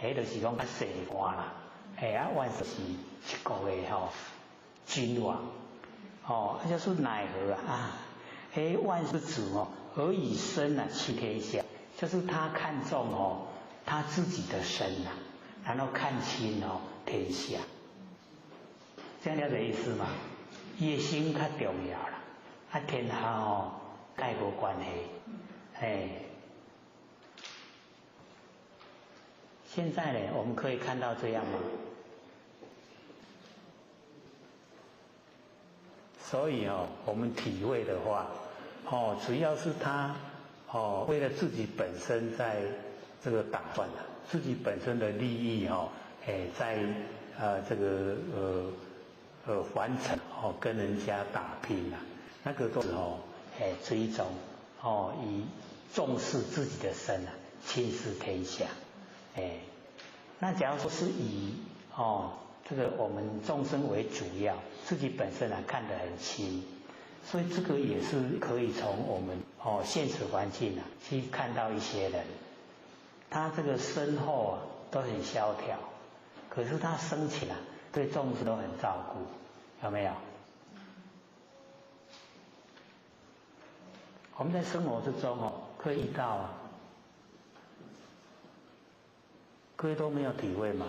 迄就是讲较细寒啦，万是一国的君王，就是奈何万世主何以身弃天下，就是他看重他自己的身然后看清天下，这样了解意思吗？伊的心较重要啦，天下概无关系，现在呢，我们可以看到这样吗？所以我们体会的话，只要是他为了自己本身在这个打算自己本身的利益在这个完成跟人家打拼那个都是这一种以重视自己的身轻视天下。那假如说是以这个我们众生为主要，自己本身看得很轻，所以这个也是可以从我们现实环境去看到一些人，他这个身后都很萧条，可是他生前对众生都很照顾，有没有？我们在生活之中可以遇到各位都没有体会吗？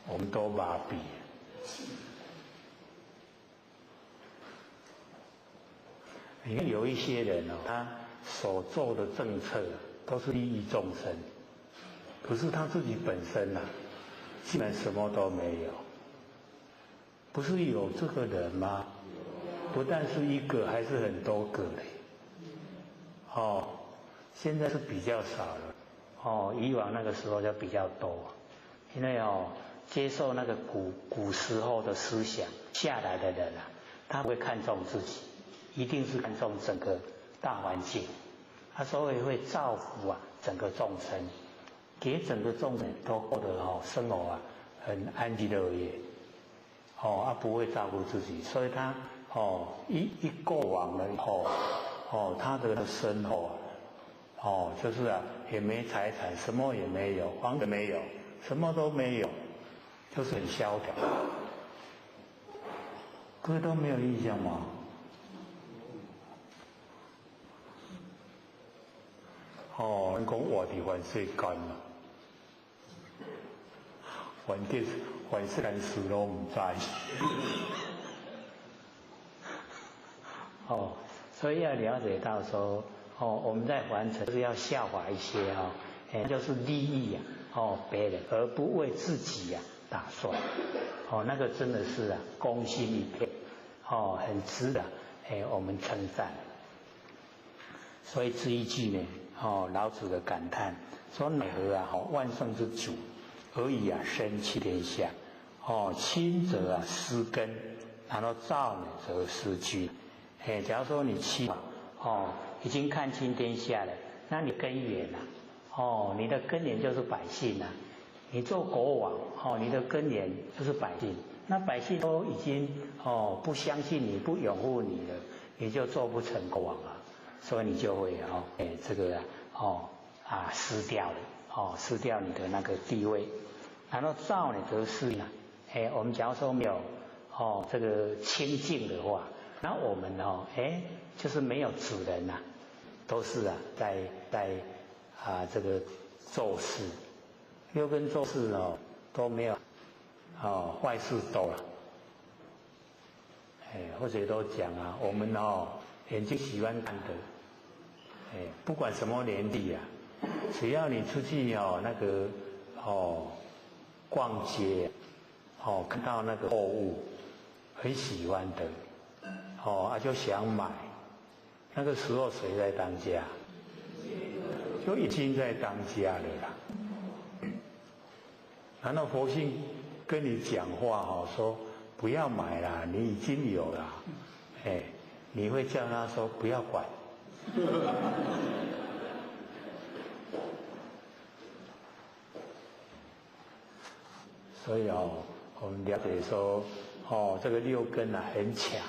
我们都麻痹。你看有一些人他所做的政策都是利益众生，可是他自己本身基本什么都没有。不是有这个人吗？不但是一个，还是很多个嘞。现在是比较少了。以往那个时候就比较多，因为接受那个古时候的思想下来的人他不会看重自己，一定是看重整个大环境，所以会造福整个众生，给整个众生都过得生活很安居乐业，不会照顾自己，所以他一过往了以后，他的身后就是也没财产，什么也没有，房子没有，什么都没有，就是很萧条。各位都没有印象吗？人讲活伫凡世间凡世间事都唔知。所以要了解到说，我们在完成就是要效法一些就是利益别人，而不为自己打算。那个真的是公心一片，很值得我们称赞。所以这一句呢，老子的感叹说：奈何万圣之主，何以身弃天下？亲则失根，然后躁呢则失居。假如说你弃已经看清天下了，那你根源你的根源就是百姓你做国王你的根源就是百姓，那百姓都已经不相信你，不拥护你了，你就做不成国王了，所以你就会这个失掉了失掉你的那个地位。然后躁呢则失我们假如说没有这个清净的话，那我们就是没有主人都是在这个做事，六根做事都没有坏事多了。或者都讲我们眼睛喜欢看的，不管什么年纪只要你出去那个逛街看到那个货物很喜欢的就想买，那个时候谁在当家？就已经在当家了啦。难道佛性跟你讲话说不要买啦，你已经有啦，你会叫他说不要管？所以我们了解说这个六根很强，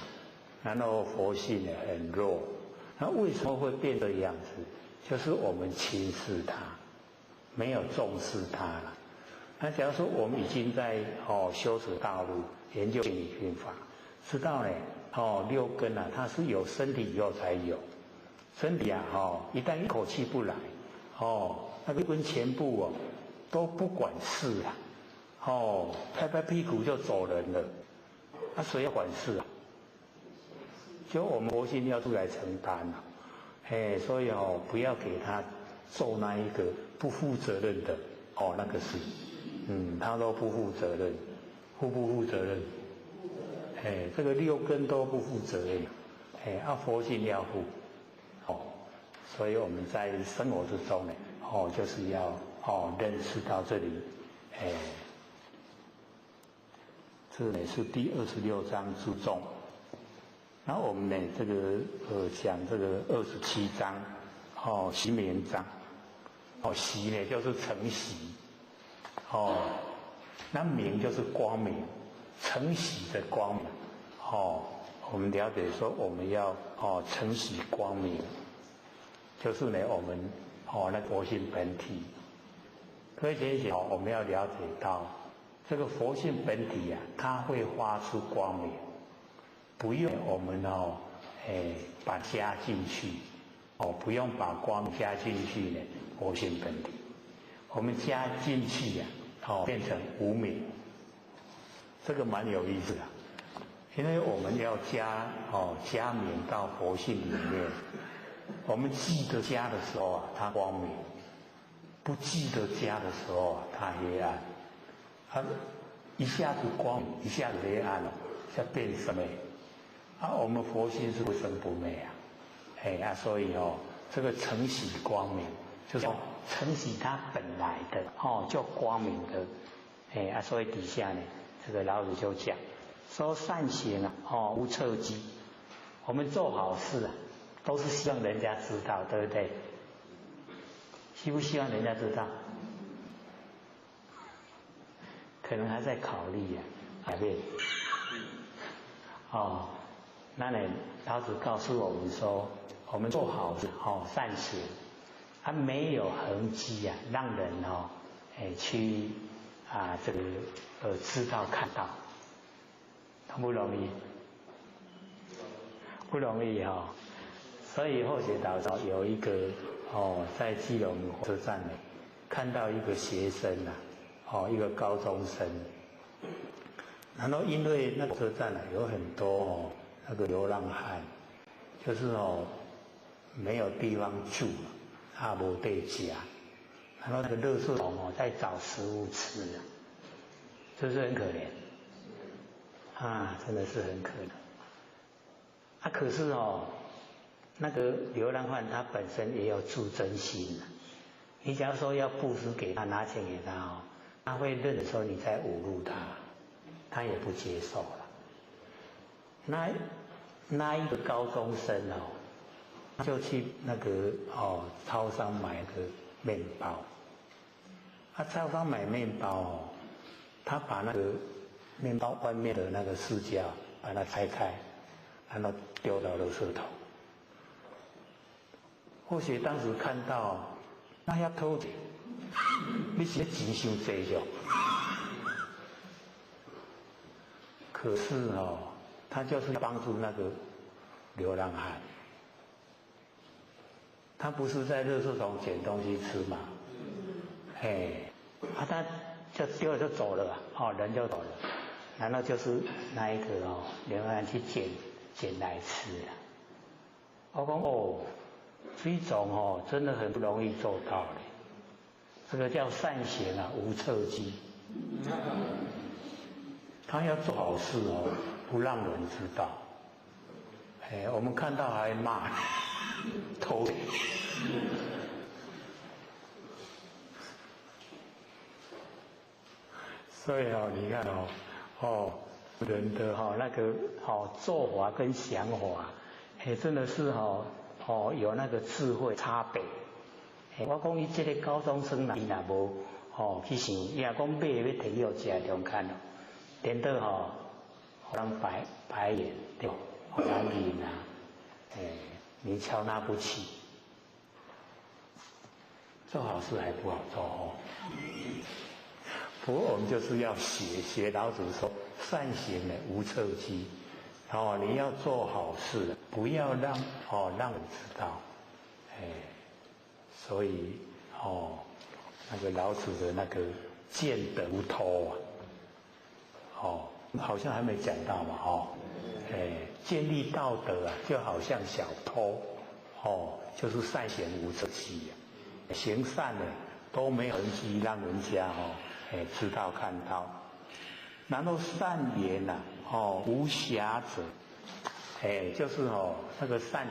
然后佛性很弱，那为什么会变这样子？就是我们轻视它，没有重视它了。那假如说我们已经在修持道路，研究心理训法，知道呢六根啊，它是有身体以后才有。身体啊一旦一口气不来那六根全部都不管事了拍拍屁股就走人了。那谁要管事啊？就我们佛性要出来承担了。所以不要给他做那一个不负责任的那个事。他都不负责任，负不负责任？这个六根都不负责任。佛性要负。所以我们在生活之中呢，就是要认识到这里。这呢是第26章之中。然后我们呢，这个讲这个27章，习明章。习呢就是承习，那明就是光明，承习的光明。我们了解说我们要承习光明，就是呢我们那佛性本体。各位学姐我们要了解到这个佛性本体啊，它会发出光明。不用我们把加进去，不用把光加进去呢，佛性本体，我们加进去呀，变成无明，这个蛮有意思的，因为我们要加明到佛性里面，我们记得加的时候啊，它光明；不记得加的时候啊，它黑暗。它一下子光，一下子黑暗这变什么？我们佛性是不生不灭啊，所以这个承习光明，就是承习它本来的就光明的，所以底下呢，这个老子就讲说善行无侧机，我们做好事都是希望人家知道，对不对？希不希望人家知道？可能还在考虑改变。那呢，老子告诉我们说，我们做好善行，它没有痕迹让人去这个知道看到，不容易，不容易所以后学导师有一个在基隆火车站呢，看到一个学生一个高中生，然后因为那个车站有很多那个流浪汉，就是没有地方住，没地家，然后那个垃圾桶在找食物吃，是不是很可怜？真的是很可怜。可是那个流浪汉他本身也有自尊心你假如说要布施给他，拿钱给他他会认为说你在侮辱他，他也不接受了。那一个高中生就去那个超商买个面包，超商买面包他把那个面包外面的那个塑胶把它拆开，然后丢到垃圾桶。或许当时看到那要偷钱，你是钱伤济哟。可是他就是帮助那个流浪汉，他不是在垃圾桶捡东西吃嘛？他就丢了就走了人就走了，然后就是那一个流浪汉去捡来吃了。我讲这种真的很不容易做到的，这个叫善行无侧机。他要做好事不让人知道。我们看到还骂偷钱。所以你看人的那个做法跟想法，真的是有那个智慧差别。我讲伊这个高中生伊若无去想，伊若讲买要摕去互食中间颠倒互人白眼对，互人认你瞧他不起。做好事还不好做哦。不过我们就是要学老子说，善行呢无侧机。你要做好事，不要让人知道，所以那个老子的那个见得不偷啊，好像还没讲到嘛，建立道德啊，就好像小偷，就是善行无侧机行善呢都没有痕迹，让人家知道看到。然后善言呐，无瑕者，就是那个善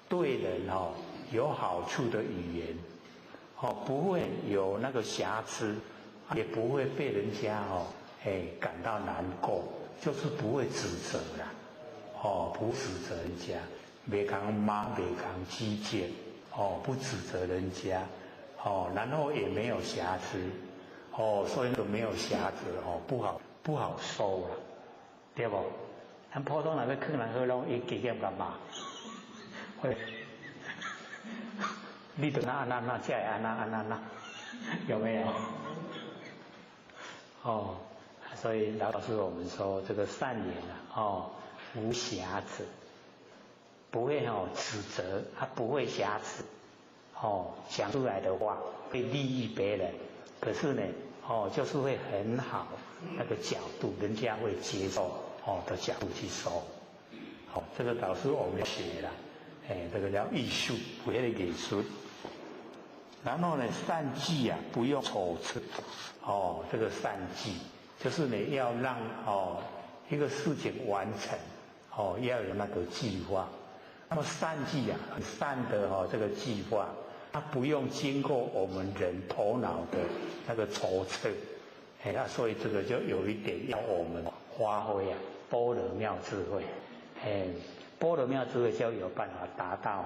对人有好处的语言，不会有那个瑕疵，也不会被人家感到难过，就是不会指责啦，不指责人家，袂讲骂，袂讲击剑，不指责人家，然后也没有瑕疵，所以那个没有瑕疵不好收了，对不？咱普通人要劝人好，拢伊直接干嘛？会，你得那，这也那，有没有？所以老师我们说这个善言无瑕疵，不会指责，不会瑕疵，讲出来的话会利益别人，可是呢，就是会很好那个角度，人家会接受的角度去说，这个导师我们要学了，这个叫艺术，不是艺术。然后呢，善计啊，不用筹策，这个善计就是呢要让一个事情完成，要有那个计划。那么善计啊，很善的这个计划，它不用经过我们人头脑的那个筹策，所以这个就有一点要我们发挥般若妙智慧，般若妙智慧就有办法达到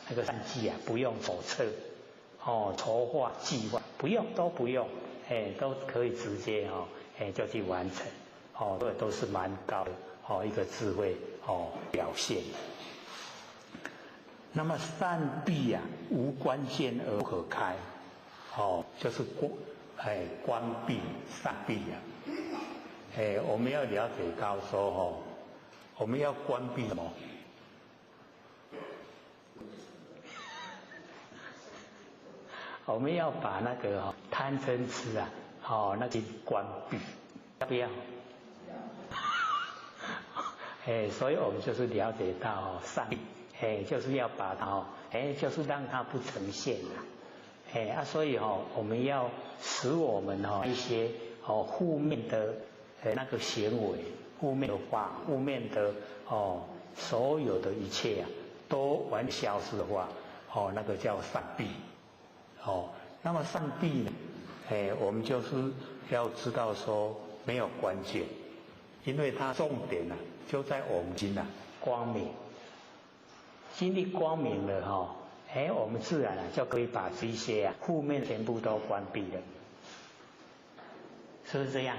那个善计啊，不用筹策，筹划计划都不用，都可以直接就去完成，这都是蛮高的一个智慧表现。那么善闭啊，无关键而不可开，就是关闭善闭啊。我们要了解到说我们要关闭什么？我们要把那个贪嗔痴啊，那个关闭，要不要？所以我们就是了解到善闭。就是要把它就是让它不呈现了，所以我们要使我们一些负面的那个行为、负面的话、负面的所有的一切啊，都完消失的话，那个叫善闭。那么善闭呢，我们就是要知道说没有关键，因为它重点呢就在我们心光明。心力光明了我们自然就可以把这些负面全部都关闭了，是不是这样？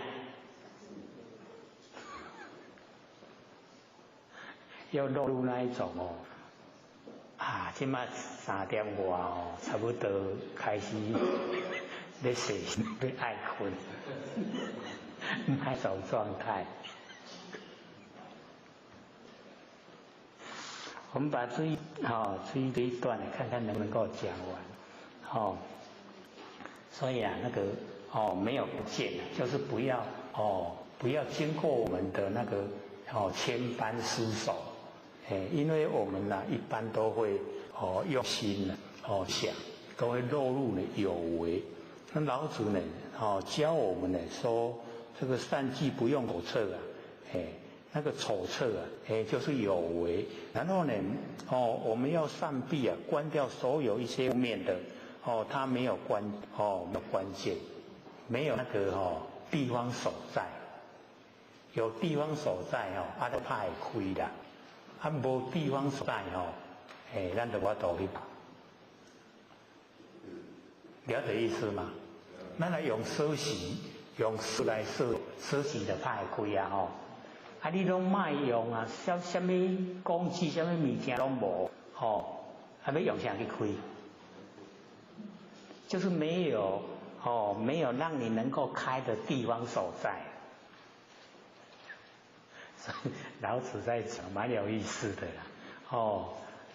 要落入那一种现在3点外差不多开始在睡，在爱困，那种状态。我们把这一段看看能不能够讲完，所以那个没有不见，就是不要经过我们的那个千般思手，因为我们一般都会用心想，都会落入有为。那老子呢教我们呢说，这个善计不用口测那个丑策就是有为，然后呢，我们要善闭关掉所有一些负面的，它没有关键，没有那个地方所在，有地方所在就怕会开啦，无地方所在咱就我倒去，了解意思吗？咱来用舍习，用事来舍习的怕会开你拢卖用什么工具、什么物件拢无，要用啥去开？就是没有没有让你能够开的地方所在。所以老子在讲蛮有意思的啦。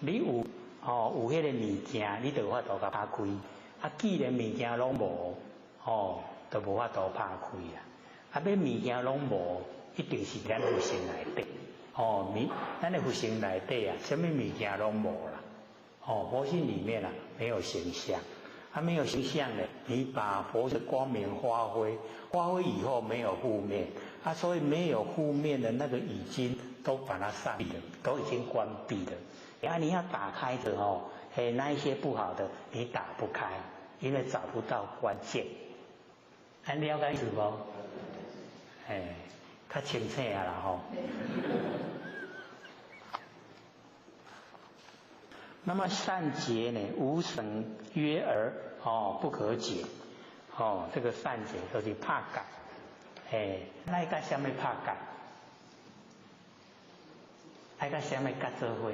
你有有迄个物件，你就有法度甲打开。既然物件拢无，就无法度拍开啦。要物件拢无，一定是咱佛性内底。咱的佛性内底啊，什么物件拢无啦。佛性里面啊，没有形象。没有形象呢，你把佛的光明发挥以后没有负面，所以没有负面的那个已经都把它上闭了，都已经关闭了。你要打开的那一些不好的你打不开，因为找不到关键。了解意思不？较清楚啊啦那么善解呢，无绳约而不可解。这个善解就是怕改。那个什么怕改？那个什么甲做伙？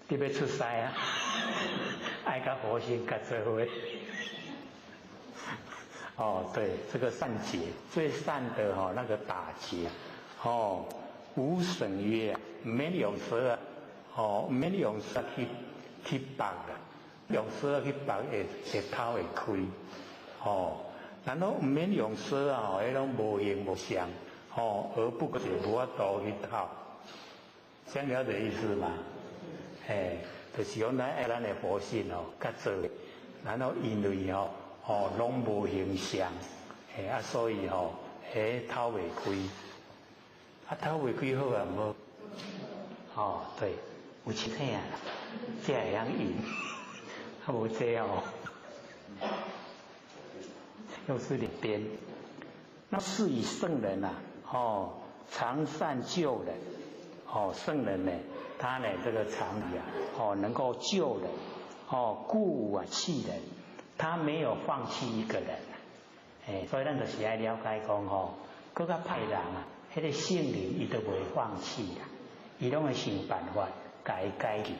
你要出师啊？爱甲佛性甲做伙。对，这个善解最善的那个打结无绳约唔免用舌唔免用舌去绑啦，用舌去绑会头会开然后唔免用舌迄种无形无相而不可无法度去套，这样了解意思吗？就是讲咱的佛性较做，然后因为拢无形象所以头未开。头未开好啊，无对，有清醒啊，这会晓用，无这又是里边。那是以圣人常善救人，圣人呢，他呢这个常理能够救人，故无弃人，他没有放弃一个人，所以咱就是要了解讲更较歹人迄个圣人伊都袂放弃啦，伊拢会想办法改去，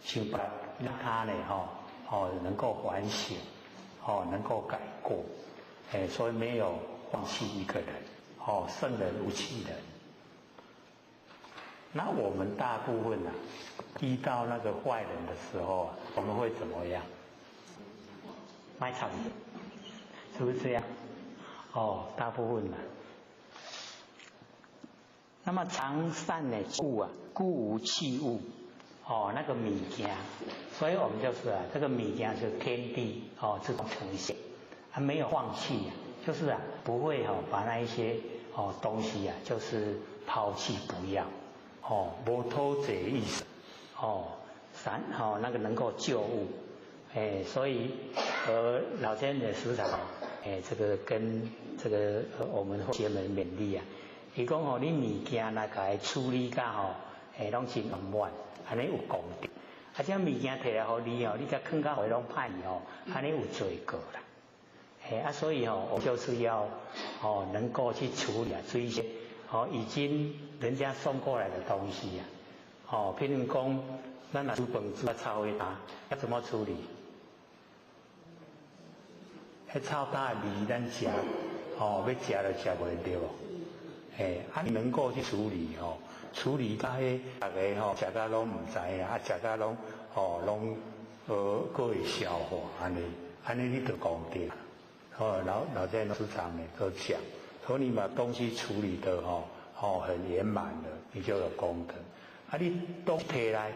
想办法让他呢能够反省，能够改过，所以没有放弃一个人，圣人无弃人。那我们大部分遇到那个坏人的时候我们会怎么样？卖惨，是不是这样？大部分那么常善的故无弃物，那个物件，所以我们就是这个物件是天地这种呈现，没有放弃就是不会把那一些东西就是抛弃不要，无偷这意思，那个能够救物，所以老天爷时常这个跟这个我们佛学们勉励伊讲你物件甲伊处理甲拢真圆满，安尼有功德。这物件摕来互你你甲放甲互伊拢歹安尼有罪过啦。所以我就是要能够去处理这些已经人家送过来的东西譬如讲咱煮饭煮臭味大，要怎么处理？臭大的味咱食要食就食袂到。你能够去处理处理到大家食到拢唔知食到拢各会消化安尼你就功德。老在市场呢都讲，说你把东西处理得很圆满了，你就有功德。你都摕来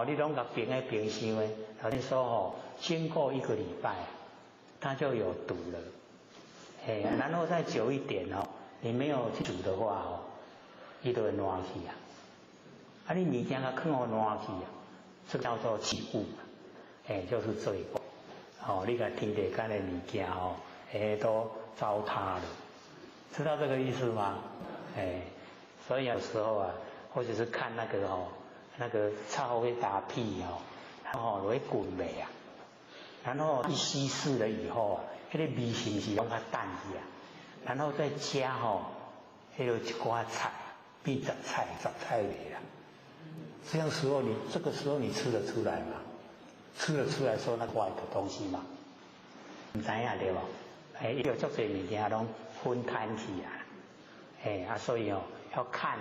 你拢甲冰在冰箱的，老天说经过1个礼拜，它就有毒了。然后再久一点你没有去煮的话它就会烂去你物件甲放互烂去这叫做弃物，就是罪过。你甲天地间的物件都糟蹋了，知道这个意思吗？所以有时候或者是看那个臭会打屁会滚味然后一稀释了以后那个味是不是拢较淡去然后再加那个一寡菜变杂菜味这样时候这个时候你吃得出来吗？吃得出来说那坏的东西吗？唔知影对不？伊有足侪物件拢分摊起来，所以要看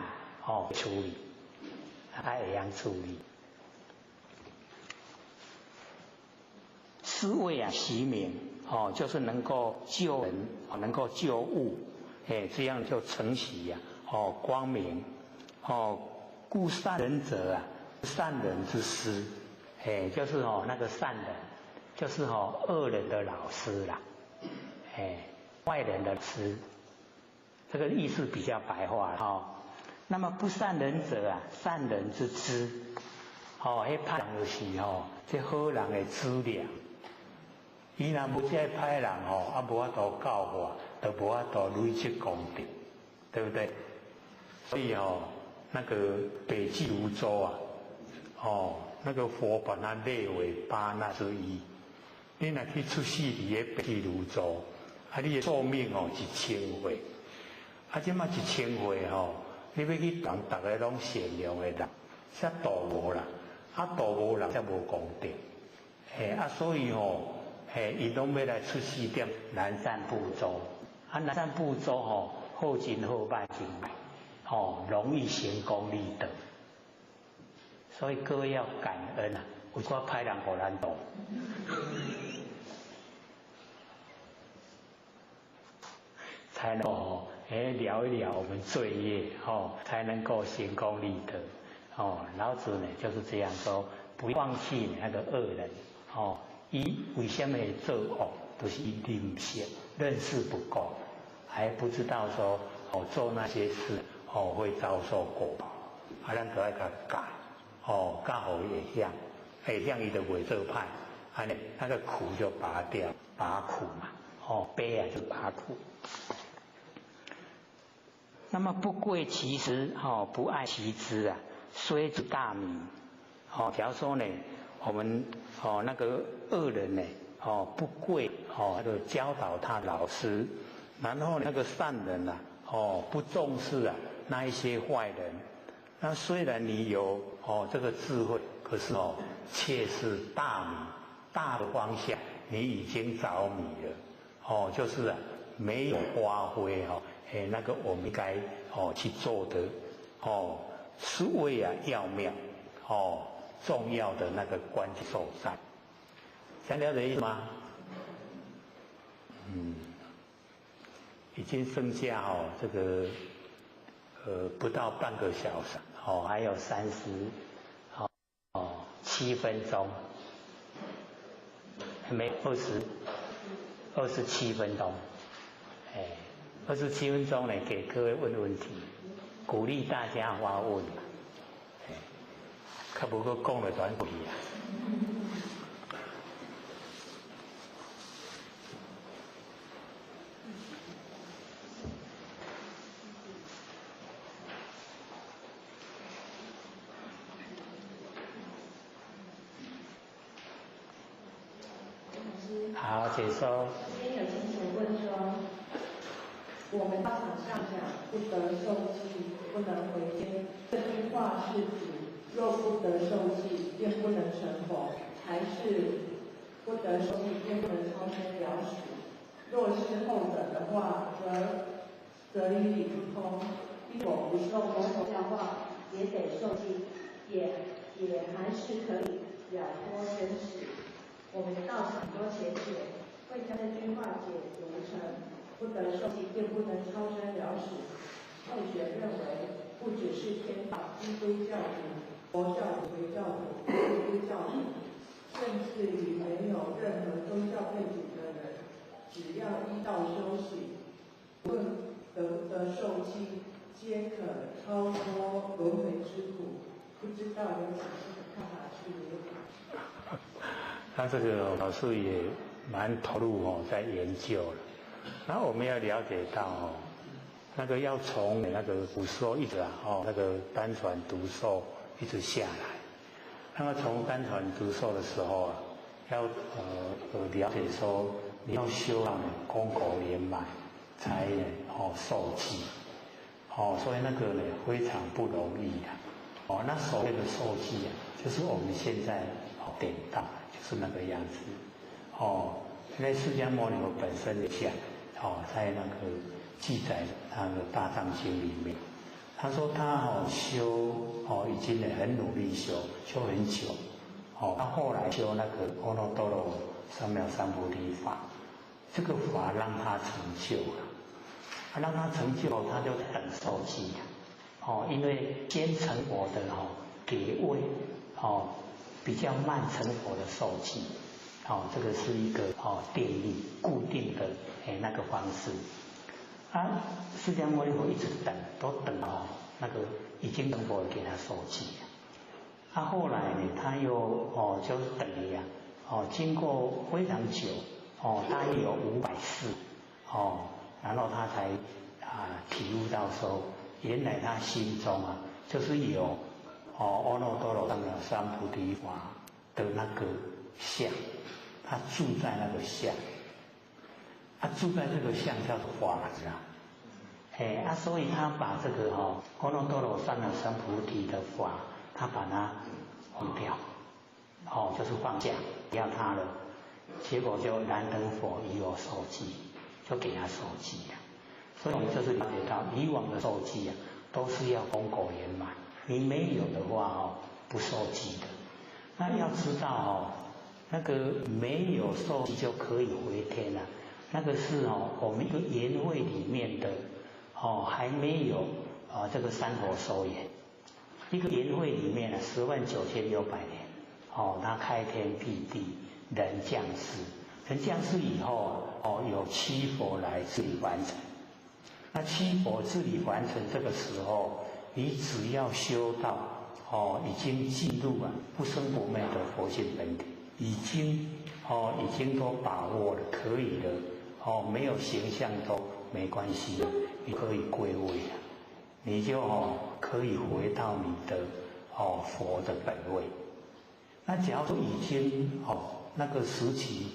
处理，会样处理。思维习明就是能够救人，能够救物，这样就承袭光明，故善人者善人之师，就是那个善人，就是恶人的老师啦，坏人的师，这个意思比较白话那么不善人者善人之知，迄歹人就是这好人的资料。伊若无这歹人无法度教化，就无法度累积功德，对不对？所以那个北俱泸州那个佛把它列为八难之一。你若去出世伫个北俱泸州，你的寿命1000岁，即马1000岁你要去当大家拢善良的人，才度无啦，度无人才无功德，所以伊拢要来出世点南赡部洲，南赡部洲好真好歹真歹，容易行功立德，所以各位要感恩有寡歹人互咱度，才能够了一了我们罪业才能够行功立德老子呢就是这样说，不放弃那个恶人伊为什么会做恶？就是伊认识不够，还不知道说做那些事会遭受果报，咱就要甲改较好会向伊就袂做歹，安尼那个苦就拔掉，拔苦嘛，悲就拔苦。那么不贵其食不爱其知虽知大名假如说呢我们那个恶人呢不贵就教导他老师，然后那个善人不重视那一些坏人，那虽然你有这个智慧，可是却是大迷，大的方向你已经着迷了就是没有发挥那个我们应该去做的是为要妙重要的那个关键所在，想了解意思吗？已经剩下这个不到半个小时还有37分钟，没27分钟，27分钟呢给各位问问题，鼓励大家发问。较无阁讲了转过去好，请说。今天有同学问说，我们道场上讲不得受记，不能回天，这句话是指若不得受记，便不能成佛，还是不得受记，便不能超生了死？若是后者的话，则与理不通。因我不受佛陀教化，也得受记，也还是可以了脱生死。我们的道场多浅显，会将这句话解读成不得受记，便不能超生了死。后学认为，不只是天道、基督教徒、佛教徒、回教徒、基督教徒，甚至于没有任何宗教背景的人，只要依道修行，无论得不得受记，皆可超脱轮回之苦。不知道有老师的看法是如何？他这个老师也蛮投入在研究了。然后我们要了解到那个要从那个古时候一直那个单传独授一直下来。那么从单传独授的时候要了解说你要修到功口圆满才受记所以那个呢非常不容易哦，那所谓的受记啊，就是我们现在点到，就是那个样子。哦，因为释迦牟尼佛本身的讲，在那个记载那个大藏经里面，他说他修已经很努力修很久，他后来修那个阿耨多罗三藐三菩提法，这个法让他成就了，让他成就，他就等受记了。因为先成佛的给位比较慢成佛的受记，这个是一个定律固定的那个方式。释迦牟尼佛一直等，都等那个已经成佛给他受记了。后来呢，他又就是等于经过非常久大约有500世然后他才体悟到说，原来他心中就是有阿耨多罗三藐三菩提法的那个相，他住在那个相，住在这个相叫做法子所以他把这个阿耨多罗三藐三菩提的法，他把它放掉，就是放下，不要它了。结果就燃灯佛以我受记，就给他受记了。所以我们就是了解到，以往的受记都是要功果圆满，你没有的话不受记的。那要知道那个没有受记就可以回天了，那个是我们一个言会里面的还没有这个三佛收言。一个言会里面109600年他开天辟地，人降世，人降世以后有7佛来治理完成。那7佛治理完成，这个时候你只要修到已经进入不生不灭的佛性本体，已经都把握了，可以了没有形象都没关系了，你可以归位了，你就可以回到你的佛的本位。那假如说已经那个时期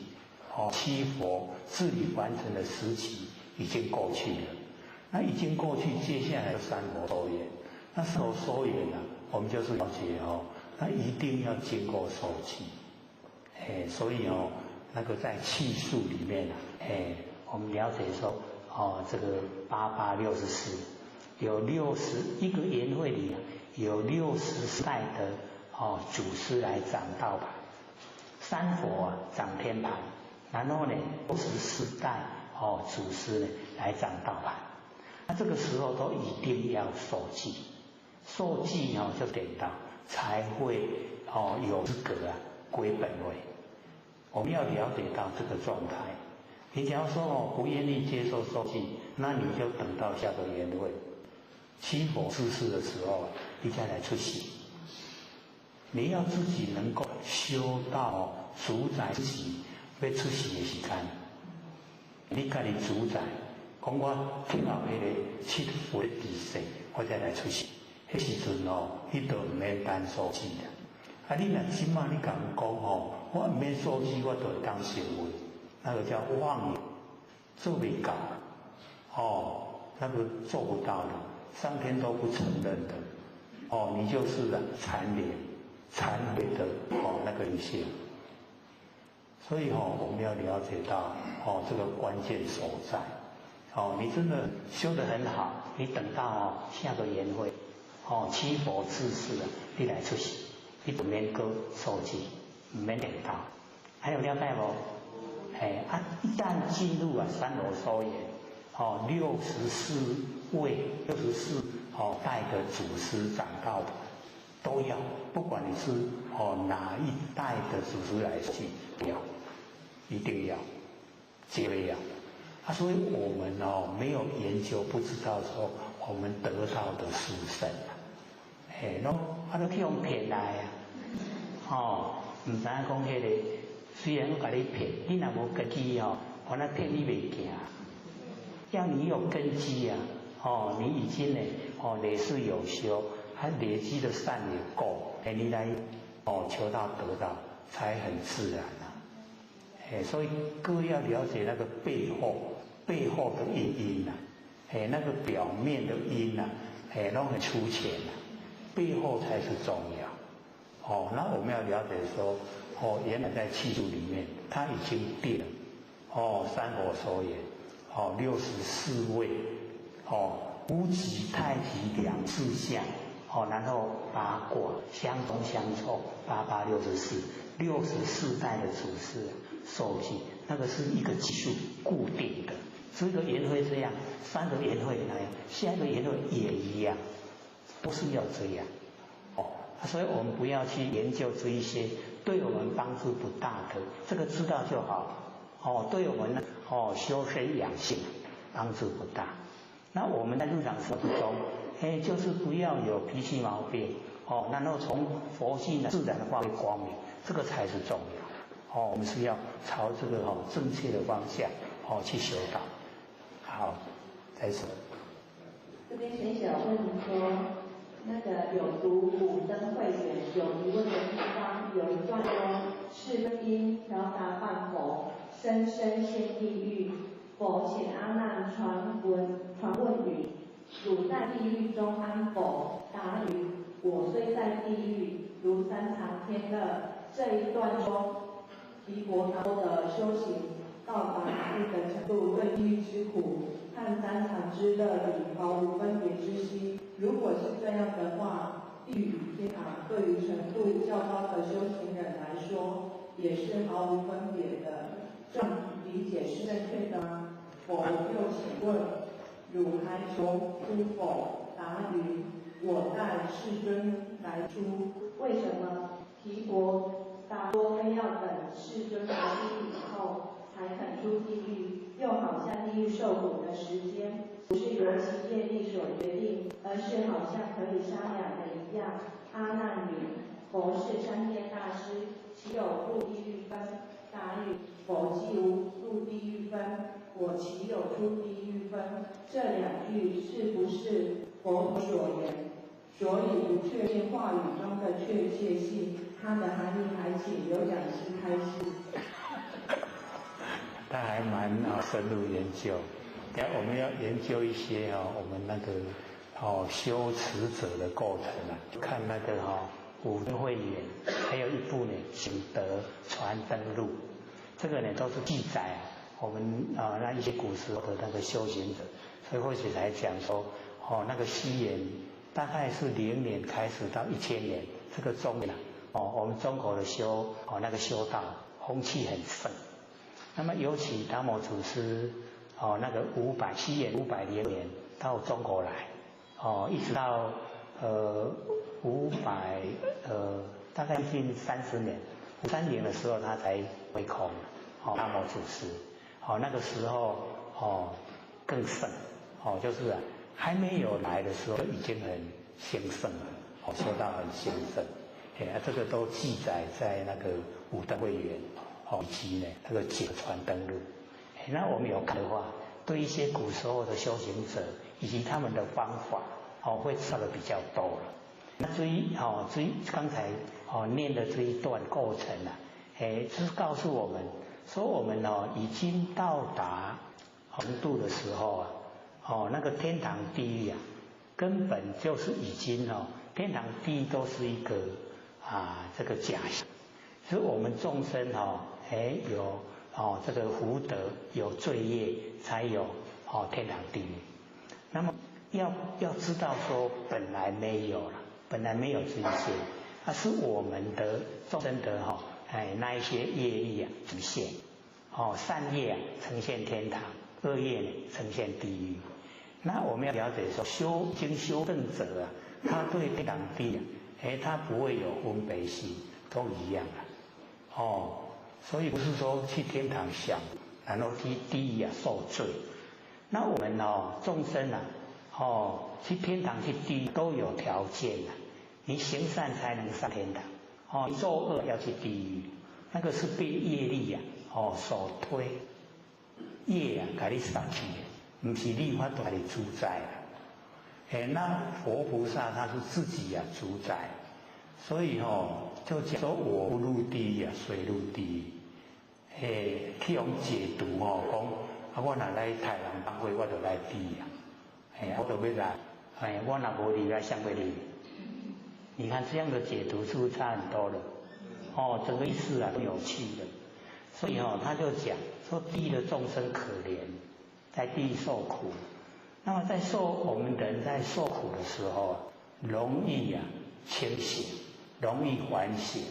7佛治理完成的时期已经过去了，那已经过去，接下来三佛收言。那三佛收言我们就是了解那一定要经过受记。所以那个在气数里面我们了解说这个8864有一个言会里有60代的祖师来掌道盘，三佛掌天盘，然后呢64代祖师呢来掌道盘。那这个时候都一定要受记，受记就点到，才会有资格归本位。我们要了解到这个状态。你假如说不愿意接受受记，那你就等到下个言会7佛治世的时候，你再来出席。你要自己能够修到主宰自己要出席的时间，你家己主宰，讲我听到那个7佛的比赛，我再来出席。迄时阵你就唔免等受记了。你若今嘛你甲我讲我唔免受记，我就会当成为，那个叫妄言，做未到那个做不到的，上天都不承认的你就是残废的那个一些。所以我们要了解到这个关键所在。你真的修得很好，你等到下个言会7佛治世你来出席，你不免搁受记，唔免点到。还有了解无？一旦进入三佛收言64位64代的祖师掌道的都要，不管你是哪一代的祖师来记，要，一定要，绝对要。所以我们没有研究，不知道说我们得到的殊胜都去用骗来唔知影讲迄个，虽然我甲你骗，你若无根基我那骗你袂行。要你有根基你已经呢累世有修，还累积的善也够，你来求到得到才很自然所以各位要了解那个背后的因那个表面的因拢很粗浅背后才是重要。哦，那我们要了解说，哦，原来在七祖里面，它已经定了，哦，三佛所言，哦，64位，哦，无极太极两四相，哦，然后八卦相冲相凑，8864，64代的祖师受记，那个是一个基数固定的，这个颜会这样，3个颜会那样，下一个颜会也一样，都是要这样。哦，所以我们不要去研究这一些对我们帮助不大的，这个知道就好。哦，对我们呢，哦，修身养性帮助不大。那我们在日常生活中，就是不要有脾气毛病，哦，然后从佛性的自然的化为光明，这个才是重要。哦，我们是要朝这个正确的方向去修道。好，开始。这边陈小问说，那个有读五灯会选有疑问的地方，有一段说，是根因调达半佛，生生陷地狱，佛请阿难传问语，汝在地狱中安否？答语：我虽在地狱，如3藏天乐。这一段说，提婆达多的修行到达一定的程度，对地狱之苦和3藏之乐里毫无分别之心。如果是这样的话，地狱与天堂对于程度较高的修行人来说，也是毫无分别的。这样理解是正确的吗？我又请问，汝还求诸否？答语：我待世尊来出。为什么提婆达多非要等世尊来出以后才肯出地狱？又好像地狱受苦的时间不是由其业力所决定，而是好像可以商量的一样。阿难语：佛是三天大师，岂有入地狱分？答语：佛既无入地狱分，我岂有出地狱分？这2句是不是佛所言？所以不确定话语中的确切性，它的含义还请刘讲师开示。他还蛮深入研究，我们要研究一些我们那个修持者的构成啊，看那个五灯会元，还有一部呢《请德传灯录》，这个呢都是记载我们那一些古时候的那个修行者，所以或许才讲说那个西元大概是0年开始到1000年，这个中年我们中国的那个修道风气很盛。那么尤其达摩祖师那个西元500年到中国来一直到大概近30年，530的时候他才回空达摩祖师那个时候更盛就是还没有来的时候就已经很兴盛了修道很兴盛这个都记载在那个五灯会元以及呢那个解传灯录那我们有看的话，对一些古时候的修行者以及他们的方法会知道的比较多了。那至于刚才念的这一段过程就是告诉我们说我们已经到达程度的时候那个天堂地狱根本就是已经天堂地狱都是一个这个假象，所以我们众生有这个福德有罪业才有天堂地狱。那么要知道说本来没有了，本来没有这些，是我们的众生的那一些业力呈现善业呈现天堂，恶业呈现地狱。那我们要了解说经修正者他对天堂地狱他不会有分别心，都一样所以不是说去天堂享，然后去地狱受罪。那我们众生去天堂去地狱都有条件你行善才能上天堂你作恶要去地狱，那个是被业力所推，业给你上去不是你法度给你主宰那佛菩萨他是自己主宰，所以就讲说我不入地狱谁入地狱去用解读讲我若来太人帮会我就来地狱我就要来我若无离来谁要离你看这样的解读是不是差很多了？哦，整个意思啊都有趣的。所以他就讲说，地狱的众生可怜，在地狱受苦。那么我们人在受苦的时候，容易清醒，容易反省。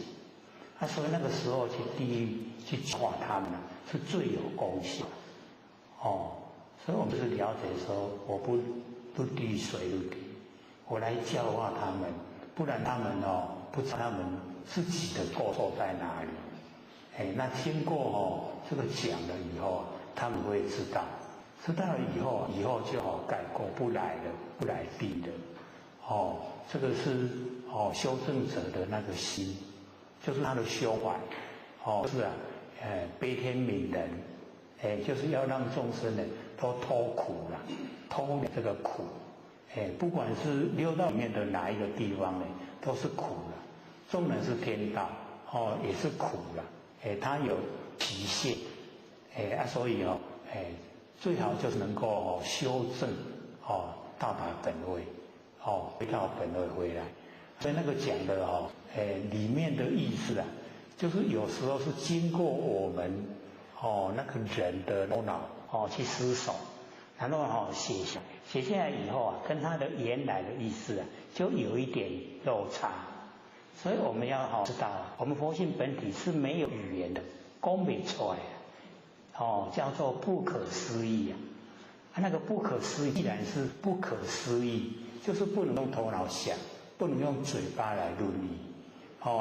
所以那个时候去地狱去教化他们是最有功效。所以我们就是了解说，我不入地狱谁入地狱，我来教化他们，不然他们不知道他们自己的过错在哪里。那经过这个讲了以后，他们会知道了以后就改过不来了，不来地了。这个是修正者的那个心，就是他的修法。是悲天悯人，就是要让众生呢都脱苦了，脱离这个苦。不管是六道里面的哪一个地方呢，都是苦了。纵然是天道，也是苦了。它有极限。所以最好就是能够修正，到达本位，回到本位回来。所以那个讲的里面的意思就是有时候是经过我们那个人的头脑去思索，然后写下来以后跟他的原来的意思就有一点落差。所以我们要知道我们佛性本体是没有语言的，讲不出来叫做不可思议那个不可思议既然是不可思议，就是不能用头脑想，不能用嘴巴来论理。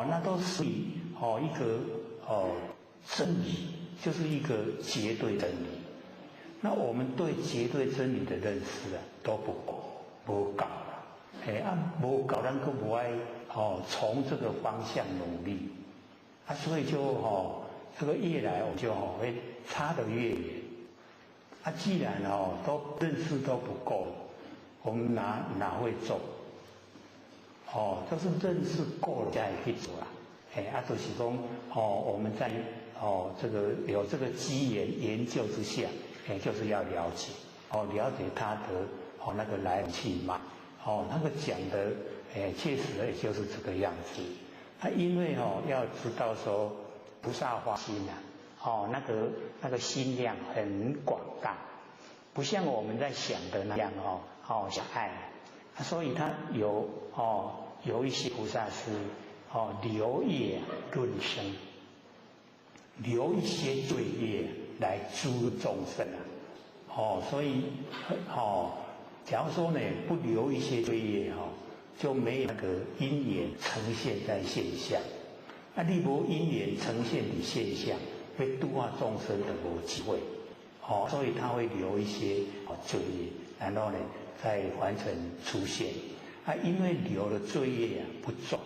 那都是一个真理，就是一个绝对真理。那我们对绝对真理的认识都不够，不够不够，咱都不爱从这个方向努力所以就这个越来我就会差得越远。既然都认识都不够，我们哪会做？就是认识够了才会去做就是说我们在这个有这个机缘研究之下，就是要了解了解它的那个来龙去脉。那个讲的确实也就是这个样子。因为要知道说菩萨发心那个心量很广大，不像我们在想的那样狭隘。所以他有一些菩萨是留业论生，留一些罪业来诸众生所以假如说呢不留一些罪业就没有那个因缘呈现在现象。你无因缘呈现的现象，会度化众生的无机会。所以他会留一些罪业，然后呢再完成出现。因为留的罪业不重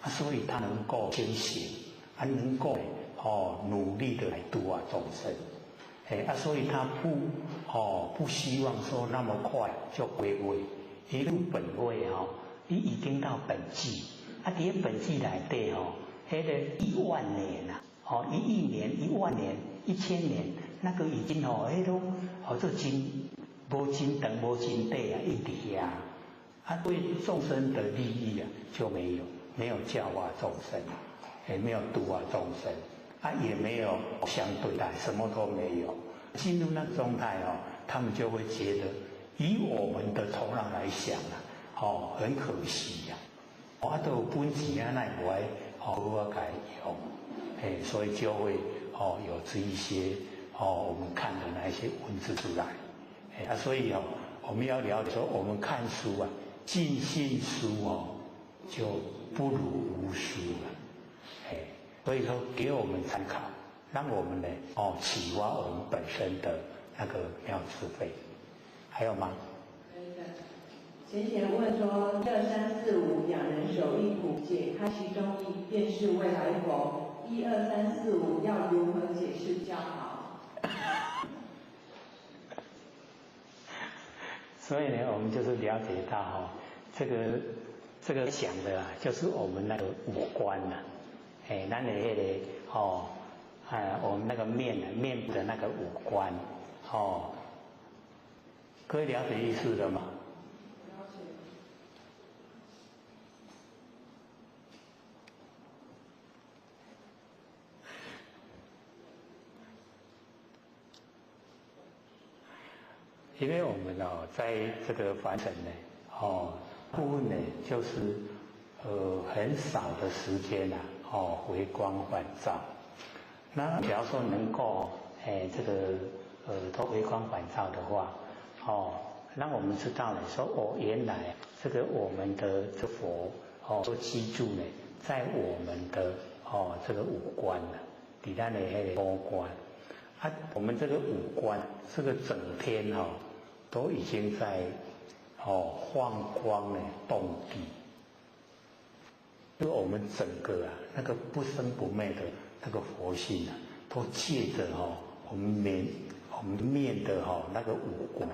所以他能够清醒能够努力的来度化众生。所以他不希望说那么快就归位，一入本位你已经到本际在本际内底那个10000年1亿年、10000年、1000年，那个已经那种这真无真长无真短一直对众生的利益就没有教化众生，也没有度化众生也没有相对待，什么都没有。进入那个状态他们就会觉得以我们的头脑来想很可惜都有本钱那也不会好好改用所以就会有这一些我们看的那一些文字出来所以我们要了解说，我们看书尽信书就不如无书了所以说给我们参考，让我们呢启发我们本身的那个妙智慧。还有吗？贤贤问说：1、2、3、4、5两人手艺普解开其中意，便是未来佛。1、2、3、4、5要如何解释较好？所以呢，我们就是了解到这个想的就是我们那个五官咱的那个我们那个面部的那个五官各位了解意思了吗？因为我们在这个凡尘呢，部分呢就是很少的时间回光返照。那假如说能够这个都回光返照的话，让我们知道呢，说原来这个我们的这佛都记住呢，在我们的这个五官呢，底下的那个五官，我们这个五官这个整天都已经在放光呢动地，就是我们整个那个不生不灭的那个佛性都借着我们面的那个五官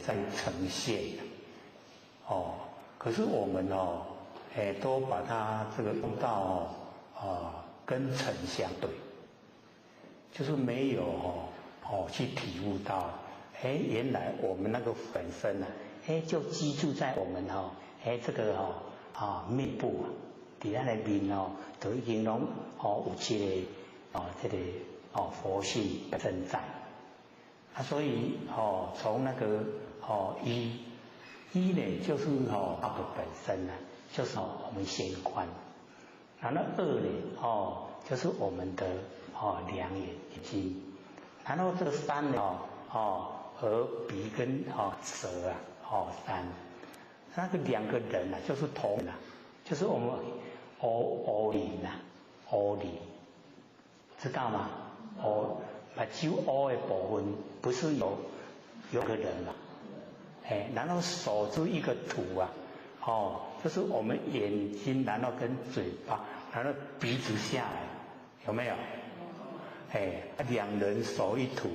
在呈现可是我们都把它这个用到跟尘相对，就是没有去体悟到原来我们那个本身就居住在我们这个面部底下的面都已经拢有这个这个佛性存在所以从那个一呢就是它的本身就是我们显观，然后二呢就是我们的两眼睛，然后这个三呢耳鼻跟舌三，那个两个人就是同就是我们乌灵乌灵，知道吗？目睭乌的部分不是有个人然后手是一个土就是我们眼睛，然后跟嘴巴，然后鼻子下来，有没有？两人手一土，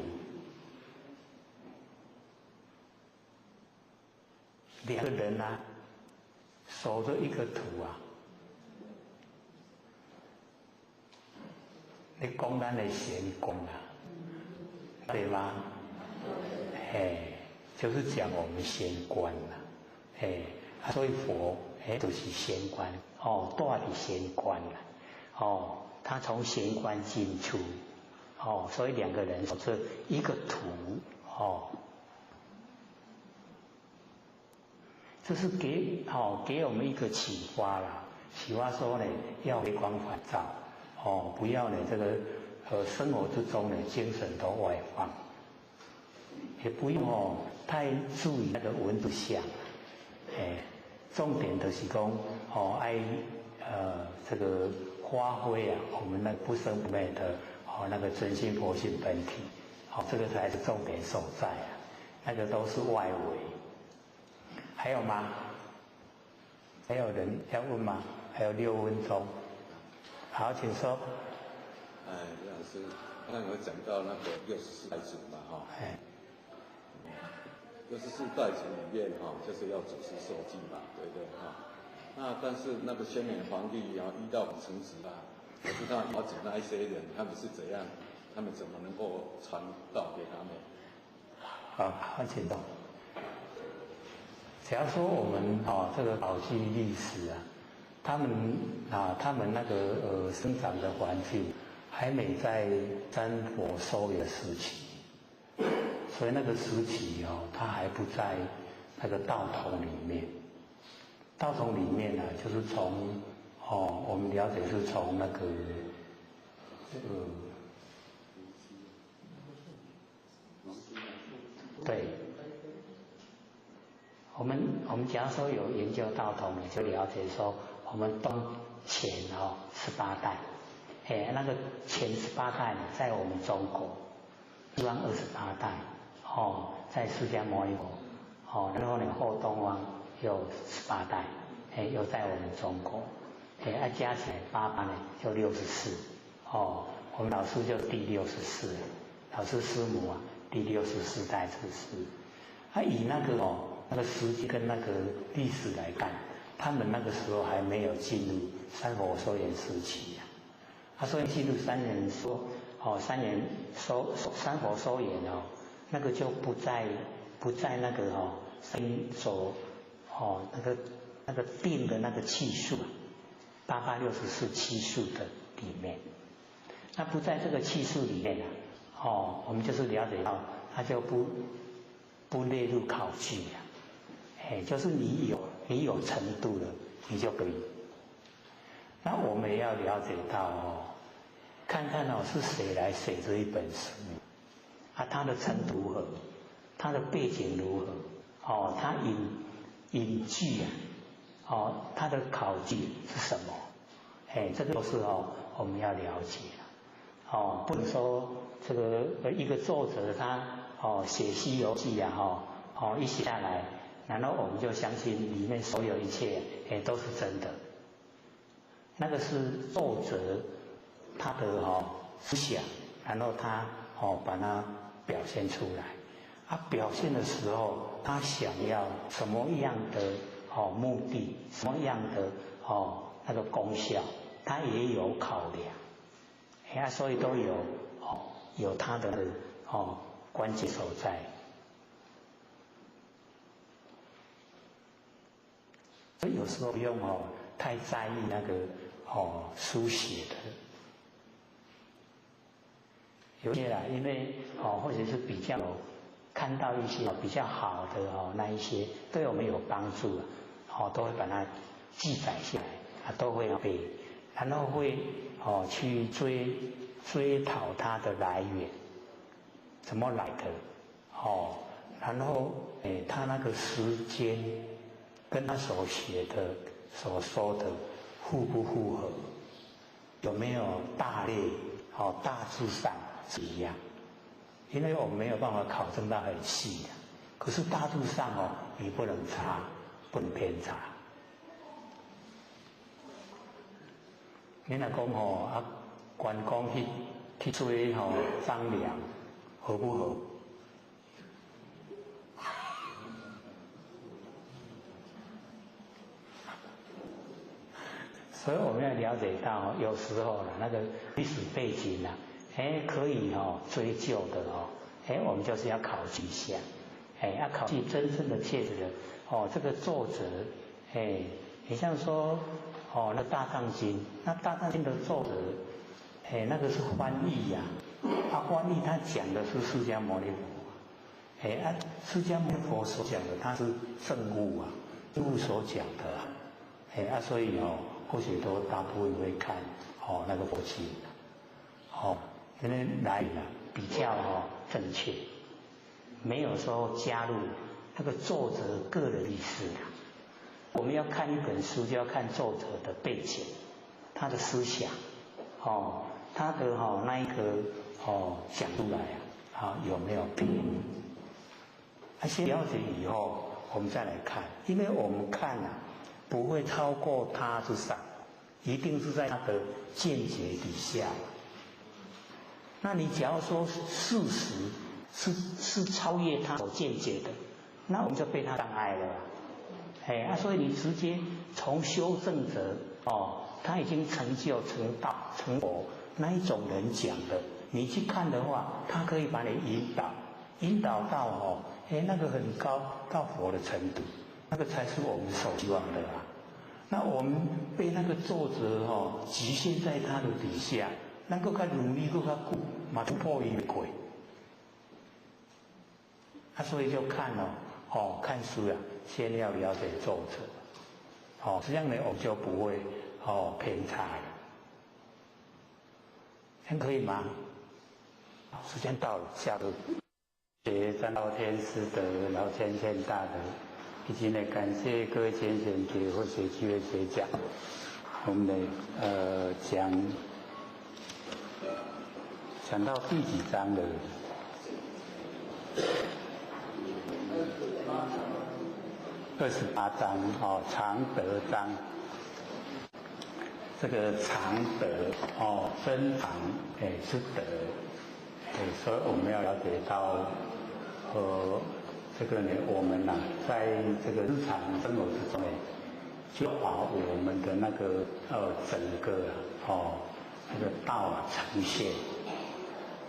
两个人手着一个土你讲咱的贤公对吗？就是讲我们仙观所以佛就是仙观住在仙观他从仙观进出所以两个人手着一个土这是给我们一个启发啦，启发说呢要回光返照不要呢这个生活之中呢精神都外放，也不用太注意那个文字相重点就是讲这个发挥我们那不生不灭的那个真心佛性本体这个才是重点所在那个都是外围。还有吗？还有人要问吗？还有6分钟，好，请说。刘老师，刚才有讲到那个64代祖嘛64代祖里面就是要祖师受记嘛，对不对那但是那个宣冕皇帝遇到臣子我知道要讲那一些人他们是怎样，他们怎么能够传道给他们？好，请动。假如说我们这个考据历史他们那个生长的环境还没在瞻佛收圆时期，所以那个时期他还不在那个道统里面。道统里面就是从我们了解是从那个对。我们假如说有研究道统呢，就了解说我们东前18代，那个前18代呢，在我们中国，西方28代，在释迦牟尼佛，然后呢后东方有18代，又在我们中国，加起来88呢就64，我们老师就第64，老师师母第64代祖师，以那个时期跟那个历史来看，他们那个时候还没有进入三佛收圆时期所以进入三佛收圆那个就不在那个所那个定的那个气数8864气数的里面，那不在这个气数里面我们就是了解到它就不列入考据啊。就是你有程度了，你就可以。那我们也要了解到哦，看看哦是谁来写这一本书啊，他的程度如何，他的背景如何，哦，他引据啊，哦，他的考据是什么？这个都是哦我们要了解的。哦，不能说这个一个作者他写《西游记》啊一写下来，然后我们就相信里面所有一切都是真的。那个是作者他的思想，然后他把它表现出来。他表现的时候，他想要什么样的目的，什么样的那个功效，他也有考量。所以都有他的关键所在。所以有时候不用太在意那个书写的，有些啦，因为或者是比较看到一些比较好的那一些对我们有帮助都会把它记载下来都会背，然后会去追讨它的来源，怎么来的然后他那个时间跟他所写的所说的符不符合，有没有大类大致上是一样，因为我们没有办法考证到很细的，可是大致上你不能差，不能偏差。你若讲官方去追张良合不合？所以我们要了解到，有时候那个历史背景可以追究的我们就是要考据一下，要考据真正的切实的这个作者你像说那大藏经，那大藏经的作者那个是翻译呀，翻译他讲的是释迦牟尼佛，释迦牟尼佛所讲的他是正悟正悟所讲的所以或许都大部分会看那个佛经因为来源比较正确，没有说加入那个作者个人意识我们要看一本书，就要看作者的背景，他的思想他的那一个讲出来有没有偏先了解以后我们再来看，因为我们看不会超过他之上，一定是在他的见解底下。那你假如说事实是超越他所见解的，那我们就被他障碍了所以你直接从修正者他已经成就成道成佛那一种人讲的，你去看的话，他可以把你引导到那个很高到佛的程度，那个才是我们所希望的那我们被那个作者局限在他的底下，能够较努力够较久，嘛突破伊的轨所以就看看书先要了解作者这样呢我们就不会偏差了。这样可以吗？时间到了，下课。谢三老天师德、老千千大德，以及呢感谢各位先生给或学机会学讲。我们呢讲到第几章了？28章常德章。这个常德真常是德所以我们要了解到这个呢我们在这个日常生活之中就把我们的那个整个这个道呈现，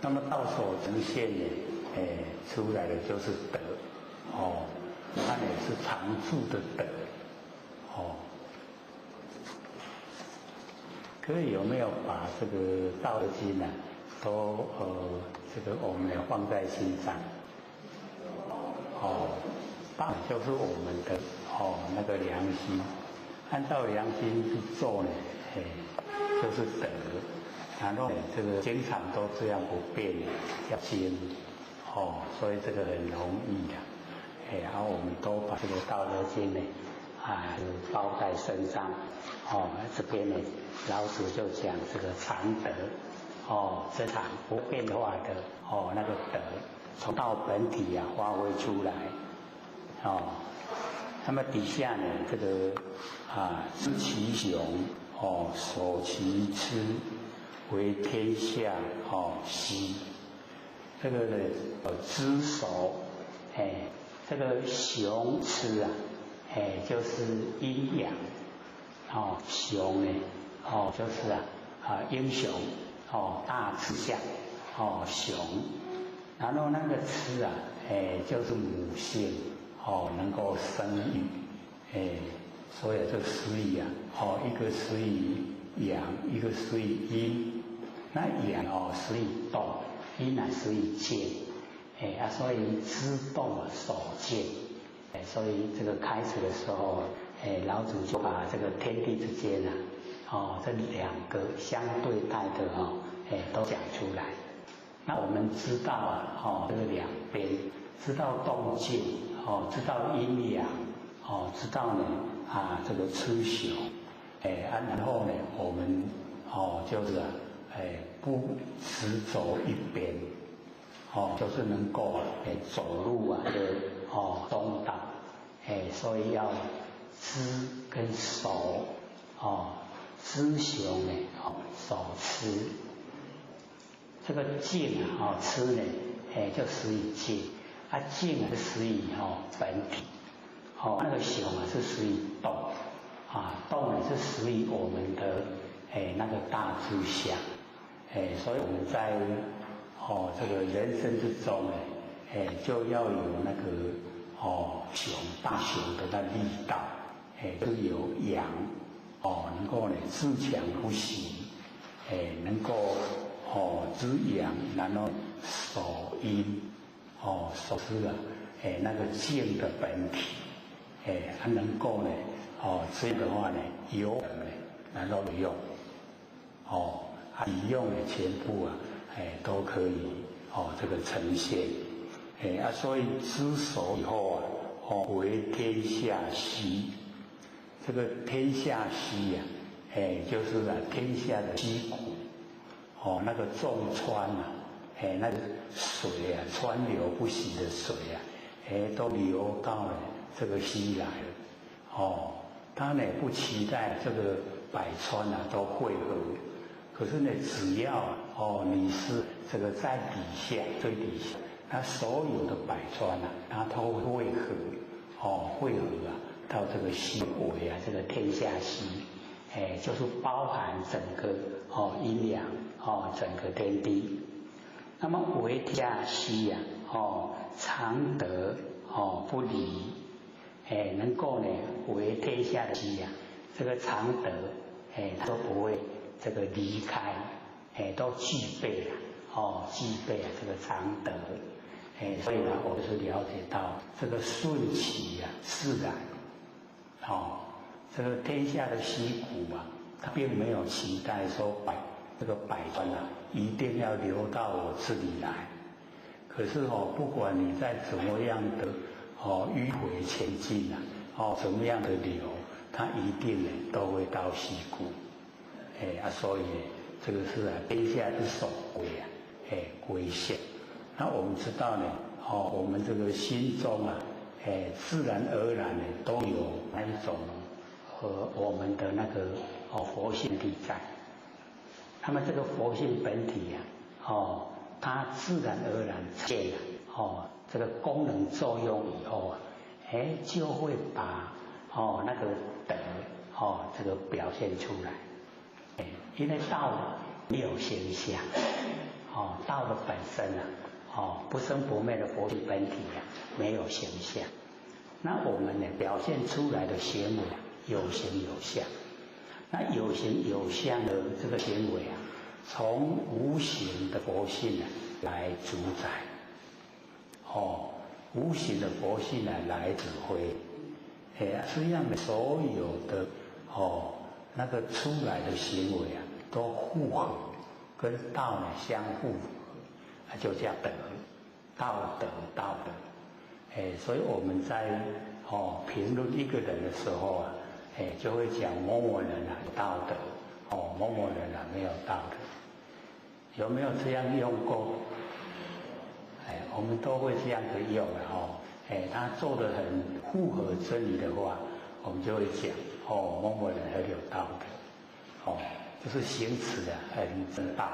那么道所呈现呢出来的就是德它也是常住的德各位有没有把这个《道德经》都这个我们要放在心上道就是我们的那个良心，按照良心去做呢，就是德。然后这个经常都这样不变，叫经，所以这个很容易的。然后我们都把这个《道德经》呢，包在身上。这边呢，老子就讲这个常德，这常不变化的那个德，从道本体发挥出来。那么底下呢，这个知其雄，守其雌，为天下溪。这个呢，知守，这个雄雌就是阴阳。雄呢，就是英雄，大志向，雄。然后那个雌就是母性，能够生育，所以这所以一个属于阳，一个属于阴。那阳属于动，阴属于静，所以知动守静。所以这个开始的时候，老子就把这个天地之间这两个相对待的都讲出来。那我们知道这个两边，知道动静，知道阴阳，知道呢这个雌雄，然后呢我们就是不只走一边，就是能够走路中道，所以要知跟守，知雄呢，守雌。这个静雌呢，就属于静，静是属于本体，那个雄是属于动，动呢是属于我们的那个大志向，所以我们在这个人生之中呢，就要有那个雄大雄的那力道，就有阳，能够呢自强不息，能够知阳，然后守阴，守是那个静的本体，能够呢这样的话呢有呢，然后用，以用的全部都可以这个呈现，所以知守以后为天下溪。这个天下溪就是天下的溪谷，那个众川那个水川流不息的水都流到了这个溪来了，他呢不期待这个百川都汇合，可是呢只要你是这个在底下最底下，它所有的百川它都会汇合到这个溪尾这个天下溪，就是包含整个阴阳整个天地。那么为天下溪常德不离，能够呢为天下的溪这个常德它都不会这个离开，都具备具备这个常德，所以呢我们是了解到这个顺其自然。这个天下的溪谷它并没有期待说这个百川一定要流到我这里来。可是不管你在怎么样的迂回前进怎么样的流，它一定都会到溪谷。所以这个是天下之所归归向。那我们知道呢，我们这个心中自然而然都有那一种我们的那个佛性体在。那么这个佛性本体它自然而然见这个功能作用以后就会把那个德这个表现出来。因为道没有形象，道的本身不生不灭的佛性本体没有形象。那我们呢表现出来的行为有形有相。那有形有相的这个行为从无形的佛性来主宰。无形的佛性来指挥。这样的所有的那个出来的行为啊，都互合，跟道呢相互合，就叫德，道德。所以我们在评论一个人的时候啊，就会讲某某人啊有道德，某某人啊没有道德。有没有这样用过？我们都会这样子用的他做得很符合真理的话，我们就会讲某某人很有道德，就是行持的很正道。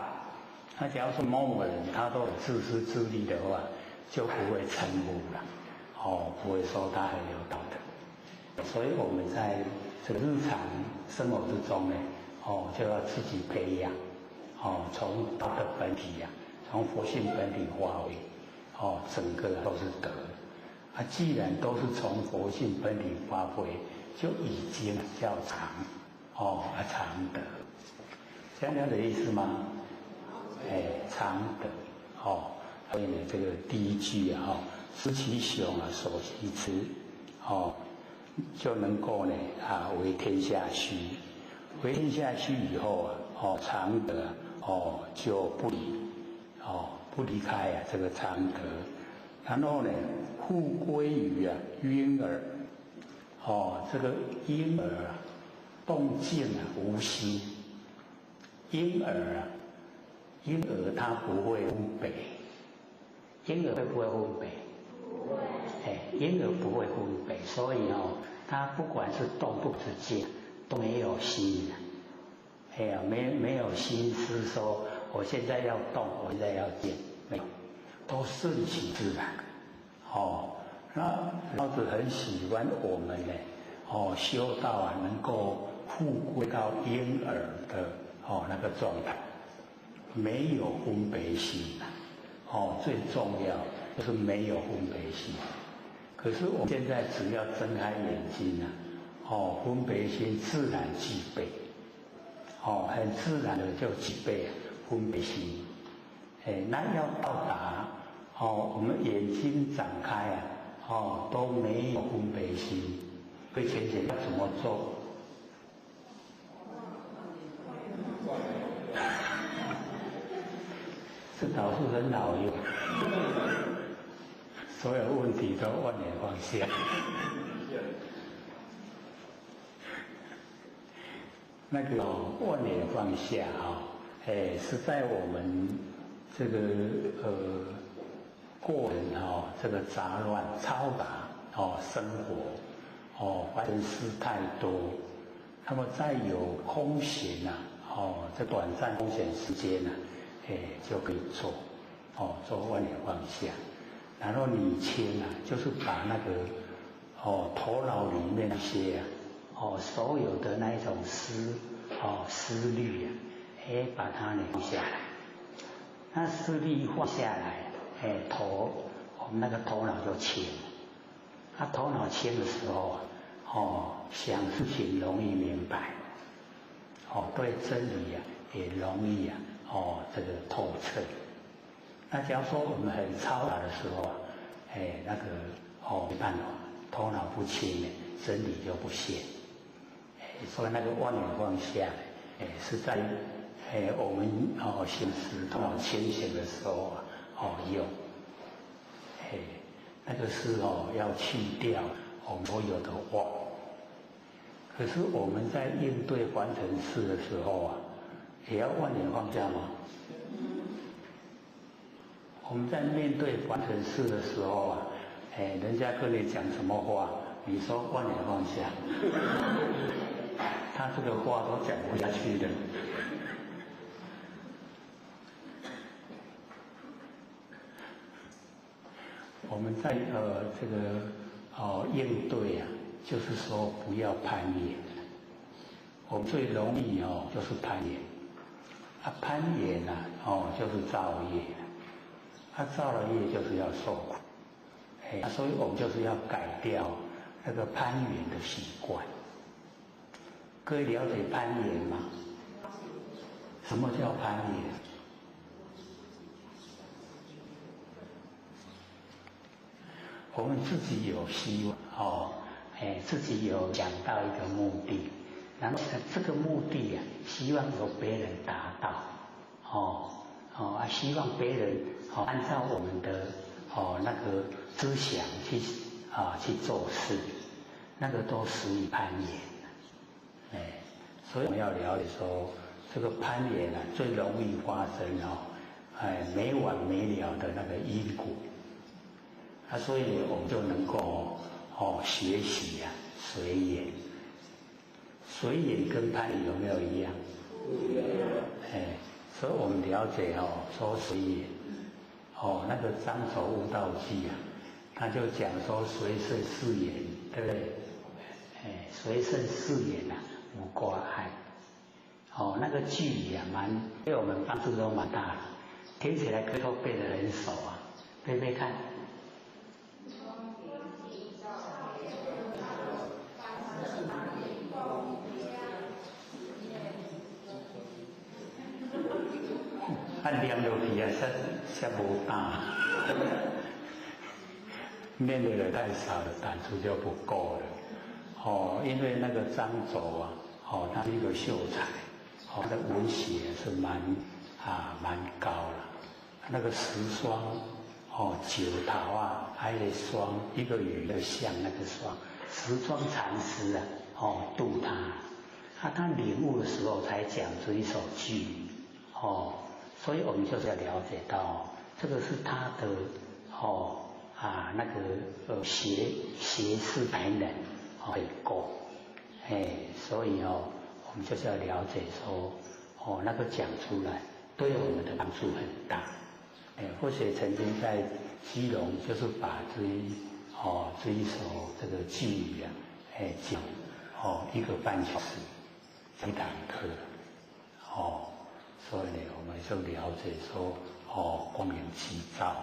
那假如说某某人他都有自私自利的话，就不会称呼了，不会说他很有道德。所以我们在这个日常生活之中呢，就要自己培养，从道德本体呀，从佛性本体发挥，整个都是德。既然都是从佛性本体发挥，就已经叫常，常德。这样的意思吗？常德，所以呢，这个第一句啊，知其雄啊，守其雌，就能够呢为天下虚。为天下虚以后啊，常德就不离开这个常德，然后呢，复归于婴儿，这个婴儿动静无心，婴儿他不会分别，婴儿会不会分别？不会。婴儿不会分别，所以他不管是动不是静，都没有心没有心思说我现在要动，我现在要静，没有，都顺其自然。那老子很喜欢我们呢，修道能够复归到婴儿的那个状态，没有分别心最重要就是没有分别心。可是我们现在只要睁开眼睛分别心自然具备，很自然的就具备分别心。那要到达我们眼睛展开都没有分别心，所以浅浅要怎么做？这倒是很好用，所有问题都万年放下。那个万年放下是在我们这个过人这个杂乱嘈杂生活烦事太多，那么再有空闲这短暂空闲时间就可以做做万年放下，然后理清就是把那个头脑里面那些所有的那一种思虑把它放下来。那思虑放下来，我们那个头脑就清。头脑清的时候想事情容易明白，对真理也容易这个透彻。那假如说我们很嘈杂的时候那个没办法，头脑不清真理就不现。所以那个万年放下是在我们行持头脑清醒的时候用。那个是要去掉我们所有的妄。可是我们在应对凡尘事的时候也要万年放下吗？我们在面对凡尘事的时候人家跟你讲什么话，你说万年放下，他这个话都讲不下去的。我们在这个应对就是说不要攀岩。我们最容易就是攀岩，攀岩就是造业，造了业就是要受苦，所以我们就是要改掉那个攀岩的习惯。各位了解攀岩吗？什么叫攀岩？我们自己有希望哦，自己有想到一个目的，然后这个目的啊，希望由别人达到，希望别人按照我们的那个思想去做事，那个都属于攀岩，所以我们要了解说，这个攀岩啊，最容易发生没完没了的那个因果。所以我们就能够学习随缘，随缘跟攀岩有没有一样？不一样。所以我们了解说随缘，那个张守悟道记他就讲说随顺誓言，对不对？随顺誓言无挂碍。那个句语对我们帮助都蛮大的，听起来可以都背得很熟背背看。念落去实无胆，念的人太少了，胆子就不够了。因为那个张轴他是一个秀才，他的文学是蛮高了。那个十双九桃还有双一个鱼的像那个双，十双禅师度他，他领悟的时候才讲出一首句所以我们就是要了解到，这个是他的那个学识才能很够，所以我们就是要了解说那个讲出来对我们的帮助很大。或许曾经在基隆就是把这一首这个句语讲1个半小时一堂课所以呢，我们就了解说光明七照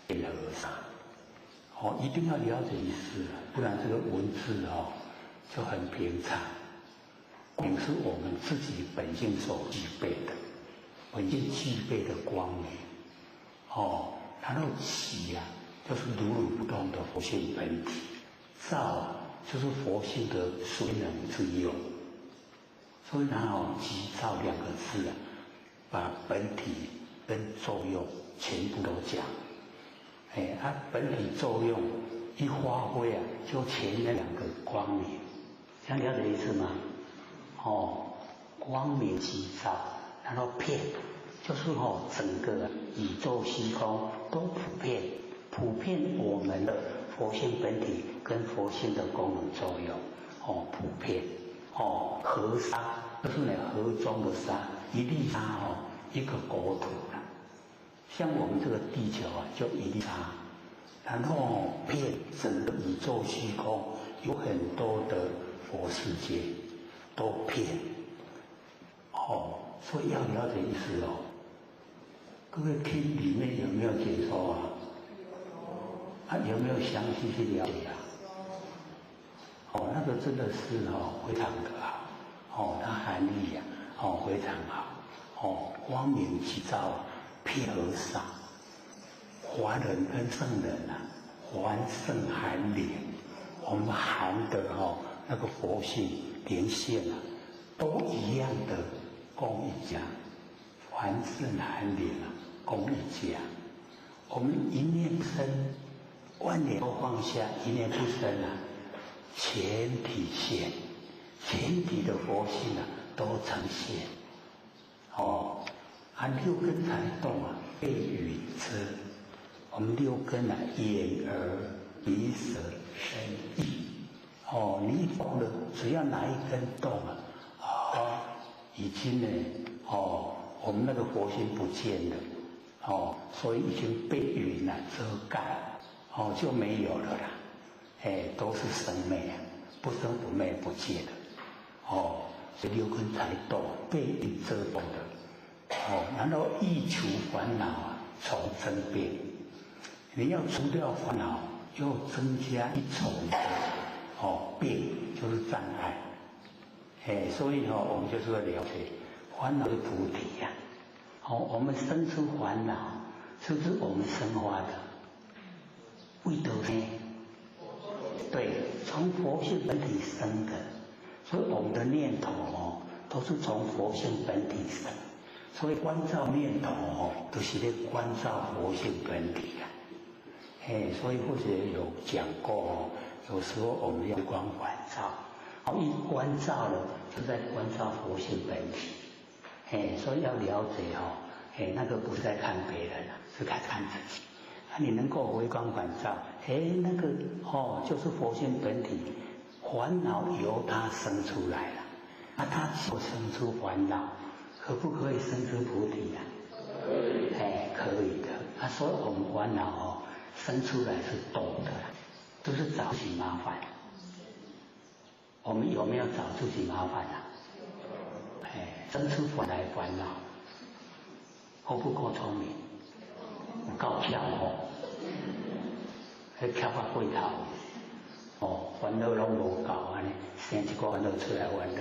变和尚一定要了解意思，不然这个文字就很平常。光明是我们自己本性所具备的，本性具备的光明然后起就是如如不动的佛性本体，照就是佛性的随能之用。所以即照2个字把本体跟作用全部都讲。本体作用一发挥就前面2个光明，这样了解意思吗？光明即照，然后遍就是整个宇宙虚空都普遍我们的佛性本体跟佛性的功能作用普遍河沙就是河中的沙，一粒沙一个国土像我们这个地球就一粒沙，然后遍整个宇宙虚空有很多的佛世界都遍所以要了解意思各位听里面有没有解说有没有详细去了解那个真的是非常的好它含义非常好光明即照遍和尚，凡人跟圣人凡圣含灵，我们含的那个佛性连线都一样的共一家，凡圣含灵共一家。我们一念生，万念都放下，一念不生全体现，全体的佛性都呈现6根才动被语遮，我们6根眼耳鼻舌身意你一动了，只要哪一根动已经呢我们那个佛性不见了所以已经被云遮盖就没有了啦都是生灭不生不灭不见的所以6根才动被云遮动的然后忆除烦恼从增变，你要除掉烦恼又增加一重的变，就是障碍所以我们就是要了解烦恼是菩提我们生出烦恼是不是我们生发的？为的呢对，从佛性本体生的，所以我们的念头都是从佛性本体生。所以观照念头都是在观照佛性本体啊。所以或者有讲过有时候我们要观反照，一观照了就在观照佛性本体。所以要了解那个不是在看别人是在看自己。你能够回光返照，那个就是佛性本体，烦恼由它生出来了，它就生出烦恼，可不可以生出菩提啊？可以的。所以我们烦恼生出来是懂的，都是找自己麻烦。我们有没有找自己麻烦啊？生出来烦恼，够不够聪明？够巧巧到过头，烦恼拢无够安尼，生一个烦恼出来烦恼。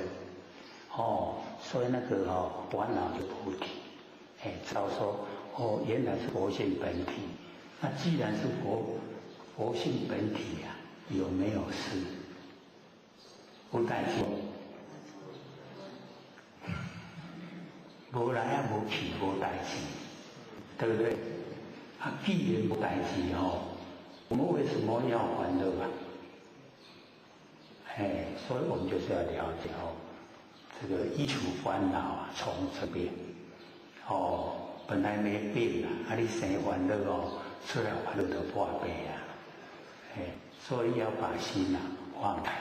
所以那个烦恼就菩提。知道说原来是佛性本体。那既然是佛性本体有没有事？有代志，无来无去无代志，对不对？既然无代志我们为什么要烦恼啊？所以我们就是要了解这个依除烦恼从这边本来没病你生烦恼出来烦恼就破病所以要把心放开。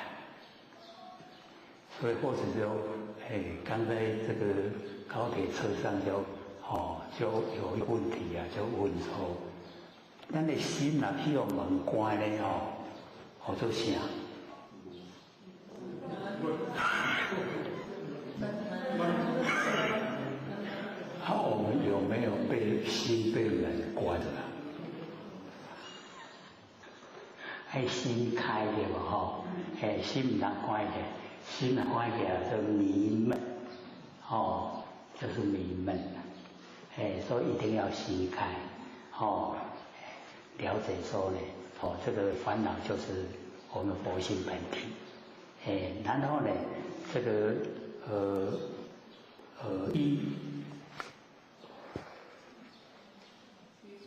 所以或者说刚才这个高铁车上就有一个问题就问说咱的心去用门关咧做啥？我们有没有心被门关了？心开的嘛心不能关的，心关起来就迷闷就是迷闷所以一定要心开了解说呢这个烦恼就是我们佛性本体然后呢这个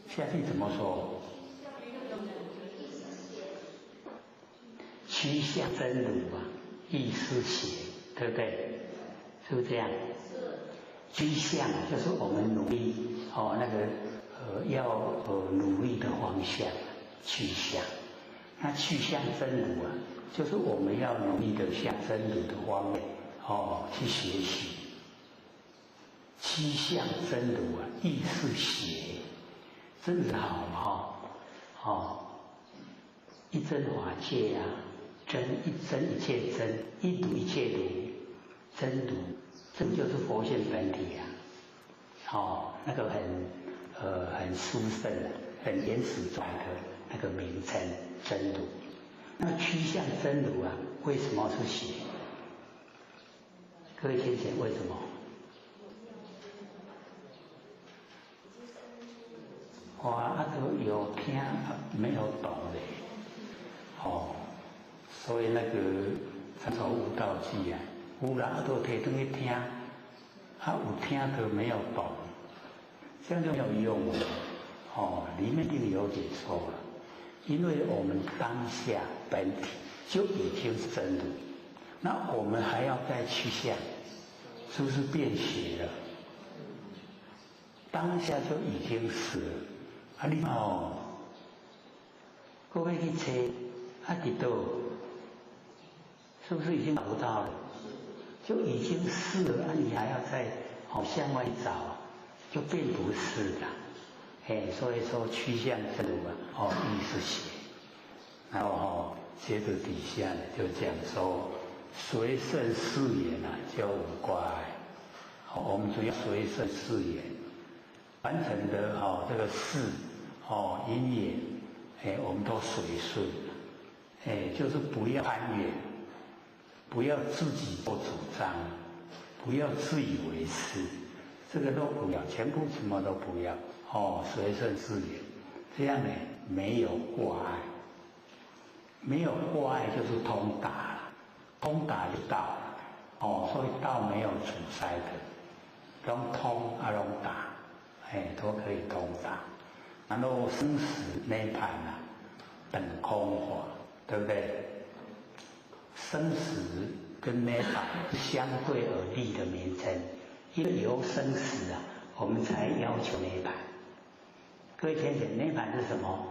下去怎么说？趋向真如意思邪，对不对？是不是这样？趋向就是我们努力那个要努力的方向，趋向。那趋向真如就是我们要努力的向真如的方面去学习。趋向真如意是邪，真是好一真法界真一真一切真，一如一切如，真如，真就是佛性本体那个很殊胜很原始转的那个名称真如。那趋向真如为什么是邪？各位先生，为什么？都有听没有懂的所以那个参考悟道记有人都提回去听有听都没有懂，这样就没有用里面一定有解错了。因为我们当下本体就已经是真如，那我们还要再趋向，是不是变邪了？当下就已经是了你各位去找伫倒，是不是已经找不到了？就已经是了你还要再向外找，就并不是了。所以说趋向真如意是邪。然后接着底下就讲说随顺誓言就无挂碍。我们主要随顺誓言完成的这个事因缘我们都随顺就是不要攀缘，不要自己做主张，不要自以为是，这个都不要，全部什么都不要随顺誓言，这样呢没有挂碍。没有过爱就是通达了，通达就道了。所以道没有阻塞的，拢通啊拢达，都可以通达。然后生死涅槃啊，等空法，对不对？生死跟涅槃是相对而立的名称，因为有生死啊，我们才要求涅槃。各位先生，涅槃是什么？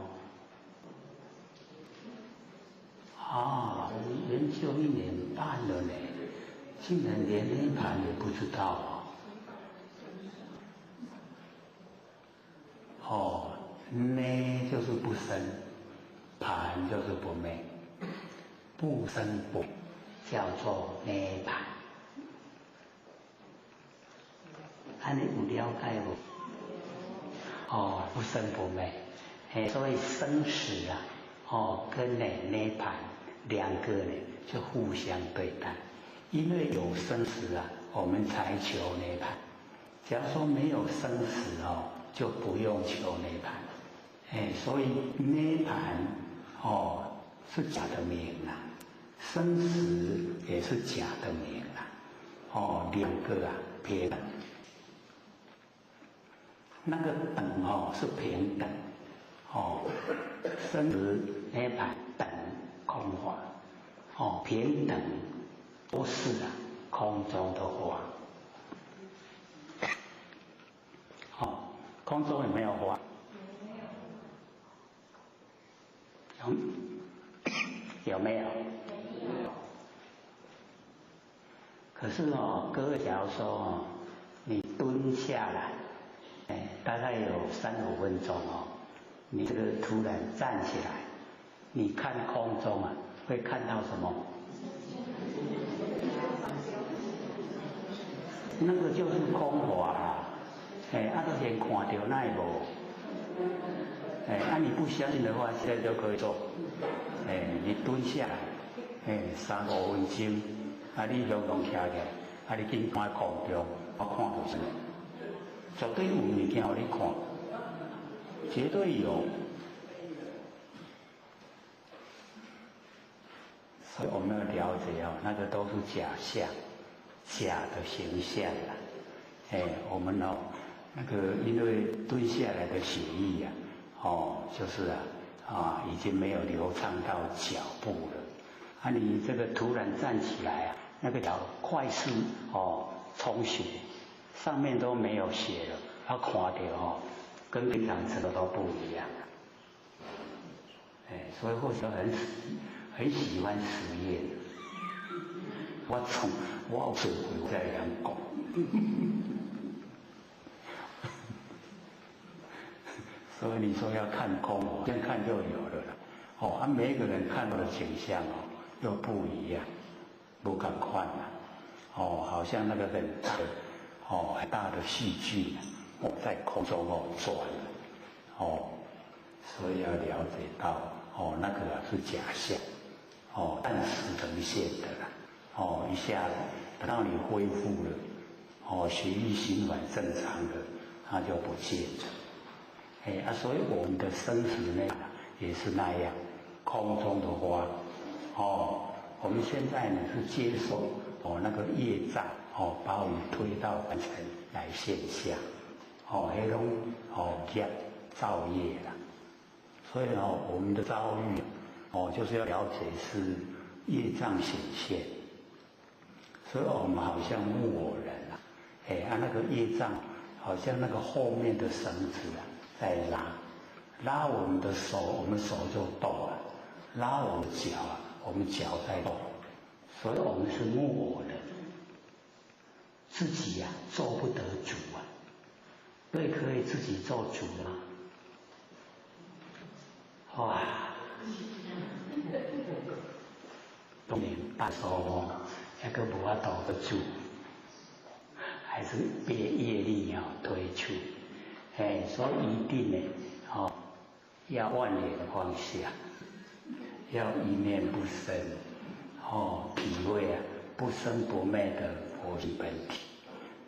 研究1年半了呢，竟然连涅槃也不知道涅就是不生，槃就是不灭，不生不叫做涅槃。你有了解不？不生不灭，所以生死啊，跟涅槃两个呢就互相对待。因为有生死啊，我们才求涅槃。假如说没有生死就不用求涅槃。所以涅槃是假的名啊，生死也是假的名啊。两个平等。那个等是平等，生死涅槃等空法，平等都是空中的花。空中有没有花？有没有？可是各位假如说你蹲下来，大概有3-5分钟你这个突然站起来，你看空中会看到什么？那个就是空法啦。都先看到那会无？你不相信的话，现在就可以做。你蹲下来，3-5分钟，你向拢徛起来，你紧看空中，我看到什么？绝对有物件让你看，绝对有。所以我们要了解那个都是假象，假的形象我们那个因为蹲下来的血液就是已经没有流畅到脚部了。你这个突然站起来那个脚快速充血，上面都没有血了，看到跟平常吃的都不一样。所以或许很喜欢实验。我有做过在人讲。所以你说要看空，先看就有了啦。每一个人看到的景象又不一样，不敢看好像那个很大的细菌在空中转所以要了解到那个是假象暂时呈现的啦一下等到你恢复了血液循环正常了，它就不见了。所以我们的生死呢也是那样，空中的花我们现在呢是接受那个业障把我们推到凡尘来现象那种业造业啦。所以我们的遭遇就是要了解是业障显现。所以我们好像木偶人那个业障好像那个后面的绳子在拉我们的手，我们手就动了；拉我们脚我们脚在动。所以我们是木偶人，自己做不得主所以可以自己做主吗？哇！1年半收那个无法度得住，还是被业力推出。所以一定呢要万年放下，要一念不生体会不生不灭的佛体本体，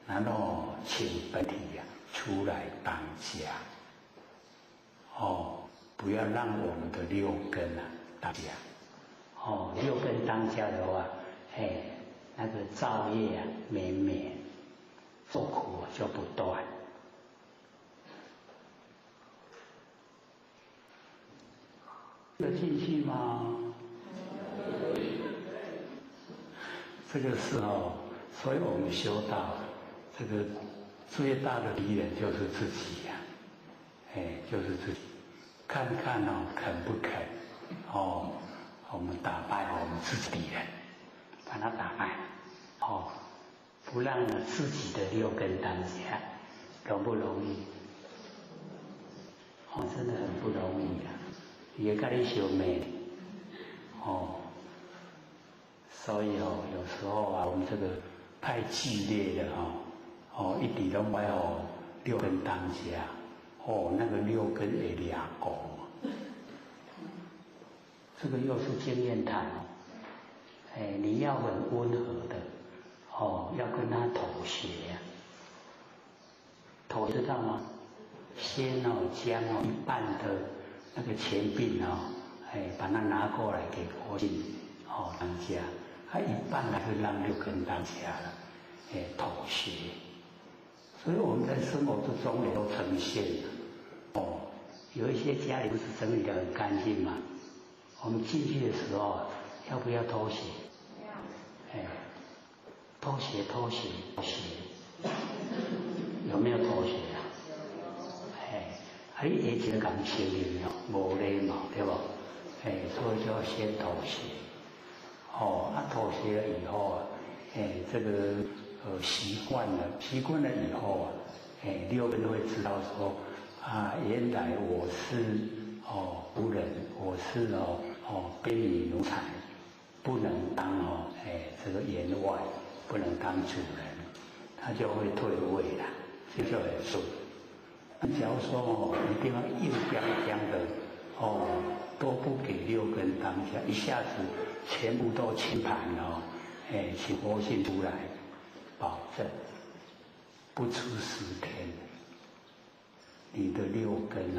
然后请本体出来当家不要让我们的6根当家哦，六根当家的话，那个造业啊绵绵，受苦就不断。这进去吗？这个是所以我们修道，这个最大的敌人就是自己呀，就是自己，看看肯不肯，我们打败我们自己敌人，把他打败，不让自己的六根当家，容不容易？真的很不容易啊！也跟你修妹，所以有时候啊，我们这个太激烈了一点都没有六根当家，那个六根会俩拱，这个又是经验谈你要很温和的要跟他妥协妥知道吗？先将一半的那个钱币把它拿过来给佛性当家，一半还是让六根当家了，妥协。所以我们在生活之中也都呈现了有一些家里不是整理得很干净吗？我们进去的时候要不要脱鞋？脱鞋，有没有脱鞋啊？你以前感情里无礼貌对不？所以就要先脱鞋。脱鞋了以后这个习惯了以后六根会知道说原来我是仆人，我是卑女奴才，不能当这个员外，不能当主人，他就会退位了，这就很顺。假如说一定要硬邦邦的都不给六根当家，一下子全部都清盘了请佛性出来，保证不出10天，你的六根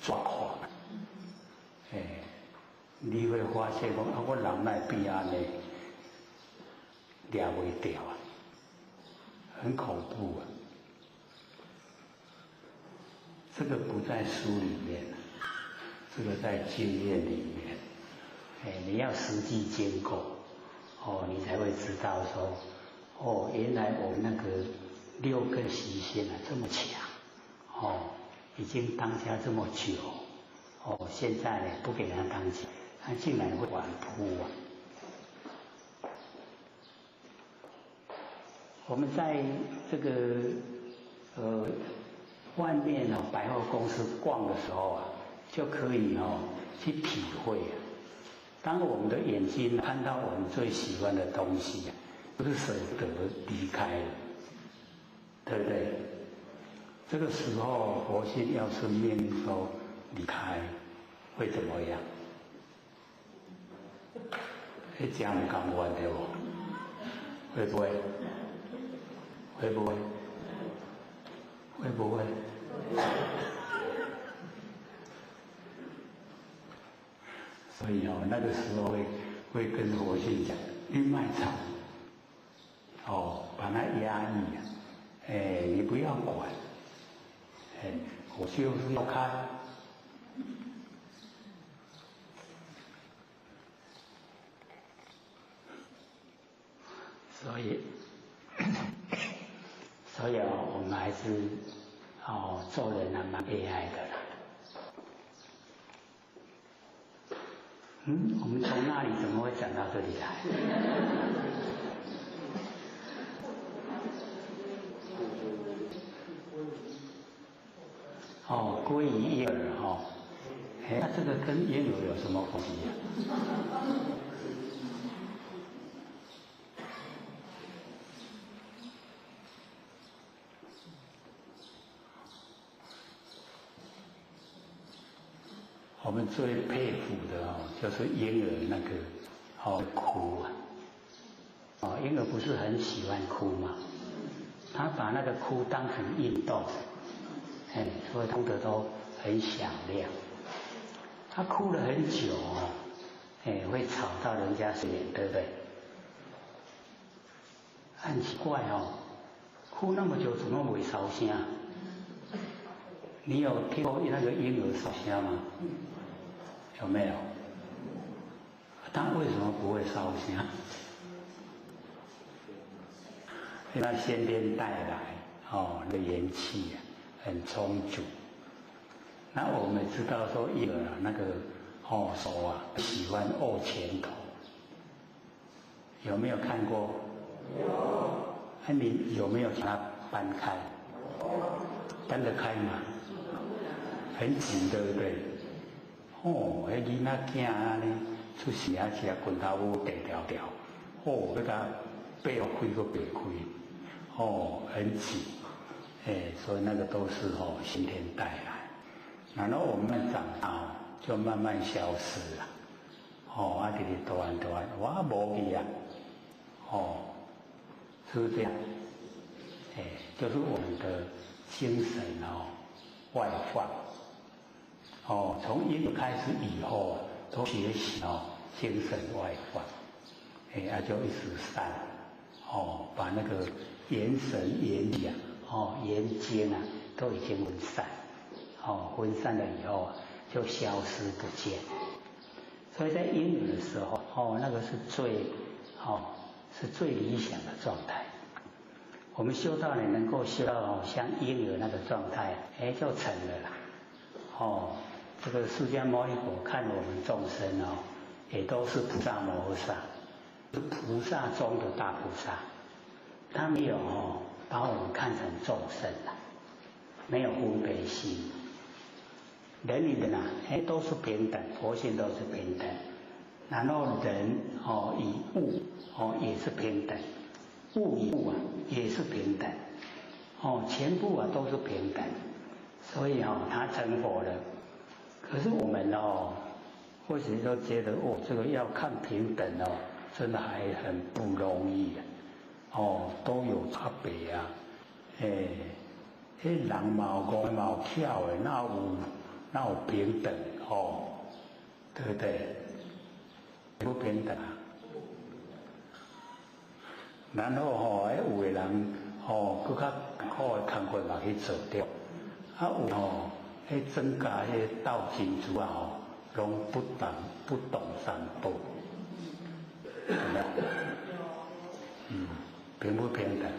抓狂你会发现我人来变安尼，抓不掉很恐怖这个不在书里面，这个在经验里面。你要实际经过，你才会知道说，原来我们那个六根习性这么强，已经当家这么久，现在呢不给他当家，他竟然会反扑我们在这个外面百货公司逛的时候就可以去体会当我们的眼睛看到我们最喜欢的东西不是舍不得离开了，对不对？这个时候佛性要是命令说离开，会怎么样？会这样讲完对不？会不会？会不会？会不会？所以那个时候会跟佛性讲，你卖场把它压抑你不要管我就是要开所以我们还是做人还蛮悲哀的啦。我们从那里怎么会讲到这里来？归于婴儿那这个跟婴儿有什么关系我们最佩服的就是婴儿那个哭婴儿不是很喜欢哭吗？他把那个哭当成运动所以哭得都很响亮。他哭了很久会吵到人家睡眠，对不对？很奇怪哦，哭那么久怎么没烧声？你有听过那个婴儿烧声吗？有没有？他为什么不会烧声？因为他先天带来那个元气很充足。那我们知道说婴儿那个手喜欢握拳头，有没有看过？有。那你有没有将它搬开？搬得开吗？很紧，对不对？那囡仔囝呢，出世啊是棍头舞地条条，那个背要开都别开，很紧，所以那个都是先天带来。然后我们长大就慢慢消失了，直直大汉，我无去啊，是不是这样？就是我们的精神外放，从婴儿开始以后都学习精神外放，就一直散，把那个元神元理元精都已经分散。分散了以后就消失不见，所以在婴儿的时候，那个是最理想的状态。我们修道人能够修到像婴儿那个状态，就成了啦。这个释迦牟尼佛看我们众生也都是菩萨摩诃萨，是菩萨中的大菩萨，他没有把我们看成众生啦，没有分别心。人与人都是平等，佛性都是平等。然后人与物也是平等，物与物也是平等，全部都是平等。所以他成佛了。可是我们或许都觉得这个要看平等真的还很不容易都有差别啊。人嘛有讲嘛有巧的，哪有平等对不对？不平等啊。然后有的人更较好的工作嘛去做掉，有增加斗金主拢不懂三宝，有没有？平不平等？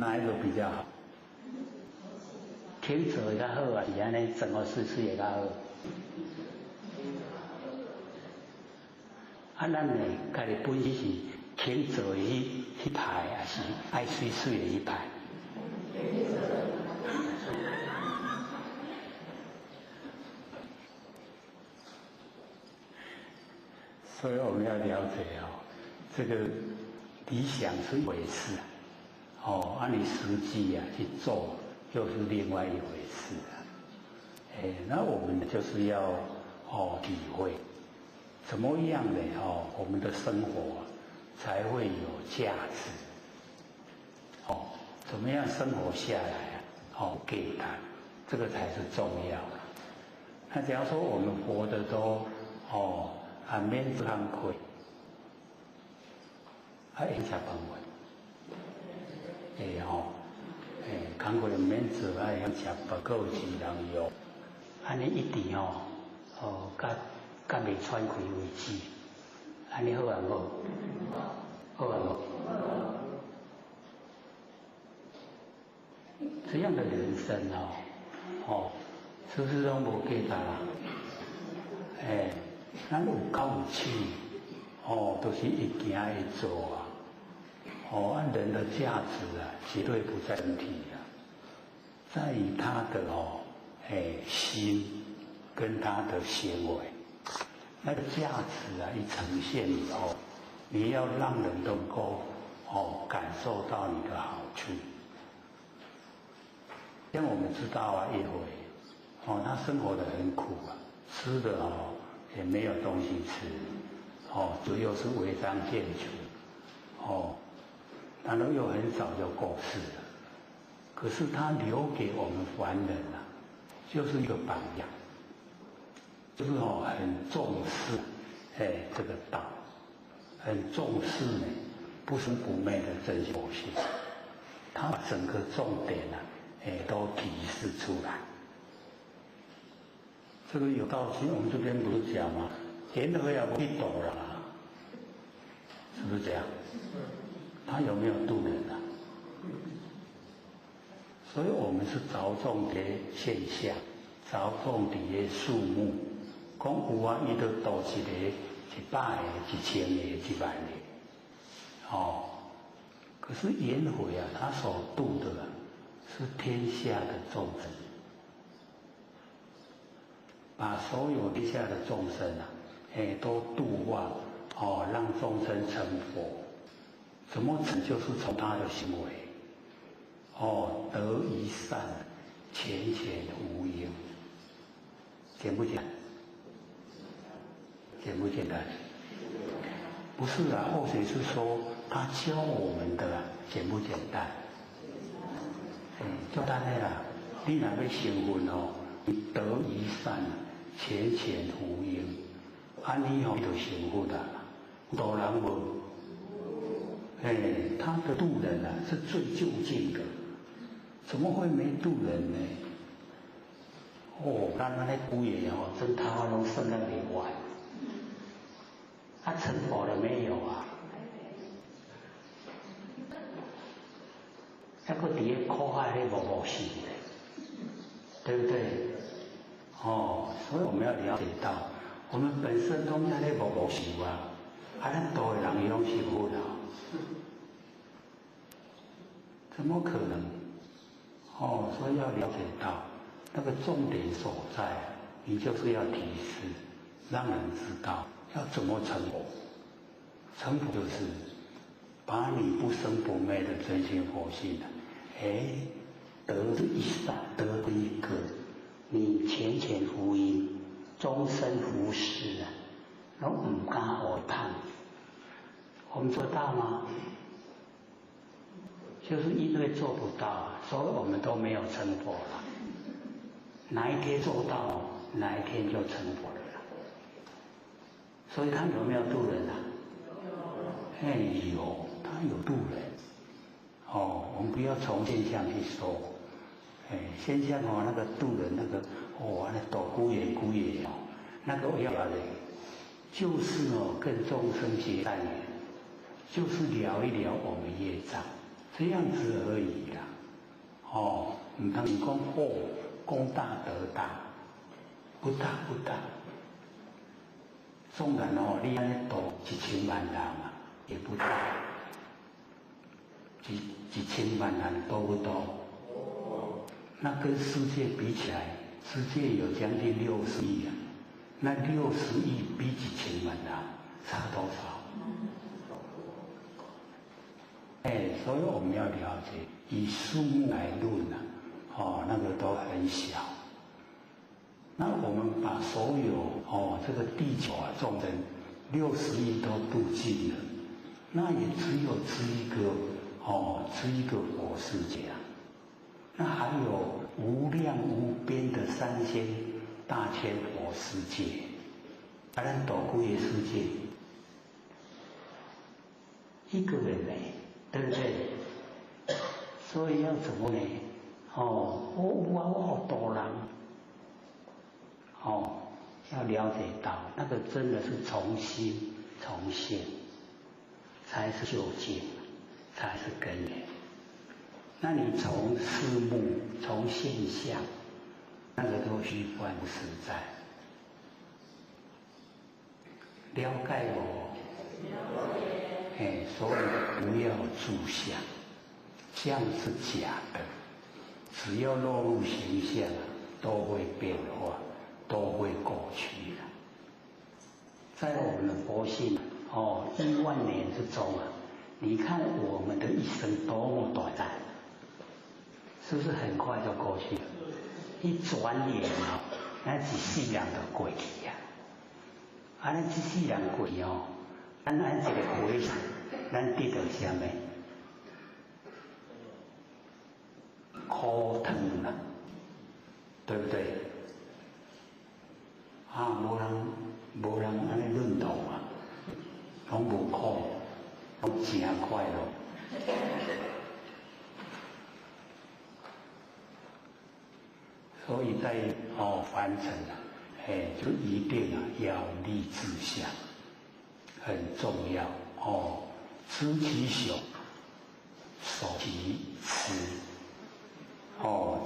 哪一个比较好？听做会较好是安尼，怎么事会较好？咱呢，家己本身是听做迄派，还是爱水水的迄派？所以我们要了解这个理想是一回事按你实际去做又是另外一回事那我们就是要体会怎么样的我们的生活才会有价值怎么样生活下来给他这个才是重要的。那假如说我们活得都免工课会吃饭饭工课免做会晓吃饭，还有钱人用，安尼一直甲未喘气为止，安尼好啊无？好啊无？这样的人生是不是拢无价值啊？咱有口有气，都是一行一做人的价值绝对不在身体在于他的心跟他的行为，那个价值一呈现以后，你要让人能够感受到你的好处。像我们知道一回他生活得很苦吃的也没有东西吃左右是违章建筑然后又很早就过世了，可是他留给我们凡人就是一个榜样就是很重视这个道，很重视呢不生不灭的真心佛性，他把整个重点都提示出来。这个有道理，我们这边不是讲吗？言和也不懂了，是不是这样？他有没有度人啊？所以我们是着重在现象，着重在数目。讲有啊，伊就度一个100个、1000个、10000个，可是颜回啊，他所度的是天下的众生，把所有天下的众生都度化，让众生成佛。怎么成？就是从他的行为，得一善，浅浅无垠，简不简单？简不简单？不是啊，或许是说他教我们的简不简单？简单的啦，你若要成佛你得一善，浅浅无垠，安尼就成佛啦。度人无？他的度人是最究竟的，怎么会没度人呢？咱那古也真台湾拢算得袂完，他成佛了没有啊？还搁伫咧苦海咧无死咧，对不对？所以我们要了解到，我们本身都在咧无死啊，咱度的人伊拢是佛啦。怎么可能？所以要了解到那个重点所在，你就是要提示，让人知道要怎么成佛。成佛就是把你不生不灭的真心佛性得一善，得一个你浅浅福音，终身福事拢唔敢互叹。我们做到吗？就是因为做不到，所以我们都没有成佛了。哪一天做到，哪一天就成佛了。所以他有没有度人啊？有，他有度人。我们不要从现象去说。现象那个度人那个那多孤也，那个要的，就是跟众生结善缘，就是聊一聊我们业障。这样子而已啦，唔通讲功大德大，不大。纵然你安尼度1000万人也不大，1000万人多不多？那跟世界比起来，世界有将近60亿那60亿比1000万人差多少？所以我们要了解，以数目来论那个都很小。那我们把所有这个地球众生60亿都度尽了，那也只一个佛世界那还有无量无边的3000大千佛世界，咱度几个世界？一个人对不对？所以要怎么呢？我好多人，要了解到那个真的是从心从性，才是究竟，才是根源。那你从事目、从现象，那个都虚幻不实在。了解我？所以不要住相，相是假的，只要落入形象，都会变化，都会过去的。在我们的佛性1万年之中你看我们的一生多么短暂，是不是很快就过去了？一转眼咱一世人就过去咱一世人过咱一个回想，咱得到什么？苦疼对不对？无人安尼论道啊，拢无苦，拢真快乐。所以在凡尘啊，就一定要立志向，很重要知其雄，守其雌。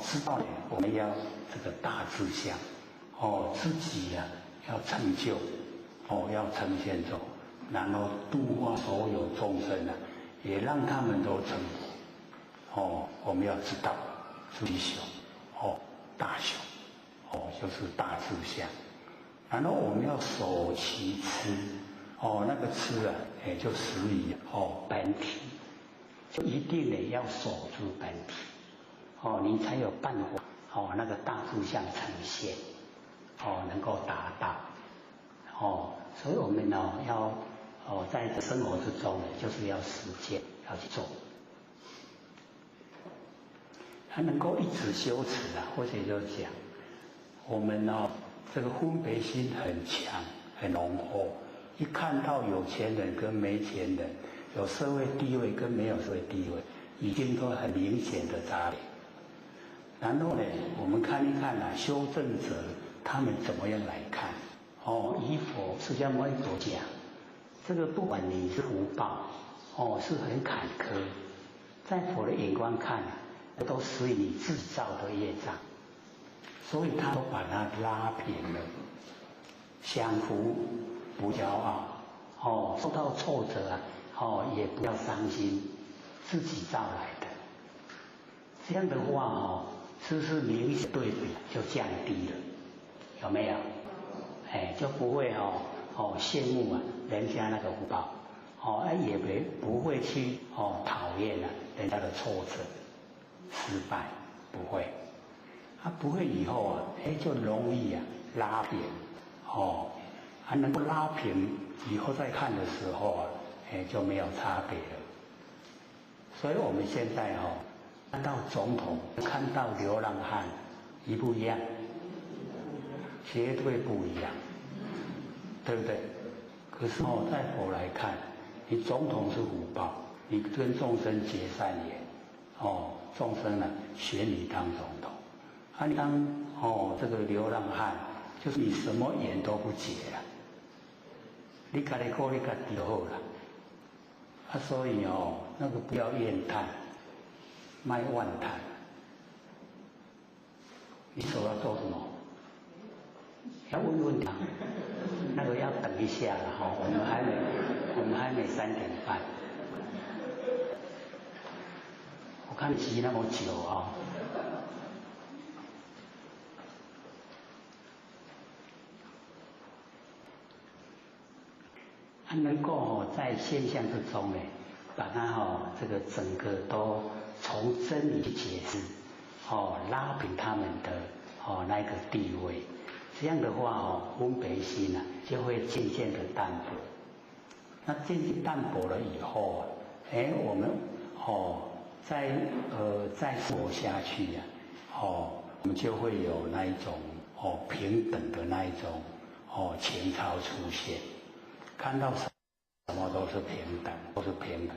知道我们要这个大志向，自己要成就，要呈现出，然后度化所有众生也让他们都成佛。我们要知道知其雄，大雄，就是大志向。然后我们要守其雌，那个雌就始于本体，就一定得要守住本体，你才有办法，那个大志向呈现，能够达到，所以我们要在生活之中就是要实践，要去做。还能够一直修持或者就讲，我们这个分别心很强很浓厚，一看到有钱人跟没钱人，有社会地位跟没有社会地位，已经都很明显的差别。然后我们看一看修正者他们怎么样来看？以佛释迦牟尼佛讲，这个不管你是福报，是很坎坷，在佛的眼光看都属于你制造的业障，所以他都把它拉平了。享福不骄傲，受到挫折也不要伤心，自己造来的。这样的话是不是明显对比就降低了？有没有？就不会羡慕人家那个福报，也不会去讨厌人家的挫折。失败不会，不会以后就容易拉平，能够拉平以后再看的时候就没有差别了。所以我们现在看到总统，看到流浪汉，一不一样？绝对不一样，对不对？可是在佛来看，你总统是福报，你跟众生结善缘，众生选你当总统，你当这个流浪汉，就是你什么缘都不结了，你家己过你家己就好了。所以那个不要怨叹，卖妄谈。你手要做什么？要问问他，那个要等一下了我们还没3点半。我看急那么久能够在现象之中把它这个整个都从真理解释，拉平他们的那个地位，这样的话分别心就会渐渐的淡薄。那渐渐淡薄了以后我们再活下去我们就会有那一种平等的那一种情操出现，看到什么都是平等，都是平等。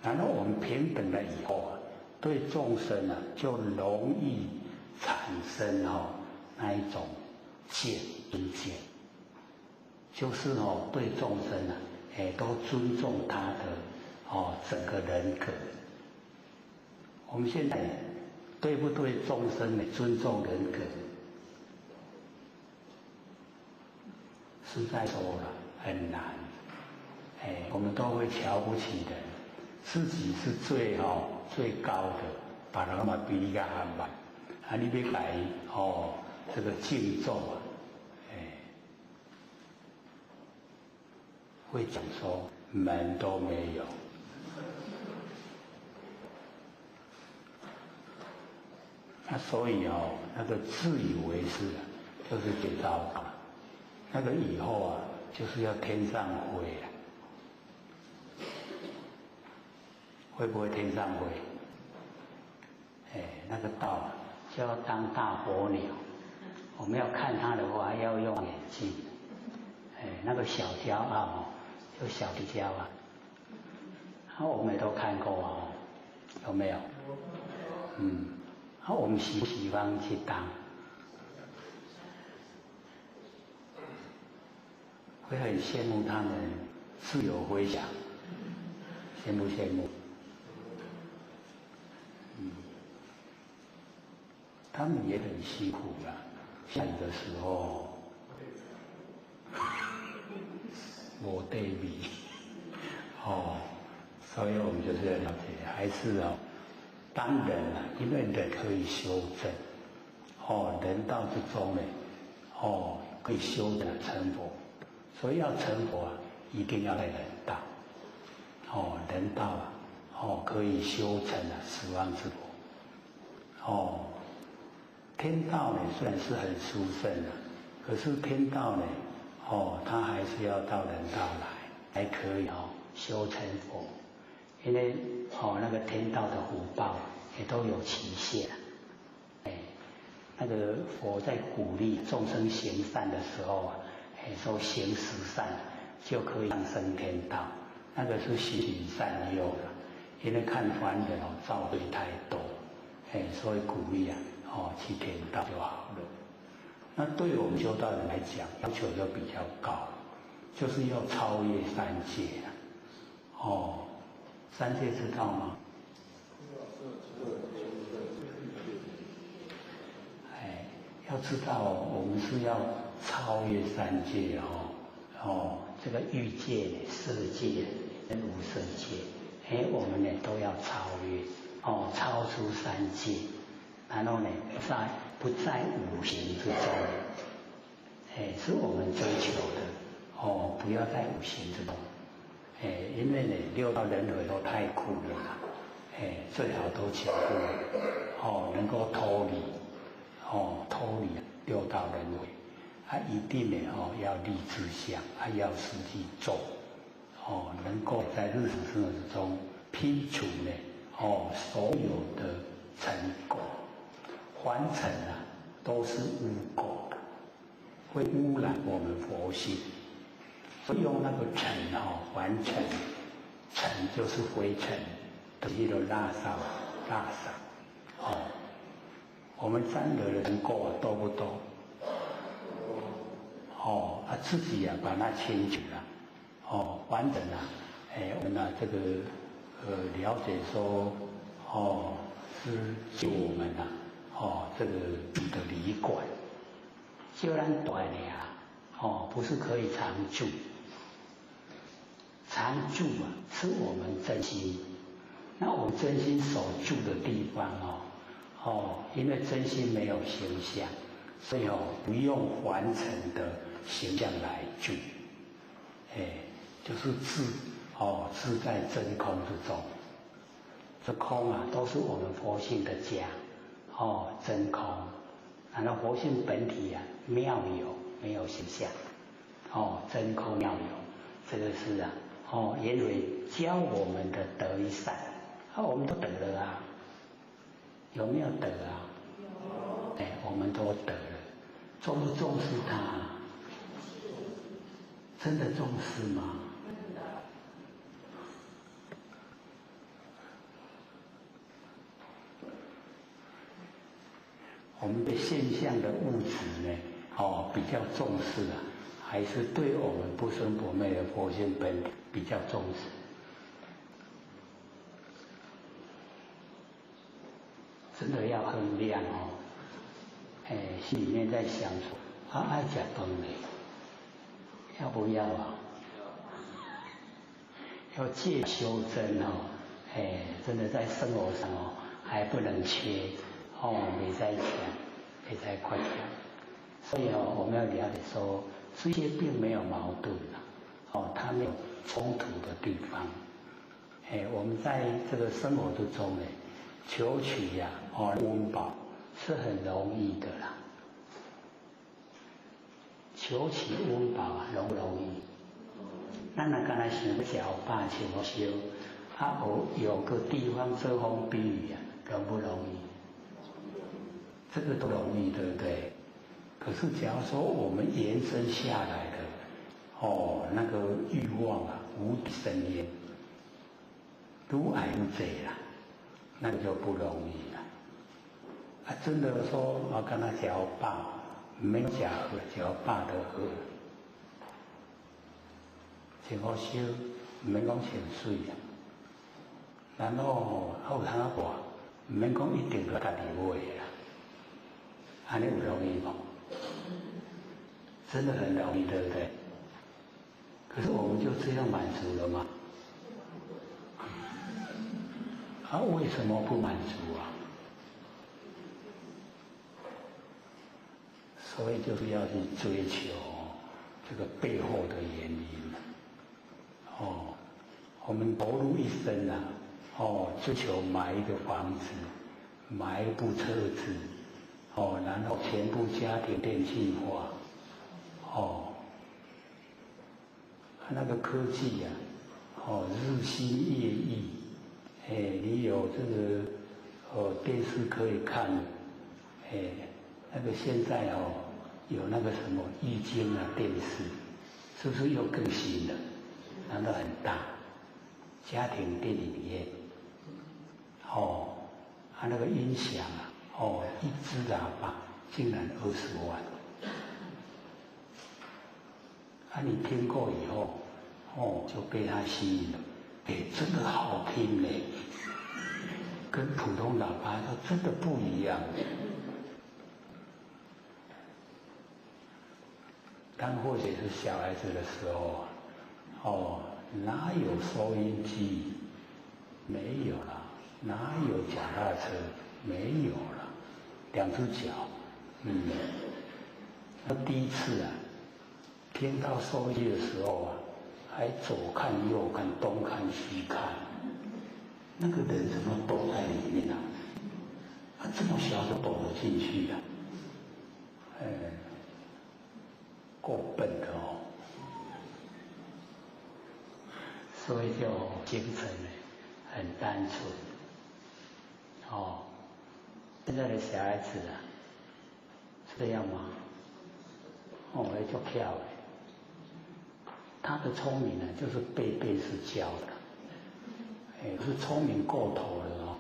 然后我们平等了以后对众生就容易产生那一种见就是对众生都尊重他的整个人格。我们现在对不对众生尊重人格？实在说了很难，我们都会瞧不起人，自己是最高的，把人嘛比你较憨慢，你要来这个敬重会讲说门都没有。所以那个自以为是就是最糟糕。那个以后就是要天上飞会不会天上飞？那个道就要当大火鸟，我们要看它的话，要用眼睛。那个小骄傲就小比较啊，我们也都看过有没有？我们喜欢去当，会很羡慕他们自由飞翔，羡不羡慕？他们也很辛苦啦，下雨的时候，我对比，所以我们就是要了解，还是当然啦，因为人可以修正，人道之中呢，可以修正成佛，所以要成佛一定要在人道，人道可以修成十方之佛，天道呢虽然是很殊胜的，可是天道呢，它还是要到人道来，才可以修成佛。因为那个天道的福报也都有期限，那个佛在鼓励众生行善的时候说行十善就可以上升天道，那个是行善用的，因为看凡人造罪太多，所以鼓励去天道就好了。那对我们修道人来讲，要求就比较高，就是要超越三界三界知道吗？要知道我们是要超越三界这个欲界、色界跟无色界，我们呢都要超越超出三界，然后呢不在五行之中，是我们追求的不要在五行之中。因为呢，六道轮回都太苦了啦，最好都求能够脱离六道轮回，一定呢要立志向，要实际做，能够在日常生活之中拼除呢所有的成果，凡尘都是污垢，会污染我们佛性。用那个尘凡尘，尘就是灰尘，这些都垃圾，我们沾惹的尘垢多不多？自己把它清除了，凡人我们这个了解说是就我们这个的理管，虽然短的不是可以常住。常住是我们真心，那我们真心所住的地方因为真心没有形象，所以不用凡尘的形象来住，就是自在真空之中，这空都是我们佛性的家，真空，然后佛性本体妙有，没有形象，真空妙有，这个是因为教我们的德与善，我们都得了有没有得有。我们都得了，重不重视它？真的重视吗？我们对现象的物质呢，比较重视还是对我们不生不灭的佛性本体比较重视？真的要衡量心里面在想说，爱吃饭呢，要不要要戒修真真的在生活上还不能缺没在强，没在快强，所以我们要了解说。这些并没有矛盾它没有冲突的地方。我们在这个生活之中求取温饱是很容易的啦。求取温饱容不容易？咱若敢若想吃饱穿好烧，有个地方遮风避雨容不容易？这个都容易，对不对？可是假如说我们延伸下来的，那个欲望啊，无底深渊，愈爱愈多啦，那个就不容易了。真的说跟他食饱，唔免食好，食饱就好。穿好烧，唔免讲穿水啊。然后有通啊活，唔免讲一定要家己买啦。安尼有容易无？真的很容易，对不对？可是我们就这样满足了吗？为什么不满足啊？所以就是要去追求这个背后的原因。我们投入一生啊，追求买一个房子，买一部车子，然后全部家庭电气化，那个科技啊，日新月异，你有这个电视可以看，那个现在有那个什么液晶啊电视，是不是又更新了？那都很大，家庭电影院，那个音响啊，一支喇叭竟然20万，你听过以后，就被它吸引了，真的好听嘞，跟普通喇叭就真的不一样。但或者是小孩子的时候哪有收音机？没有了。哪有脚踏车？没有了。2只脚，那第一次啊，听到收音机的时候啊，还左看右看，东看西看，那个人怎么躲在里面啊？这么小就躲得进去啊？够笨的所以就精神很单纯。现在的小孩子啊，是这样吗？也就巧了。他的聪明呢，就是辈是教的，是聪明过头了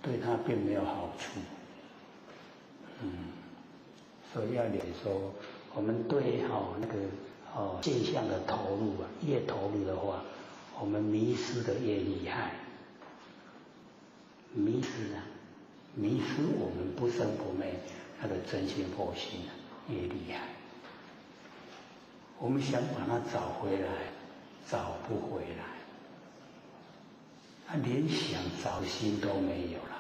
对他并没有好处。所以要了解说，我们对那个现象的投入啊，越投入的话，我们迷失的越厉害。迷失我们不生不灭那个真心佛性啊，越厉害。我们想把它找回来，找不回来，连想找心都没有了。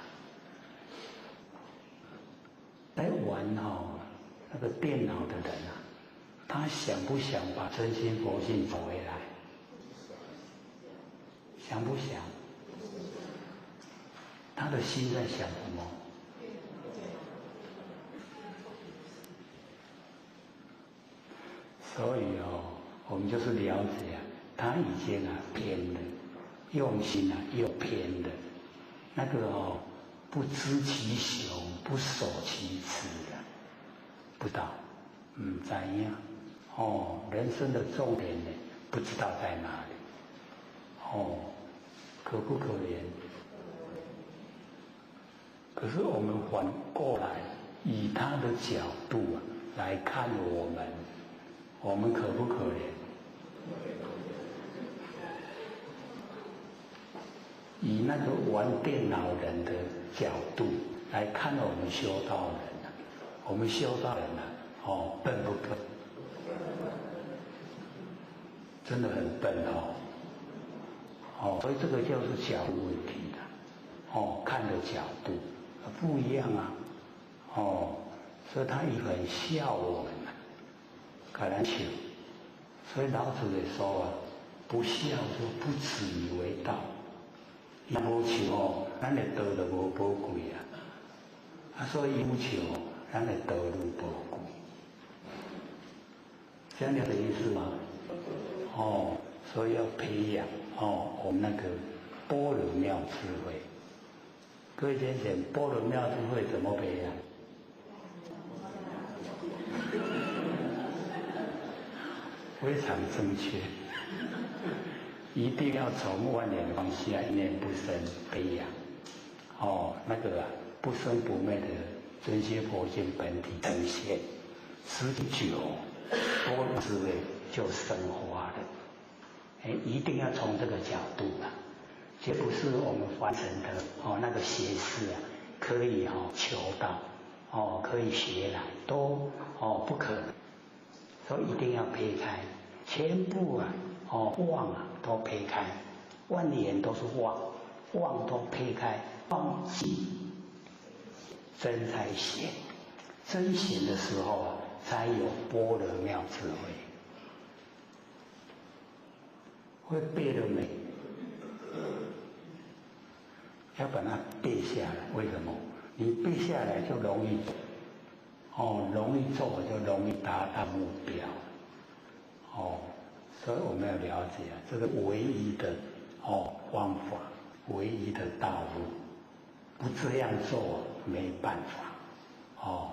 来玩那个电脑的人啊，他想不想把真心佛性找回来？想不想？他的心在想什么？所以我们就是了解他已经偏了，用心又偏了，那个不知其雄，不守其雌的，不知道，怎样？人生的重点呢，不知道在哪里。可不可怜？可是我们反过来，以他的角度来看我们可不可怜？以那个玩电脑人的角度来看我们修道人我们修道人笨不笨？真的很笨所以这个就是角度问题的看的角度不一样所以他也很笑我们可能笑，所以老子也说不笑就不自以为道。伊无笑咱的道就无宝贵所以有笑咱的道愈宝贵。这样的意思吗？所以要培养我们那个般若妙智慧。各位先生，般若妙智慧怎么培养？非常正确。一定要从万年往下一念不生培养。那个不生不灭的真心佛性本体呈现，时间久，多的滋味就升华了。一定要从这个角度啊，绝不是我们凡尘的那个学识啊，可以求到可以学来，都不可能。所以一定要撇开，全部妄都撇开，万言都是妄都撇开，忘记真才显，真显的时候才有般若妙智慧。会背了没？要把它背下来，为什么？你背下来就容易容易做就容易达到目标。所以我们要了解这个唯一的方法，唯一的道路，不这样做没办法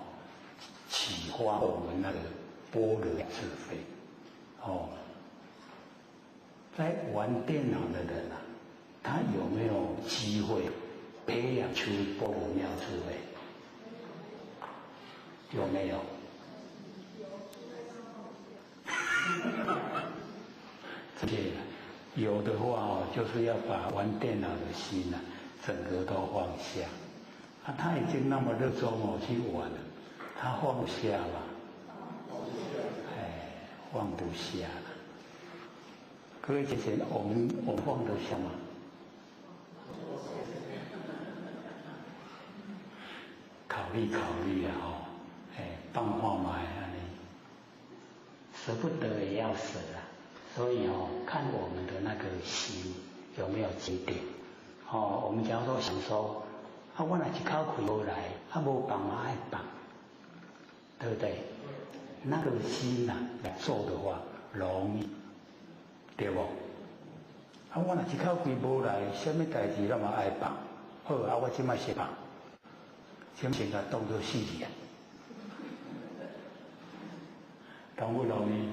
启发我们那个般若智慧。在玩电脑的人啊，他有没有机会培养出般若妙智慧？有没有？有的话就是要把玩电脑的心整个都放下。他已经那么热衷去玩了，他放不下吧？放不下了。各位姐姐，我放得下吗？考虑考虑放话嘛，舍不得也要舍啊。所以看我们的那个心有没有节点。我们假如说想说我若一口气无来，无放嘛爱放，对不对？那个心来做的话容易，对不？我若一口气无来，什么代志咱嘛爱放？好我即摆先放，先甲当作死去容不容易？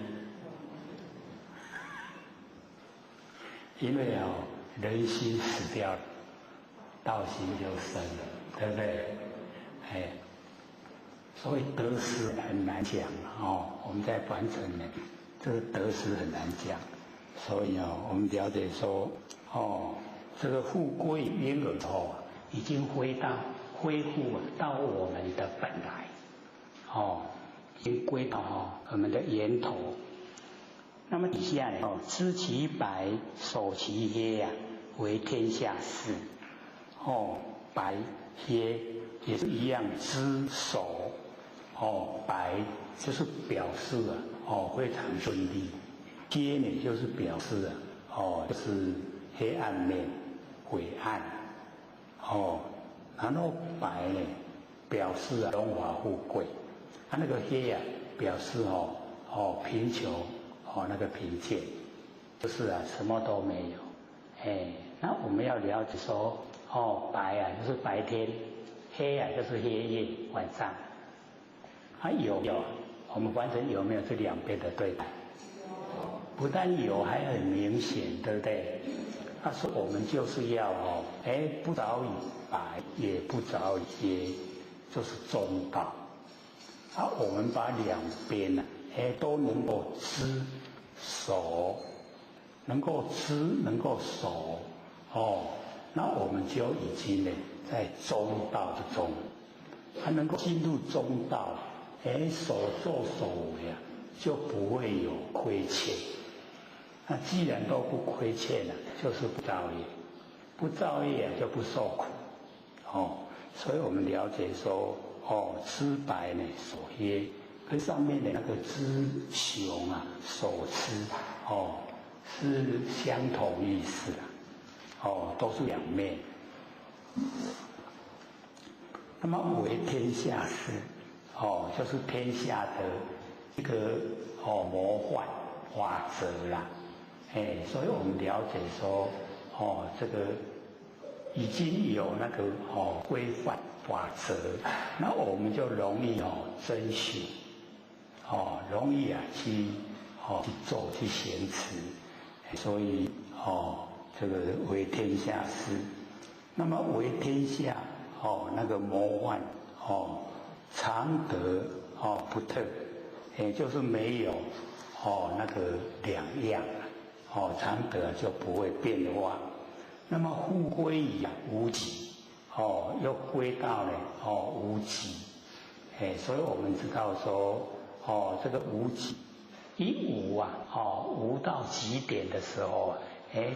因为人心死掉了，道心就生了，对不对？所以得失很难讲我们在凡尘呢，这个得失很难讲。所以我们了解说这个复归婴儿后已经恢复到我们的本来已经归到我们的源头。那么底下呢知其白，守其黑为天下事。白黑也是一样，知守白就是表示非常顺利，黑呢就是表示就是黑暗面、晦暗然后白呢表示荣华富贵，那个黑表示贫穷那个贫贱，就是什么都没有。那我们要了解说白就是白天，黑就是黑夜晚上。有我们凡尘有没有这两边的对待？不但有，还很明显，对不对？他说我们就是要不着于白，也不着于黑，就是中道。我们把两边都能够知守，能够知能够守那我们就已经在中道之中，还能够进入中道，所作所为就不会有亏欠。那既然都不亏欠了，就是不造业，不造业就不受苦所以我们了解说知白呢守黑，跟上面的那个知雄守痴是相同意思都是两面。那么为天下事就是天下的一个模范法则啦。所以我们了解说这个已经有那个规范法则，那我们就容易遵循容易去去做去行持，所以这个为天下师。那么为天下那个模范常德不特，也就是没有那个两样常德就不会变化。那么复归于无极又归到了无极，所以我们知道说这个无极一无无到极点的时候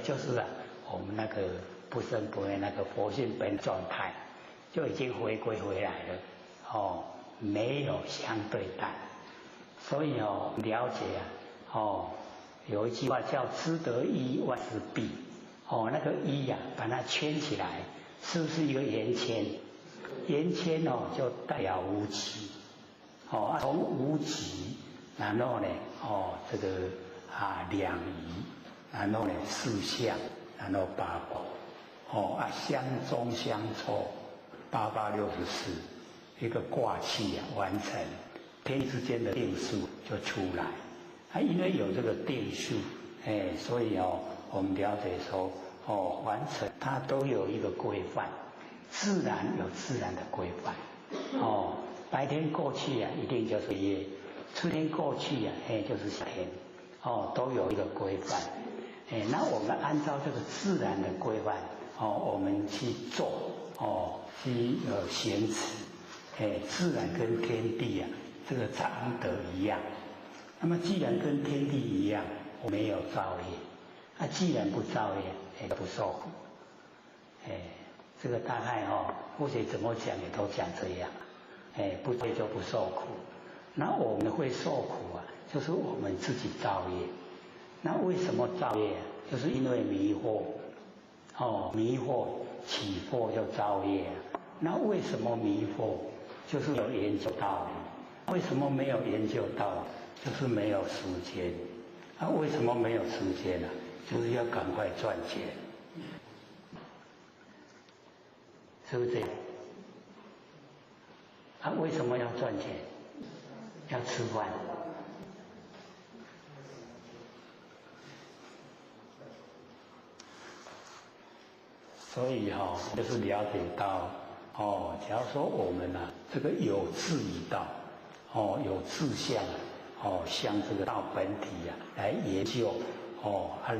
就是我们那个不生不灭那个佛性本状态就已经回归回来了没有相对待。所以了解有一句话叫知得一万事毕那个一把它圈起来，是不是一个圆圈？圆圈就代表无极从无极然后呢这个两仪，然后呢四象，然后八卦相中相凑8864一个卦气完成，天地之间的定数就出来因为有这个定数所以我们了解说完成它都有一个规范，自然有自然的规范白天过去一定就是夜，春天过去就是夏天都有一个规范那我们按照这个自然的规范我们去做去行持自然跟天地这个常德一样。那么既然跟天地一样，我没有造业既然不造业不受苦这个大概或许怎么讲也都讲这样不对就不受苦。那我们会受苦就是我们自己造业。那为什么造业？就是因为迷惑迷惑起惑就造业。那为什么迷惑？就是有研究到。为什么没有研究到？就是没有时间。为什么没有时间呢？就是要赶快赚钱，是不是这样？为什么要赚钱？要吃饭。所以就是了解到假如说我们这个有志于道有志向向这个道本体来研究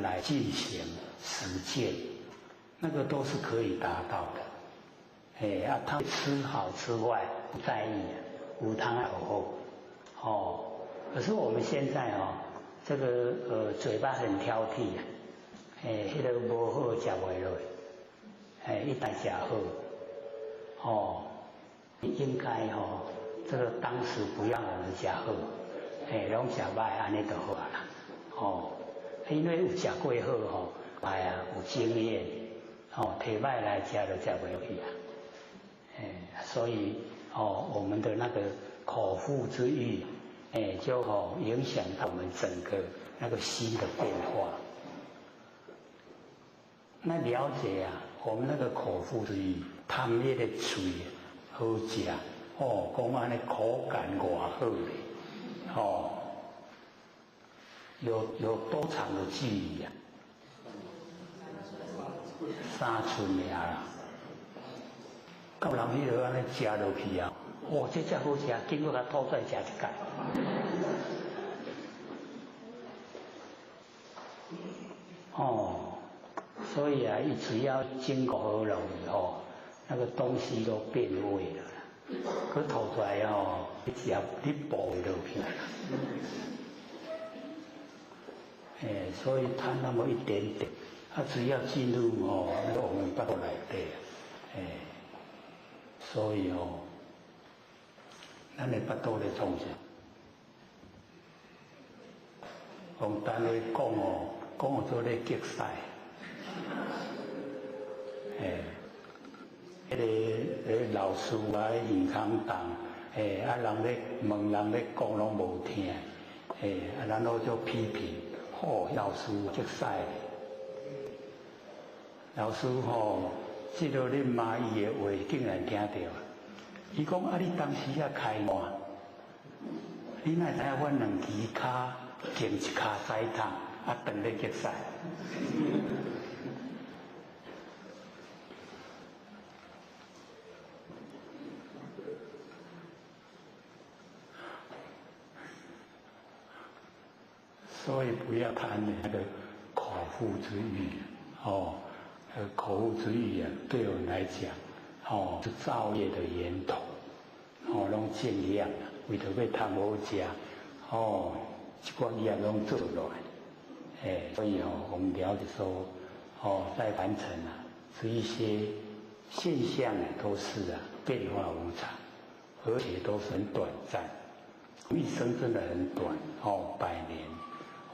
来进行实践，那个都是可以达到的他吃好吃坏不在意无汤口后可是我们现在这个嘴巴很挑剔那个不好吃不落一旦吃好应该这个当时不让我们吃好拢吃歹安尼就好啦因为有吃过好有经验摕歹来吃就吃不落去所以我们的那个口腹之欲就影响到我们整个那个心的变化。那了解我们那个口腹之欲，贪那个嘴好食讲安尼口感偌好咧有多长的距离3寸尔啦。到人迄落安尼食落去这只好食，经过甲吐出来食一盖。所以只要经过喉咙以后，那个东西都变味了，可吐出来你吃你补不落去。所以贪那么一点点，只要进入那个我们腹内底所以咱的腹肚咧创啥？用单话讲做咧竞赛。迄个老师现场当人咧问人咧讲拢无听然后就批评老师竞赛老师这个咧骂伊的话竟然听到伊讲你当时开满你哪知影阮两支骹经一卡塞汤，啊，等咧决赛。所以不要贪那个口腹之欲哦，口腹之欲啊，对我们来讲，哦，是造业的源头，哦，拢尽量啊，为着要贪好食，哦，一寡业拢做落来，所以哦，我们了解说，哦，在凡尘啊，是一些现象啊，都是啊变化无常，而且都是很短暂，一生真的很短，哦，100年。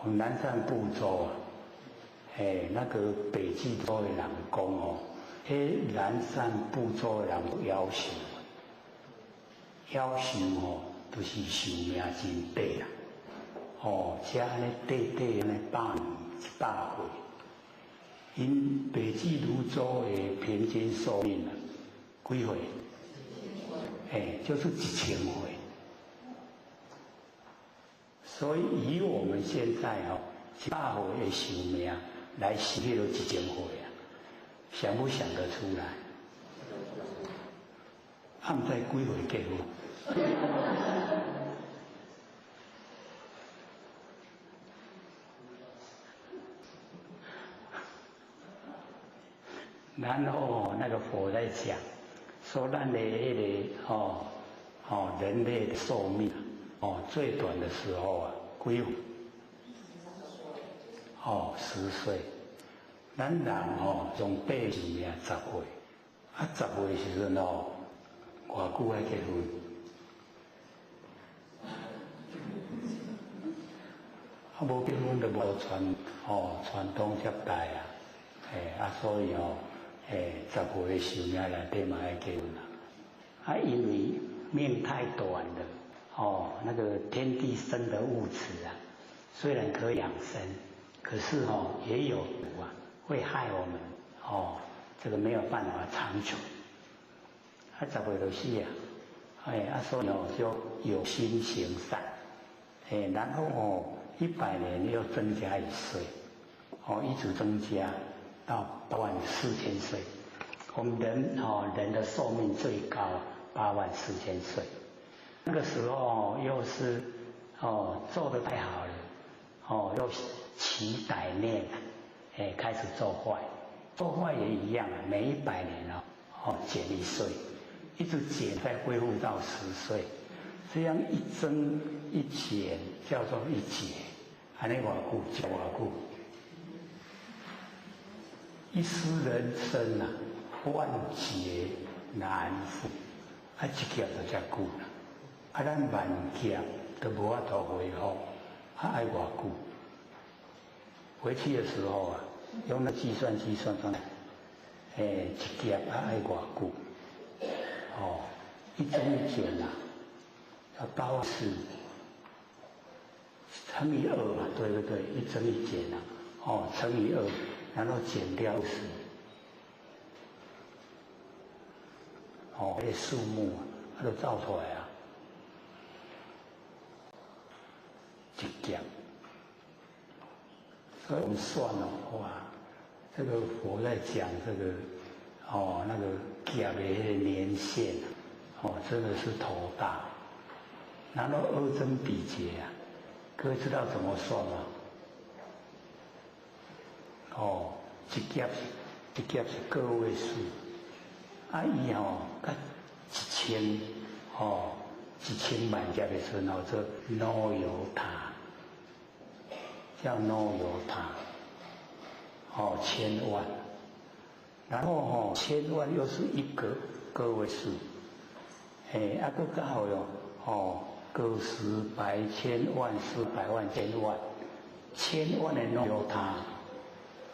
我们南赡部洲啊，那个北济州的人讲哦，南赡部洲的人夭寿，夭寿哦，都是寿命真短啦。哦，这安尼短短安尼100年100岁，因北济泸州的平均寿命啊，几岁？就是1000岁。所以以我们现在100岁的寿命来实现了1000岁啊，想不想得出来？他们在几岁结婚？然后那个佛在讲，说咱的人类的寿命。最短的时候啊，几岁？10岁。咱人从8寿命10岁，啊10岁时阵偌久爱结婚？无结婚就无传宗接代啊，所以10岁的寿命内底嘛爱结婚啦。因为命太短了。那个天地生的物质啊，虽然可以养生，可是也有毒啊，会害我们这个没有办法长久。10岁就死啊，所以就有心行善，然后100年又增加1岁，一直增加到84000岁。我们人的寿命最高84000岁。那个时候又是做得太好了，又起歹念，开始做坏也一样啊，每100年减1岁，一直减再恢复到10岁，这样一增一减叫做一劫，安尼偌久叫偌久？一失人生啊，万劫难复，一劫就遮久啦。咱万劫都无法度恢复，爱偌久？回去的时候啊，用那计算机算算，一劫爱偌久？一增一减啊，要84000乘以2啊，对不对？一增一减啊，乘以2，然后减掉10，那个数目啊，它都造出来啊。一劫，所以我们算哇，这个佛在讲这个那个劫的那个年限真的是头大。然后2增比劫啊，各位知道怎么算吗？一劫是个位数，伊甲1000万劫的时候做耨尤他，叫耨尤他，1000万，然后1000万又是一个位数，佫刚好个十百千万十百万千万，1000万的耨尤他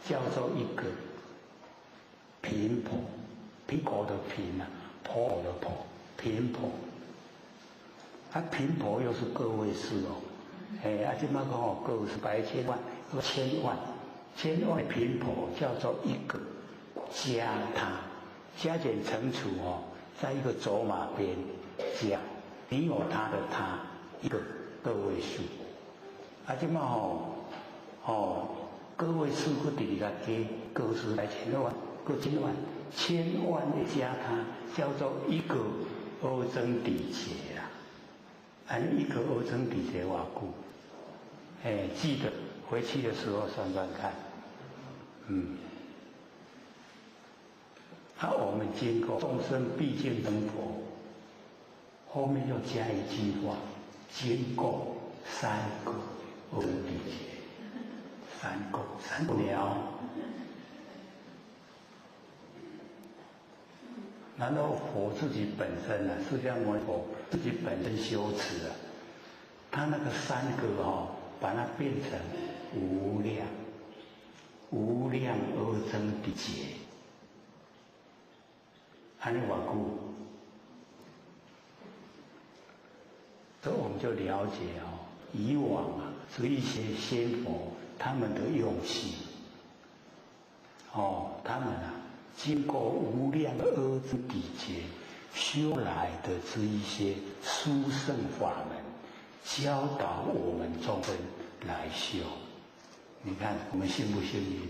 叫做一个频婆，苹果的苹啊，婆的婆，频婆。频婆又是个位数这么讲个是百千万，个千万的频婆叫做一个加他，加减乘除在一个走马边加，你有他的他一个个位数，即马各位师傅伫来给告诉来千万，千万的加它，叫做一个阿僧底劫啦。一个阿僧底劫偌久？记得回去的时候算算看。我们经过众生毕竟成佛，后面又加一句话：经过3个阿僧底劫，3个了。然后佛自己本身释迦牟尼佛自己本身修持他那个3个把它变成无量阿僧底劫。安尼偌久，所以我们就了解以往是一些仙佛他们的用心，他们经过无量的阿僧底劫修来的这一些殊胜法门，教导我们众生来修。你看我们幸不幸运？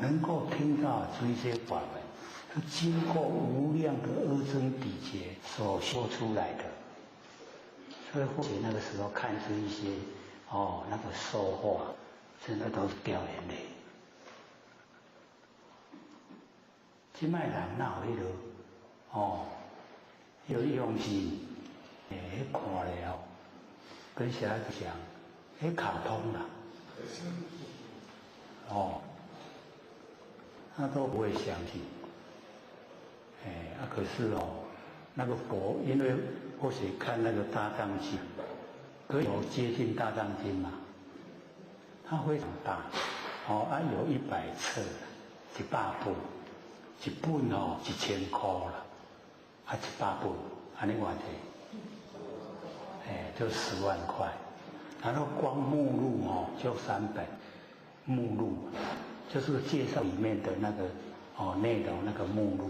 能够听到这一些法门。经过无量的阿僧底劫所修出来的，所以或许那个时候看这一些那个说话，真的都是掉眼泪。现在人哪有那个用心，看了，跟小孩子讲，卡通啦，他都不会相信。可是那个佛，因为或许看那个大藏经，可以有接近大藏经嘛，它非常大，有100册，100本，一本1000块了，100本，安尼偌济，就10万块，然后光目录就3本，目录就是介绍里面的那个内容那个目录。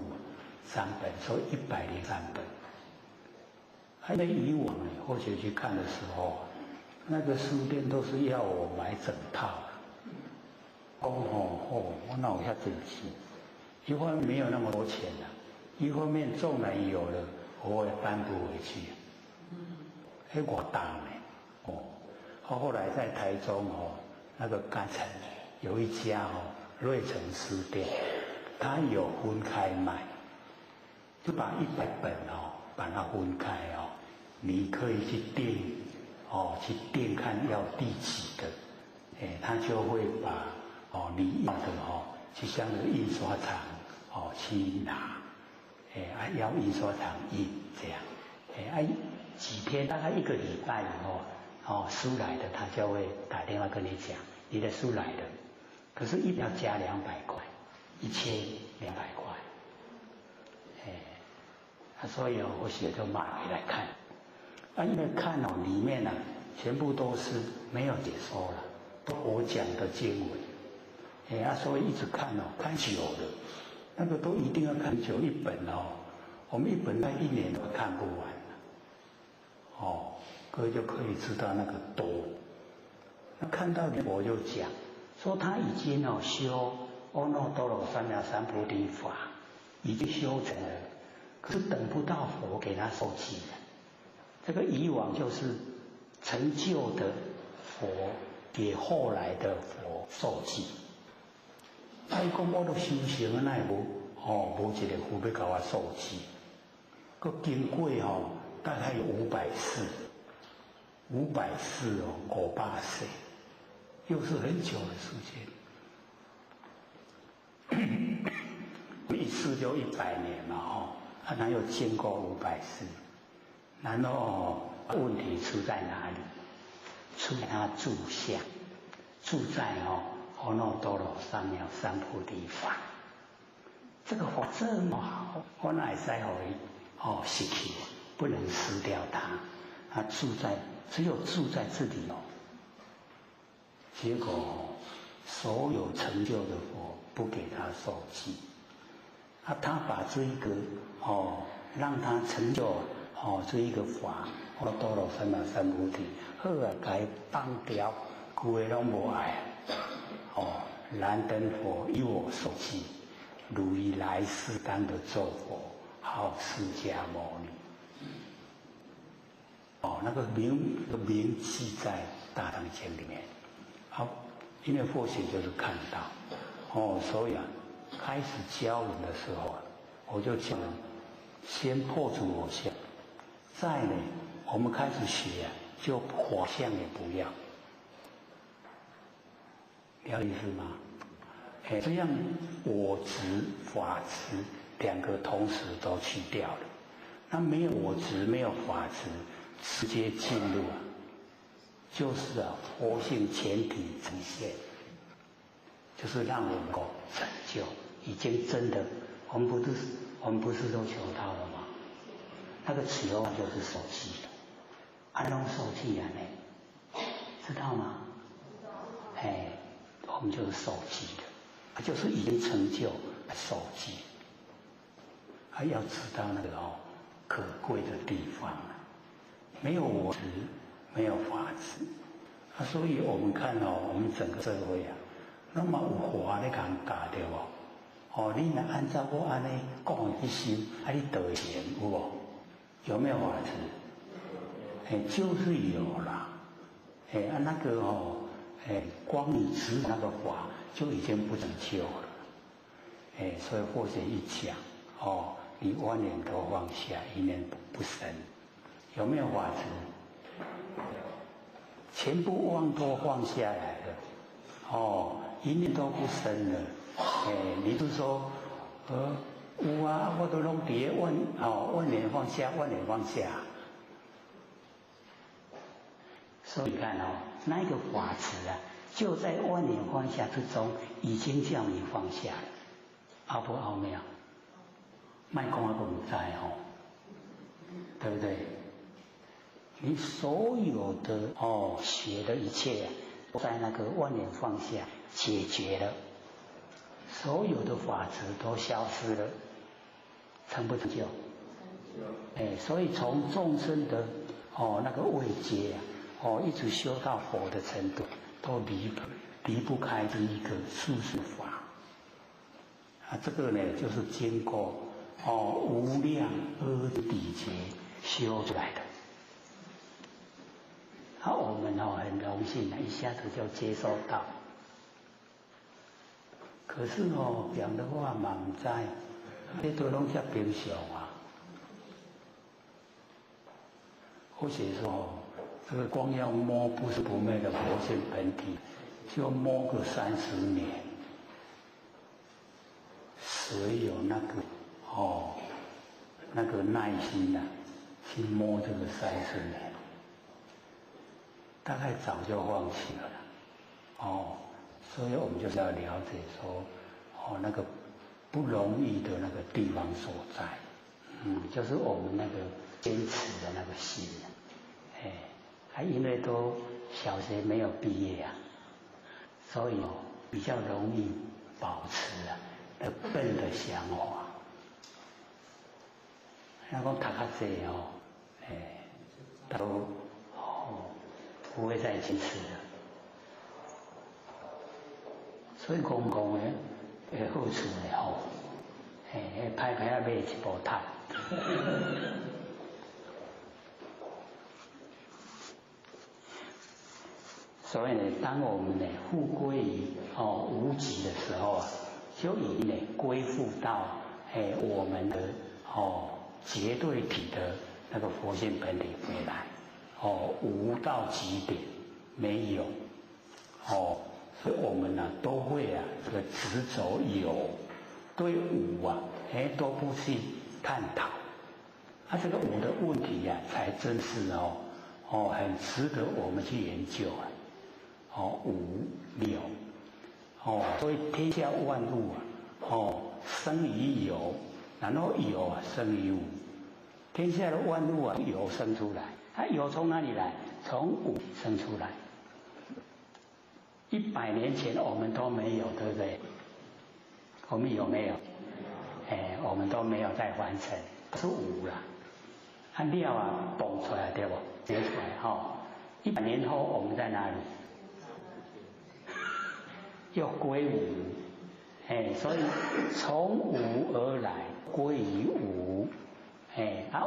3本，所以103本。那以往或许去看的时候，那个书店都是要我买整套的。我哪有遐真钱？一方面没有那么多钱一方面纵然有了，我也搬不回去。我大呢，后来在台中那个甘城有一家瑞城书店，它有分开卖。就把100本把它分开你可以去订去订看要第几个，他就会把你要的去向那个印刷厂去拿，要印刷厂印这样，几天大概1个礼拜以后书来的他就会打电话跟你讲你的书来了，可是一定要加200块，1200块。所以我写就买回来看，因为看里面全部都是没有解说了，都我讲的经文，所以一直看看久了，那个都一定要看久1本我们1本1年都看不完各位就可以知道那个多。那看到我就讲说他已经修阿耨多罗三藐三菩提法，已经修成了。可是等不到佛给他受记的，这个以往就是成就的佛给后来的佛受记。伊讲我都修行啊，那也无一个佛要给我受记。佮经过大概有500世，500世又是很久的时间。一世就100年嘛哪有经过500世？然后问题出在哪里？出在他住相，住在阿耨多罗三藐三菩提法。这个法这么好，我哪会使互伊失去？不能失掉它。他只有住在这里结果所有成就的佛不给他受记。他把这一个让他成就这一个法，我多罗三藐三菩提，好啊，该放掉，故个拢无爱。燃灯佛以我受记，如以来世当的咒佛，号释迦牟尼。那个名记在大藏经里面。好，因为或许就是看到，所以开始教人的时候我就教人先破除我相，再呢，我们开始学就法相也不要，了解意思吗？这样我执、法执两个同时都去掉了，那没有我执，没有法执，直接进入就是佛性前提呈现，就是让我们能够成就，已经真的，我们不是都求到了吗？那个此后就是受记的，安拢受记啊呢，知道吗？我们就是受记的，就是已经成就受记，还要知道那个可贵的地方，没有我执，没有法执，所以我们看我们整个社会那么有法咧讲教对不？你若按照我安尼讲去修，你得行有无？有没有法执？就是有啦。那个光你执那个法就已经不成就了。所以或者一讲你万念都放下，一念不生，有没有法执？全部妄都放下来了，一念都不生了。你是说，有啊，我都拢伫万念放下，万念放下。所以你看那个法执就在万念放下之中，已经叫你放下了，奥不奥妙？卖讲我不知对不对？你所有的学的一切都在那个万念放下解决了，所有的法执都消失了，成不成就？所以从众生的那个位阶一直修到佛的程度，都离不开这一个世俗法。这个呢，就是经过无量阿底劫修出来的。我们很荣幸一下子就接收到。可是讲的话嘛唔知，这都拢叫平常或者说这个光要摸不是不昧的佛性本体，就摸个30年，谁有那个耐心去摸这个30年？大概早就放弃了所以我们就是要了解说那个不容易的那个地方所在，就是我们那个坚持的那个心因为都小学没有毕业所以比较容易保持笨的想法。那讲读较济都不会再坚持了。所以讲的好处歹歹买一部摊。所以呢，当我们复归于无极的时候就已经归附到我们的绝对体的那个佛性本体回来无到极点没有所以我们都会这个执着有，对无都不去探讨，这个无的问题才真是很值得我们去研究无有所以天下万物生于有，然后有生于无，天下的万物有生出来，有从哪里来？从无生出来。100年前我们都没有，对不对？我们有没有？我们都没有在完成，是无啦。料啊蹦出来对不？结出来哈。100年后我们在哪里？又归无，所以从无而来，归于无，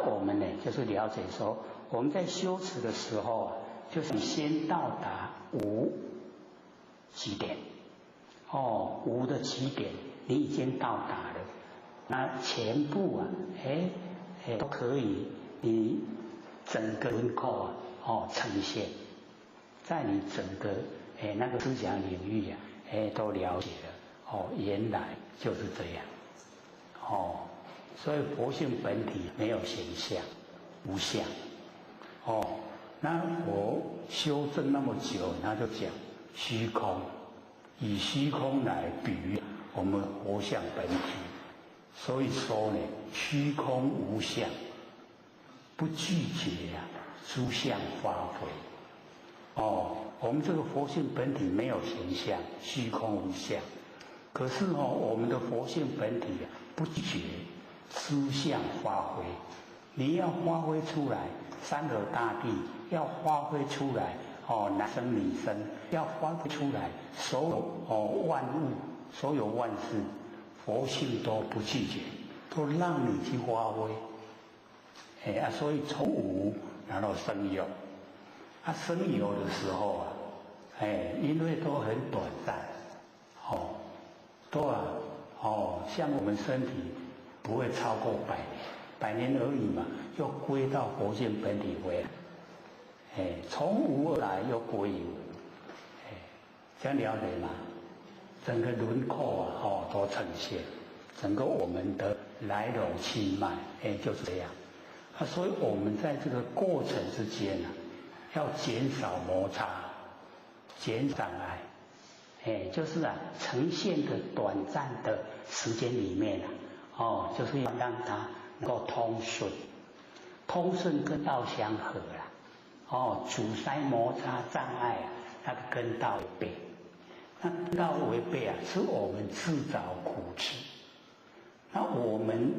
我们呢就是了解说，我们在修持的时候啊，就是先到达无起点，无的起点你已经到达了，那全部啊，都可以，你整个轮廓啊，呈现，在你整个那个思想领域啊。都了解了，原来就是这样，所以佛性本体没有形象，无相，那我修正那么久，他就讲虚空，以虚空来比喻我们佛相本体，所以说呢，虚空无相，不拒绝诸相发挥，我们这个佛性本体没有形象，虚空无相。可是我们的佛性本体不觉诸相发挥。你要发挥出来，山河大地要发挥出来，男生女生要发挥出来，所有万物，所有万事，佛性都不拒绝，都让你去发挥。所以从无然后生有。生有的时候啊，因为都很短暂，像我们身体不会超过100年而已嘛，又归到佛性本体回来，从无而来又归于无，这样了解吗？整个轮廓啊，都呈现，整个我们的来龙去脉，就是这样。所以我们在这个过程之间啊，要减少摩擦，减障碍，就是呈现的短暂的时间里面就是要让它能够通顺，通顺跟道相合阻塞摩擦障碍那个跟道违背，那跟道违背是我们自找苦吃，那我们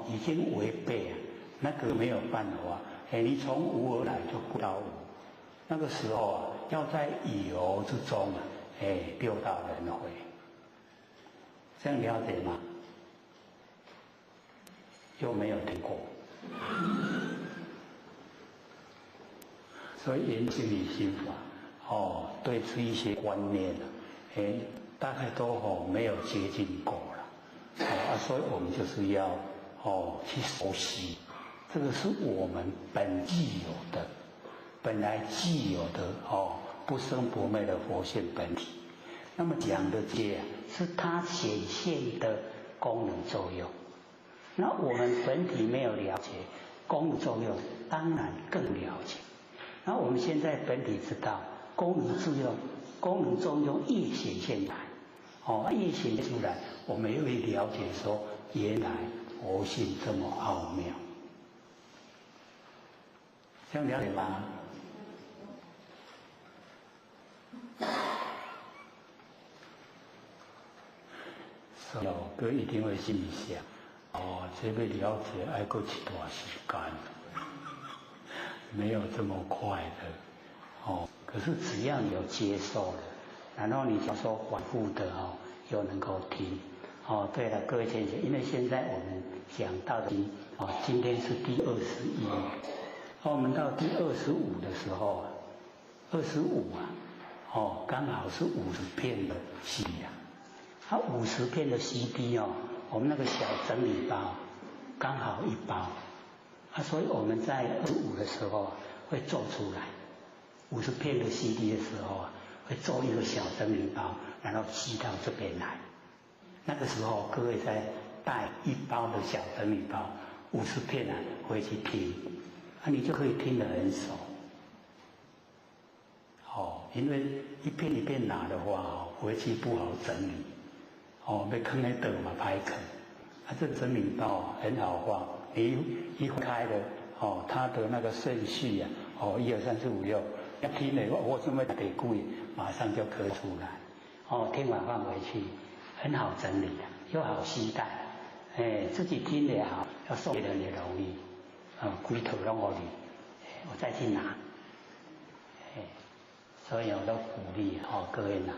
已经违背那个没有办法，你从无而来就归到无。那个时候要在有之中六道轮回，这样了解吗？又没有听过，所以研心理心法对这一些观念大概都没有接近过了，所以我们就是要去熟悉，这个是我们本具有的。本来既有的不生不灭的佛性本体，那么讲的这是它显现的功能作用。那我们本体没有了解功能作用，当然更了解。那我们现在本体知道功能作用越显现来，越显现出来，我们又会了解说，原来佛性这么奥妙。这样了解吗？老哥一定会心里想，这个了解要过一段时间，没有这么快的，可是只要你有接受了，然后你就说反复的又能够听，对了，各位先生，因为现在我们讲到的今天是第21，我们到第25的时候25刚好是50片的CD50片的 CD 我们那个小整理包刚好1包所以我们在25的时候会做出来50片的 CD 的时候会做一个小整理包，然后寄到这边来。那个时候各位再带1包的小整理包50片回去听，你就可以听得很熟。因为一片一片拿的话回去不好整理，要坑在倒嘛歹坑。这整理包很好放，你一开了它的那个顺序1、2、3、4、5、6，要听了我准备得贵，马上就刻出来。听完放回去，很好整理又好携带。自己听也好，要送给人也容易。龟头让我我再去拿，所以我都鼓励各位拿，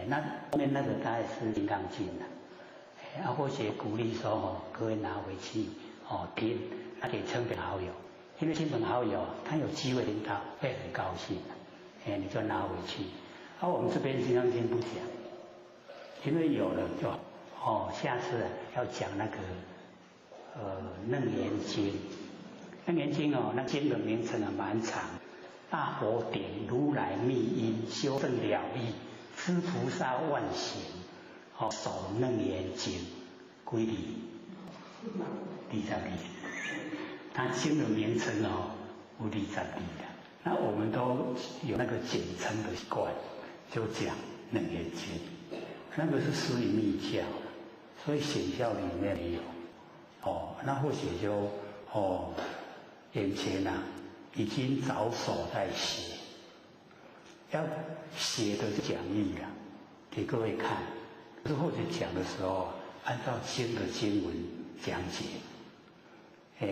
那后面那个大概是金刚经了，或许鼓励说各位拿回去听，那给亲朋好友，因为亲朋好友他有机会听到会很高兴，你就拿回去。我们这边金刚经不讲，因为有了就下次要讲那个楞严经。楞严经那经的名称蛮长，大佛典如来密因修正了义，知菩萨万行，守楞严经，归礼20字，它经的名称有20字的，那我们都有那个简称的习惯，就讲楞严经，那个是属于密教，所以显教里面没有，那或许就眼前已经着手在写，要写的讲义给各位看，之后就讲的时候按照经的经文讲解，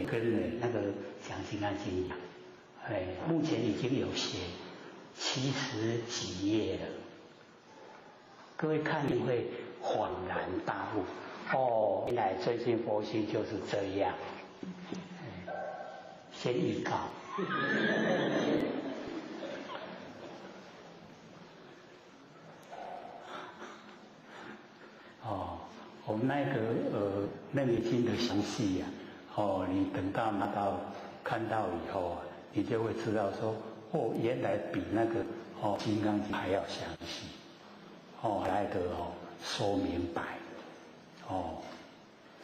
跟那个讲金刚经一样，目前已经有写70几页了，各位看你会恍然大悟，原来最近佛心就是这样。先预告，我们那个楞严经的详细你等到拿到看到以后你就会知道说，原来比那个金刚经还要详细，来的说明白，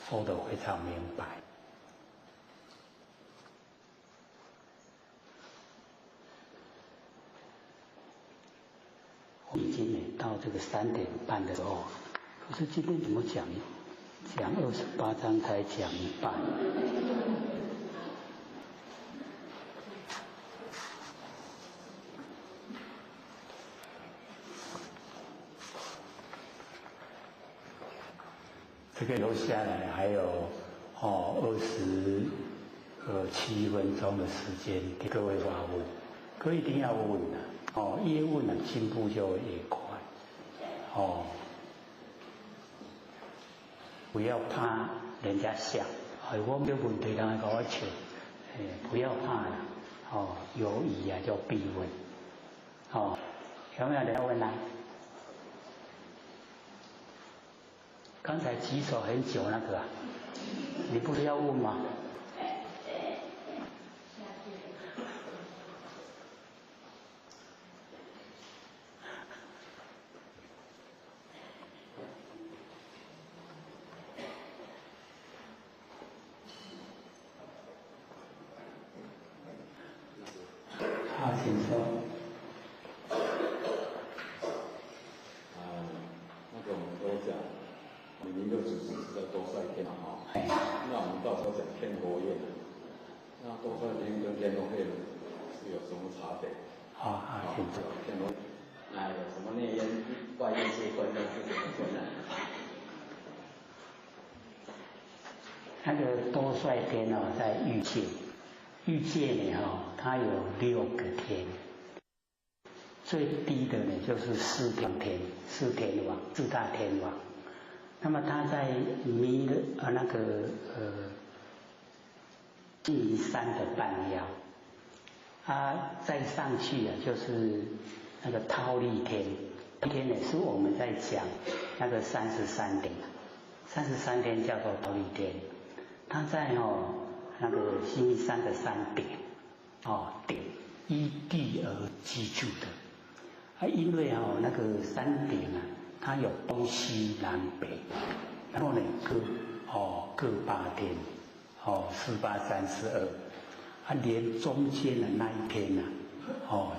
说得非常明白。已经到这个3点半的时候，可是今天怎么讲28章才讲一半？这个留下来还有27分钟的时间给各位发问，各位一定要问越问进步就越快，不要怕人家笑，我没有问题，人家跟我笑，不要怕了，有疑就必问，有没有人要问来？刚才举手很久那个你不是要问吗？请说。那个我们都讲，您的主持是在多帅天那我们到时候讲天佛宴，那多帅天跟天龙宴是有什么差别？请说。天龙有什么内因外因之分呢？是怎么分的？那个多帅天在欲界，欲界呢它有6个天，最低的呢就是四天王，四大天王。那么它在弥勒金鱼山的半腰，再上去就是那个忉利天。今天呢是我们在讲那个33天，33天叫做忉利天，它在那个金鱼山的山顶，顶依地而居住的。因为那个山顶它有东西南北，然后呢各8天，4、8、32，连中间的那一天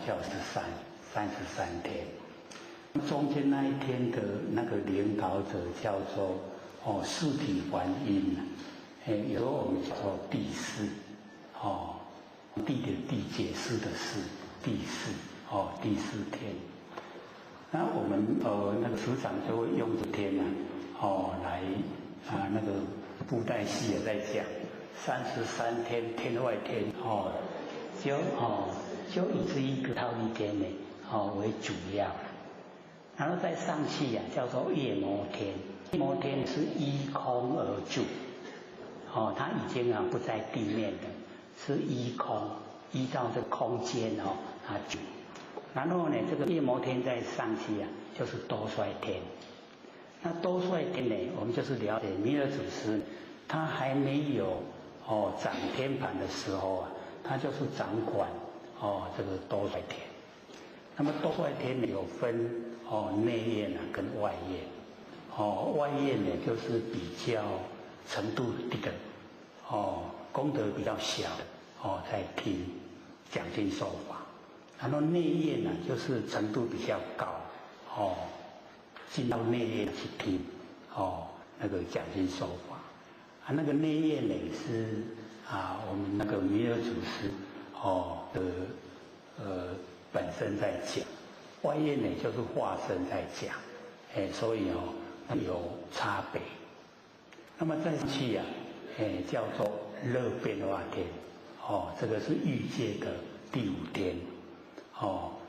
叫33天。中间那一天的那个领导者叫做四体还阴，有时候我们叫做第四，地的地，解释的释，第四天。那我们那个组长就会用这天来那个布袋戏也在讲， 33天天外天就以这一个忉利天呢为主要，然后再上去叫做夜摩天。夜摩天是依空而住，它已经不在地面的，是依空，依照这空间它住。然后呢，这个夜摩天再上去就是多衰天。那多衰天呢，我们就是了解弥勒祖师，他还没有掌天盘的时候他就是掌管这个多衰天。那么多衰天呢有分内焰跟外焰。外焰呢就是比较程度低的，功德比较小的，在听讲经受法。然后内焰就是程度比较高，进到内焰去听，那个讲经受法。那个内焰呢是我们那个弥勒祖师本身在讲，外焰呢就是化身在讲，所以有差别。那么再去叫做乐变化天，这个是欲界的第5天。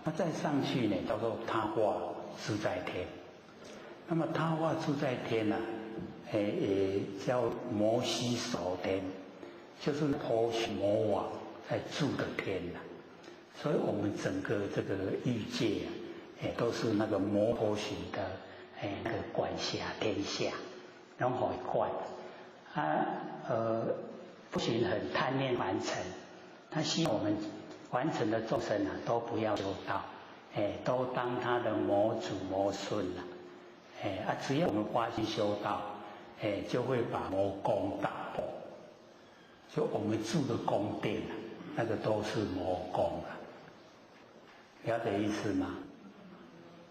那再上去呢叫做他化自在天。那么他化自在天也叫摩西首天，就是婆须魔王在住的天所以我们整个这个欲界都是那个摩婆须的那个管辖天下，然后很快不行，很贪恋凡尘，他希望我们凡尘的众生都不要修道，都当他的魔祖魔孙只要我们发心修道，就会把魔宫打破。就我们住的宫殿那个都是魔宫了解意思吗？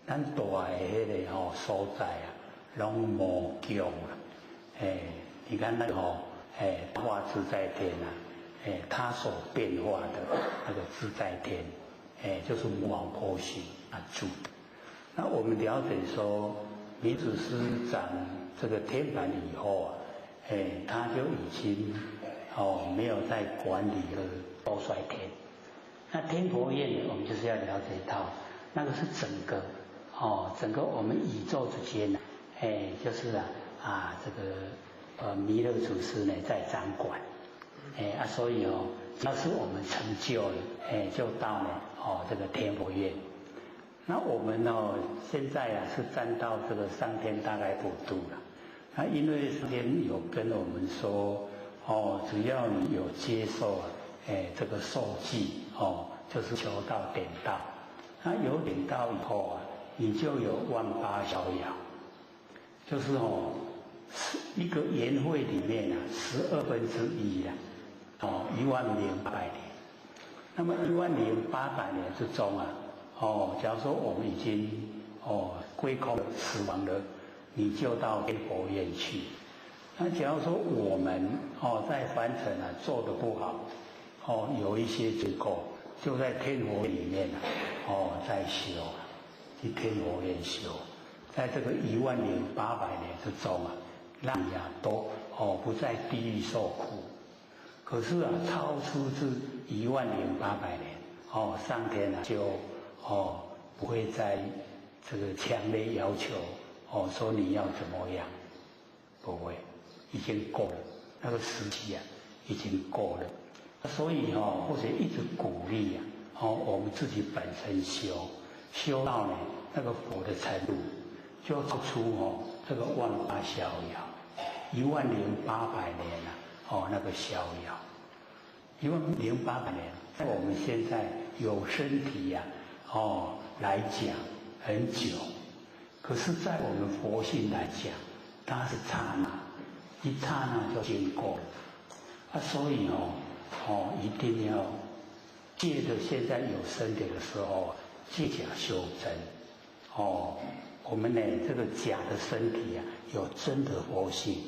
咱大的迄个所在拢魔宫你看那个化自在天它所变化的那个自在天，就是魔王婆须住的。那我们了解说，弥祖师掌这个天盘以后他就已经没有在管理了多衰天。那天婆宴呢，我们就是要了解到，那个是整个我们宇宙之间就是这个弥勒祖师呢在掌管，所以只要是我们成就了，就到了这个天婆宴。那我们现在是站到这个上天大概普度了。那因为上天有跟我们说，只要你有接受这个受记，就是求道点道。那有点道以后你就有万八逍遥，就是一个言会里面1/1210000年。那么10800年之中假如说我们已经归空了死亡了，你就到天佛院去。那假如说我们在凡尘做得不好，有一些结果，就在天佛里面在修去天佛院修，在这个10800年之中让你都不在地狱受苦。可是超出这10800年上天就不会再这个强烈要求说你要怎么样，不会，已经够了，那个时期已经够了。所以或者一直鼓励我们自己本身修到呢那个佛的程度，就超出这个万八逍遥，10800年那个逍遥，10800年，在我们现在有身体来讲很久，可是在我们佛性来讲，它是刹那，一刹那就经过了所以一定要借着现在有身体的时候借假修真我们呢这个假的身体有真的佛性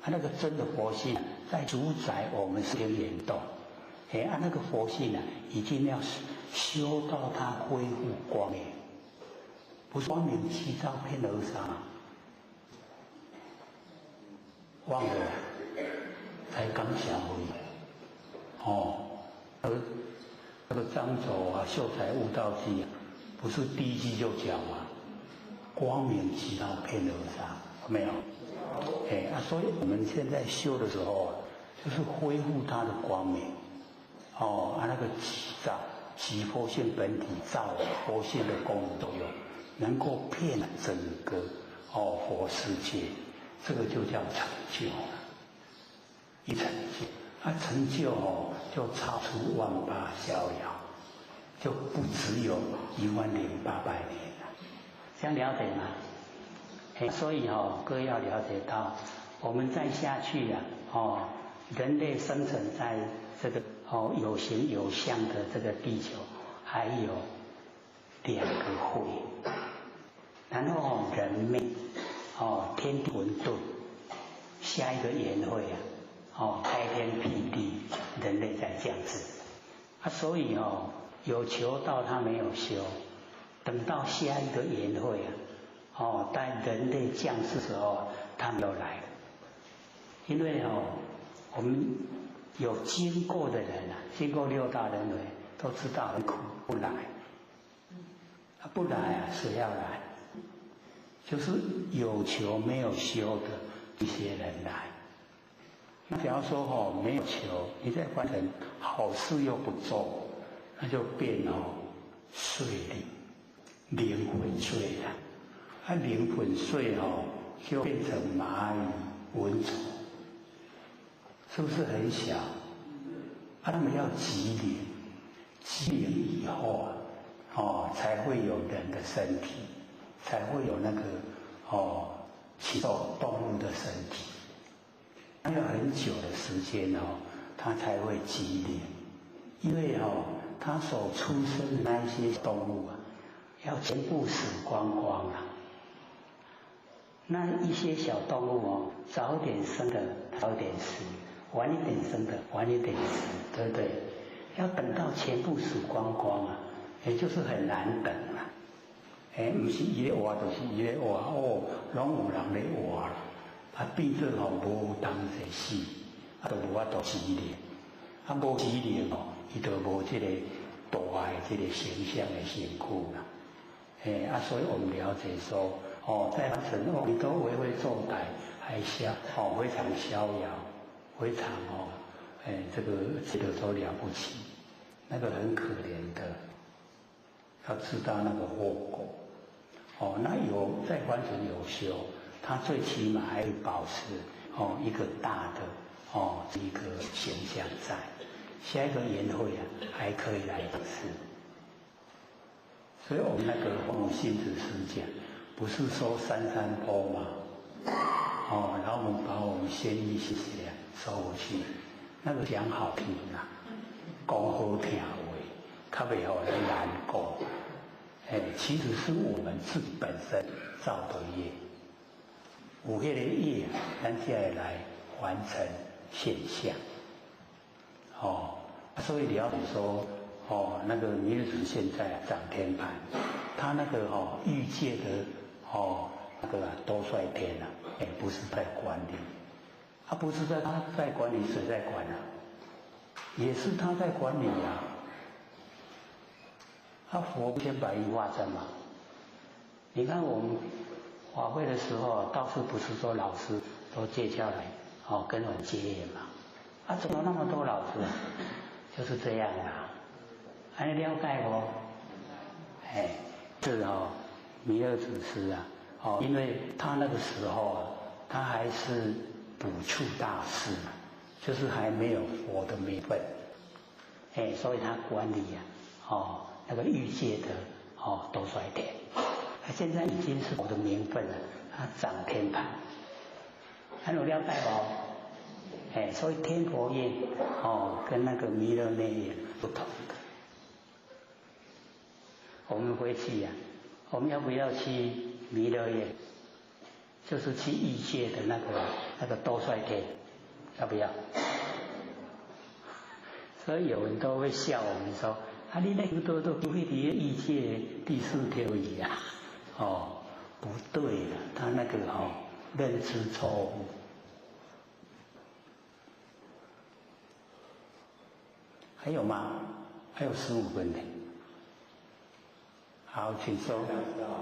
那个真的佛性在主宰我们身体联动那个佛性一定要修到它恢复光明，不是光明七照片而上忘了才刚想而已。哦，那个张轴啊，秀才悟道记啊，不是第一句就讲吗？光明其道遍而上，没有？所以我们现在修的时候啊，就是恢复它的光明。那个起照，起佛性本体照佛性的功能作用，能够遍整个佛世界，这个就叫成就了。一成就，成就就超出万八逍遥，就不只有10800年了。这样了解吗？所以各位要了解到，我们再下去人类生存在这个有形有相的这个地球，还有2个会，然后人命天地混沌，下一个缘会开天辟地，人类在降世所以有求道他没有修，等到下一个缘会在人类降世时候，他们又来了。因为我们有经过的人经过6大轮回，都知道很苦，不来。不来谁要来？就是有求没有修的一些人来。那假如说没有求，你在凡尘好事又不做，那就变碎灵，灵魂碎了。灵魂碎就变成蚂蚁、蚊虫，是不是很小？他们要积灵，积灵以后才会有人的身体，才会有那个起受动物的身体。要很久的时间它才会积灵，因为它所出生的那一些动物要全部死光光了。那一些小动物早点生的早点死，晚一点生的晚一点死，对不对？要等到全部死光光也就是很难等了。不是伊咧活，就是伊咧活拢有人咧活啦。变做无当者死，就无法度积灵。无积灵伊就无这个大的这个形象的身躯啦。所以我们了解说，在凡尘你都为非作歹，还非常逍遥，非常这个都了不起，那个很可怜的，要知道那个后果。那有在凡尘有修，他最起码还会保持一个大的一个形象在，下一个缘会还可以来一次。所以我们那个奉性子师讲，不是说山坡嘛，然后我们把我们先意识收回去，那个讲好听讲好听话，较袂互人难过。其实是我们自己本身造的业，有迄个业，咱才会来完成现象。所以了解说，那个弥勒祖现在掌天盘，他那个欲界的那个多帅天不是在管理，不是他在管理，谁在管也是他在管理佛不先把一化身嘛？你看我们法会的时候，倒是不是说老师都借下来跟我们结缘嘛？怎么那么多老师就是这样还了解不？是弥勒祖师因为他那个时候他还是补处大师嘛，就是还没有佛的名分，所以他管理那个欲界的多衰天，他现在已经是佛的名分了，他掌天盘，还有了解不？所以天佛院跟那个弥勒内院不同的。我们回去我们要不要去弥勒院？就是去欲界的那个多衰天，要不要？所以有人都会笑我们说。你那个都不会离欲界第4天而已不对了，他那个认知错误。还有吗？还有15分呢。好，请说。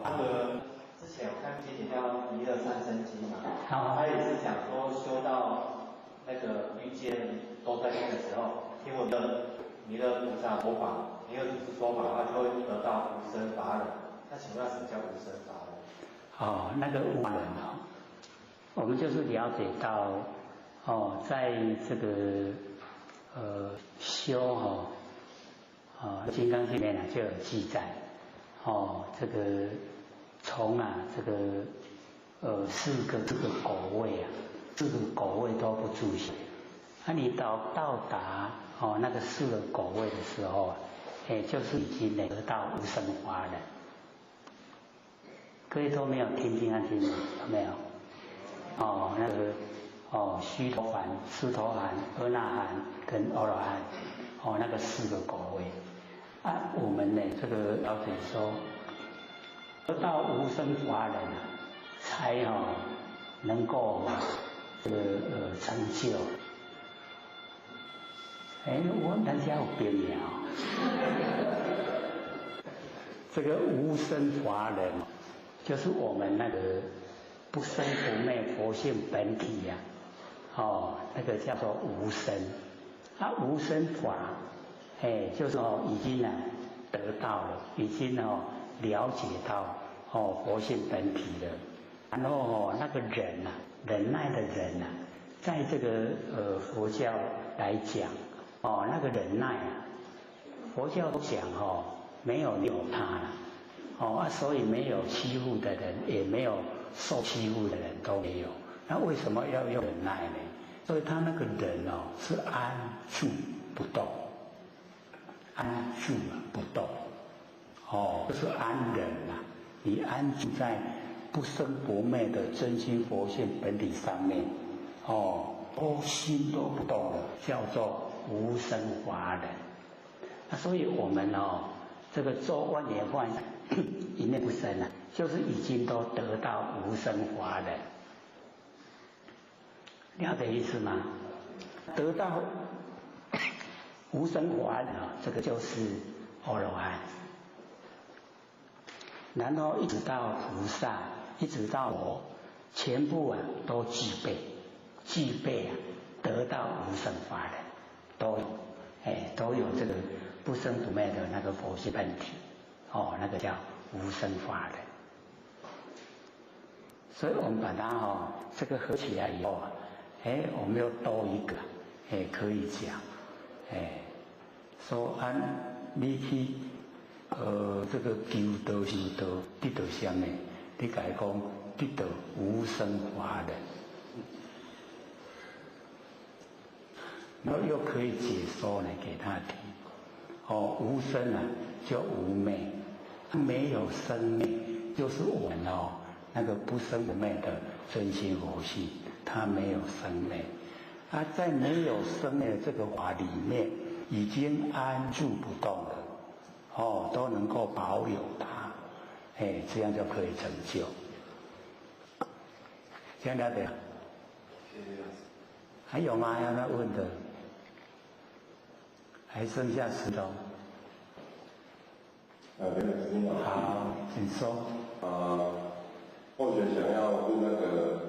那个之前我看经典叫《弥勒三生经》嘛，好，他也是讲说修到那个欲界多真空的时候，听闻的弥勒菩萨说法，弥勒祖师说法，他就会得到无生法忍。那请问什么叫无生法忍？哦，那个无人哦，我们就是了解到哦，在这个修《金刚经》里面呢就有记载。哦，这个从这个四个果位4个果位都不住心。你到达那个4个果位的时候就是已经得到无生法忍。各位都没有听经经有没有？那个须陀洹、斯陀含、阿那含跟阿罗汉，那个4个果位。我们呢，这个了解说，得到无生法忍才能够这个成就。咱家有病了。这个无生法忍，就是我们那个不生不灭佛性本体那个叫做无生。无生法。就是已经得到了，已经了解到佛性本体了。然后那个忍耐的忍在这个佛教来讲那个忍耐佛教讲没有他了所以没有欺负的人，也没有受欺负的人都没有。那为什么要用忍耐呢？所以他那个忍是安住不动。安住不动，就是安忍你安住在不生不灭的真心佛性本体上面，心都不动了，叫做无生法忍。所以我们这个做万缘幻一念不生就是已经都得到无生法忍，了解意思吗？得到无生法忍这个就是阿罗汉，然后一直到菩萨，一直到我，全部都具备得到无生法忍，都有这个不生不灭的那个佛性本体，那个叫无生法忍。所以我们把它这个合起来以后我们又多一个可以讲。说你去这个求道修道得到什么？你甲伊讲得到无生法忍，然后又可以解说呢给他听。无生就无灭，没有生灭就是我们那个不生不灭的真心佛性，它没有生灭。在没有生灭的这个法里面，已经安住不动了，都能够保有它，这样就可以成就。这样了解？还有吗？要问的？还剩下10种。好，请说。或许想要问那个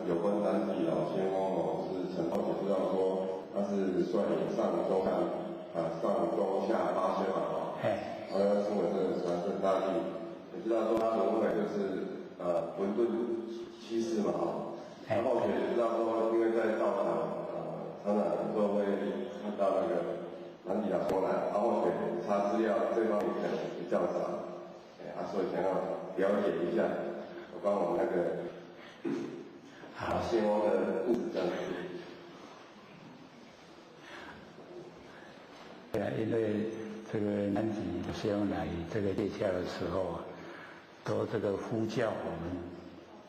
有关南极老仙翁是陈同学知道说他是率领上中下8仙嘛然后要成为这个传圣大帝，也知道说他轮回就是混沌七世嘛然后也知道说因为在道场常常有时候会看到那个南极老仙翁然后查资料这方面可能比较少，所以想要了解一下。帮我们那个仙翁的故事这样子。对因为这个南极的仙翁来这个月下的时候都这个呼叫我们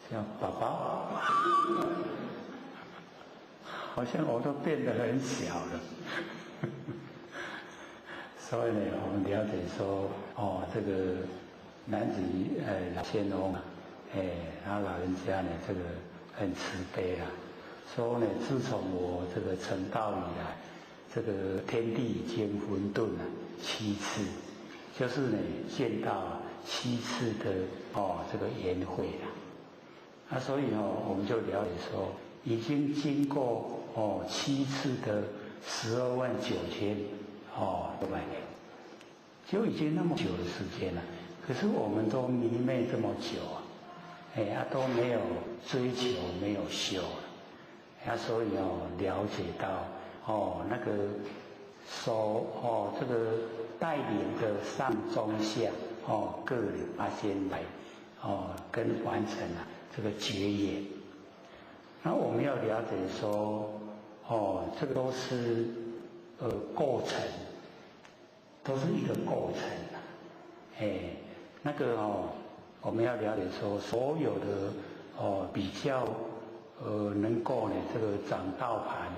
像爸爸，好像我都变得很小了。所以呢，我们了解说，这个南极老仙翁他老人家呢，这个很慈悲说呢，自从我这个成道以来，这个天地已经混沌了7次，就是呢见到7次的这个缘会了。所以我们就了解说，已经经过7次的12万9千600年，就已经那么久的时间了。可是我们都迷昧这么久都没有追求，没有修了，所以了解到那个这个带领的上中下各8仙来跟完成了这个结业。那我们要了解说这个都是构成，都是一个构成那个我们要了解说，所有的比较能够呢这个掌道盘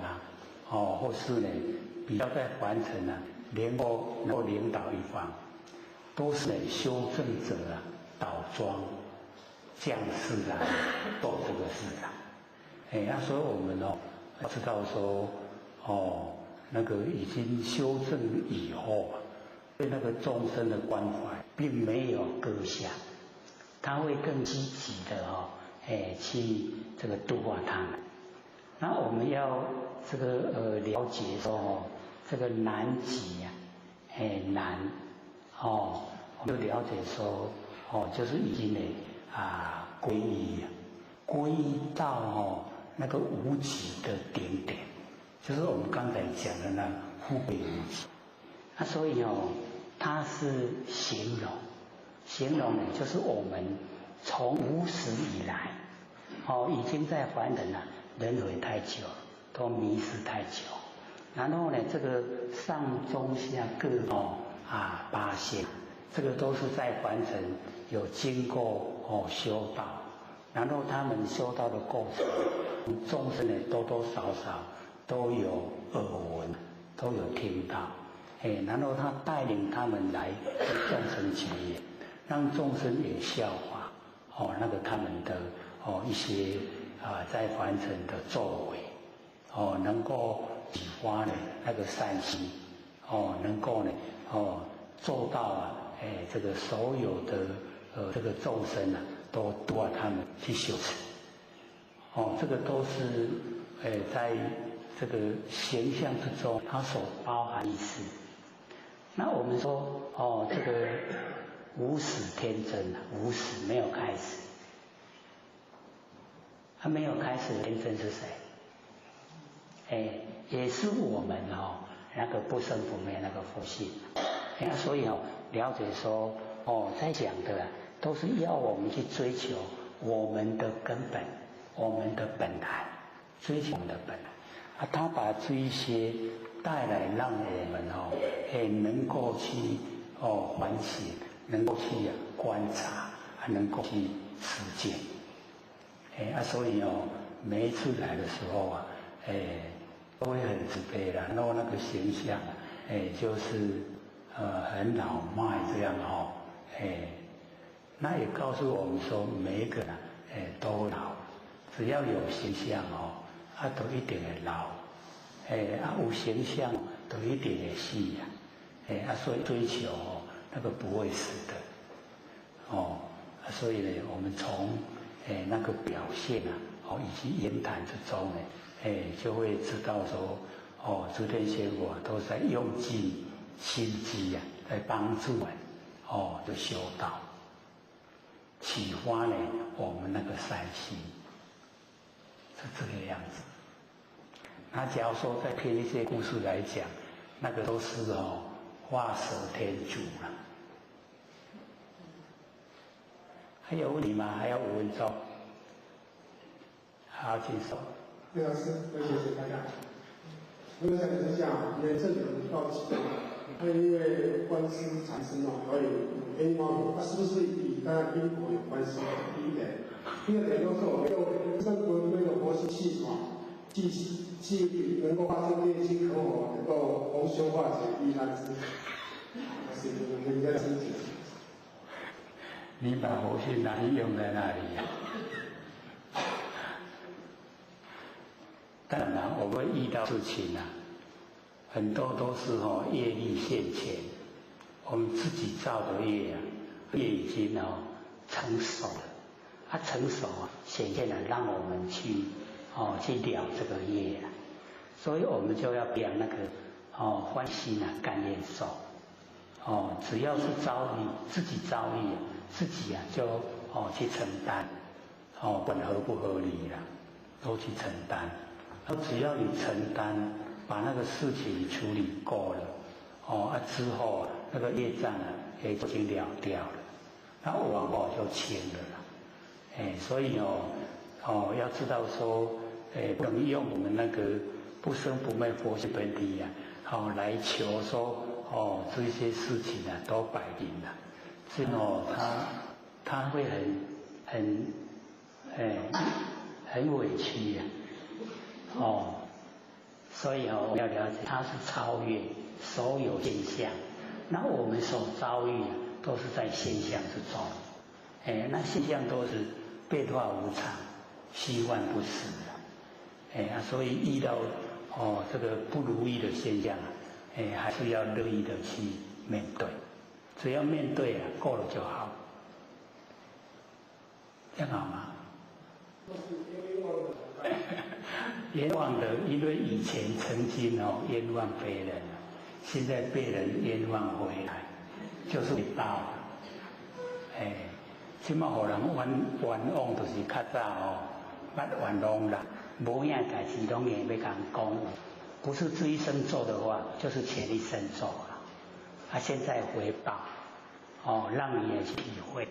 或是呢比较在完成能够领导一方，都是呢修正者倒装将士做这个事所以我们要知道说那个已经修正以后对那个众生的关怀并没有搁下，他会更积极的去这个度化他们。那我们要这个了解说这个难极难我们就了解说就是已经皈依到那个无极的顶点，就是我们刚才讲的那富贵无极。所以它是形容呢，就是我们从无始以来已经在凡人轮回太久，都迷失太久。然后呢，这个上中下各8仙，这个都是在凡人有经过修道，然后他们修道的过程，众生呢多多少少都有耳闻，都有听到。然后他带领他们来跟众生结缘，让众生也效法那个他们的一些在凡尘的作为能够启发呢那个善心能够呢做到这个所有的这个众生都度化他们去修持这个都是在这个形象之中它所包含意思。那我们说这个无始天真无始没有开始，他没有开始的天真是谁？也是我们那个不生不灭那个佛性。所以了解说在讲的都是要我们去追求我们的根本，我们的本来，追求我们的本来他把这一些带来，让我们能够去反省，能够去观察，能够去实践。所以每一次来的时候都会很慈悲啦，然后那个形象就是很老迈这样那也告诉我们说，每一个人都老，只要有形象都一定会老。有形象都一定会死所以追求那个不会死的所以呢，我们从那个表现以及言谈之中呢就会知道说诸天仙佛都在用尽心机在帮助我们的修道，启发呢我们那个善心，是这个样子。那假如说再编一些故事来讲，那个都是画蛇添足了。还有问题吗？还有5分钟。好，请说。叶老师，谢谢大家。我想之下，因为这里很好奇，因为官司产生还有冤枉，是不是与大家因果有关系？第一点，第二点就是我们用正规的活习气既能够发生业绩可我能够同修化解依赖之，是我们应该理解。你把活性哪里用在哪里当然我们遇到事情很多都是业力现前，我们自己造的业啊，业已经成熟了，它成熟显现了让我们去了这个业啊，所以我们就要养那个欢喜甘愿受。只要是遭遇自己遭遇，自己就去承担，管合不合理啦，都去承担。只要你承担，把那个事情处理够了，之后那个业障也已经了掉了，那往后就轻了啦。所以要知道说，不能用我们那个不生不灭佛性本体来求说。这些事情都摆平了，这他会很委屈所以我们要了解，他是超越所有现象，那我们所遭遇都是在现象之中，那现象都是变化无常，虚幻不实所以遇到这个不如意的现象还是要乐意的去面对，只要面对够了就好，这样好吗？冤枉的，因为以前曾经冤枉别人，现在被人冤枉回来，就是报了。现在互人冤枉就是较早捌冤枉啦，无影代志拢硬要甲人讲。不是这一生做的话，就是前一生做了。现在回报，让你也去体会。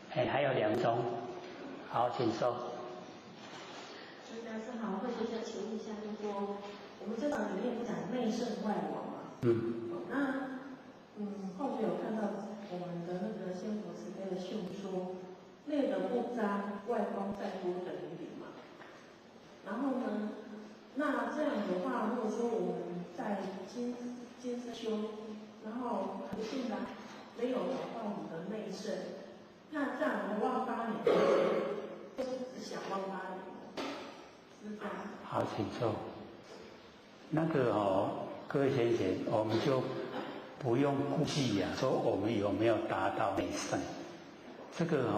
还有2种，好，请说。大家好，慧学姐，请问一下，就是说，我们这档里面不讲内圣外王嘛？那后学有看到我们的那个仙佛慈悲的训说，内的不脏，外光再多等于零嘛。然后呢？那这样的话，如果说我们在今世修，然后不幸的没有找到我们的内圣，那这样我们忘8年，就是只想忘8年，是这样。好，请坐。那个各位先生，我们就不用顾忌说我们有没有达到内圣，这个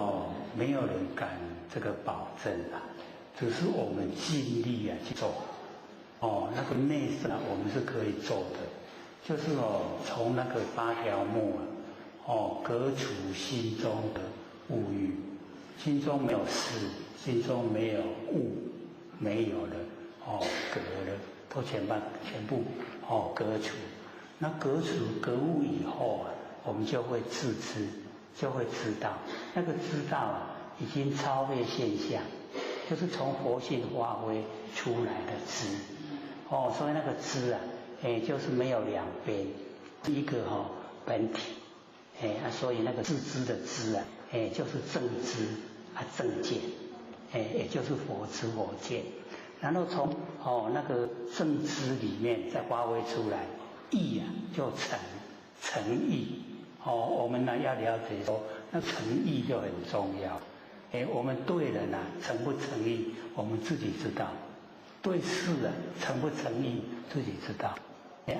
没有人敢这个保证只是我们尽力去做。那个内圣我们是可以做的，就是从那个8条目革除心中的物欲，心中没有事，心中没有物，没有了革了，都全部革除。那革除革物以后我们就会自知，就会知道，那个知道已经超越现象，就是从佛性发挥出来的知。所以那个知就是没有两边，一个本体，所以那个自知的知就是正知正见，也就是佛知佛见。然后从那个正知里面再发挥出来，义就诚意。我们要了解说，那诚意就很重要。我们对人诚不诚意，我们自己知道。对事诚不诚意，自己知道。你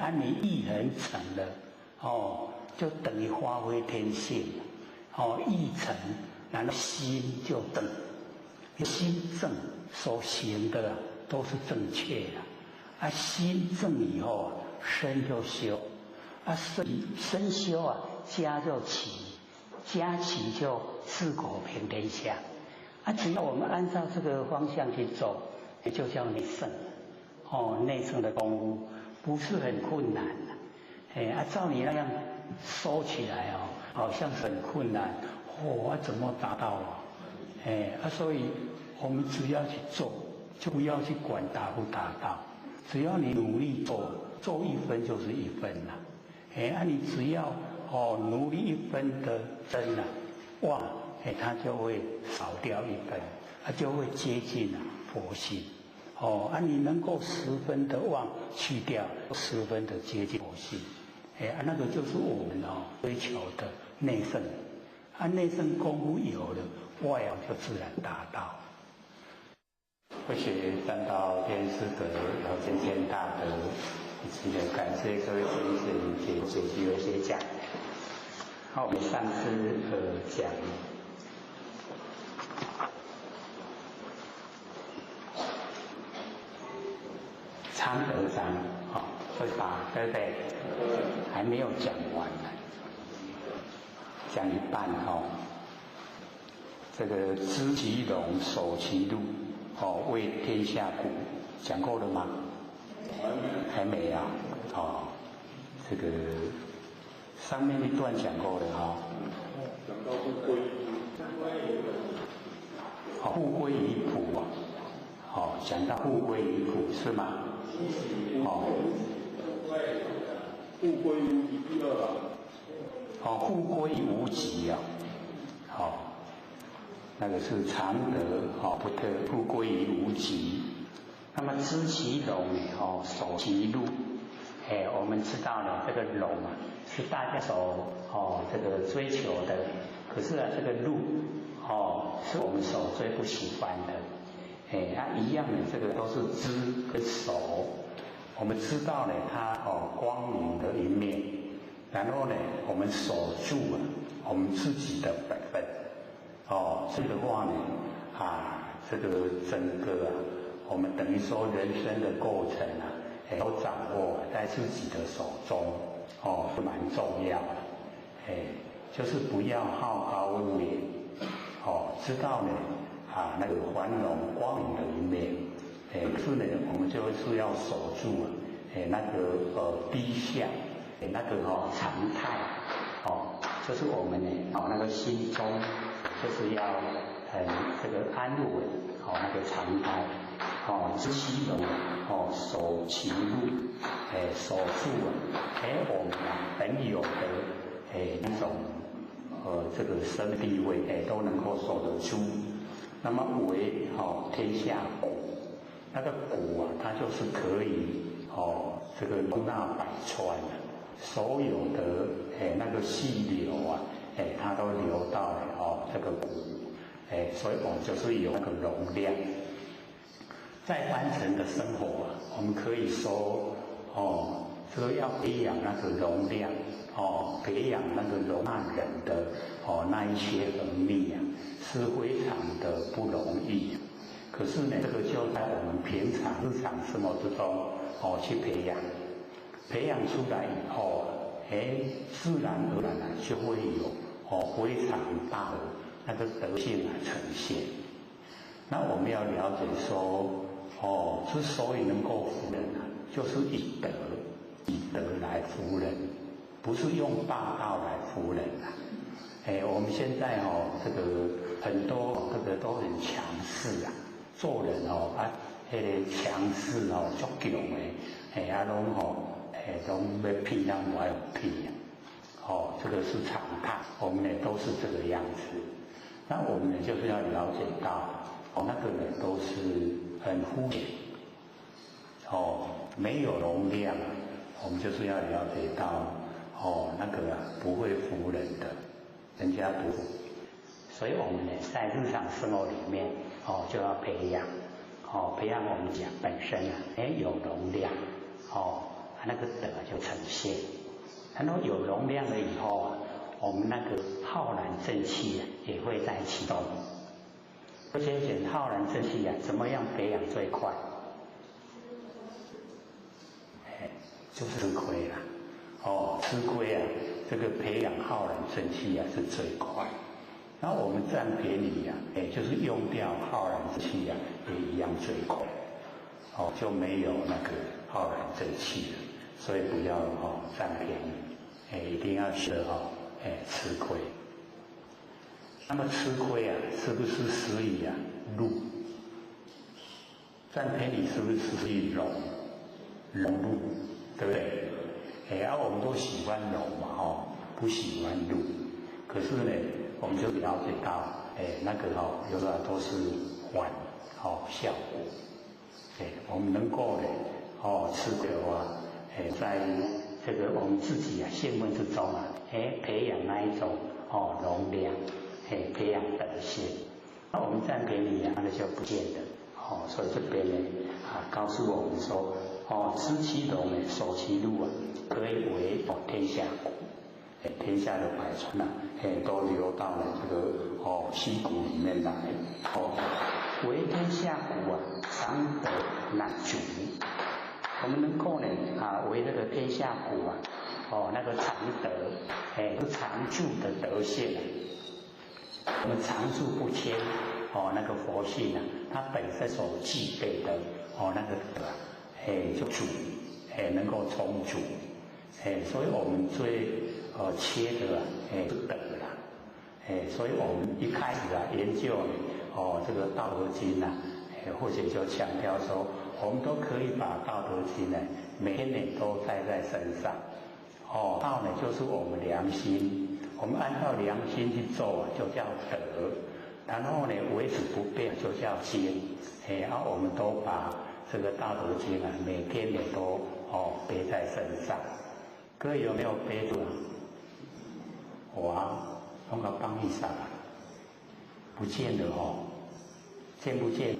意很诚了，就等于发挥天性。意诚，然后心就正。心正所行的都是正确的。心正以后身就修。身修家就齐，家齐就治国平天下。只要我们按照这个方向去走，就叫内圣。内圣的功夫不是很困难照你那样收起来好像很困难怎么达到所以我们只要去做，就不要去管达不达到，只要你努力做1分就是1分了你只要努力1分的真它就会少掉1分，它就会接近佛性你能够10分的妄去掉，10分的接近佛性那个就是我们追求的内圣内圣功夫有了，外就自然达到。会学三道天师德，有先天大德，这个感谢各位先生给机会学讲。好，我们上次讲昌德章，会把对不对？还没有讲完呢，讲一半这个知其龙，守其路，为天下谷，讲过了吗？还没啊，这个上面一段讲过了讲到不归互归于朴讲到互归于朴是吗？互归于一了。互归于无极那个是常德不特互归于无极。那么知其龙守其路，我们知道了这个龙是大家所这个追求的，可是这个路是我们所最不喜欢的。一样的，这个都是知跟守。我们知道了它光明的一面，然后呢，我们守住我们自己的本分。这个话呢，这个整个我们等于说人生的过程都掌握在自己的手中，是蛮重要的。就是不要好高骛远，知道呢那个繁荣光明的一面，可是呢，我们就是要守住那个低下，那个常态，就是我们呢那个心中就是要这个安稳，那个常态，知其龙，守其路，守住我们本有的那种这个生地位都能够守得住。那么为天下谷，那个谷它就是可以这个容纳百川所有的那个细流它都流到了这个谷，所以我们就是有那个容量。在凡尘的生活我们可以说这个要培养那个容量，培养那个容纳人的那一些能力是非常的不容易。可是呢，这个就在我们平常日常生活之中去培养出来以后自然而然就会有非常大的那个德性呈现。那我们要了解说之所以能够服人就是以德来服人，不是用霸道来服人我们现在这个很多这个都很强势做人那个强势足强的拢要骗人不要骗这个是常态，我们呢都是这个样子。那我们呢就是要了解到那个呢都是很肤浅没有容量，我们就是要了解到那个不会服人的，人家不服。所以我们呢在日常生活里面就要培养我们讲本身有容量那个德就呈现。然后有容量了以后我们那个浩然正气也会在启动。而且浩然正气怎么样培养最快？就是吃亏啦吃亏这个培养浩然正气是最快。然后我们占便宜就是用掉浩然正气也一样最快就没有那个浩然正气了。所以不要占便宜一定要学吃亏。那么吃亏是不是始于禄？占便宜是不是始于荣禄？对不对？我们都喜欢荣嘛不喜欢禄。可是呢，我们就了解到那个有的都是反效果。我们能够呢吃亏的话在这个我们自己兴奋之中培养那一种容量培养德性。那我们占便宜那个就不见得所以这边呢告诉我们说知其龙呢，守其路啊，可以为天下谷。天下的百川啊，都流到了这个溪谷里面来。为天下谷啊，常德难主。我们能够呢为那个天下谷啊，那个常德，常住的德性啊，我们常住不迁，那个佛性啊，它本身所具备的那个德，就主，能够充足，所以我们最缺的是德啦，所以我们一开始研究这个《道德经》或者就强调说，我们都可以把《道德经》每天都带在身上。道呢就是我们良心，我们按照良心去做就叫德，然后呢维持不变就叫经。我们都把这个《道德经》每天都背在身上。各位有没有背住？我弄个帮一下，不见了见不见？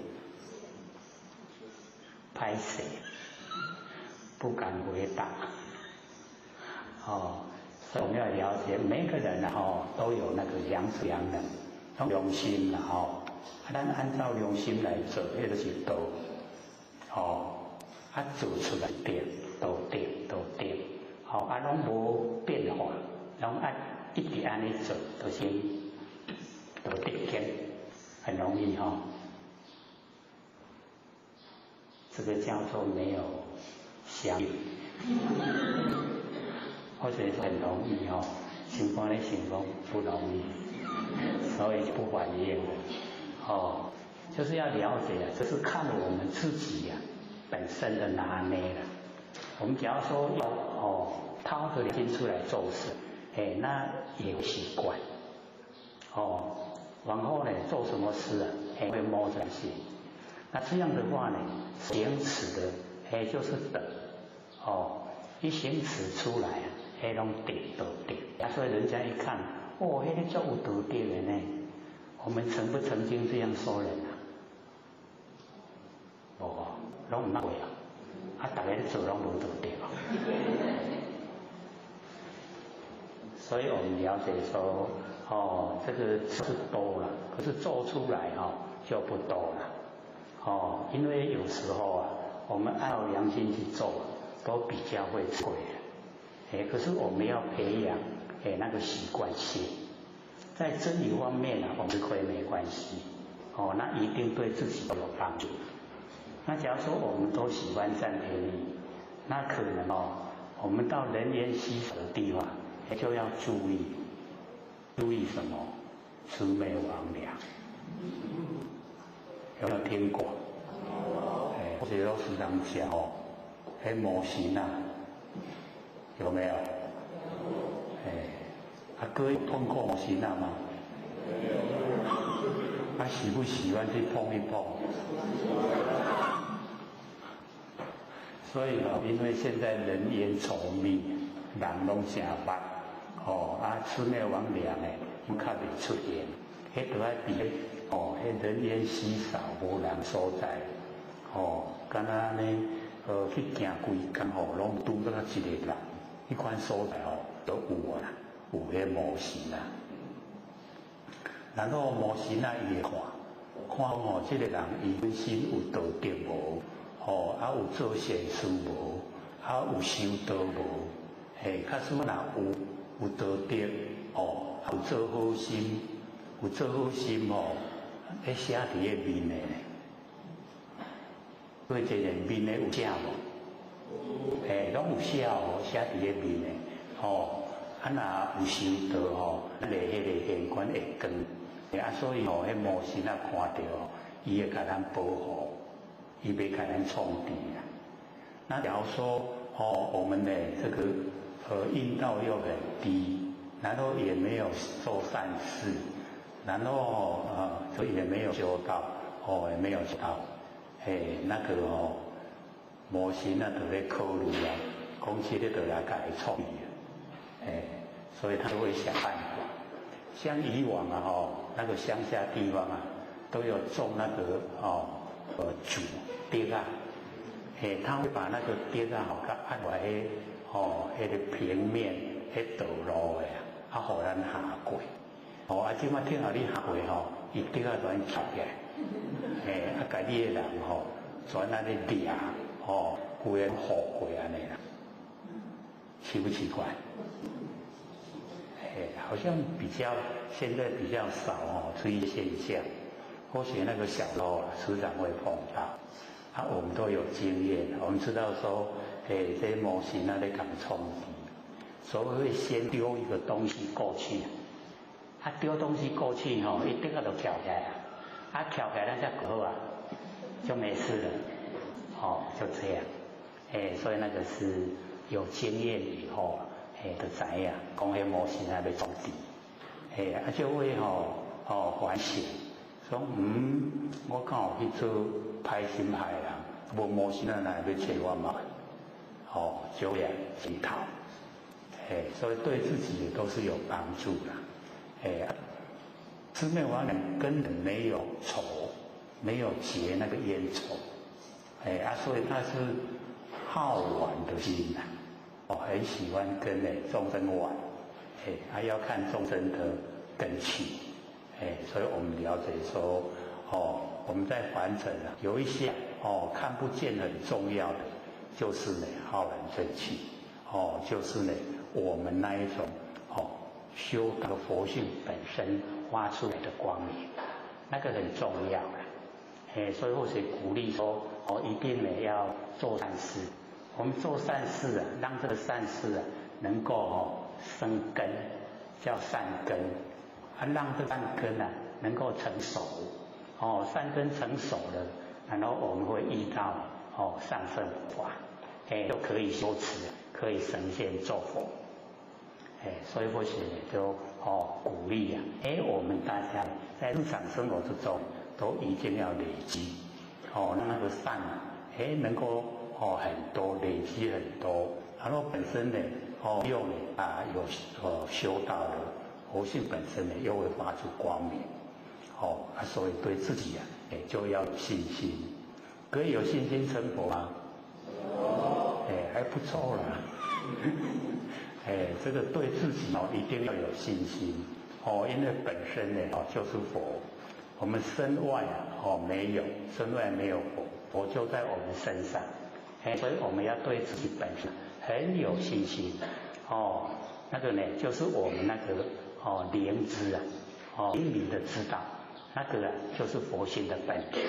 拍谁？不敢回答。所以我们要了解，每个人都有那个良知良能，良心咱按照良心来做，那就是道。做出来对，都对，都对。拢无变化，拢一直安尼做，就是都对天，很容易这个叫做没有相应，或者是很容易情况的情况不容易，所以就不反应就是要了解就是看我们自己本身的拿捏了。我们假如说要掏个心出来做事，那也有习惯往后呢做什么事会摸着心。那这样的话呢，行持的就是德一行持出来拢德都德。所以人家一看那个叫有德德的呢。我们曾不曾经这样说人拢唔会大家做拢无德德所以我们了解说这个是多了，可是做出来就不多了因为有时候我们按照良心去做都比较会吃亏可是我们要培养那个习惯性，在真理方面我们吃亏没关系那一定对自己有帮助。那假如说我们都喜欢占便宜，那可能我们到人烟稀少的地方就要注意什么？魑魅魍魉，有没有听过？或者都时常讲魔神有没有？各位碰过魔神吗？喜不喜欢去碰一碰？所以因为现在人烟稠密，人拢成捌魑魅魍魉较袂出现，都要比人烟稀少无人所在敢若呢去行规工拢拄到一个人，迄款所在都有啦，有迄魔神然后魔神伊会看这个人伊本身有道德无有做善事无有修道无假使若有道德有做好心写伫个面的所以这个面的有写无拢有写写伫个面的若有修道咱的迄个现观会光所以迄魔神看到伊会甲咱保护，伊袂甲咱创治那假如说我们的这个阴道又很低，然后也没有做善事，然后也没有修道也没有修道那个魔神就在考虑讲这个就来甲伊创治所以他都会想办法。像以往那个乡下地方都有种那个竹笛它会把那个钉啊，好按落迄个平面，迄道路的啊，互咱下过。即摆听到你下过伊钉啊全翘起来，甲你的人全安尼掠，规个护过安尼啦，奇不奇怪？好像现在比较少这一现象，或许那个小时候时常会碰到。我们都有经验，我们知道说，这些模型在讲冲击，所以会先丢一个东西过去，丢东西过去一定要都跳起来跳起来那才好就没事了，就这样，所以那个是有经验以后，就知影讲迄模型要冲击，就会反省。说我敢有去做歹心害人，无模型啊，哪会要找我嘛？酒量检讨，所以对自己也都是有帮助的。魑魅魍魉根本没有仇，没有结那个冤仇，所以他是好玩的心很喜欢跟众生玩，要看众生的根器。所以我们了解说，我们在凡尘有一些看不见很重要的，就是浩然正气，就是我们那一种修道佛性本身发出来的光明，那个很重要所以或许鼓励说，一定要做善事。我们做善事让这个善事能够生根，叫善根。让这善根能够成熟，善根成熟了，然后我们会遇到上圣法，就可以修持，可以升仙做佛，所以或许就鼓励我们大家在日常生活之中都一定要累积，让那个善能够很多累积很多，然后本身用有修道的。佛性本身又会发出光明，所以对自己就要有信心。可以有信心成佛吗？还不错啦。这个对自己一定要有信心，因为本身就是佛。我们身外没有，身外没有佛，佛就在我们身上，所以我们要对自己本身很有信心。那个就是我们那个。灵知灵明的知道，那个就是佛性的本体。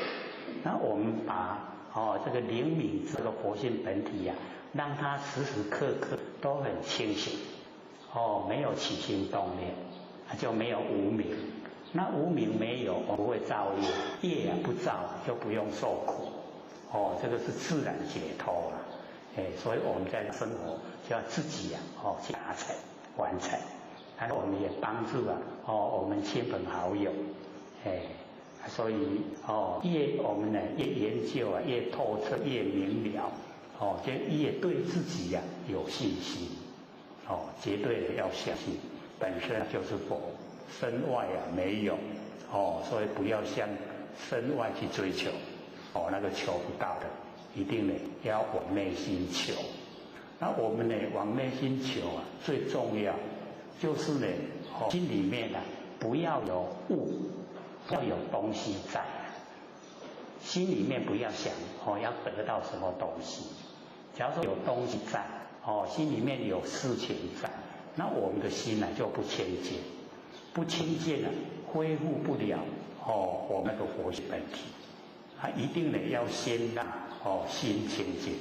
那我们把这个灵明这个佛性本体让它时时刻刻都很清醒，没有起心动念，就没有无明。那无明没有，不会造业，业不造就不用受苦。这个是自然解脱了。所以我们在生活就要自己去达成完成。然后我们也帮助我们亲朋好友，所以越我们越研究越透彻越明了，就越对自己有信心，绝对的要相信，本身就是佛，身外没有，所以不要向身外去追求，那个求不到的，一定要往内心求。那我们往内心求最重要。就是心里面不要有物，要有东西在，心里面不要想要得到什么东西。假如说有东西在，心里面有事情在，那我们的心就不清净，不清净恢复不了我们的佛性本体。一定要先让心清净，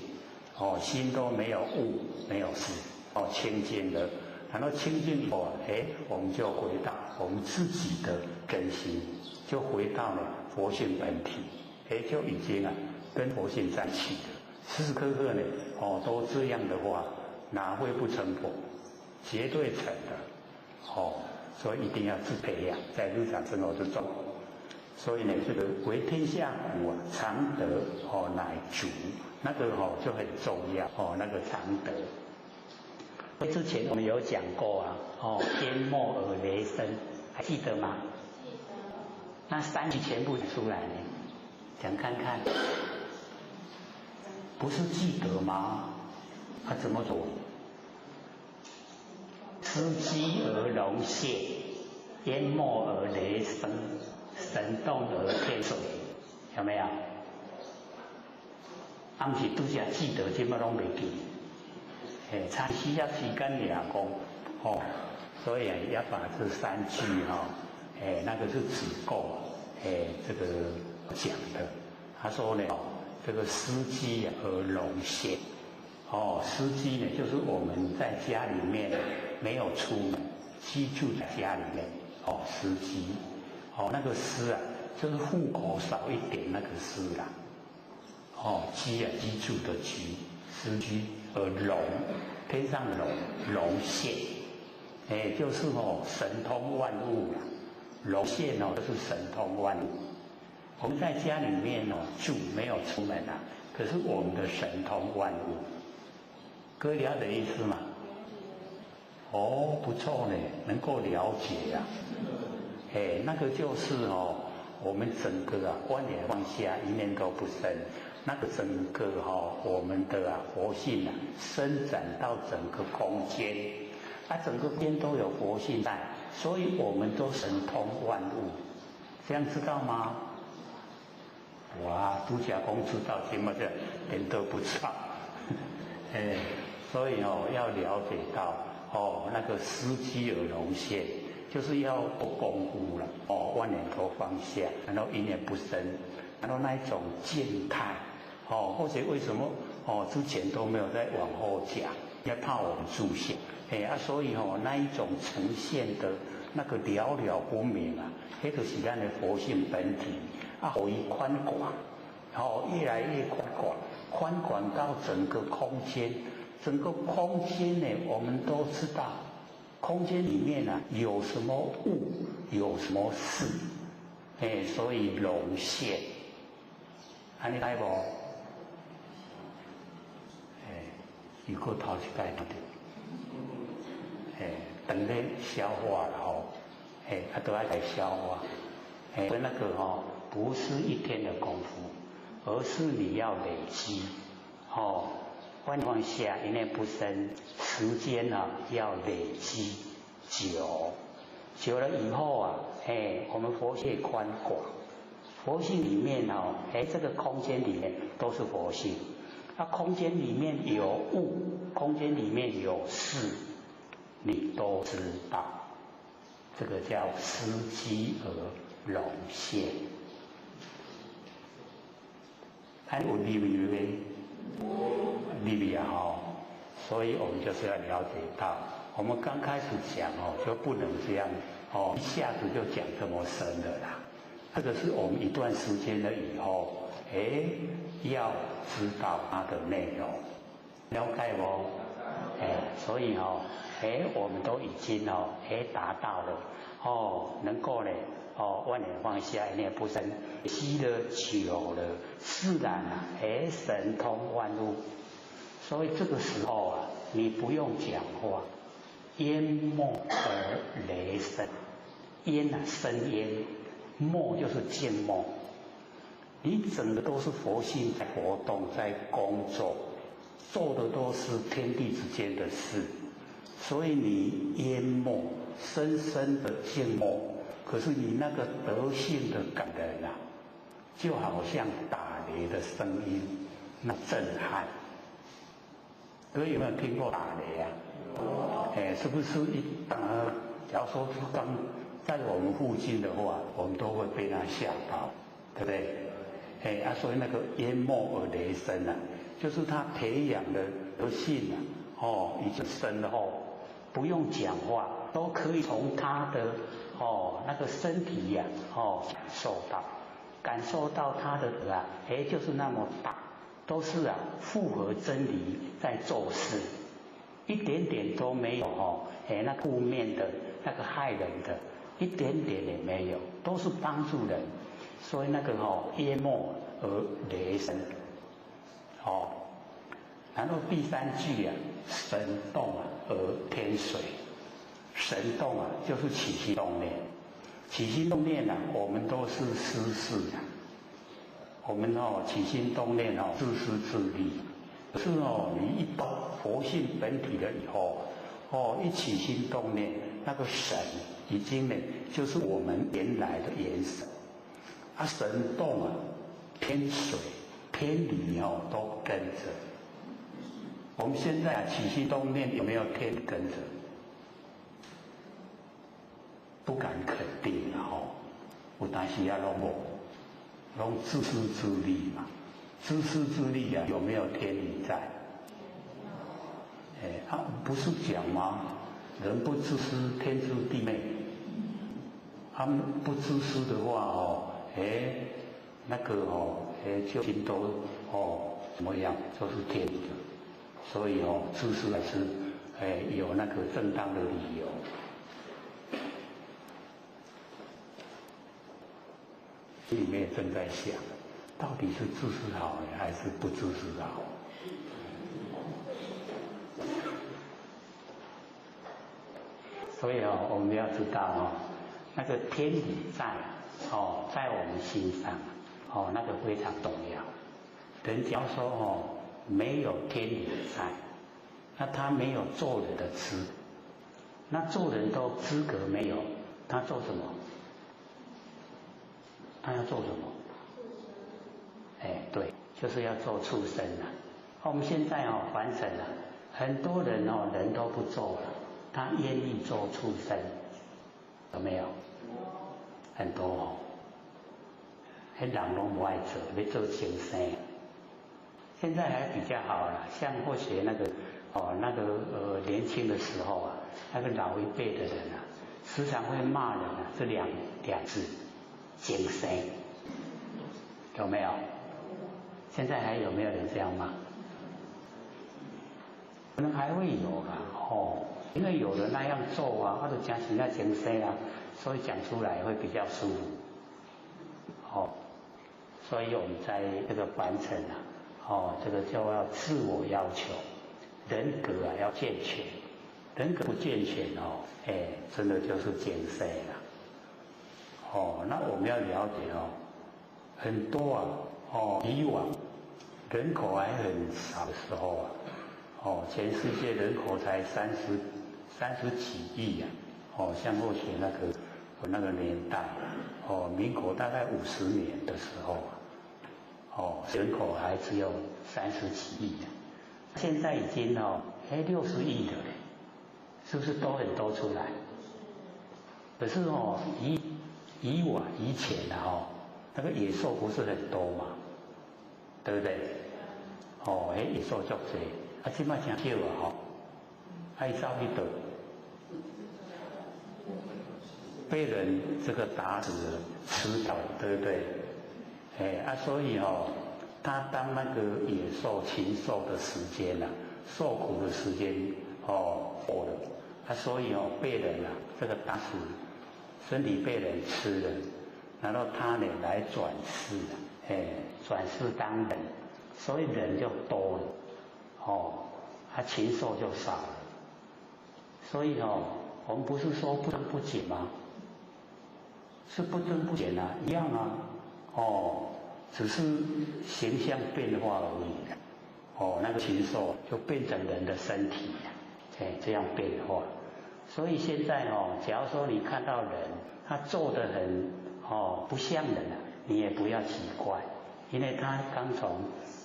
心都没有物没有事，清净了。然后清净以后我们就回到我们自己的真心，就回到了佛性本体，就已经跟佛性在一起了。时时刻刻都这样的话，哪会不成佛？绝对成的。所以一定要自培养，在日常生活之中。所以这个为天下苦常德乃足，那个就很重要那个常德。之前我们有讲过天末尔雷声，还记得吗？记得。那3句全部出来讲看看。不是记得吗？他怎么做？司机而龙现，淹没而雷声，神动而天水，有没有？啊，不是拄则记得，这么拢袂记，差需要时间俩讲，所以要把这3句那个是子贡，这个讲的。他说呢，这个司机而龙现，司机呢就是我们在家里面没有出门，居住在家里面，司机，那个司啊，就是户口少一点那个司啦。居啊，居住的居，司居而龙，天上的龙现，就是神通万物啦。龙现就是神通万物。我们在家里面住，没有出门啊，可是我们的神通万物，各位了解意思吗？不错呢，能够了解呀。那个就是我们整个观念放下，一念都不生。那个整个我们的佛性伸展到整个空间，整个空间都有佛性在，所以我们都神通万物，这样知道吗？哇，杜家公知道，这么的人都不知道，所以要了解到那个司机而龙现，就是要功夫了，万念都放下，然后一念不生，然后那一种静态。或者为什么之前都没有再往后讲，也怕我们注解，所以那一种呈现的那个寥寥不明啊，那就是咱的佛性本体可以宽广，越来越宽广到整个空间，整个空间呢，我们都知道，空间里面有什么物，有什么事，所以龙现，安尼来无？如果头一摆对，等咧消化了都要来消化，所以那个不是一天的功夫，而是你要累积，观望下一念不生，时间要累积久了以后我们佛性宽广，佛性里面这个空间里面都是佛性。空间里面有物，空间里面有事，你都知道，这个叫司机而龙现。有理没？理所以我们就是要了解到，我们刚开始讲就不能这样一下子就讲这么深的啦。这个是我们一段时间了以后，要知道它的内容，了解不？所以我们都已经达到了能够呢万念放下，一念不生，吸了久了，自然神通万物。所以这个时候你不用讲话，淹没而雷声，淹生淹，没就是静默。你整个都是佛性在活动，在工作，做的都是天地之间的事，所以你淹没，深深的静默。可是你那个德性的感人就好像打雷的声音，那震撼。各位有没有听过打雷是不是假如说刚在我们附近的话，我们都会被它吓到，对不对？所以那个淹没而雷声就是他培养的德性已经深厚，不用讲话都可以从他的那个身体感受到他的就是那么大，都是符合真理在做事，一点点都没有那负面的那个害人的，一点点也没有，都是帮助人。所以那个淹没而雷声然后第3句神动而天水。神动就是起心动念，起心动念我们都是私事我们起心动念自私自利。可是你一到佛性本体了以后，一起心动念，那个神已经呢，就是我们原来的元神。神动偏水偏离都跟着。我们现在起心动念有没有天跟着？不敢肯定有但是要拢自私自利嘛。自私自利有没有天理在？不是讲吗？人不自私，天诛地灭。他们不自私的话那个就心都怎么样，就是天理的。所以自私还是有那个正当的理由。心里面正在想，到底是自私好还是不自私好？所以我们要知道那个天理在在我们心上那个非常重要。人假如说没有天理在，那他没有做人的资格，那做人都资格没有，他做什么？他要做什么？对，就是要做畜生了。我们现在凡尘了，很多人人都不做了，他愿意做畜生，有没有？很多人都不爱做，要做畜生。现在还比较好了，像或许那个年轻的时候那个老一辈的人时常会骂人这两字畜生，有没有？现在还有没有人这样骂？可能还会有啦因为有人那样做他就讲起那畜生所以讲出来会比较舒服所以我们在这个凡尘这个就要自我要求，人格要健全，人格不健全真的就是畜生了那我们要了解很多以往人口还很少的时候全世界人口才30几亿像过去那个年代民国大概50年的时候人口还只有30几亿现在已经60亿了是不是都很多出来？可是以前那个野兽不是很多嘛，对不对？野兽足多现在真少爱走去倒，被人这个打死吃掉，对不对？所以他当那个野兽禽兽的时间受苦的时间过了所以被人这个打死，身体被人吃了，然后他呢来转世转世当人，所以人就多了禽兽就少了。所以我们不是说不增不减吗？是不增不减一样只是形象变化而已那个禽兽就变成人的身体这样变化。所以现在假如说你看到人他做得很不像人你也不要奇怪，因为他刚从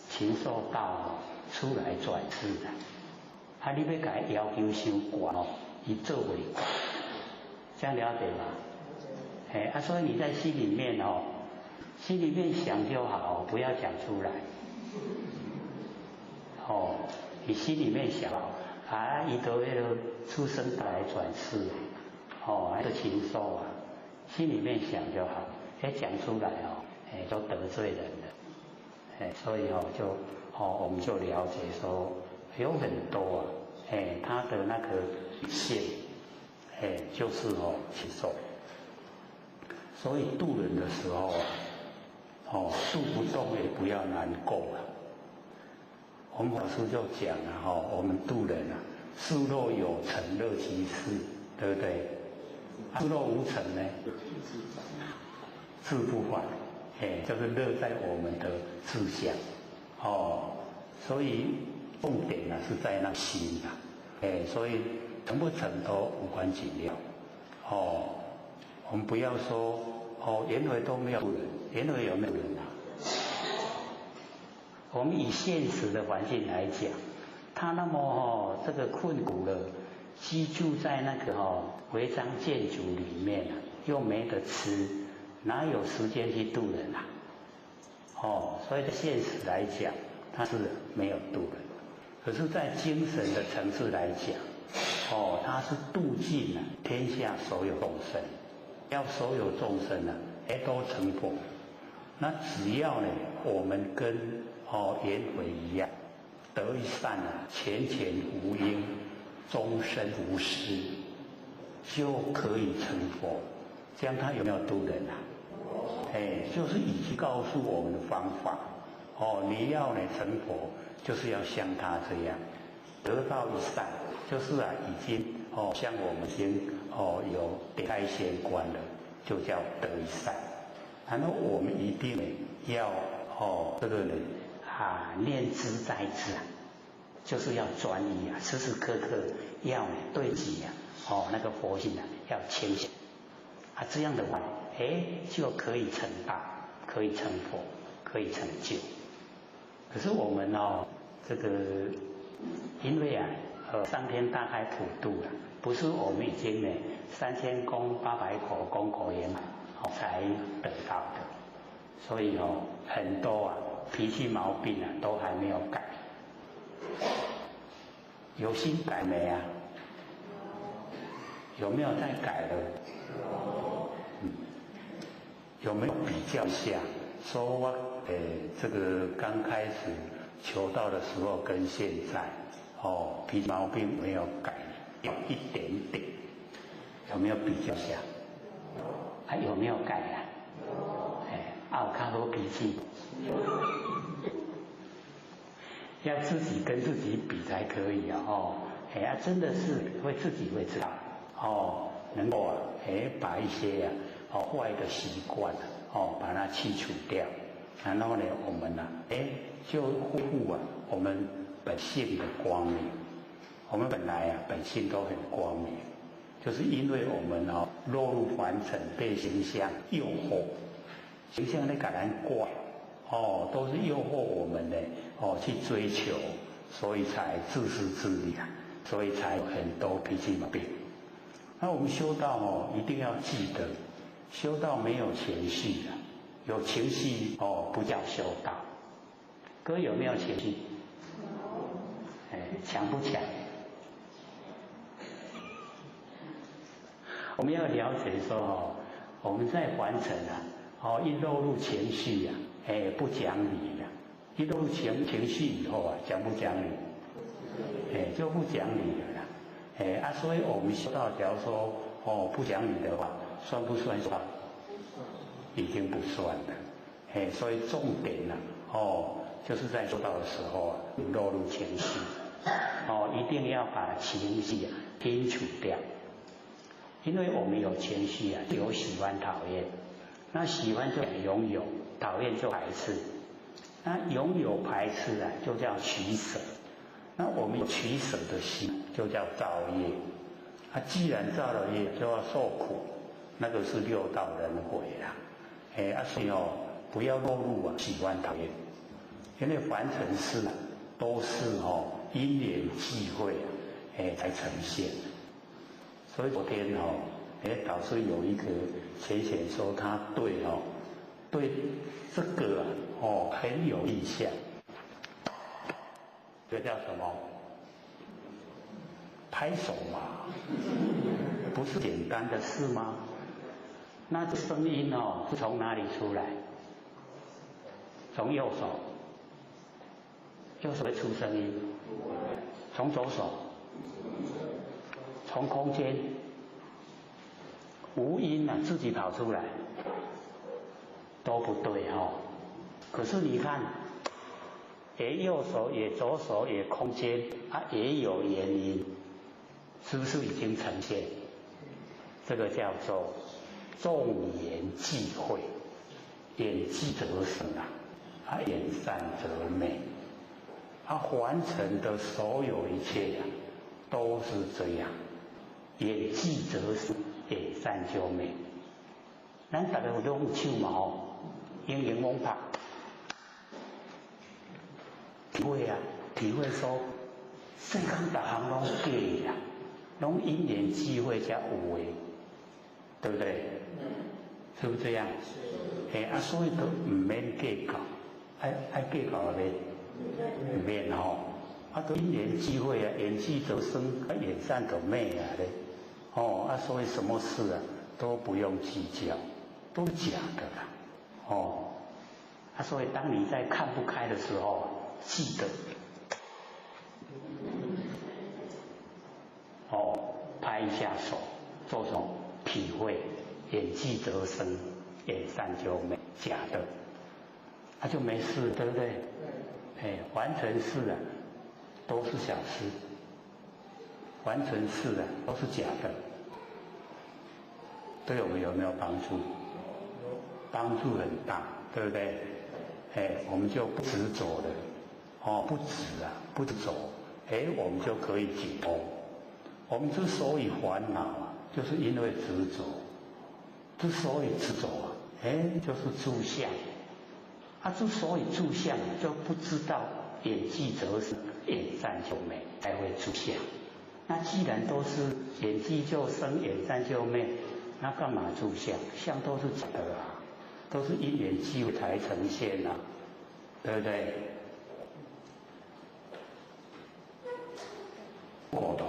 禽兽道出来转世的你要给他要求伤高他做不到，这样了解吗？所以你在心里面想就好，不要讲出来你心里面想他都为了出生来转世还是禽兽心里面想就好，讲出来都得罪人了所以我们就了解说有很多他的那个性就是禽兽。所以度人的时候度不动也不要难过我们老师就讲我们度人事若有成乐其事，对不对？事若无成呢，志不缓就是乐在我们的志向，所以重点呢是在那心啊，所以成不成都无关紧要，我们不要说原来都没有人，原来有没有人啊？我们以现实的环境来讲，他那么这个困苦了，居住在那个违章建筑里面啊，又没得吃，哪有时间去渡人啊？所以在现实来讲，他是没有渡人。可是，在精神的层次来讲，他是度尽了天下所有众生，要所有众生呢，都成佛。那只要呢，我们跟颜回一样，得一善啊，前前无因，终身无私，就可以成佛。这样他有没有渡人啊？就是已经告诉我们的方法。你要呢成佛，就是要像他这样，得到一善，就是已经像我们已经有点开仙观了，就叫得一善。然后我们一定要这个人念之在之啊，就是要专一啊，时时刻刻要对己那个佛性要清醒啊，这样的话就可以成道，可以成佛，可以成就。可是我们这个因为上天大开普渡了，不是我们已经3000功800口功口圆满才得到的，所以很多脾气毛病都还没有改。有心改没啊？有没有在改了？有没有比较一下？说我这个刚开始求道的时候跟现在脾气毛病没有改，有一点点，有没有比较下？有没有改啊？有较好脾气，要自己跟自己比才可以真的是自己会知道能够把一些坏的习惯把它去除掉，然后呢，我们就恢复我们本性的光明。我们本来本性都很光明，就是因为我们落入凡尘，被形象诱惑，形象在感人怪都是诱惑我们的去追求，所以才自私自利所以才有很多脾气毛病。那我们修道一定要记得，修道没有情绪有情绪不叫修道。各位有没有情绪？强不强？我们要了解说我们在凡尘一落入情绪不讲理一落入情绪以后讲不讲理？就不讲理了啦。所以我们修道，假如说不讲理的话，算不算修道？已经不算了。所以重点就是在修道的时候落入情绪一定要把情绪清除掉。因为我们有情绪有喜欢讨厌，那喜欢就拥有，讨厌就排斥，那拥有排斥就叫取舍。那我们有取舍的心就叫造业，既然造了业就要受苦，那个是六道轮回啦。所以不要落入喜欢讨厌，因为凡尘事都是因缘际会才呈现。所以昨天导师有一个浅显说他对这个很有印象。这叫什么？拍手嘛，不是简单的事吗？那这声音是从哪里出来？从右手，右手会出声音。从左手，从空间，无音自己跑出来，都不对可是你看。也右手也左手也空间也有原因，是不是已经呈现？这个叫做众缘际会演寂则生演善则美。完成的所有一切都是这样，演寂则生，演善就美。咱大家有拢手嘛英英猛拍，体会说，世间各项拢假拢因缘际会才有的，对不对？是不是这样？所以都唔免计较，爱计较咧。唔免都因缘际会演寂则生，演善则美咧。所以什么事都不用计较，都是假的啦。所以当你在看不开的时候，记得拍一下手，做什么体会？演寂则生，演善就美，假的，就没事，对不对？完成事都是小事，完成事都是假的，对我们有没有帮助？帮助很大，对不对？我们就不执着了，不执着，我们就可以解脱。我们之所以烦恼就是因为执着，之所以执着就是住相。之所以住相，就不知道演寂则生，演善就美，才会住相。那既然都是演寂就生，演善就美，那干嘛住相？相都是假的都是因缘际会才呈现对不对？我懂。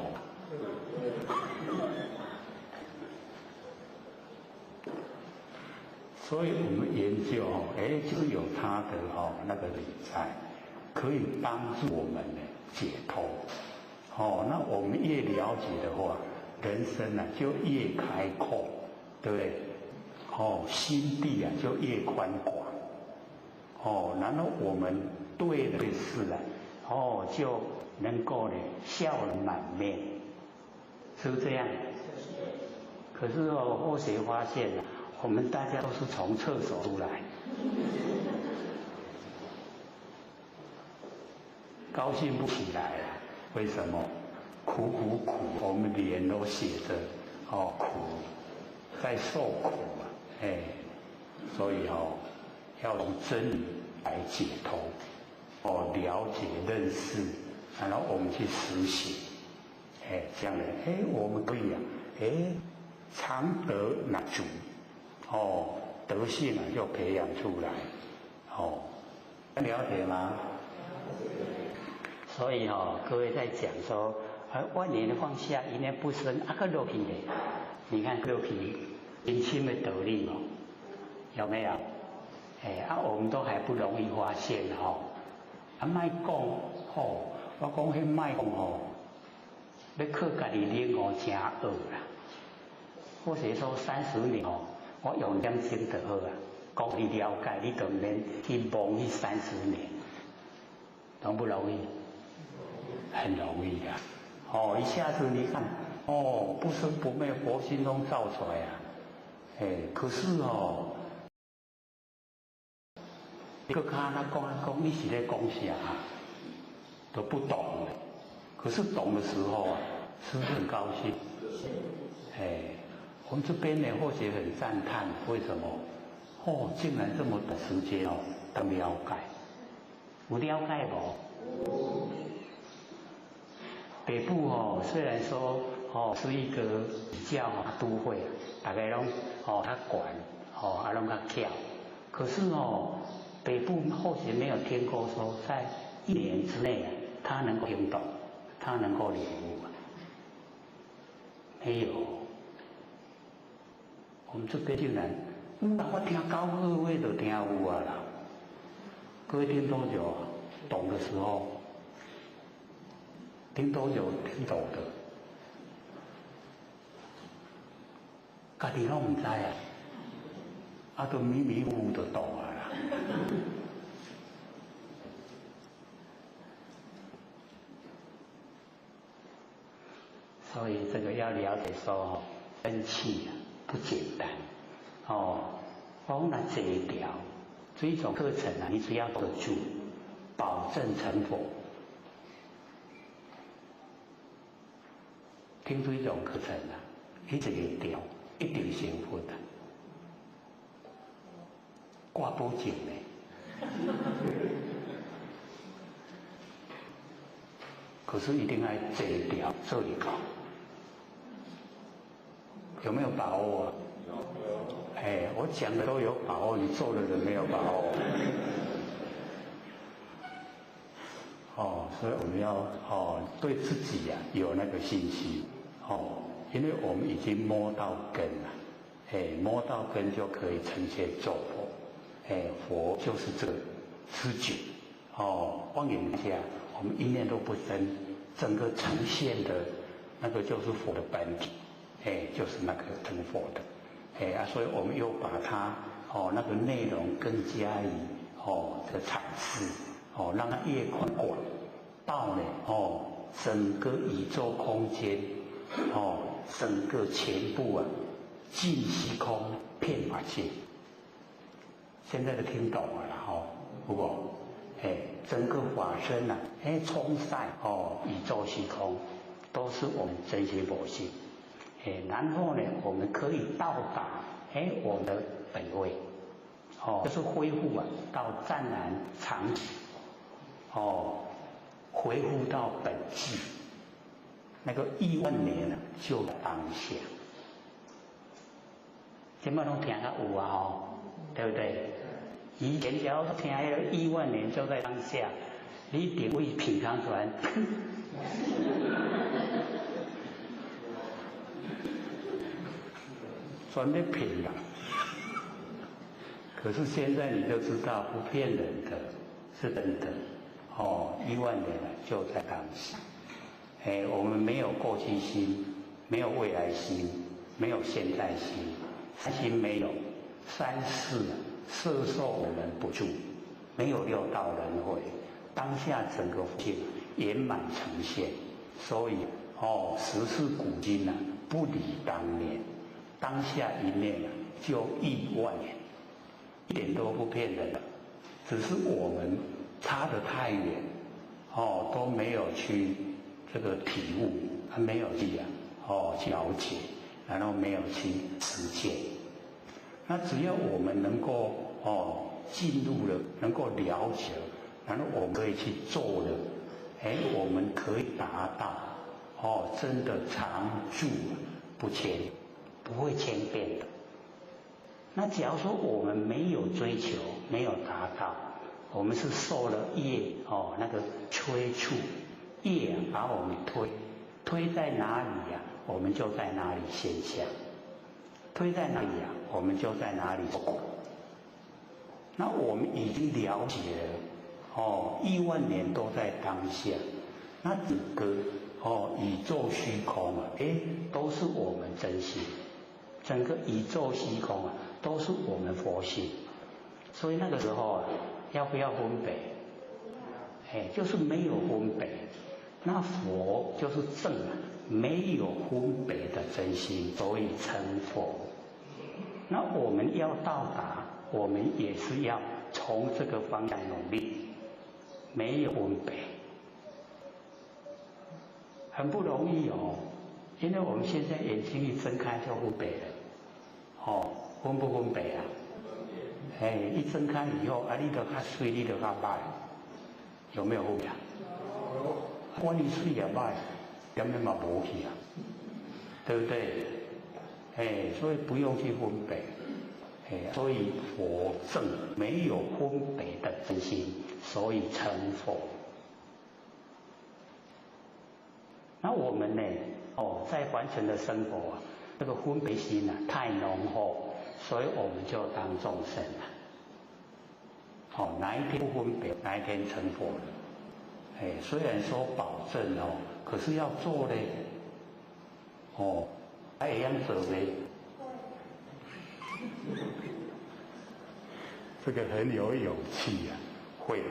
所以我们研究就有它的那个理在，可以帮助我们解脱。那我们越了解的话，人生就越开阔，对不对？心地就越宽广。然后我们对的事就能够笑容满面，是不是这样？可是后学发现我们大家都是从厕所出来，高兴不起来为什么？苦，我们脸都写着苦，在受苦所以要用真理来解脱，了解认识，然后我们去实行，这样我们可以常德乃足。德性就培养出来，了解吗？所以各位在讲说，万年放下，一念不生，个落去嘞，你看落去，人心的道理有没有？我们都还不容易发现莫讲我讲迄莫讲要靠家己领悟真学啦。或者说30年我用点心就好讲你了解，你就免去摸去30年，容不容易？很容易一下子你看不生不灭，佛心中造出来可是一个看他讲你是在讲啥都不懂可是懂的时候是不是很高兴？我们这边或许很赞叹，为什么？竟然这么短时间都了解，有了解无？北部虽然说是一个比较都会，大概拢较管拢较巧，可是北部或许没有听过说在1年之内他能够听懂，他能够领悟，没有。我们这边竟然，我听9个月就听有啦。各位听多久懂的时候，听多久听懂的？家己拢唔知都迷迷糊糊就懂啦。所以这个要了解说生气不简单我若坐条这一种课程啊，你只要得住，保证成佛。听这一种课程啊，一直会掉，一定成佛的，挂保证呢。可是一定要戒掉这里搞，有没有把握啊？哎，我讲的都有把握，你做的人没有把握。所以我们要对自己呀有那个信心因为我们已经摸到根了，摸到根就可以成仙做佛，佛就是这个知觉妄言下，我们一念都不生，整个呈现的那个就是佛的本体，就是那个成佛的。所以我们又把它那个内容更加以的阐释让它越宽广到呢整个宇宙空间整个全部啊尽虚空遍法界。现在都听懂了啦不过整个法身啊充塞宇宙虚空都是我们真心佛性。然后呢，我们可以到达我们的本位，就是恢复到湛然常寂，恢复到本质，那个1万年就当下。现在都听得有啊对不对？以前只要听那个1万年就在当下，你一定会品尝出来。专门骗人，可是现在你就知道不骗人的，是真的1万年就在当下。我们没有过去心，没有未来心，没有现在心，三心没有，三世摄受我们不住，没有六道轮回，当下整个佛性圆满呈现。所以时至古今不离当年。当下一念就1万年，一点都不骗人的，只是我们差得太远，都没有去这个体悟，还没有去了解，然后没有去实践。那只要我们能够进入了，能够了解了，然后我们可以去做了，我们可以达到真的常住不迁。不会迁变的。那假如说我们没有追求，没有达到，我们是受了业那个催促，业把我们推在哪里我们就在哪里现象；推在哪里我们就在哪里果。那我们已经了解了1万年都在当下，那整个宇宙虚空都是我们真心。整个宇宙虚空都是我们佛性，所以那个时候要不要分别？就是没有分别。那佛就是正没有分别的真心，所以成佛。那我们要到达，我们也是要从这个方向努力，没有分别，很不容易因为我们现在眼睛一睁开就分别了，分不分别啊？一睁开以后你就较水，你就较歹，有没有分别？我你水也歹，根本嘛无去对不对？所以不用去分别，所以佛正没有分别的真心，所以成佛。那我们呢？在凡尘的生活这个分别心太浓厚，所以我们就当众生哪一天不分别，哪一天成佛了。虽然说保证可是要做嘞，还一样做嘞。这个很有勇气会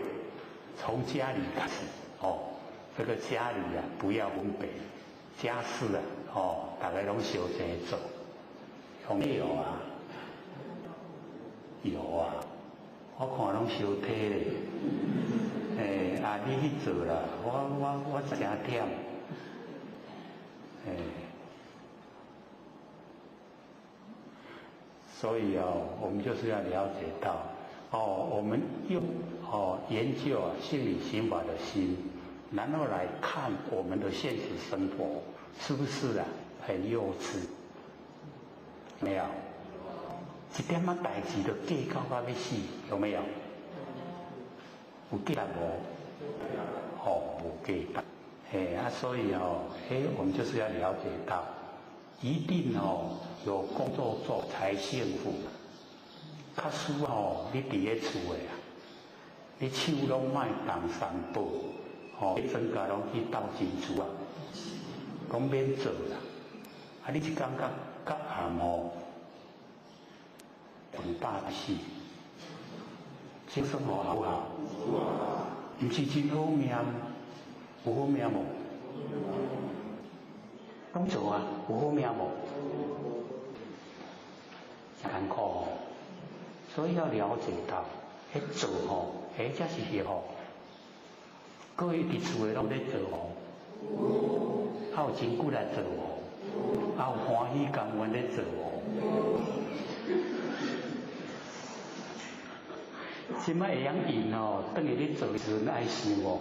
从家里开始这个家里不要分别。家事大家拢小心做，有没有啊？有啊，我看拢烧体咧，你去做啦，我真忝，所以我们就是要了解到，我们用研究心理心法的心，然后来看我们的现实生活是不是很幼稚？没有，一点仔代志都计较到要死，有没有？有计较无？无计较。所以我们就是要了解到，一定有工作做才幸福。假使你伫咧厝诶你手拢莫动三宝，增加拢去斗金厝啊，讲免做啦。你一感觉到暗很大气，这生活好不好？不是真好命，有好命无？拢做啊，有好命无？艰苦所以要了解到，做才是幸福。各位伫厝诶拢咧做有真久来做有欢喜甘愿咧做即摆会晓用等于咧做时阵爱想我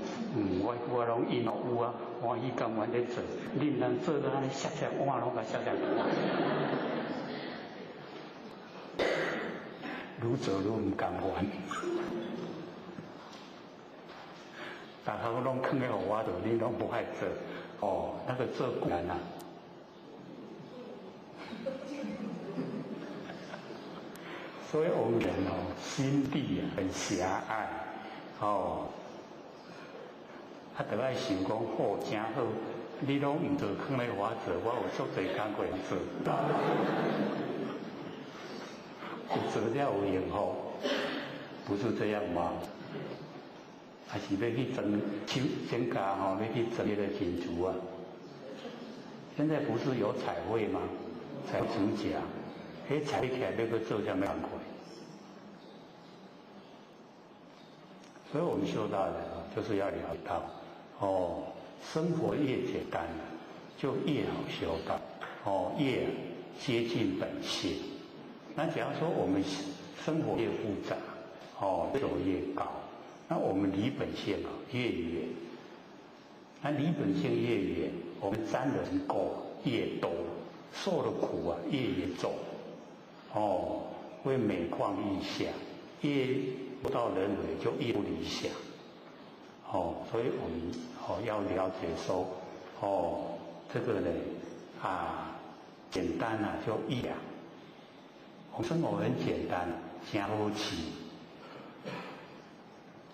拢用有啊，欢喜甘愿咧做，你毋通做到安尼摔碗拢甲摔愈做愈毋甘愿，大家拢囥咧互我做，你拢无爱做，那个做不难啊。所以我们人心地很狭隘，就爱想讲真好，你拢毋做，囥咧互我做，我有足侪工课做。做了有幸福，不是这样吗？还是要去增加要去争那个金主啊？现在不是有彩绘吗？彩主甲，彩起来那个做什么样会？所以我们修道人就是要了解到，生活越简单就越好修道，越接近本性。那假如说我们生活越复杂，走越高，那我们离本性越远。那离本性越远，我们沾的尘垢越多，受的苦越重，会每况愈下，越不到人为就越不理想。所以我们要了解说，这个呢简单就易啊。我们生活很简单，真好吃。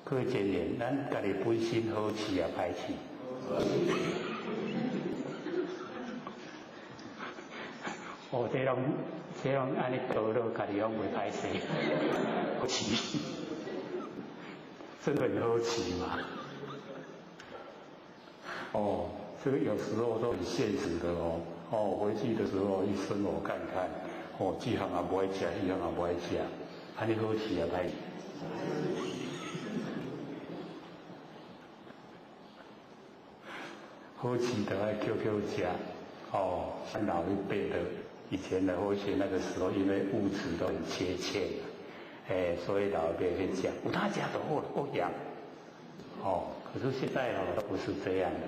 各位前面，咱家己本身好吃歹吃？这种安尼倒落，家己拢袂歹势，好吃，真的很好吃嘛。这个有时候都很现实的回去的时候一生活看看。这项也不爱吃，那项也不爱吃，安尼好吃歹吃？好吃就爱口吃，像老一辈的以前的或许那个时候，因为物质都很缺欠，所以老一辈会讲，有他家的好养，可是现在都不是这样的，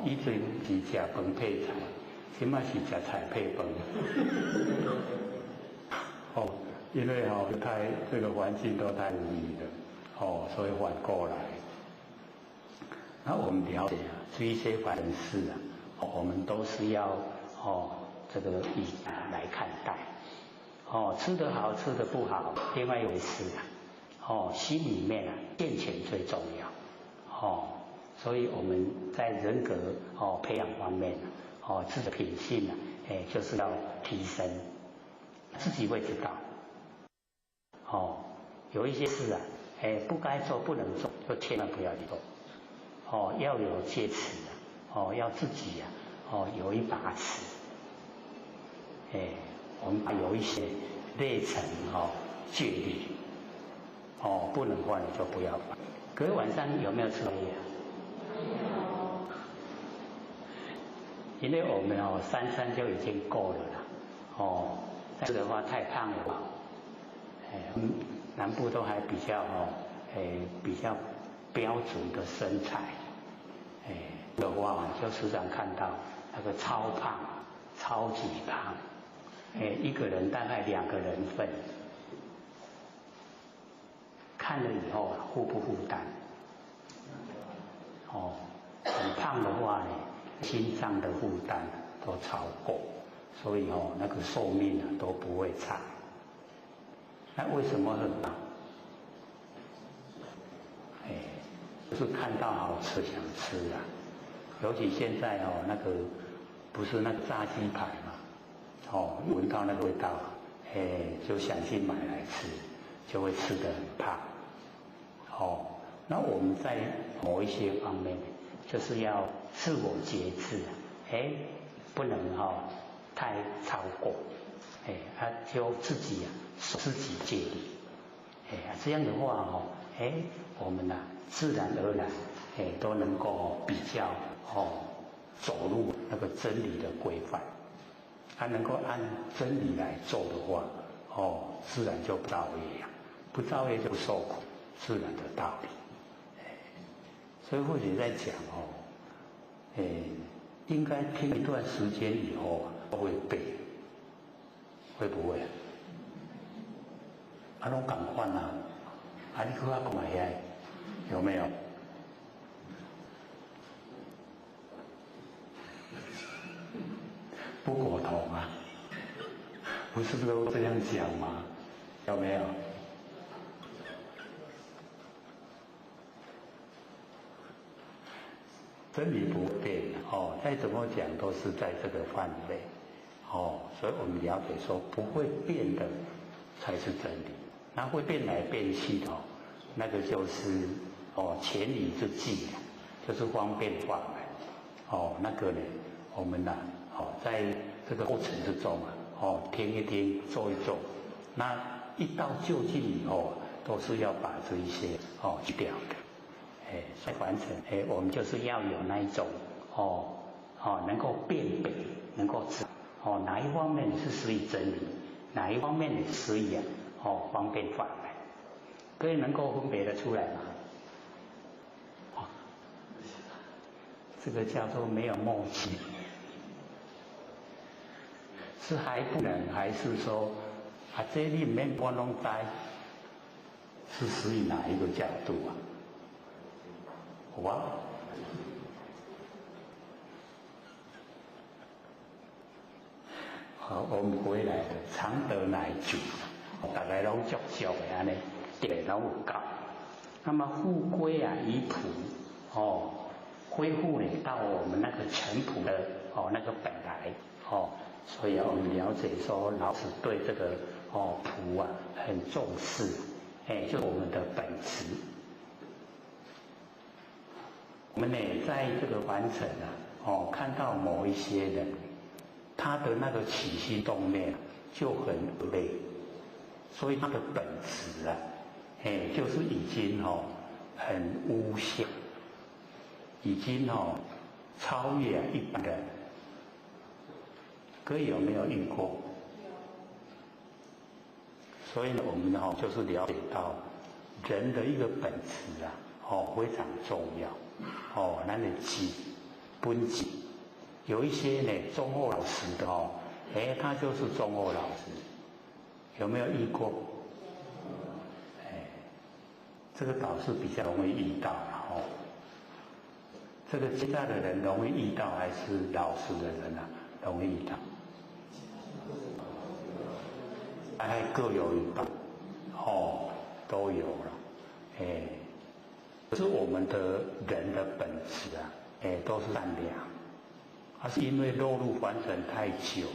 以前是吃饭配菜。现在是吃菜配饭，因为这个环境都太无理了，所以反过来。那我们了解这一些凡事我们都是要这个以来看待，吃得好吃得不好，另外一回事心里面健全最重要，所以我们在人格培养方面自己的品性就是要提升，自己会知道。有一些事不该做不能做，就千万不要去做。要有戒尺要自己有一把尺。我们有一些内层戒律，哦，不能犯的就不要犯。可是晚上有没有吃宵夜？因为我们三餐就已经够了啦，这样的话太胖了，南部都还比较比较标准的身材，的话就时常看到那个超胖，超级胖，一个人大概2个人份，看了以后负不负担？很胖的话呢，心脏的负担都超过，所以那个寿命都不会长。那为什么很胖？就是看到好吃想吃啊，尤其现在那个不是那个炸鸡排嘛，闻到那个味道，就想去买来吃，就会吃得很胖。那我们在某一些方面就是要自我节制，不能太超过，就自己自己戒律，这样的话我们自然而然都能够比较走入那个真理的规范，能够按真理来做的话，自然就不造业，不造业就不受苦，自然的道理。所以或许在讲应该听一段时间以后都会背，会不会？拢同款啊，你去讲下有没有？不苟同啊，不是都这样讲吗？有没有？真理不变再怎么讲都是在这个范围所以我们了解说不会变的才是真理，那会变来变去的那个就是黔驴之计，就是方便法门那个呢我们在这个过程之中听一听做一做，那一到就近以后都是要把这一些去掉的。来完成，我们就是要有那一种能够辨别，能够知哪一方面是属于真理，哪一方面是属于方便法门，可以能够分别得出来吗？这个叫做没有默契，是还不能，还是说这里面我拢知，是属于哪一个角度啊？好，我们回来了，常得乃主，大家拢足足的安尼，对，拢有教。那么复归于朴，恢复到我们那个淳朴的那个本来所以我们了解说老子对这个朴很重视，就是我们的本质。我们呢，在这个完成看到某一些人，他的那个起心动念就很累，所以他的本质就是已经很无相，已经超越一般人。各位有没有遇过？所以呢，我们就是了解到人的一个本质非常重要。咱的本质，有一些呢忠厚老实的他就是忠厚老实，有没有遇过？这个倒是比较容易遇到这个现在的人容易遇到，还是老实的人容易遇到？大概各有一半都有了可是我们的人的本质都是善良，是因为落入凡尘太久，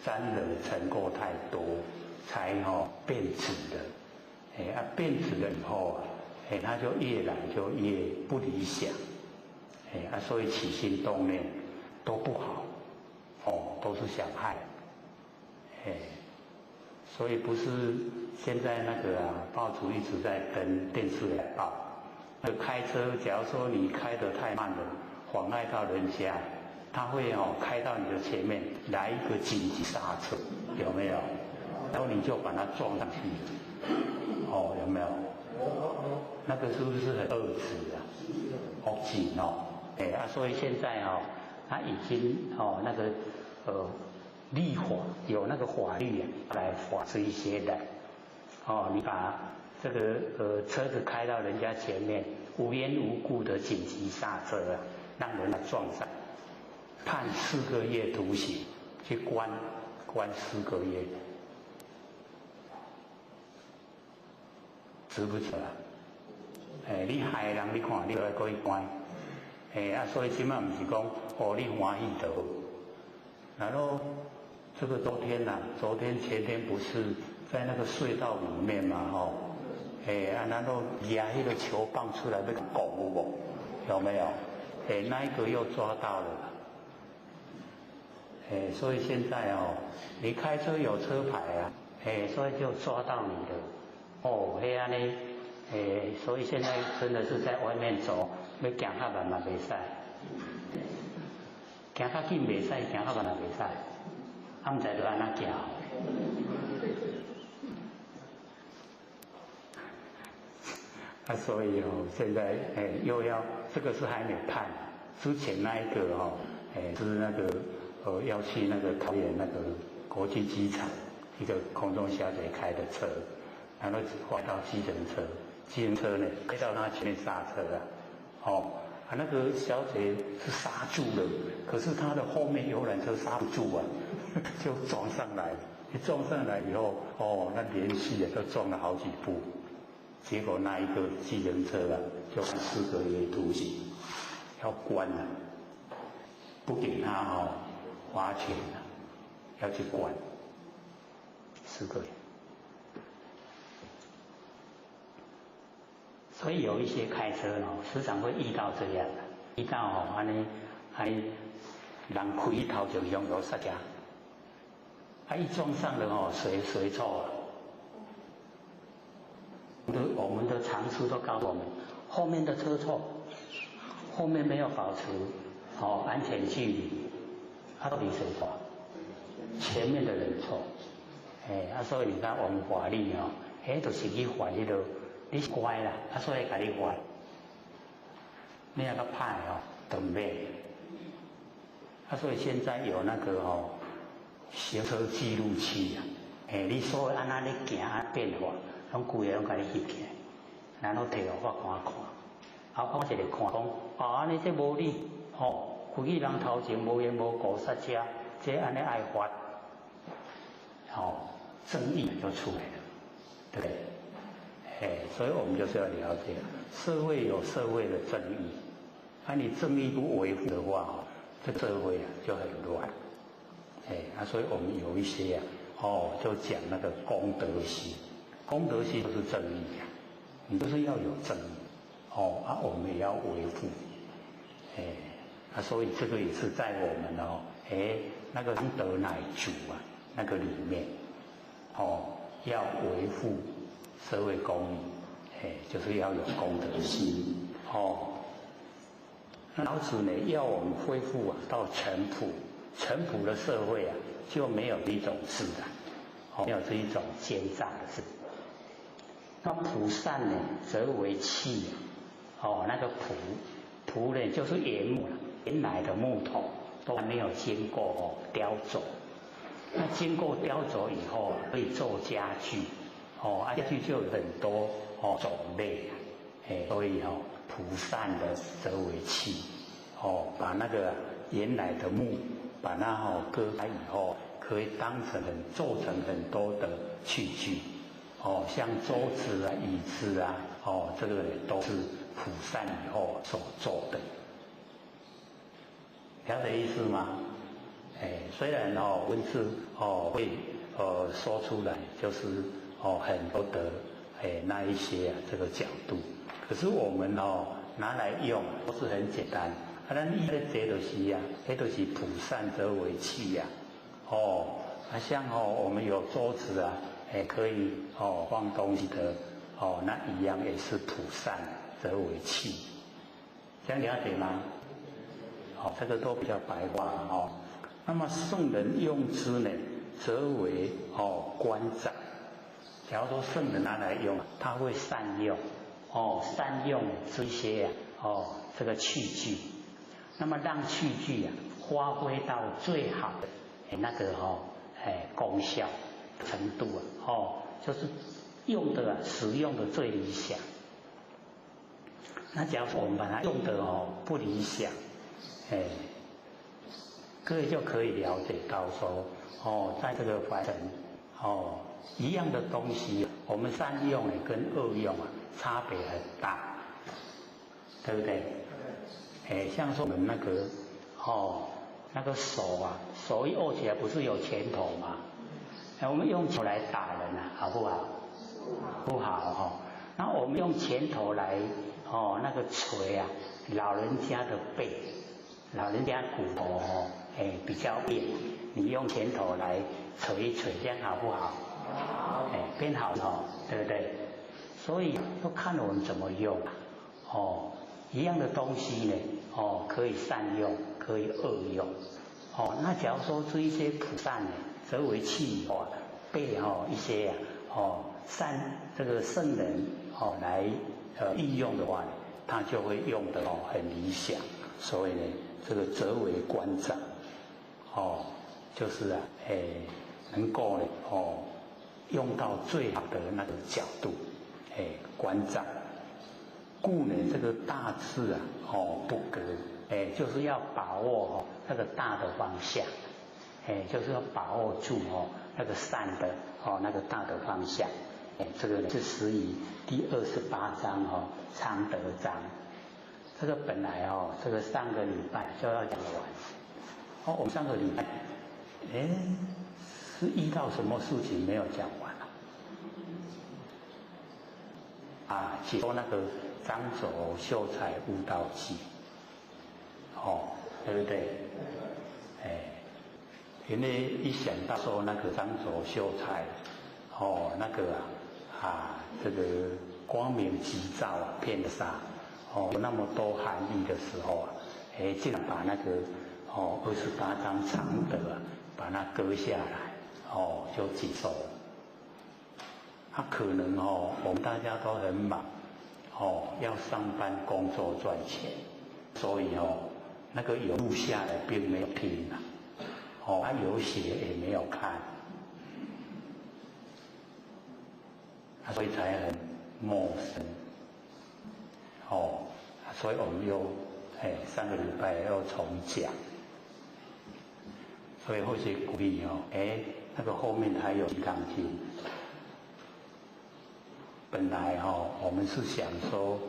沾染尘垢太多，才变质的。变质了以后他就越来就越不理想，所以起心动念都不好，都是想害。所以不是现在那个报主一直在跟电视来报，那开车，假如说你开得太慢了，妨碍到人家，他会开到你的前面来一个紧急刹车，有没有？然后你就把它撞上去，有没有？那个是不是很恶质啊？好紧所以现在他已经那个立法有那个法律来法制一些人你把这个车子开到人家前面，无缘无故的紧急刹车让人家撞上，判4个月徒刑，去关4个月，值不值啊？你害人，你看你就要过去关，所以今麦不是讲你欢喜就好。然后这个昨天前天不是在那个隧道里面嘛然后压那个球棒出来被拱有没有？那一个又抓到了。所以现在你开车有车牌所以就抓到你了。所以现在真的是在外面走，要行较慢嘛袂使，行较紧袂使，行较慢也袂使，唔知就安怎行。所以现在又要这个是还没判，之前那一个是那个要去那个桃园那个国际机场，一个空中小姐开的车，然后坏到计程车呢开到他前面刹车那个小姐是刹住了，可是她的后面游览车刹不住就撞上来，一撞上来以后那连续都撞了好几步，结果那一个计程车就4个月徒刑，要关了，不给他罚钱要去关4个月。所以有一些开车时常会遇到这样的，遇到安尼人开头就用油刹车，一撞上了谁错我们的常识都告诉我们，后面的车错，后面没有保持安全距离，到底谁错？前面的人错。所以你看我们法律就是去罚那个。你乖啦，所以给你罚，你那个派等免。所以现在有那个行车记录器你所有按那你行变化，拢规个拢给你翕起来，然后摕互法官看，法官一个看讲，安尼这无理，规个人头前无缘无故刹车，这安尼爱罚，正义就出来了，对不对？所以我们就是要了解，社会有社会的正义，你正义不维护的话，这社会就很乱。所以我们有一些就讲那个公德心，公德心就是正义你就是要有正义，我们也要维护，所以这个也是在我们那个德乃主那个里面，要维护社会公义，就是要有公德心那老子呢，要我们恢复到淳朴的社会就没有这种事没有这一种奸诈的事。那蒲扇呢，则为器那个蒲呢，就是原来的木头都没有经过雕琢，那经过雕琢以后可以做家具。家具就有很多种类所以蒲扇的则为器把那个原来的木把它割开以后，可以做成很多的器具像桌子椅子这个都是蒲扇以后所做的，了解意思吗？虽然文字会说出来就是很多的那一些这个角度，可是我们拿来用都是很简单。咱伊咧这就是那就是蒲扇则为器像我们有桌子可以放东西的那一样也是土散则为器，这样了解吗？这个都比较白话那么圣人用之呢，则为官长。假如说圣人拿来用，他会善用善用这些这个器具，那么让器具发挥到最好的那个功效程度就是用的使用的最理想。那假如说我们把它用的不理想，各位就可以了解到说在这个凡尘一样的东西，我们善用跟恶用差别很大，对不对？像说我们那个手一握起来不是有拳头吗？我们用手来打人好不好？不好那我们用拳头来那个捶老人家的背，老人家骨头比较硬，你用拳头来捶一捶，这样好不好？变好对不对？所以要看我们怎么用一样的东西呢可以善用，可以恶用那假如说这一些普善呢，则为器被一些这个圣人来运用的话呢，他就会用的很理想，所以呢这个则为官长就是能够呢用到最好的那个角度官长。故呢这个大智不革就是要把握那个大的方向就是要把握住那个善的那个大的方向这个是始于第28章昌德章。这个本来这个上个礼拜就要讲完我们上个礼拜是遇到什么事情没有讲完解说那个张轴秀才悟道记对不对？因为一想到说那个张轴秀才那个这个光明急躁骗杀有那么多含义的时候竟然把那个28章常德把它割下来就接受了。可能我们大家都很忙要上班工作赚钱，所以那个有录下来并没有听有写也没有看所以才很陌生所以我们又上个礼拜又重讲，所以或许鼓励那个后面还有《金刚经》。本来我们是想说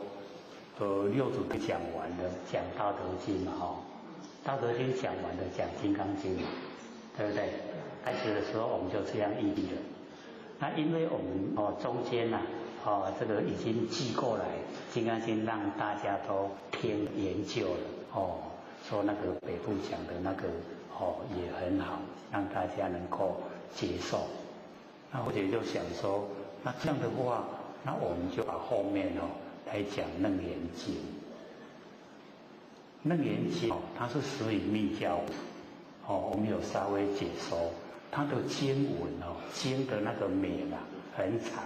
六祖都讲完了，讲《道德经》《道德经》讲完了，讲《金刚经》，对不对？开始的时候我们就这样议的。那因为我们中间这个已经寄过来《金刚经》，让大家都听研究了说那个北部讲的那个也很好，让大家能够接受。那或者就想说，那这样的话，那我们就把后面来讲《楞严经》。《楞严经》它是始于密教我们有稍微解说它的经文经的那个名很长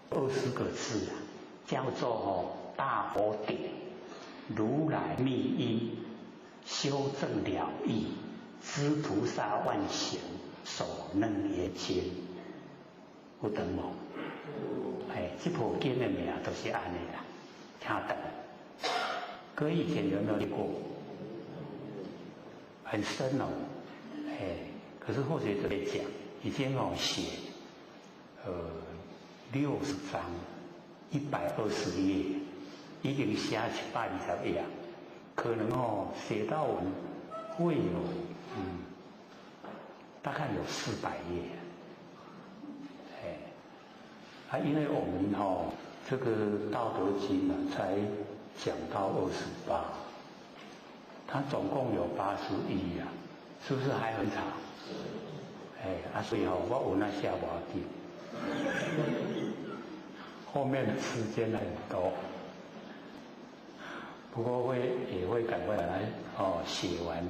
，20个字叫做大佛典，如来密因，修正了义，知菩萨万行，守楞严经，有懂无？这部经的名都是安尼啦，听懂？各位以前有没有听过？很深可是或许这里讲已经写60章120页，已经写720页，可能写到我们会有大概有400页。因为我们这个《道德经》才讲到28，它总共有81是不是还很长？所以我有那下不要紧，后面的时间很多，不过也会赶快来写完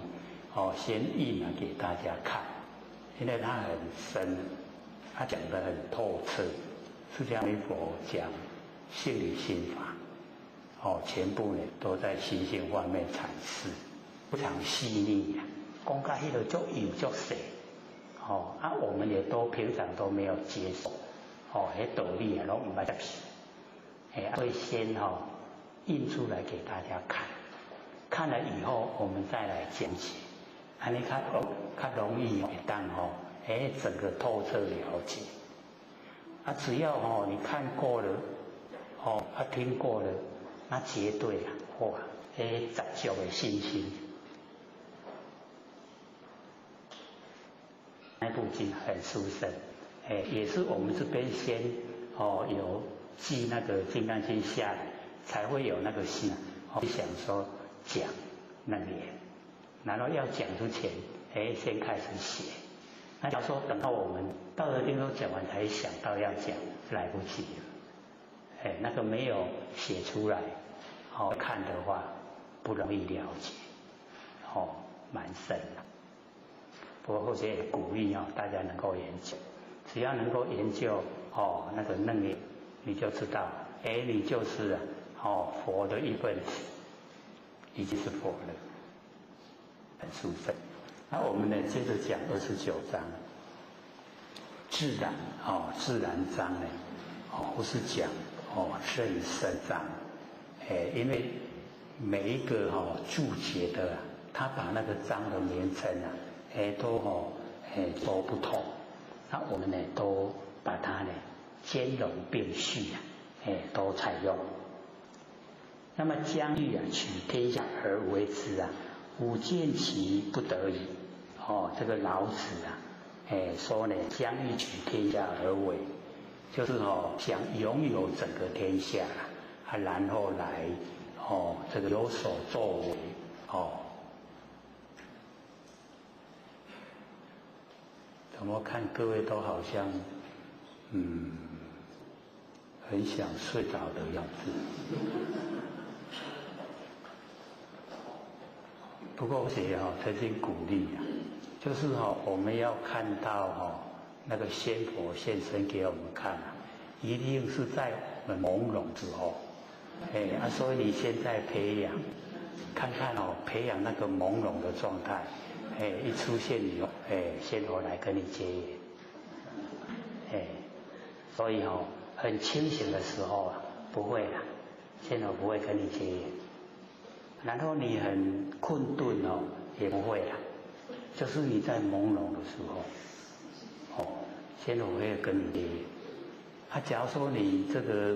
先印给大家看，因为它很深，他讲得很透彻，释迦牟尼佛讲性理心法，全部呢都在心性方面阐释，非常细腻呀，讲到迄个足有足细，我们也都平常都没有接受，迄道理啊，拢唔捌接受，所以先印出来给大家看，看了以后我们再来讲解，安尼较容易会当整个透彻了解。只要你看过了，听过了，那绝对十足的信心。那部经很殊胜，也是我们这边先有记那个《金刚经》下来，才会有那个心，想说讲那个，然后要讲之前，先开始写。那假如说等到我们道德经都讲完才想到要讲，来不及了。那个没有写出来，看的话不容易了解，蛮深的。不过或者也鼓励大家能够研究，只要能够研究那个楞严，你就知道，你就是佛的一份子，已经是佛了，很殊胜。那我们呢，接着讲29章，自然自然章呢，不是讲甚深章，因为每一个注解的，他把那个章的名称都不同，那我们呢都把它呢兼容并蓄都采用。那么将欲取天下而为之吾见其不得已。这个老子说呢，将欲取天下而为，就是想拥有整个天下然后来这个有所作为怎么看各位都好像很想睡着的样子。不过谁曾经鼓励就是我们要看到那个仙佛现身给我们看一定是在我们朦胧之后，所以你现在培养，看看培养那个朦胧的状态，一出现以后，仙佛来跟你结缘，所以很清醒的时候不会啦，仙佛不会跟你结缘。然后你很困顿也不会啦，就是你在朦胧的时候，仙佛会跟你结缘。假如说你这个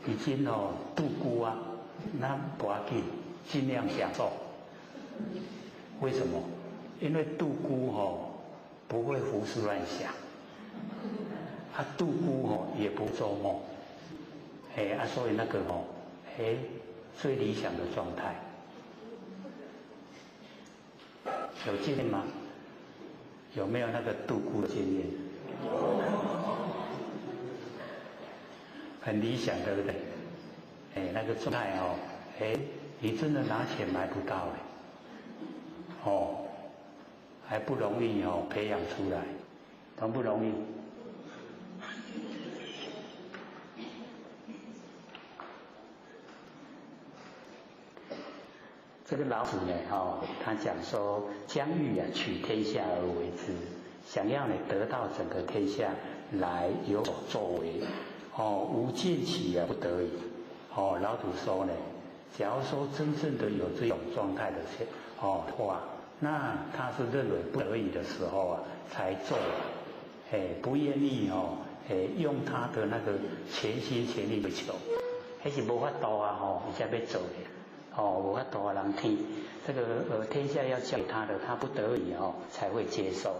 已经度孤那不要紧，尽量享受。为什么？因为度孤不会胡思乱想，度孤也不做梦，所以那个最理想的状态，有经验吗？有没有那个度孤的经验？很理想，对不对？那个状态你真的拿钱买不到还不容易培养出来，容不容易？这个老子呢，他讲说，将欲取天下而为之，想要得到整个天下来有所作为，无见其不得已。老子说呢，假如说真正的有这种状态的话，那他是认为不得已的时候才做，不愿意用他的那个全心全力去求，那是无法度你才要做的。无法度人天，这个天下要交给他的，他不得已才会接受。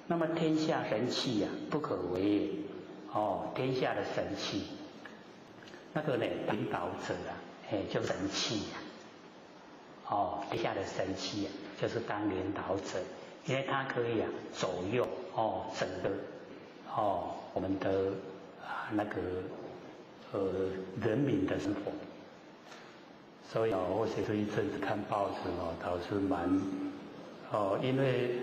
那么天下神器不可为也，天下的神器，那个呢领导者就神器天下的神器就是当领导者，因为他可以左右整个我们的那个人民的生活。所以我这一阵子看报纸倒是蛮因为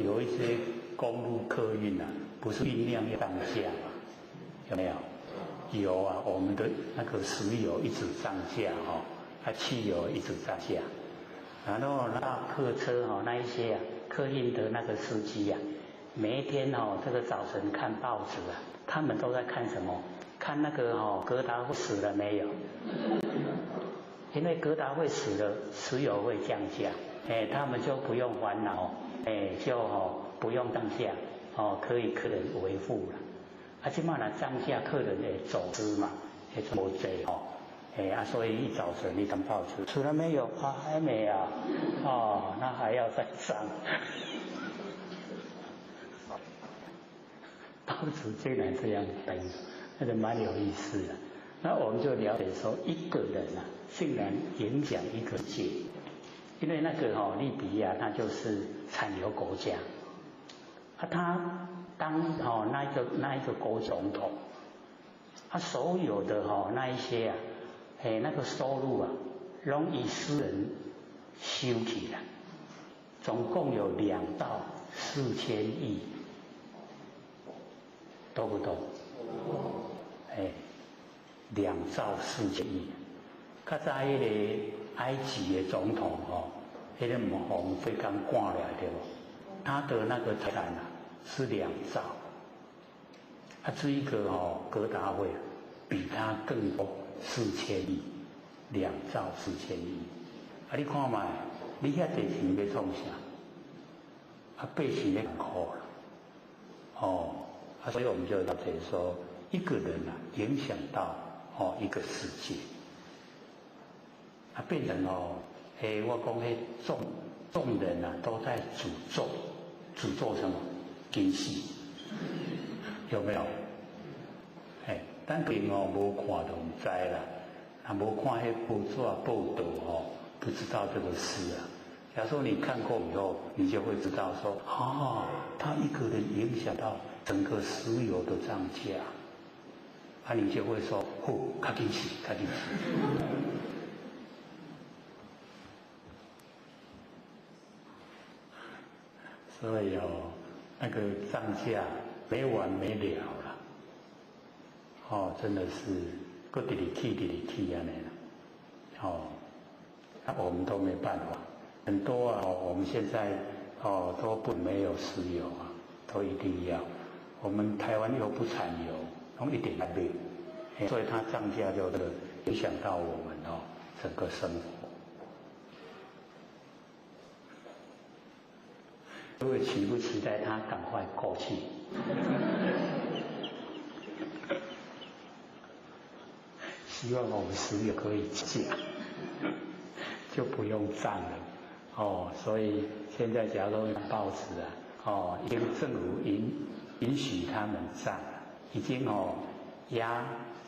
有一些公路客运不是运量要涨价嘛，有没有？有啊，我们的那个石油一直涨价汽油一直涨价，然后那客车那一些客运的那个司机每一天这个早晨看报纸他们都在看什么？看那个哥达会死了没有？因为哥达会死了，石油会降价，他们就不用烦恼，就不用降价，可以客人维护了。现在涨价，客人会走资嘛，会做这所以一早晨你看报纸，吃了没有？还没啊，那还要再涨。报纸竟然这样登，那就蛮有意思的。那我们就了解说，一个人竟然影响一个界，因为那个利比亚它就是产油国家，他当那一个国总统，他所有的那一些那个收入拢以私人收起来，总共有2到4千亿，多不多？2兆4千亿。较早迄个埃及的总统迄个毛洪飞刚赶来对不？他的那个财产是2兆，这一个哥达会比他更多4000亿，2兆4000亿。你看嘛，你遐侪钱要创啥？8是那苦了。所以我们就了解说，一个人影响到一个世界。变成我讲迄众人都在诅咒什么惊喜，有没有？咱平无看就唔知啦，无看迄报纸报道不知道这个事假如说你看过以后，你就会知道说，他一个人影响到整个石油的涨价，你就会说，较惊喜。所以那个涨价没完没了了，真的是搁直里去安尼啦，那我们都没办法，很多我们现在都不没有石油都一定要，我们台湾又不产油，一点还没有，所以它涨价就影响到我们整个生活。各位期不期待他赶快过去？希望我们石油可以降，就不用涨了。所以现在假如说报纸已经政府允许他们涨了，已经压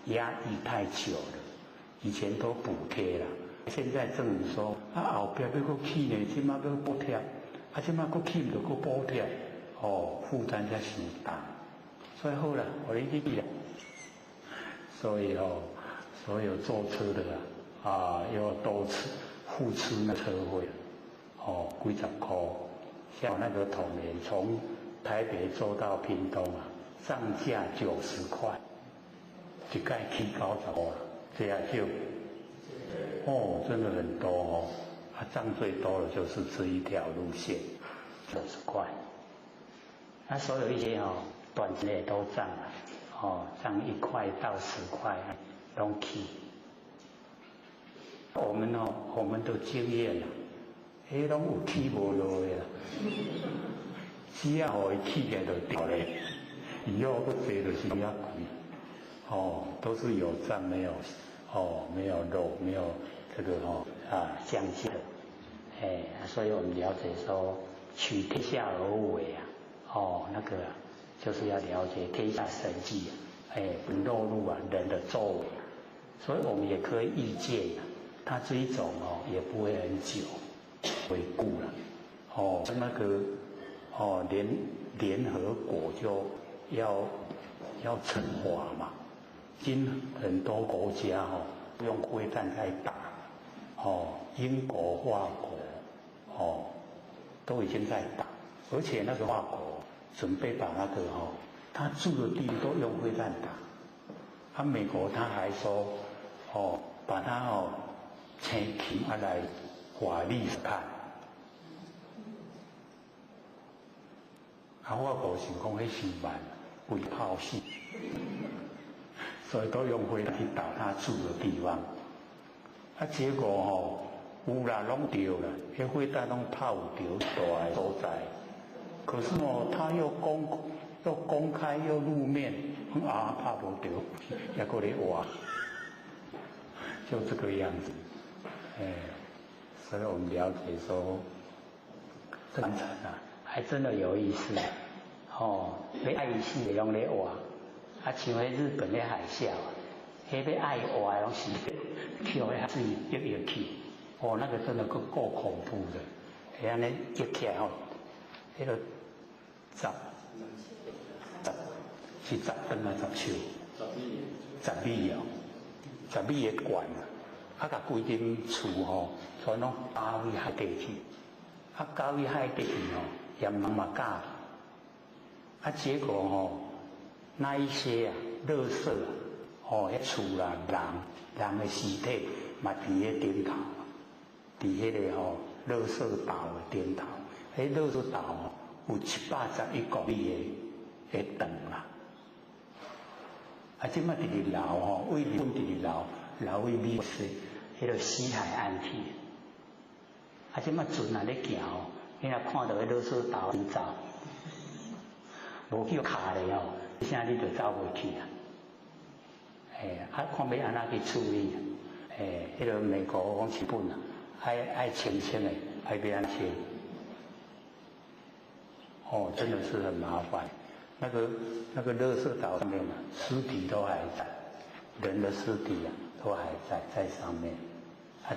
抑太久了，以前都补贴了，现在政府说后边要搁起呢，现在要补贴。现在佫起唔到佫补贴，负担才伤重，所以好啦，我哋去啦。所以所有坐车的要多付出那车费，几十块。像那个统联从台北坐到屏东上架90块，一概起90块，这样就真的很多涨最多的就是这一条路线，90块。那所有一些短期内都涨了，涨1块到10块都起。我们的经验拢有起无落的啦，只要伊起起来就掉嘞，以后不坐就是比较贵，都是有涨没有落，没有这个降价。所以我们了解说，取天下而为那个就是要了解天下神迹不落入人的作为，所以我们也可以预见它这一种也不会很久回顾了那个连联合国就要惩罚嘛。很多国家哦用飞弹在打，英国、法国都已经在打，而且那个法国准备把那个他住的地都用飞弹打，美国他还说把它请起来法律看，法国想讲迄时慢，会炮死，所以都用飞弹去打他住的地方，结果有啦，拢对啦，迄飞弹拢炮有对大的所在，可是他又公开又露面，炮无对，还搁咧挖，就这个样子，所以我们了解说，这观察还真的有意思，要爱死的拢咧挖，像迄日本咧海啸，迄要爱挖拢是去互遐水溢去，那个真的够恐怖的，会安尼溢起来迄个是10吨啊10手，10米10米的管啊，甲规间厝全拢包去海底去，包去海底去也人嘛敢，结果那一些垃圾迄厝啦人的尸体嘛伫迄顶头，伫迄个垃圾道的顶头，迄垃圾道有111公里的长啦。即摆直直流为日本直直流为美国迄个西海岸去。即摆船啊咧行你若看到迄垃圾道先走，无叫卡咧一下你就走袂去啊。看要安怎去处理迄个美国讲日本啊，爱清的，爱要安清。真的是很麻烦。那个垃圾岛上面尸体都还在，人的尸体都还在上面，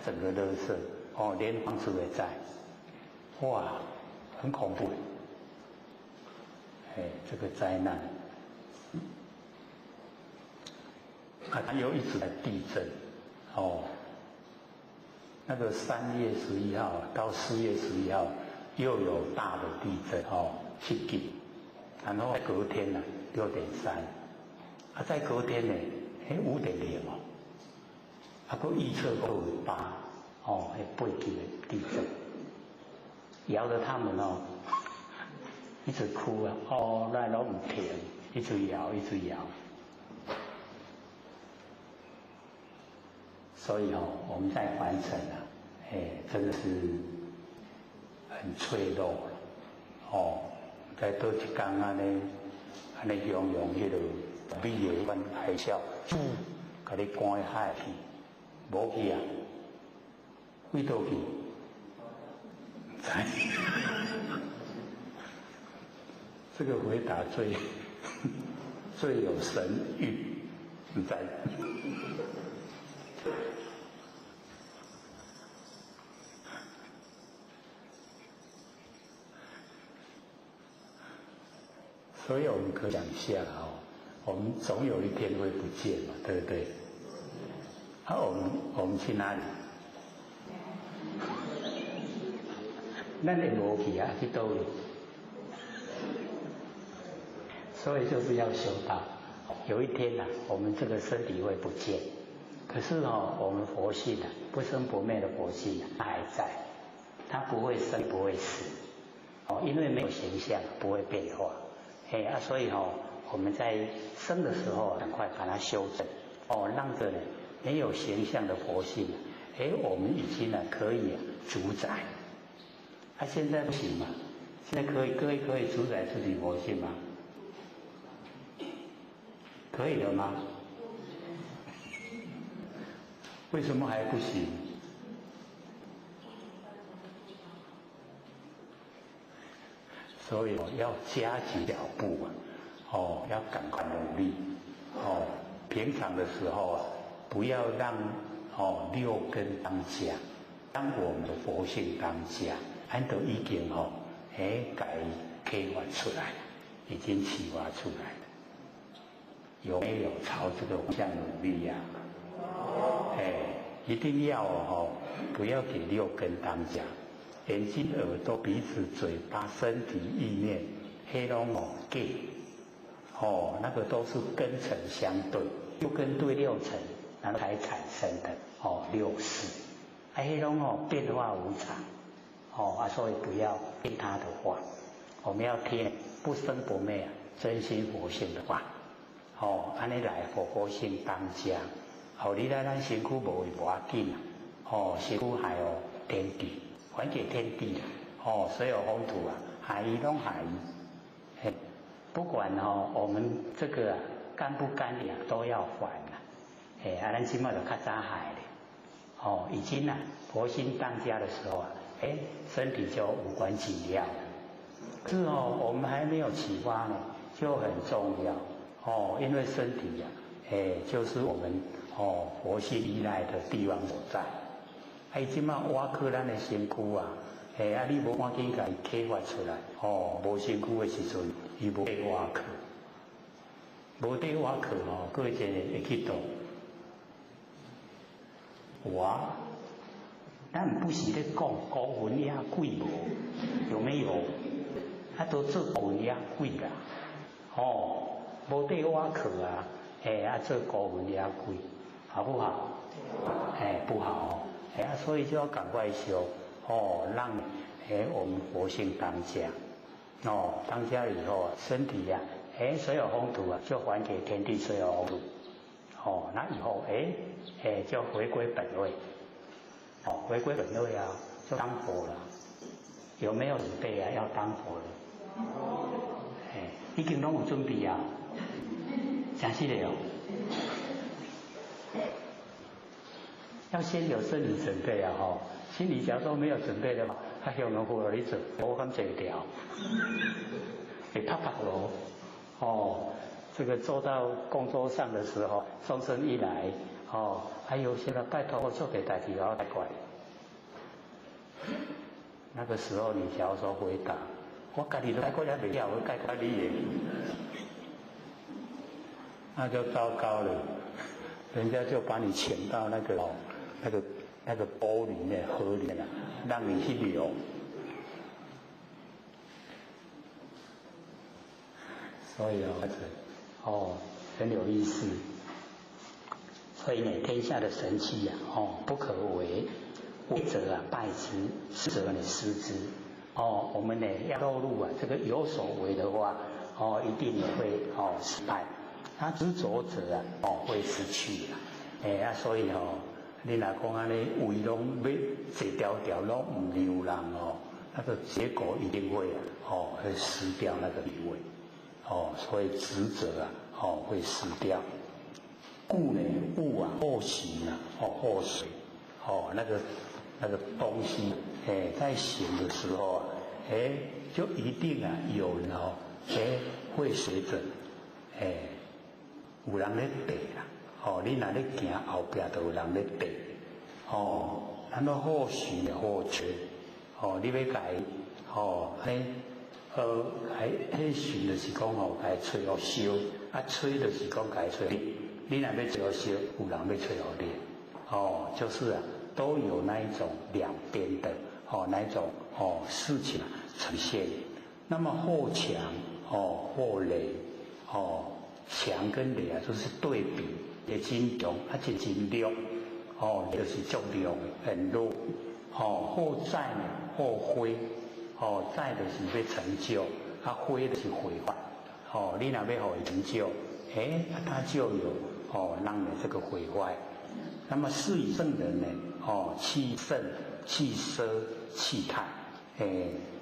整个垃圾连房子也在，哇，很恐怖。这个灾难，它又一直在地震，那个3月11号到4月11号又有大的地震7级。然后隔天6.3，再隔天呢，5.0佫预测过8，8级的地震，摇得他们一直哭啊，那拢唔停，一直摇，所以我们在凡尘真的是很脆弱在倒一天安尼用迄个美的款海啸，甲你赶海去，无去啊，飞倒去，唔知。这个回答最有神韵，唔知。所以我们可以想一下我们总有一天会不见嘛，对不对？我们去哪里？咱会无去啊，去倒里？所以就是要修道。有一天我们这个身体会不见，可是我们佛性不生不灭的佛性它还在，它不会生不会死，因为没有形象，不会变化。所以我们在生的时候赶快把它修正，让这没有形象的佛性，我们已经可以主宰。现在不行嘛？现在各位可以主宰自己佛性吗？可以了吗？为什么还不行？所以要加紧脚步要赶快努力平常的时候不要让六根当家，当我们的佛性当家，就已经该开发出来了。已经启发出来了。有没有朝这个方向努力呀？一定要不要给六根当家，眼睛、耳朵、鼻子、嘴巴、身体、意念，黑龙给那个都是根尘相对，六根对六尘，然后才产生的六识。黑龙变化无常，所以不要听他的话，我们要听不生不灭真心佛性的话。安尼来佛性当家。你来咱身躯无要紧身躯还有天地，还给天地所有风土海伊拢海伊，不管我们这个干不干净都要还咱起码就较早海咧，已经佛心当家的时候身体就无关紧要了。可是我们还没有启发呢，就很重要因为身体就是我们佛性依赖的地方所在。即马挖去咱的身躯你无赶紧甲伊启发出来无身躯的时阵，伊无地挖去，无地挖去过一个会去倒。咱不是咧讲孤魂野鬼无？有没有？都做孤魂野鬼啦，无地挖去做孤魂野鬼，好不好？不好所以就要赶快修让我们佛性当家当家以后身体所有风土就还给天地所有风土那以后就回归本位回归本位就当佛了。有没有准备要当佛了？已经拢有准备真是的要先有生理准备心理假如说没有准备的话，向人佛你做佛咁这条，会啪啪这个做到工作上的时候，众生一来还有现在拜托我做给代志太快。那个时候你假如说回答，我家己都解决也袂了，我解决你也，那就糟糕了，人家就把你潜到那个沟里面、河里面让你去游。所以很有意思。所以呢，天下的神器不可为，为者败之，失者失之。我们呢要落入这个有所为的话，一定会失败。他执着者会失去所以你若讲安尼为拢要一条条拢唔留人那个结果一定会会失掉那个地位所以执着会失掉。故呢物或行或随那个东西在行的时候就一定有人会随着有人咧带啦你若咧行后壁都有人咧带咱要好行好吹你要甲伊迄行就是讲甲伊吹互烧吹就是讲甲伊吹你若要吹互烧，有人要吹互你就是都有那一种两边的那一种事情呈现。那么或强或雷强跟雷就是对比，也真强真弱就是足弱很弱或在呢或灰在就是要成就灰就是毁坏你若要互伊成就他就有让你这个毁坏。那么是以圣人呢气盛气奢气泰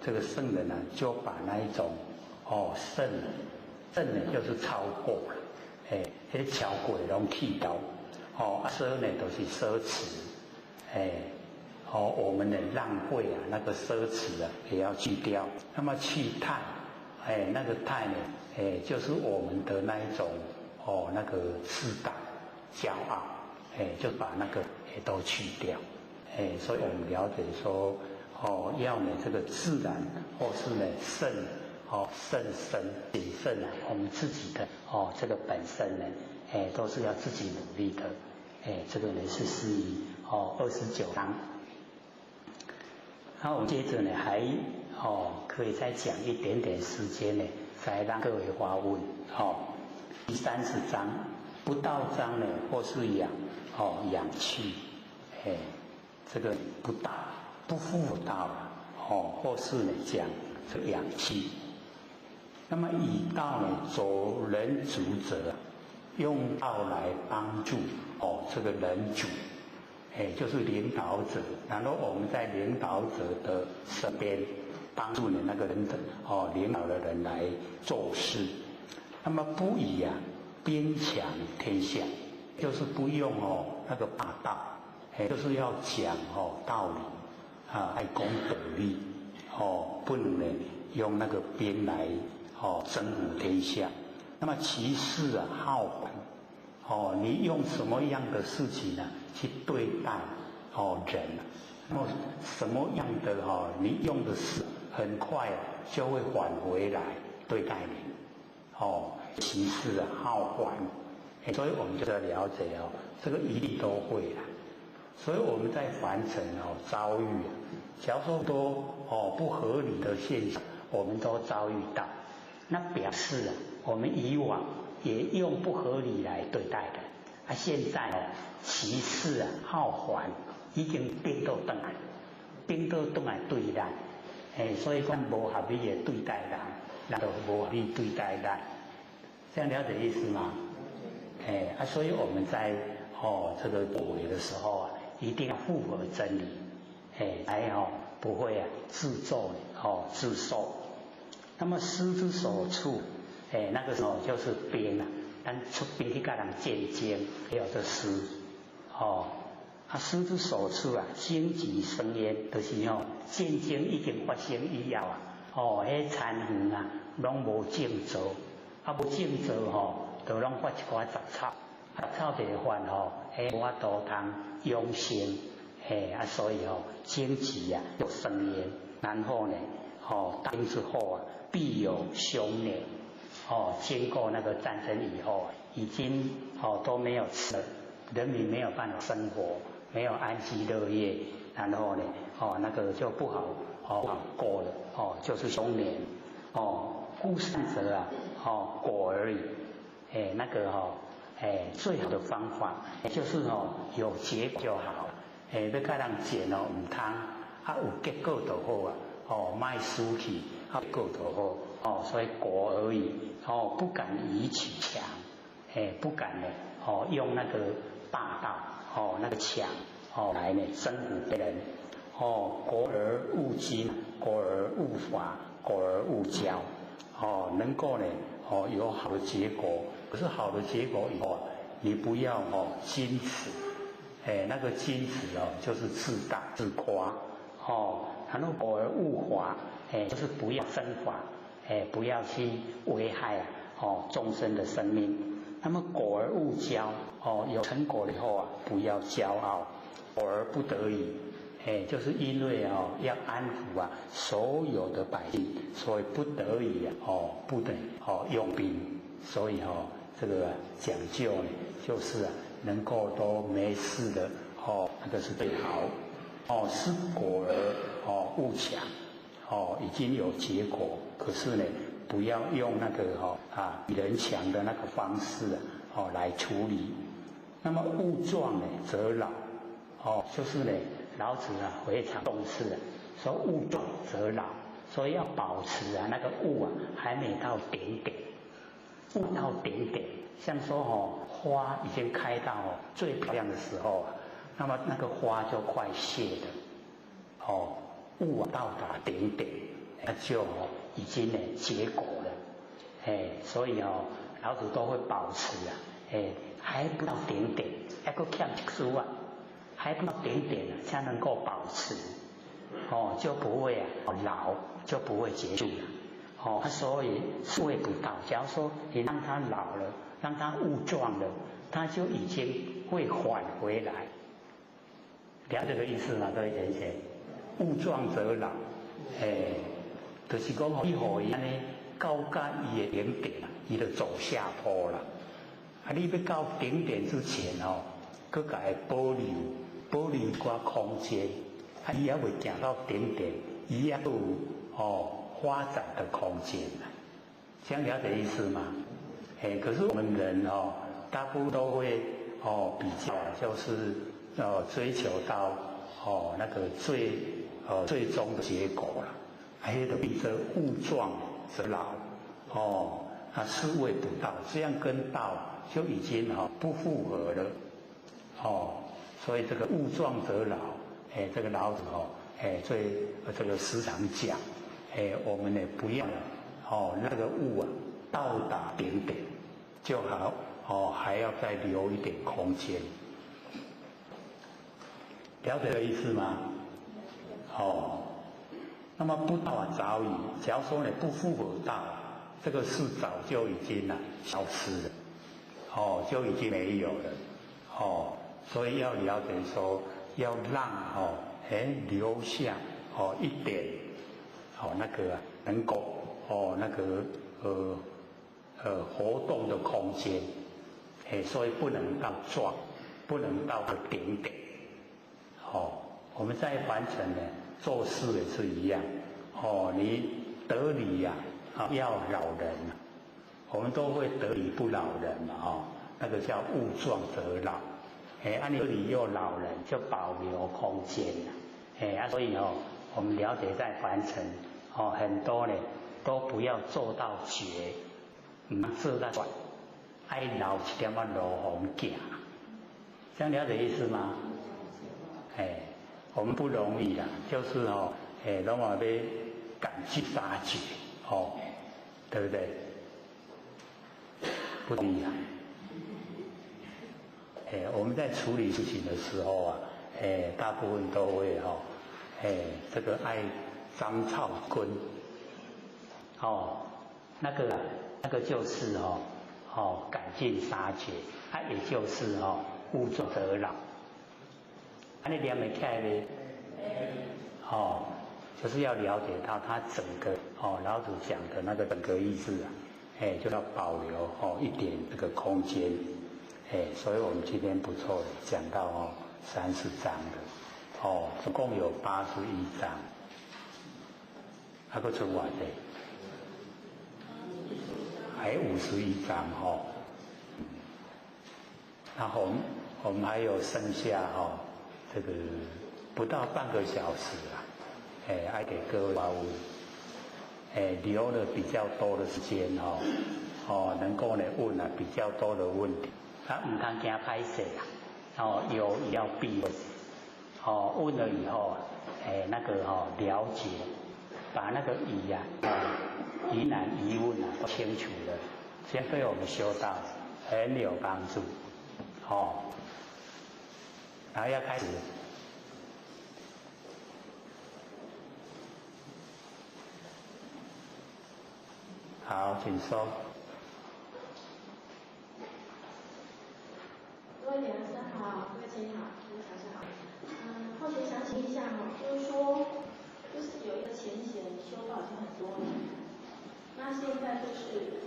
这个圣人就把那一种圣呢就是超过了迄超过拢去掉奢呢都是奢侈我们的浪费那个奢侈也要去掉。那么气泰那个泰呢就是我们的那一种那个自大骄傲就把那个都去掉所以我们了解说要呢这个自然或是呢圣慎身谨慎啊，我们自己的这个本身呢，都是要自己努力的。这个呢是诗仪29章。那我们接着呢还可以再讲一点点时间呢，再让各位发问。第30章不道章呢，或是养气，这个不道不复道了，或是呢讲这个养气。那么以道呢走人主者，用道来帮助这个人主。就是领导者，然后我们在领导者的身边帮助你那个人的领导的人来做事。那么不以兵强天下，就是不用那个霸道，就是要讲道理爱公得利，不能呢用那个兵来征服天下。那么其次好还，你用什么样的事情呢去对待人，那么什么样的你用的事很快就会返回来对待你。其次好还，所以我们就要了解这个一定都会啦。所以我们在凡尘遭遇假如说多不合理的现象，我们都遭遇到，那表示我们以往也用不合理来对待的。现在其次好还已经变到转来对咱，所以讲无合理的对待人，人就无合理对待咱，这样了解意思吗？所以我们在这个作为的时候一定要符合真理，才不会自作自受。那么师之所处，那个时候就是兵咱出兵去跟人战争，叫做师。师之所处荆棘生烟，就是战争已经发生以后迄残余拢无种做，无种做就拢发一寡杂草，杂草袂发无法度通养生，所以荆棘就生烟。然后呢，打兵之后必有凶年。经过那个战争以后，已经都没有吃了，人民没有办法生活，没有安居乐业，然后呢，那个就不好过了，就是凶年。故善者果而已。那个最好的方法就是有结果就好。要跟人讲唔通，有结果就好卖输去，结果就好。所以果而已。不敢以取强，不敢呢，用那个霸道，那个强，来呢征服别人。果而勿矜，果而勿法，果而勿骄。能够呢，有好的结果。可是好的结果以后你不要矜持，那个矜持就是自大自夸。然后果而勿法，就是不要生法。不要去危害众生的生命。那么果而勿骄，有成果以后不要骄傲。果而不得已，就是因为要安抚所有的百姓，所以不得已不能用兵。所以这个讲究呢，就是能够都没事的那个是最好。是果而勿强。已经有结果，可是呢，不要用那个比人强的那个方式来处理。那么物壮呢则老，就是呢老子非常重视说物壮则老，所以要保持那个物还没到顶点，物到顶点，像说花已经开到最漂亮的时候那么那个花就快谢了，物到达顶点，那就已经结果了。所以老子都会保持还不到顶点，还够欠一丝还不到顶点才能够保持，就不会老，就不会结束了。所以位不到。假如说你让它老了，让它物壮了，它就已经会返回来。了解这个意思吗？各位先生？物壮则老，就是讲你互伊安尼到甲伊的顶点，伊就走下坡了。啊，你要到顶点之前哦，佮甲伊保留一寡空间，啊，伊也未行到顶点，伊也有发展的空间啦。这样了解意思吗？可是我们人大部分都会比较就是追求到那个最终的结果了，还有的比这物壮则老那是谓不道，这样跟道就已经不符合了所以这个物壮则老，这个老子这个时常讲，我们呢不要那个物到达顶点就好还要再留一点空间，了解这个意思吗？那么不道早已，假如说呢不符合道，这个事早就已经消失了，就已经没有了，所以要了解说，要让留下一点那个能够那个活动的空间，所以不能到壮，不能到个顶点。我们在凡尘呢做事也是一样，你得理要老人，我们都会得理不老人嘛，那个叫物壮则老。你得理又老人，就保留空间了。所以我们了解在凡尘很多呢都不要做到绝，做到短，爱留一点路红行，这样了解意思吗？我们不容易啦，就是拢要赶尽杀绝，对不对？不容易啊。我们在处理事情的时候大部分都会这个爱张草根，那个就是赶尽杀绝，也就是物壮则老。你念得起来呢？就是要了解到它整个老子讲的那个整个意思就要保留一点这个空间。所以我们今天不错的讲到30章的总共有81章，还有出外的，还51章然后我们还有剩下这个不到半个小时爱给各位发问，留了比较多的时间能够呢问比较多的问题。唔通惊歹势啦，有要避讳，问了以后那个了解，把那个疑难疑问都清楚了，这样对我们修道很有帮助，然后要开始，好，请说。各位老师好，各位亲好，各位老师好。后学想请一下就是说，就是有一个前贤修道已经很多年，那现在就是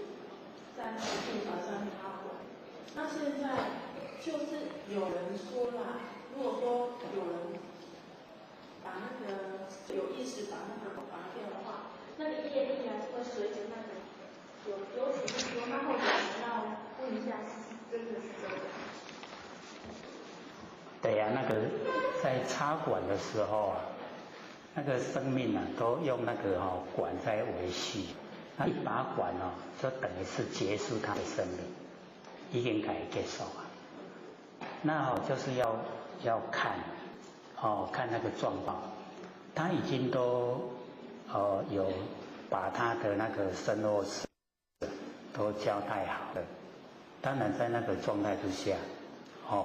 在实践法上插管。那现在就是有人说啦，如果说有人把那个有意识把那个拔掉的话，那个业力是会随着那个有许多，那后学想要问一下，真的是这样？对那个在插管的时候那个生命都用那个管在维系，那一拔管就等于是结束他的生命，已经该结束那就是要看看那个状况，他已经都有把他的那个生活史都交代好了，当然在那个状态之下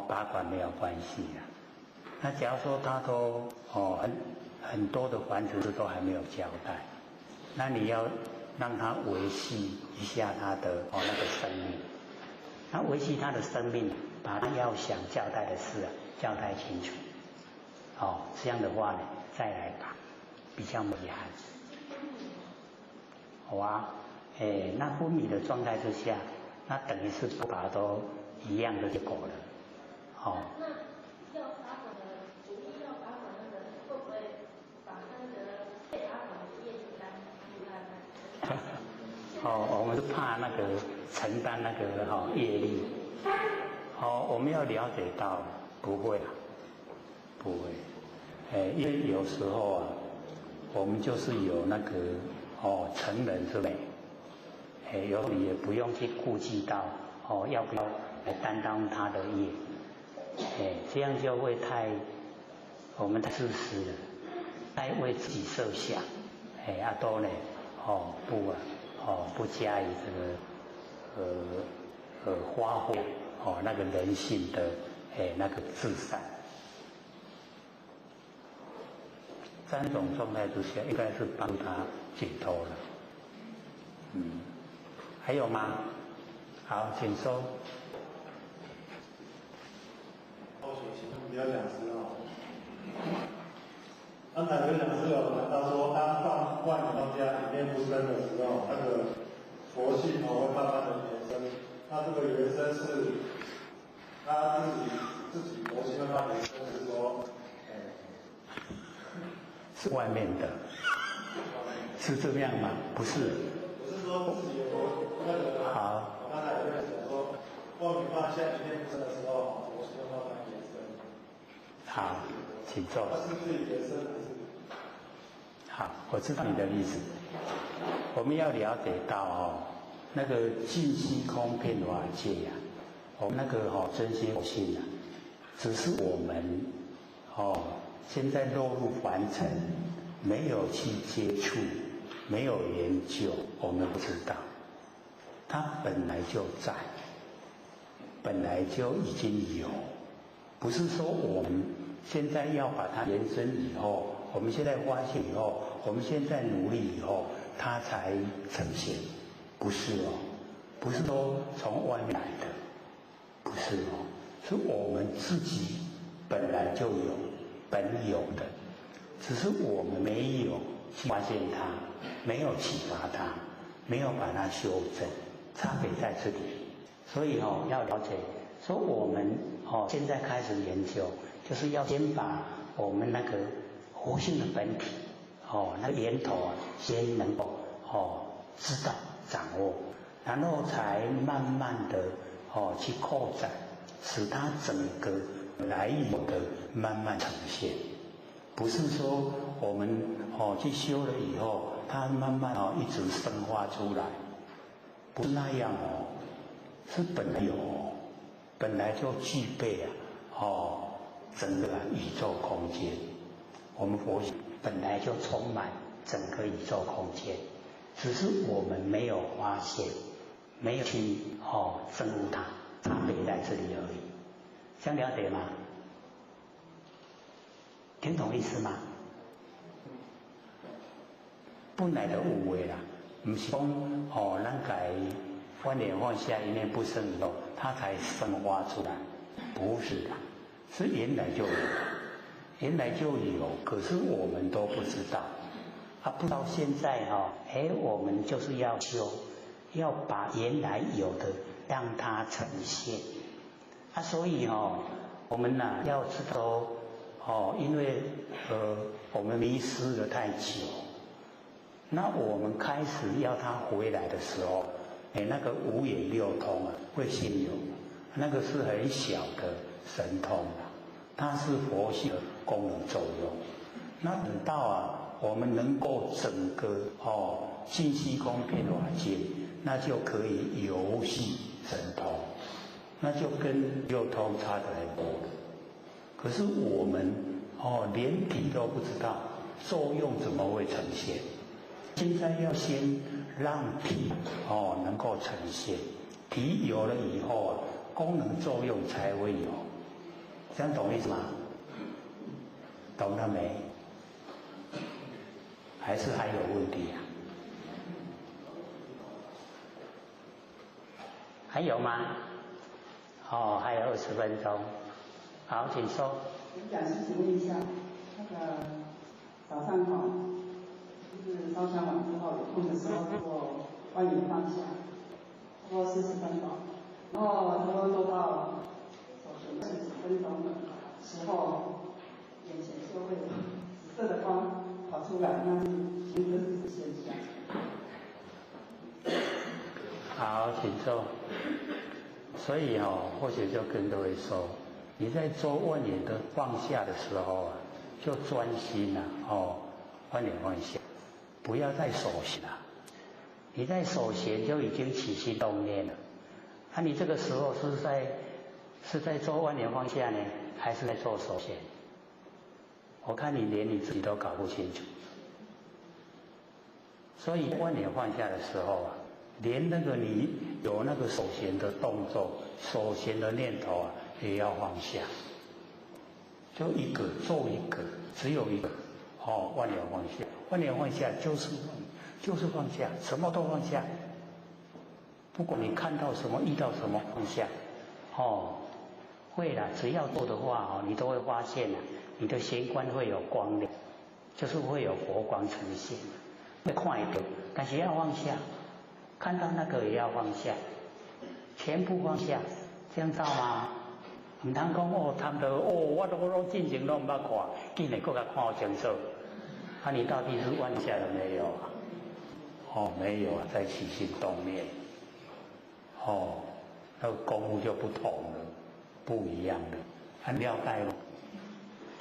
拔管没有关系那假如说他都很多的环节都还没有交代，那你要让他维系一下他的那个生命，那维系他的生命，把他要想交代的事交代清楚，这样的话呢再来拔，比较没遗憾，好啊，那昏迷的状态之下，那等于是不把都一样的结果了，那要打滚的主力要打滚的人，会不会把那个被打滚的业绩单出来？我们是怕那个承担那个业力。我们要了解到，不会啊，不会，因为有时候啊，我们就是有那个成人之美，有你也不用去顾忌到要不要来担当他的业，这样就会我们太自私了，太为自己设想，都呢，不加以这个发挥那个人性的那个至善。三种状态之下，应该是帮他解脱了。还有吗？好，请说。比较讲师刚才有讲师有谈到说，当放万年当家里面不生的时候，那个佛性会慢慢的延伸。那这个延伸是他自己佛性慢慢延伸，是说，是外面的，是这样吗？不是。我是说自己有那个。好。我刚才有讲说，万年放下里面不生的时候，佛性慢慢延伸。好，请坐。他是自己延伸还是？好，我知道你的意思。我们要了解到那个净虚空遍法界呀，我们那个真心佛性啊，只是我们现在落入凡尘，没有去接触，没有研究，我们不知道，它本来就在，本来就已经有，不是说我们现在要把它延伸以后，我们现在发现以后，我们现在努力以后，它才呈现，不是不是说从外面来的，不是是我们自己本来就有，本有的，只是我们没有去发现它，没有启发它，没有把它修正，差别在这里。所以要了解，说我们现在开始研究，就是要先把我们那个活性的本体那个源头先能够知道掌握，然后才慢慢的去扩展，使它整个来有的慢慢呈现，不是说我们去修了以后，它慢慢一直生发出来，不是那样是本来有，本来就具备整个宇宙空间，我们佛性本来就充满整个宇宙空间，只是我们没有发现，没有去证悟它，差别在这里而已。这样了解吗？听懂意思吗？本来就有的啦，不是讲咱该万年放下一念不生以后，它才生发出来，不是的，是原来就有，原来就有，可是我们都不知道，不到现在我们就是要修，要把原来有的让它呈现，所以我们要知道因为我们迷失了太久，那我们开始要它回来的时候，那个五眼六通会先有，那个是很小的神通它是佛性的功能作用。那等到我们能够整个净虚空遍法界，那就可以游戏神通，那就跟六通差得很多了。可是我们连体都不知道作用怎么会呈现，现在要先让体能够呈现，体有了以后功能作用才会有，这样懂意思吗？懂了没？还是还有问题还有吗？还有20分钟。好，请说。讲师请问一下，那个早上就是烧香完之后有空的时候做万年放下，差不多40分钟，然后差不多做到手型40分钟的时候，眼前就会有紫色的光跑出来，那是形成现象。好，请坐。所以或许就跟各位说，你在做万年的放下的时候啊，就专心万年放下，不要再手闲了。你在手闲就已经起心动念了。你这个时候是在做万年放下呢，还是在做手闲？我看你连你自己都搞不清楚。所以万年放下的时候啊，连那个你有那个手闲的动作、手闲的念头啊，也要放下。就一个做一个，只有一个万年放下。万年放下就是放下，什么都放下。不管你看到什么、遇到什么，放下。会啦，只要做的话你都会发现你的玄关会有光亮，就是会有佛光呈现。会快一点，但是要放下。看到那个也要放下，全部放下，这样知道吗？唔通讲贪到我都进前都唔捌看，竟然搁甲看好清楚。你到底是放下了没有啊？没有啊，在起心动念。那个功夫就不同了，不一样的。了解了。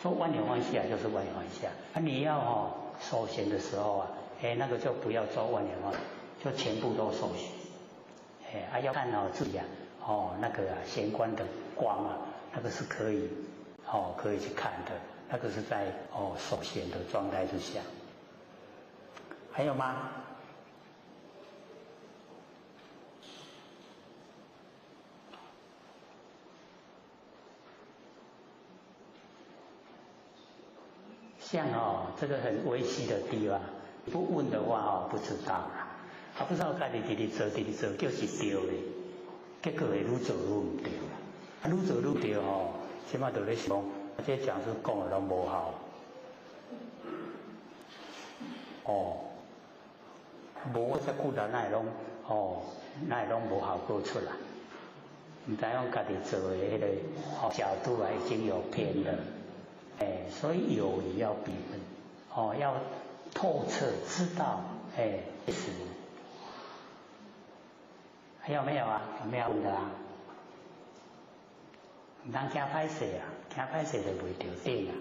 说万年放下就是万年放下。你要手闲的时候那个就不要做万年放下，就全部都手闲。要看自己那个玄关的光那个是可以可以去看的，那个是在手闲的状态之下。还有吗？像这个很微细的地方，不问的话不知道啦。不知道家己直做，就是对的，结果会愈做愈唔对啦。愈做愈对起码就咧想，这讲师讲的拢无效。无遮久了，哪会拢无效果出来？唔知讲家己做的迄个角度已经有偏了。所以有也要比分，要透彻知道，是。还有没有啊？有没有问的啊？唔通惊歹势啊，惊歹势就袂着顶啊。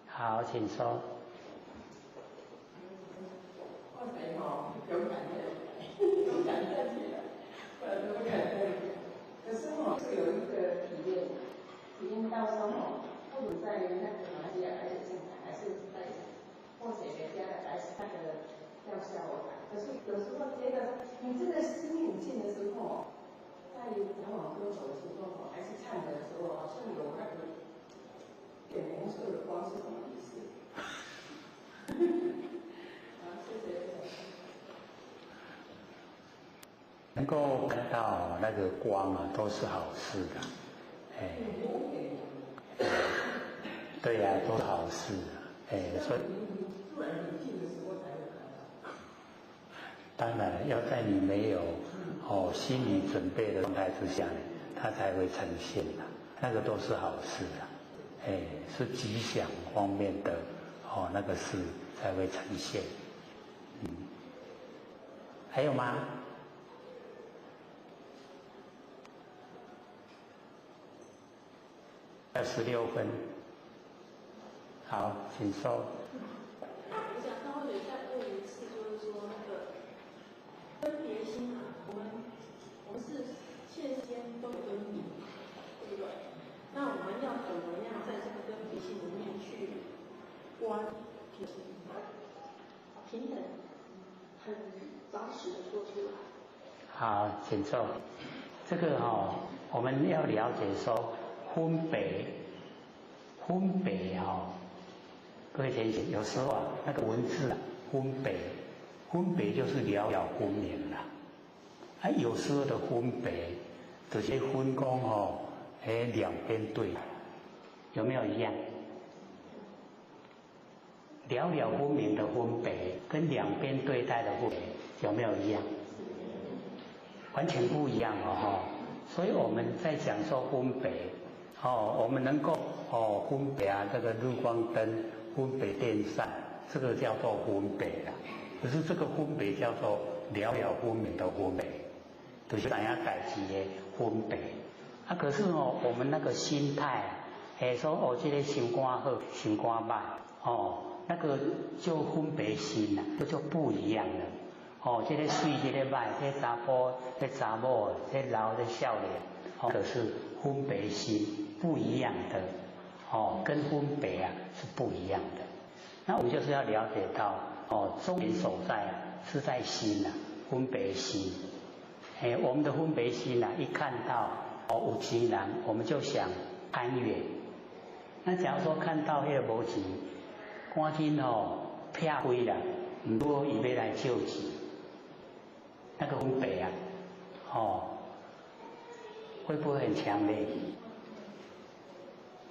好，请说。哇塞有感觉起来，有感觉。可是是有一个体验到说不如在那个马来西亚还是上海，还是在或者别家的还是那个要效果感。可是有时候觉得你这个心很静的时候，在讲往歌手的时候还是唱的时候，好像有那个点红色的光是什么意思？谢谢。能够看到那个光都是好事的，对呀，都是好事，所以当然要在你没有心理准备的状态之下，它才会呈现的，那个都是好事的，是吉祥方面的那个事才会呈现。还有吗？16分，好，请说。我想稍微再问一次，就是说那个分别心我们是现间都有分别，对不对？那我们要怎么样在这个分别心里面去观平等，很扎实的说出来？好，请坐。这个我们要了解说。分别各位同学，有时候那个文字分别就是了了分明了，啊，有时候的分别，就是分工哦，两边对，有没有一样？了了分明的分别，跟两边对待的分别有没有一样？完全不一样哦，所以我们在讲说分别，我们能够分别啊，这个日光灯分别电扇，这个叫做分别啦。可是这个分别叫做了了分明的分别，就是大家代志的分别。啊，可是我们那个心态，说这个心肝好，心肝歹，那个就分别心啦，这就不一样了。这个水，这个歹，这个查甫，这个查某，这个老，这个少年，可是分别心不一样的，跟分别啊是不一样的。那我们就是要了解到，重点所在是在心啊，分别心。我们的分别心啊，一看到有钱人，我们就想攀越。那假如说看到那个无钱，赶紧撇开啦，唔过伊要来救钱，那个分别啊，会不会很强烈？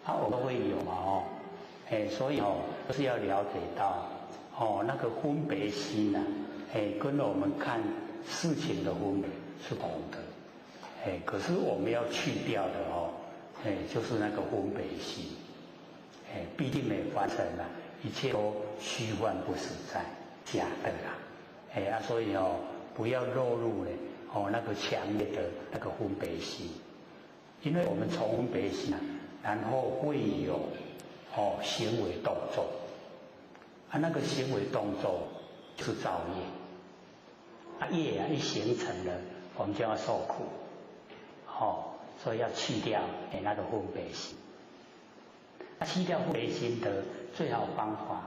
我们会有嘛所以就是要了解到那个分别心啊，跟我们看事情的分别是同的，可是我们要去掉的就是那个分别心，必定没完成了，一切都虚幻不实在，假的啦，所以不要落入那个强烈的那个分别心，因为我们从分别心然后会有行为动作，那个行为动作就是造业，业一形成了，我们就要受苦，所以要去掉那个分别心。去掉分别心的最好方法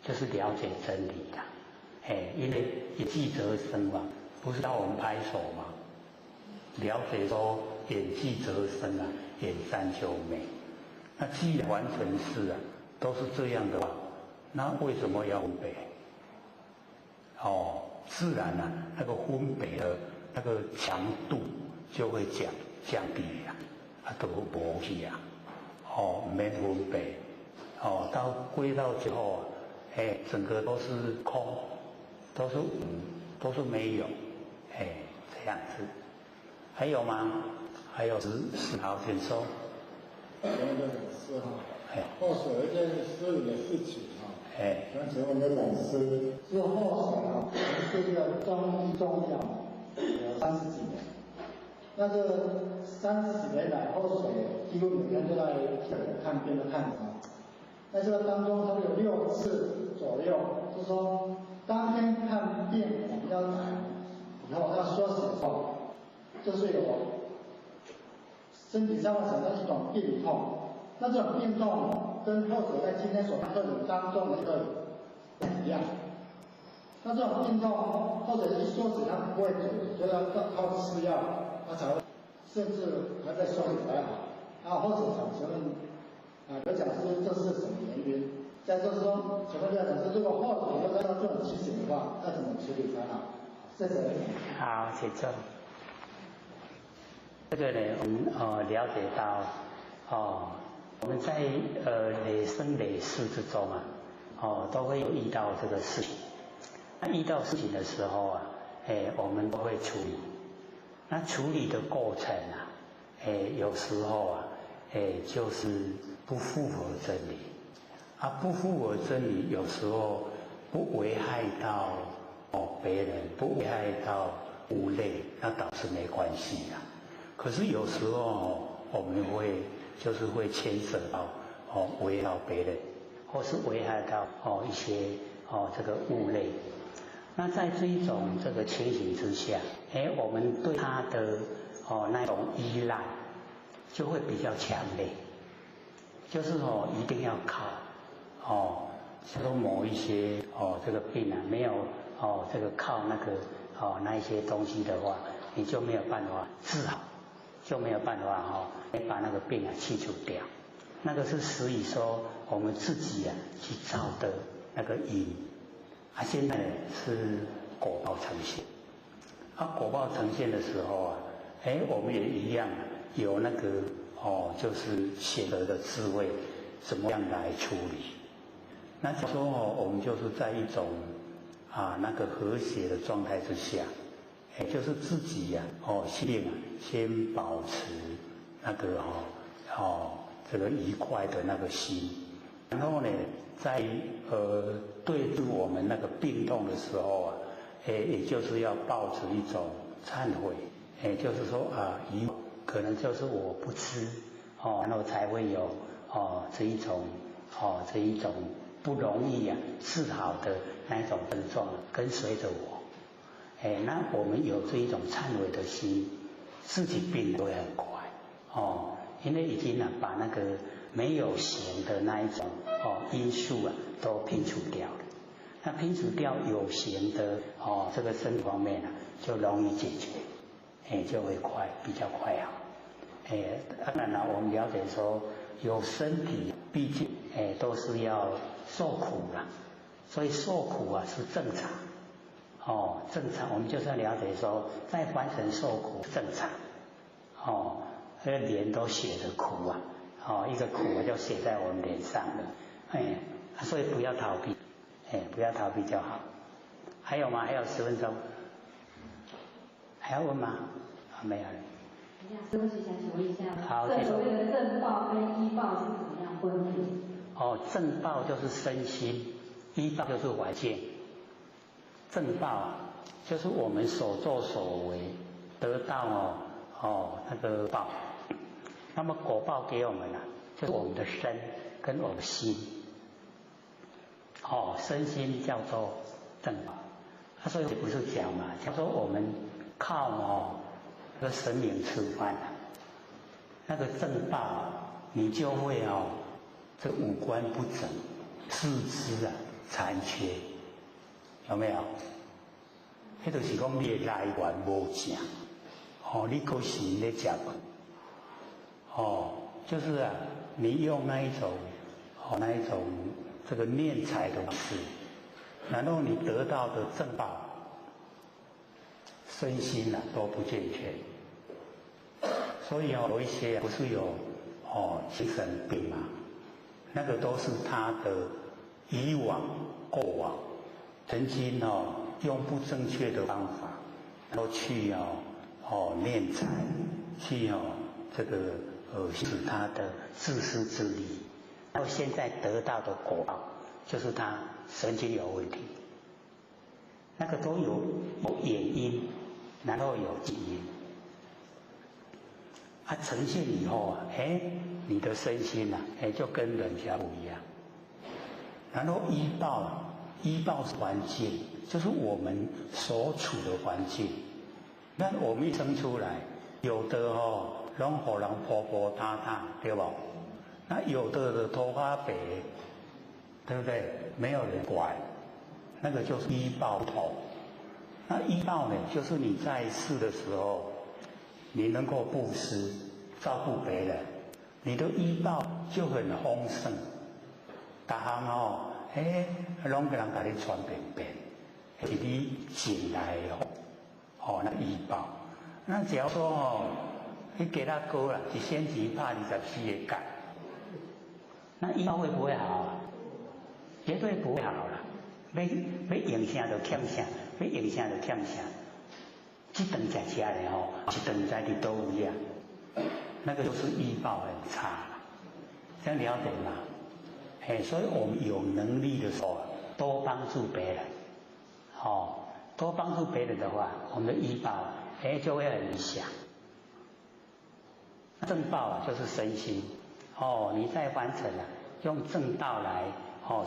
就是了解真理啦，因为一记则生嘛，不是让我们拍手吗？了解说眼记则生啊，眼善就美。那既然完全是都是这样的话，那为什么要分别？自然那个分别的那个强度就会降低都无去免分别，到归到最后整个都是空，都是无，都是没有，这样子。还有吗？还有好，请说。后水有一件失礼的事情想请问刘老师，是后水是一个中医中药有30几年，那这30几年来，后水几乎每天都在看病的看那这个当中它有6次左右，就是说当天看病我们要来以后要休息的时候，就是有身体上会产生一种病痛，那这种病痛跟后者在今天所看课程当中的一个一样。那这种病痛后者一休息它不会止，所以要靠吃药，它才会，甚至还在休息才好。后者想请问刘讲师这是什么原因？再就是说，请问刘讲师，如果后者又遇到这种情形的话，要怎么处理才好？谢谢。好，请坐。这个呢，我们了解到我们在累生累世之中都会有遇到这个事情。那遇到事情的时候我们都会处理。那处理的过程有时候就是不符合真理。不符合真理，有时候不危害到别人，不危害到物类，那倒是没关系啦。可是有时候我们会牵涉到危害到别人，或是危害到一些这个物类。那在这一种这个情形之下，我们对他的那种依赖就会比较强烈，就是一定要靠说某一些这个病没有这个靠那个那一些东西的话，你就没有办法治好，就没有办法把那个病去除掉。那个是属于说我们自己去造的那个因，现在是果报呈现果报呈现的时候啊，我们也一样有那个就是显德的智慧，怎么样来处理？那说我们就是在一种那个和谐的状态之下，就是自己心先保持那个这个愉快的那个心，然后呢，在对治我们那个病痛的时候啊，也就是要抱持一种忏悔，就是说以后可能就是我不吃然后才会有这一种不容易治好的那一种症状跟随着我，那我们有这一种忏悔的心，自己病都会很快因为已经把那个没有形的那一种因素都摒除掉了。那摒除掉有形的这个身体方面就容易解决，就会比较快好。当然了，我们了解说有身体，毕竟都是要受苦啦，所以受苦是正常。正常，我们就是要了解说，在凡尘受苦正常。那个脸都写着苦一个苦就写在我们脸上了，所以不要逃避，不要逃避就好。还有吗？还有10分钟，还要问吗？没有了。师父想请问一下，好，所谓的正报跟依报是怎么样分别？正报就是身心，依报就是环境。正报就是我们所作所为得到那个报，那么果报给我们就是我们的身跟我们的心，身心叫做正报。所以不是讲嘛，讲说我们靠那个神明吃饭那个正报你就会这五官不整，四肢残缺，有没有？那就是讲你的来源无正，你可是在吃饭，就是你用那一种这个念财的方式，然后你得到的正报，身心都不健全，所以有一些不是有精神病嘛，那个都是他的以往过往曾经用不正确的方法，然后去念财，去这个使他的自私自利，然后现在得到的果报就是他神经有问题，那个都有原因，然后有基因，呈现以后你的身心就跟人家不一样。然后依报是环境，就是我们所处的环境。那我们一生出来，有的拢互人婆婆塌塌，对不？那有的头发白，对不对？没有人管，那个就是依报头。那依报呢，就是你在世的时候，你能够布施、照顾别人，你的依报就很丰盛。大行拢个人甲你传便便，是你进来那依报。那只要说你给他高了，一星期拍24个角，那依报会不会好绝对不会好了。要用啥就欠啥，要用啥就欠啥。这顿吃的一顿在你都一样，那个就是依报很差了。这样了解吗？所以我们有能力的时候，多帮助别人，多帮助别人的话，我们的依报就会很理想。正报就是身心，你在凡尘用正道来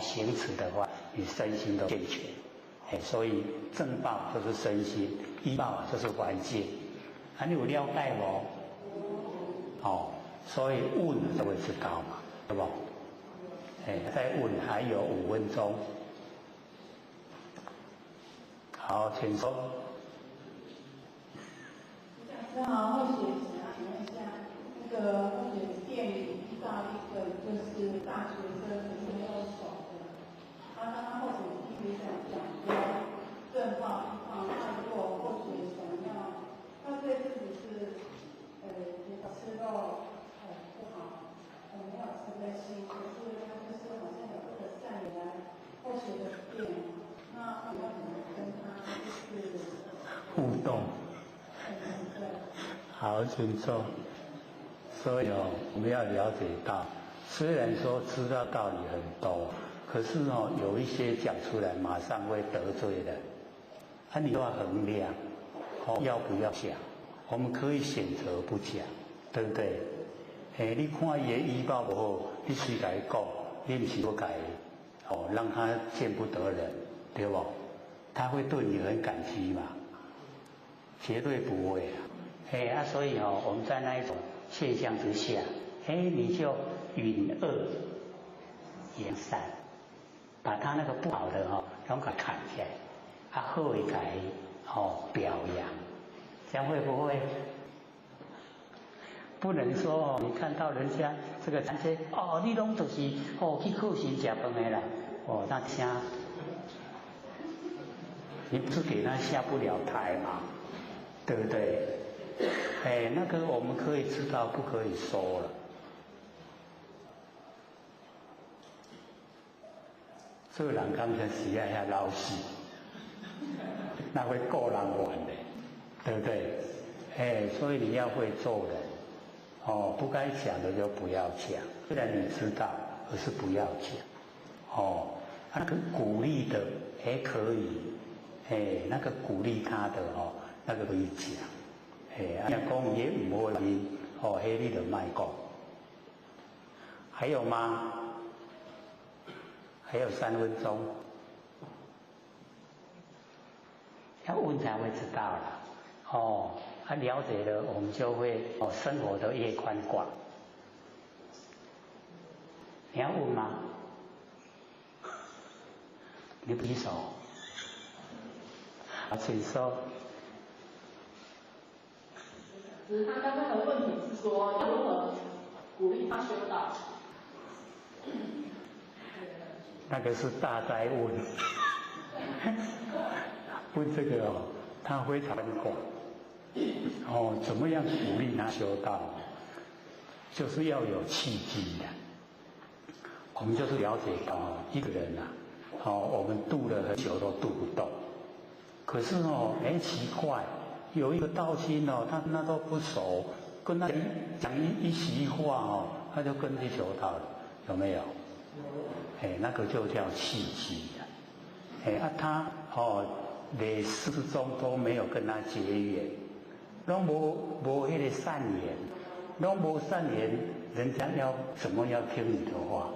行持的话，你身心都健全。所以正报就是身心，依报就是环境。你有了解无？所以问就会知道嘛，对不？再问还有5分钟。好，请说。那好，或许请问一下，那个或许店里遇到一个就是大学生没有手的，他或许必须在讲说正报依报，那如果或许想要学的变化，那我们跟他就是互动，好尊重。所以我们要了解到，虽然说知道道理很多，可是有一些讲出来马上会得罪人，你都要衡量，要不要讲？我们可以选择不讲，对不对？你看伊的医报不好，你随甲伊讲，你不是不改，让他见不得人，对不？他会对你很感激嘛？绝对不会啊！所以我们在那一种现象之下，你就允恶扬善，把他那个不好的拢给砍起来，好的给表扬，这样会不会？不能说你看到人家这个餐厅你拢就是去靠神吃饭的啦，那下你不是给他下不了台嘛，对不对？那个我们可以知道，不可以说了。做人刚才时要遐老实，那会够人玩的，对不对？所以你要会做人。不该讲的就不要讲，虽然你知道，而是不要讲。那个鼓励的可以，那个鼓励他的那个可以讲。讲也唔好听，迄你就卖讲。还有吗？还有3分钟，要问才会知道了。了解了，我们就会生活的越宽广。你要问吗？你举手。请说。只是他刚刚的问题是说，要如何鼓励他修道？那个是大灾问，问这个他非常广。怎么样鼓励他修道？就是要有契机的。我们就是了解到一个人我们度了很久都度不动。可是奇怪，有一个道亲他跟他都不熟，跟他讲一席话他就跟去求道了，有没有？那个就叫契机的。他累世中都没有跟他结缘。拢无迄个善言，拢无善言，人家怎么要听你的话？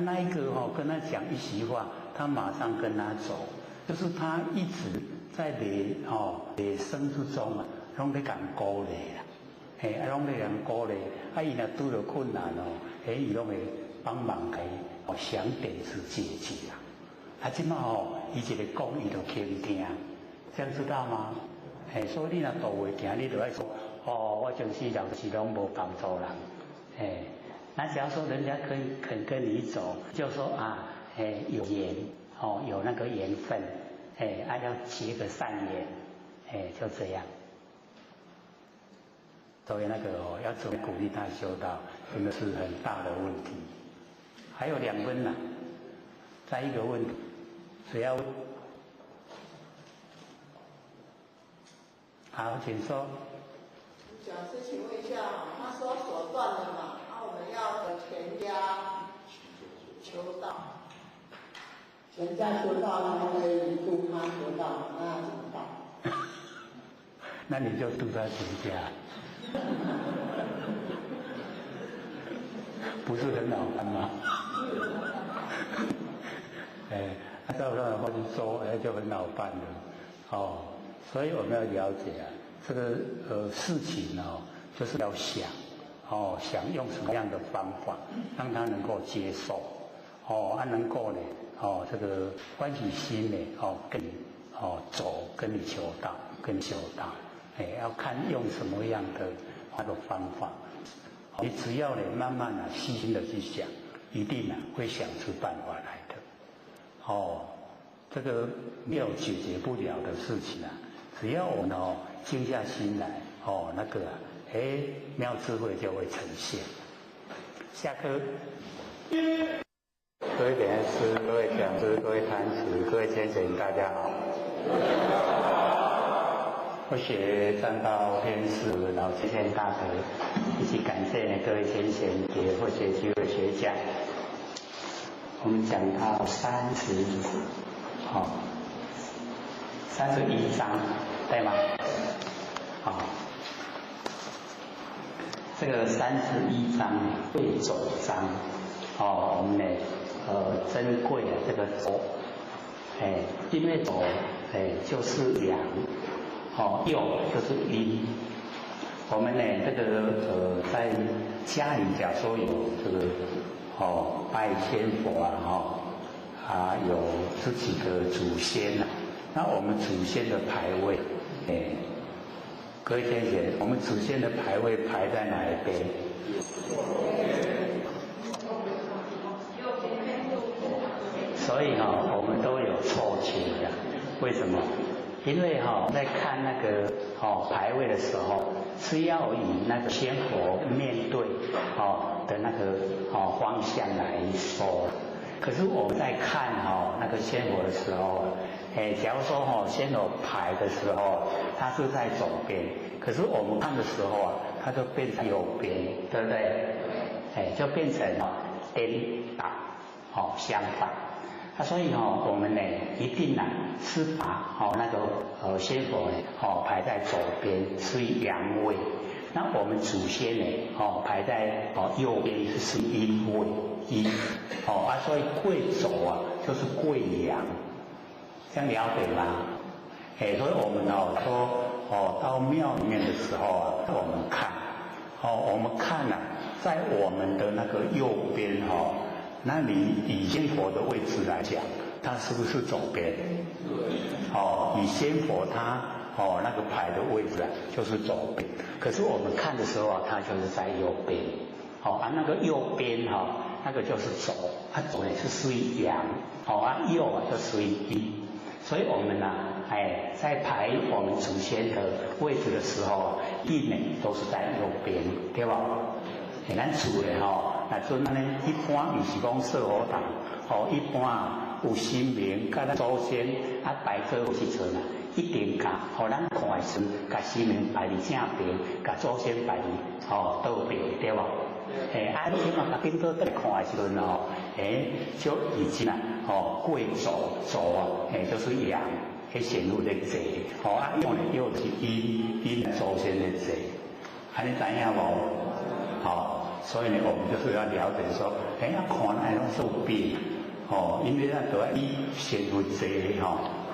那一个跟他讲一席话，他马上跟他走，就是他一直在累生之中拢在讲鼓励啦，拢在讲鼓励，伊若拄到困难伊拢会帮忙给想点子解决啦。即马伊一个讲伊就倾听，这样知道吗？所以你若度袂行，你就要说我从世上是拢无帮助人。那只要说人家肯跟你走，就说有缘有那个缘分，要结个善缘，就这样。所以那个要怎么鼓励他修道，真的是很大的问题。还有2分呢，再一个问题，谁要问？好，请说。讲师，请问一下，他说所断的嘛，我们要和全家修道，全家修道才可以度他修道，那要怎么办？那你就度他全家，不是很好办吗？按照那话去说，就很好办了。所以我们要了解这个事情就是要想想用什么样的方法让他能够接受能够呢这个欢喜心呢跟你走，跟你求道，跟修道，要看用什么样的那个方法。你只要呢慢慢细心的去想，一定会想出办法来的。这个没有解决不了的事情只要我们静下心来那个妙智慧就会呈现。下课。各位点师、各位讲师、各位坛子、各位先贤，大家好。我学占道天师老先贤大德，一起感谢呢各位先贤给或学机会学讲。我们讲到31章，对吗？好，这个31章贵走章，我们呢珍贵啊这个走，因为走就是阳，右就是阴。我们呢这个在家里假说有这个拜仙佛啊，有自己的祖先啊。那我们祖先的牌位，各位先贤，我们祖先的牌位排在哪一边？所以我们都有错觉的。为什么？因为在看那个牌位的时候，是要以那个仙佛面对的那个方向来说。可是我们在看那个仙佛的时候，假如说仙佛牌的时候，它是在左边，可是我们看的时候它就变成右边，对不对？就变成颠倒，相反。所以我们呢一定是把那个仙佛呢排在左边，是阳位。那我们祖先呢排在右边是阴位，阴所以贵走就是贵阳，这样了解吗？所以我们说到庙里面的时候我们看在我们的那个右边那你以仙佛的位置来讲，它是不是左边？以仙佛它那个牌的位置就是左边。可是我们看的时候它就是在右边。那个右边那个就是左，左呢是属于阳，右就属于阴。所以我们在排我们祖先的位置的时候，阴呢都是在右边，对吧？咱厝的那阵呢，一般不是讲设佛堂，一般有神明，甲咱祖先摆做有时阵一定甲，咱看的时，甲神明摆伫正边，甲祖先摆伫倒边，对吧？你起码甲顶多在看的时阵就已经贵走就是阳，显露的坐，用的又是阴祖先的坐，安尼知影无？所以呢，我们就是要了解说，要看那种受病，因为都要以先为这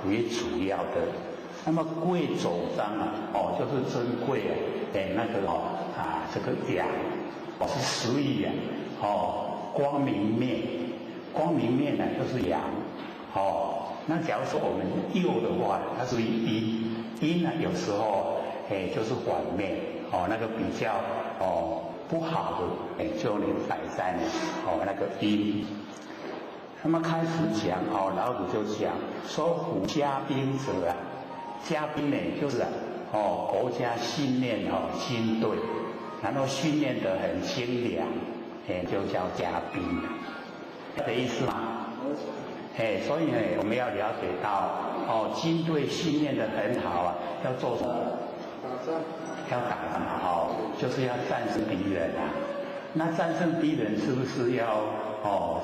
为主要的。那么贵走章就是珍贵那个这个阳，是属于光明面，光明面呢就是阳，那假如说我们右的话，它属于阴，阴呢有时候就是反面，那个比较不好的就能摆在那个阴。那么开始讲老子就讲说夫家兵者家兵呢就是国家训练军队，然后训练得很精良，就叫家兵，这意思吗？所以呢我们要了解到军队训练得很好要做什么？要打仗就是要战胜敌人那战胜敌人是不是要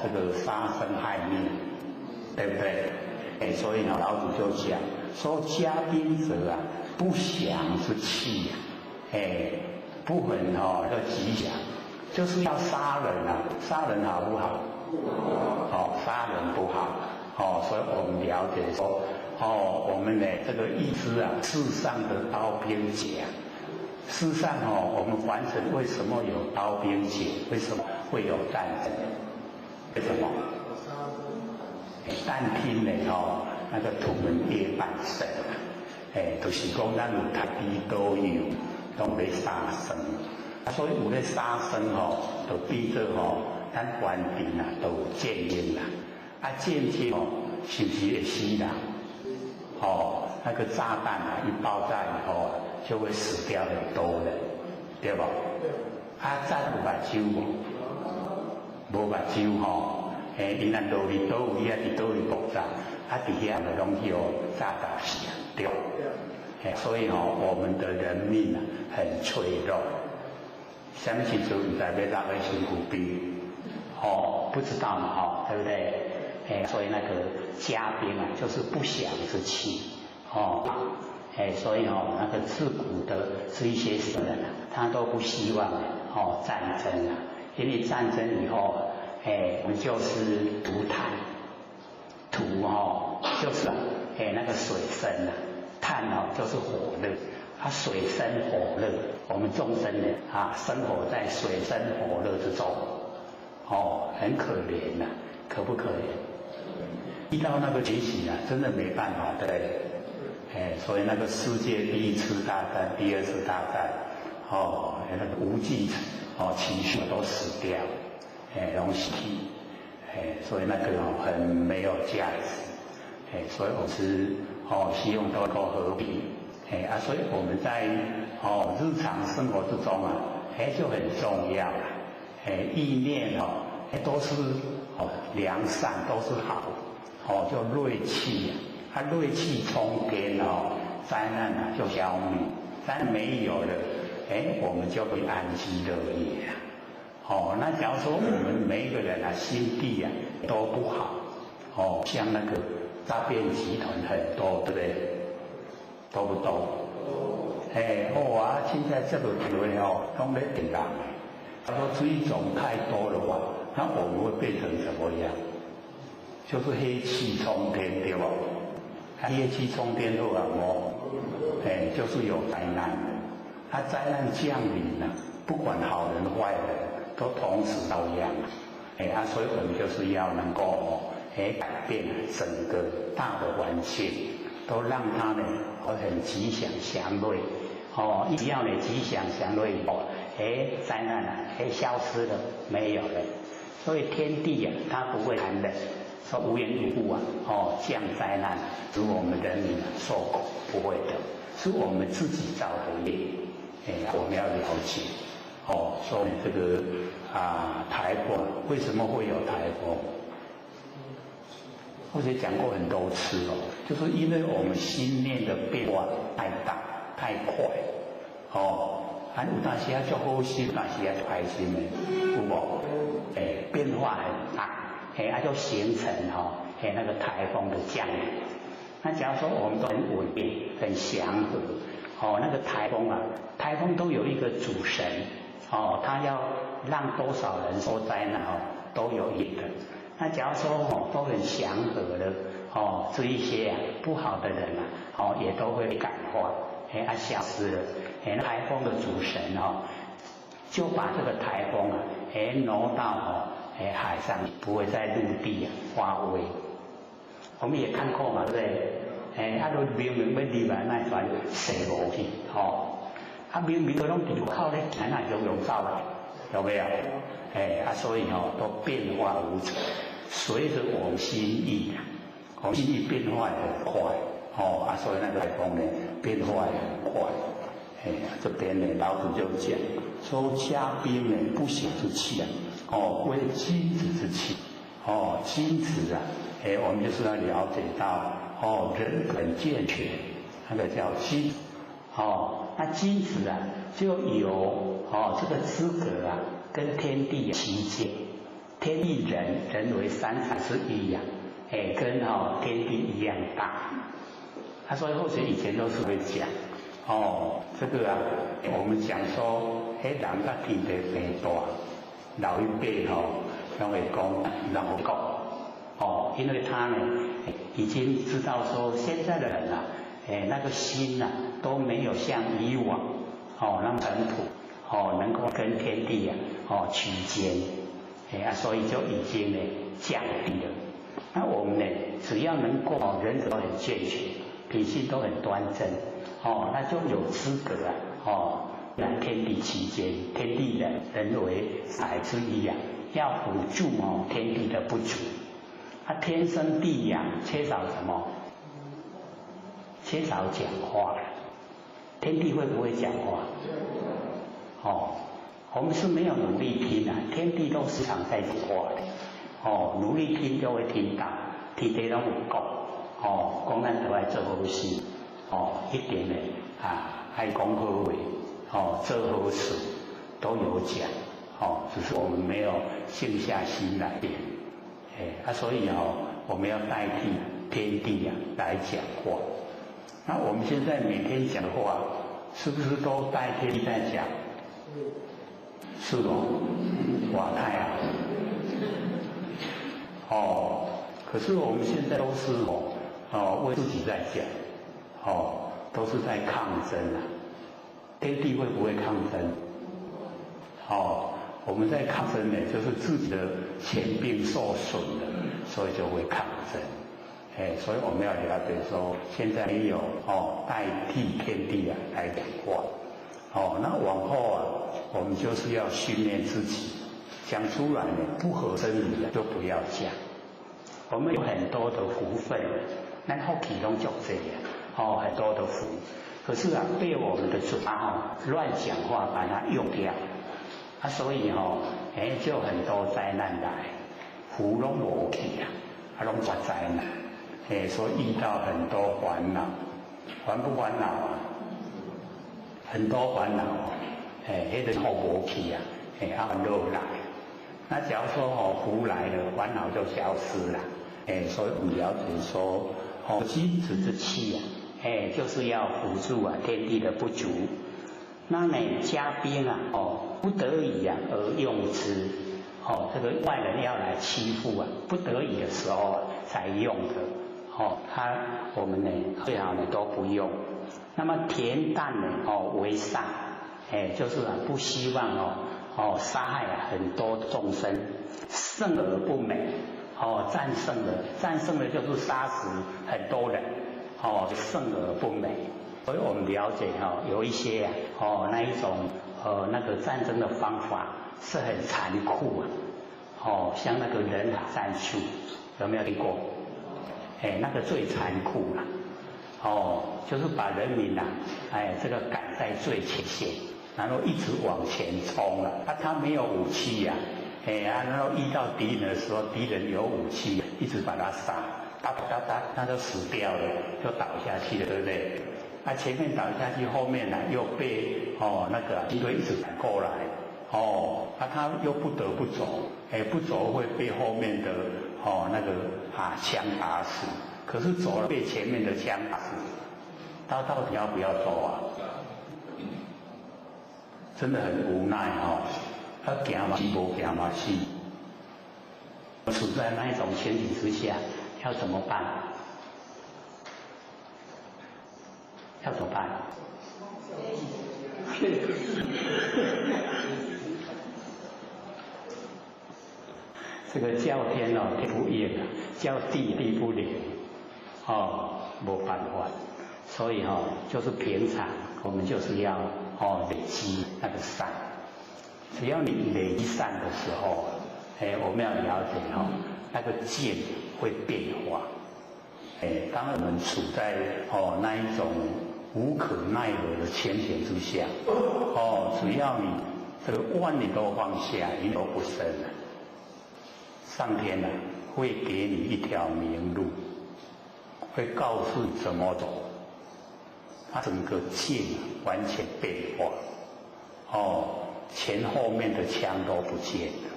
这个杀生害命，对不对？所以呢老子就讲说家兵者不祥之气不很要吉祥，就是要杀人杀人好不好？杀人不好所以我们了解说我们呢这个义肢世上的刀兵劫事实上我们凡尘为什么有刀兵劫？为什么会有战争？为什么？但听呢那个土门夜半神就是讲咱有太低都有拢在杀生，所以有咧杀生就变做咱官兵都有战争战争是不是会死人？那个炸弹一爆炸以后就会死掉很多人，对吧？战有目睭无？无目睭因那道理倒有啊，伫倒里爆炸，啊，伫遐的拢有炸炸死啊，对。所以我们的人命很脆弱。什么时阵唔知要落去身躯边？不知道嘛，对不对？所以那个嘉宾就是不祥之气，所以那个自古的这一些人他都不希望战争因为战争以后，我们就是涂炭，就是那个水生炭就是火热，水生火热，我们众生呢生活在水生火热之中，很可怜可不可怜？遇到那个情形真的没办法，对。所以那个世界第一次大战、第二次大战，那个无计其数都死掉，拢死去，所以那个很没有价值，所以我是希望都能够和平，所以我们在日常生活之中就很重要了，意念都是良善，都是好，就锐气。锐气冲天灾难就消灭，但没有了，我们就会安居乐业那假如说我们每一个人心地都不好，像那个诈骗集团很多，对不对？多不多？现在这个体会都没点燃。他说这一种太多的话，那我们会变成什么样？就是黑气冲天，对吧？业气冲天后就是有灾难的。灾难降临不管好人坏人，都同时遭殃。所以我们就是要能够改变整个大的环境，都让它很吉祥祥瑞。只要吉祥祥瑞以后，灾难消失了，没有了。所以天地它不会残忍。说无缘无故降灾难，使我们人民受苦，不会的，是我们自己造的业，我们要了解，所以这个台风为什么会有台风？或者讲过很多次就是因为我们心念的变化太大太快，有当时就好心，有当时就坏心的，有无？变化很大。就形成那个台风的降临。那假如说我们都很稳定、很祥和，那个台风都有一个主神，他要让多少人受灾难都有一个。那假如说都很祥和的，这一些不好的人也都会感化，消失了。台风的主神就把这个台风挪到海上，不会在陆地发威。我们也看过嘛，对不对？都明明要离来那船射无去，明明都拢伫靠咧，那用走来，有没有？所以都变化无常，随着我们心意我们心意变化很快，所以那个台风呢变化很快。这边呢，老子就讲说，嘉宾呢不祥之气为金子之气，金子我们就是要了解到人本健全，那个叫金，那金子就有这个资格跟天地齐肩，天地人为三才之一跟天地一样大。所以或许以前都是会讲。这个我们讲说，人甲天地平大，老一辈拢会讲，然后讲，因为他呢已经知道说，现在的人那个心都没有像以往那么淳朴，能够跟天地齐肩，所以就已经呢降低了。那我们呢，只要能够人都很健全，品性都很端正。那就有资格让天地齐肩，天地人为才之一要补助天地的不足。天生地养，缺少什么？缺少讲话。天地会不会讲话？我们是没有努力拼天地都时常在讲话的。努力听就会听到，天地拢有讲，讲咱都爱做好事，一定的爱讲好话，做好事都有讲，只是我们没有静下心来变，所以我们要代替天地来讲话。那我们现在每天讲话，是不是都代天地在讲？是哦，哇，太好。可是我们现在都是为自己在讲，都是在抗争啊。天地会不会抗争？我们在抗争呢，就是自己的前病受损了，所以就会抗争。所以我们要了解说，现在没有代替天地来讲话。那往后我们就是要训练自己，讲出来呢不合真理的就不要讲。我们有很多的福分，咱福气拢足多很多的福。可是被我们的嘴巴乱讲话把它用掉，所以就很多灾难来，福拢无去拢发灾难。所以遇到很多烦恼，烦不烦恼很多烦恼那个福无去烦恼来。那假如说福来了，烦恼就消失了。所以我们了解说，积子之气就是要辅助天地的不足。那呢，家兵不得已而用之。这个外人要来欺负不得已的时候才用的。我们呢最好呢都不用。那么恬淡呢为上，就是不希望杀害很多众生，胜而不美。战胜了就是杀死很多人，胜而不美。所以我们了解有一些那一种那个战争的方法是很残酷像那个人海战术，有没有听过？那个最残酷就是把人民这个赶在最前线，然后一直往前冲他没有武器然后遇到敌人的时候，敌人有武器，一直把他杀，他就死掉了，就倒下去了，对不对？前面倒下去，后面又被那个军队一直赶过来，他又不得不走，不走会被后面的那个枪打死，可是走了被前面的枪打死，他到底要不要走真的很无奈他行嘛是，无行嘛是。处在那一种情景之下，要怎么办？要怎么办？这个叫天天不应叫地地不灵，没办法。所以就是平常我们就是要累积那个善。只要你累积善的时候，我们要了解那个见会变化。当我们处在那一种无可奈何的前嫌之下，只要你这个万里都放下，你都不生了，上天会给你一条明路，会告诉你怎么走，它整个见完全变化，前后面的枪都不见了，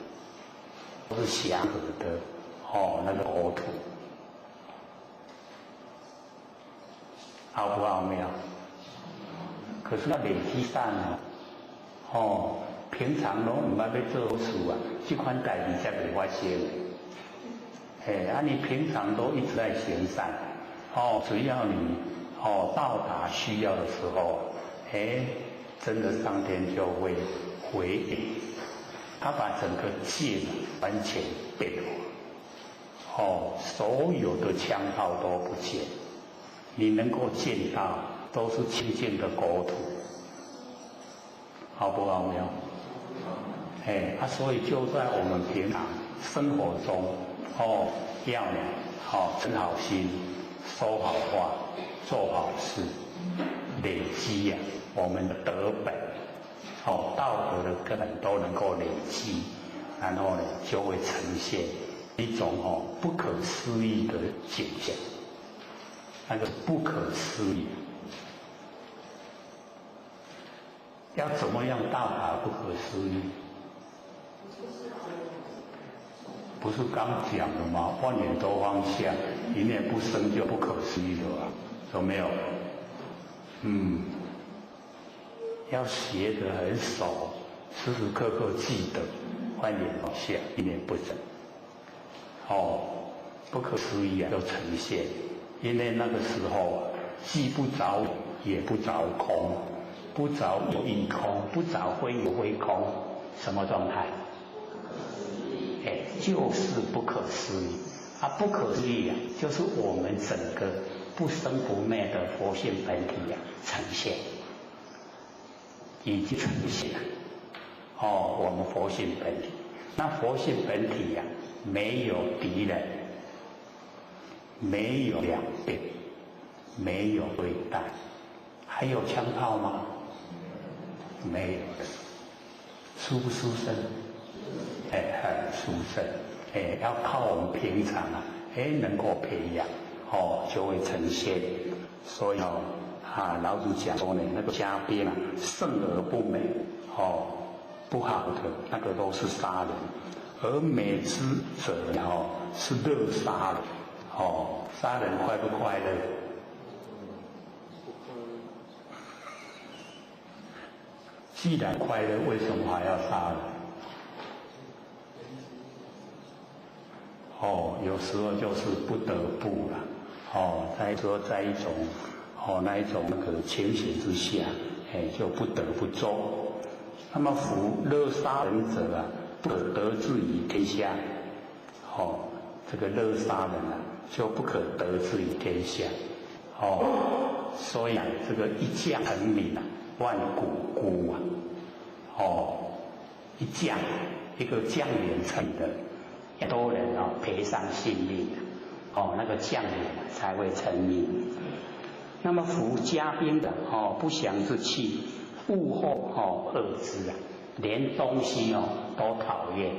都是祥和的那个国土，好不好？没有？可是要累积善平常拢唔捌要做好事这款代志才袂发生。你平常都一直在行善，只要你到达需要的时候，真的上天就会回应，他把整个界完全变化，所有的枪炮都不见，你能够见到都是清净的国土，好不好？没有？所以就在我们平常生活中，要存好心，说好话，做好事，累积我们的德本，道德的根本都能够累积，然后呢就会呈现一种不可思议的景象，那个不可思议，要怎么样到达不可思议？不是刚讲了吗？万念多方向，一念不生就不可思议了啊，有没有？要学得很熟，时时刻刻记得，万念方向，一念不生。不可思议就呈现，因为那个时候既不着也不着空，不着有亦空，不着非有非空，什么状态？就是不可思议啊！不可思议就是我们整个不生不灭的佛性本体呈现，已经呈现了。我们佛性本体，那佛性本体没有敌人，没有两边，没有对待，还有枪炮吗？没有的，殊不殊胜？很殊胜。要靠我们平常能够培养，就会呈现。所以老子讲说呢，那个家边胜而不美，不好的那个都是杀人，而美之者是乐杀人。杀人快不快乐？既然快乐，为什么还要杀人？有时候就是不得不了，再说在一种那一种那个情形之下，就不得不做。那么夫乐杀人者不可得志于天下，这个乐杀人就不可得志于天下，所以这个一将成名万骨枯一将一个将领成的。很多人赔上性命那个将领才会成名。那么夫家兵的不祥之气，物后恶之连东西都讨厌，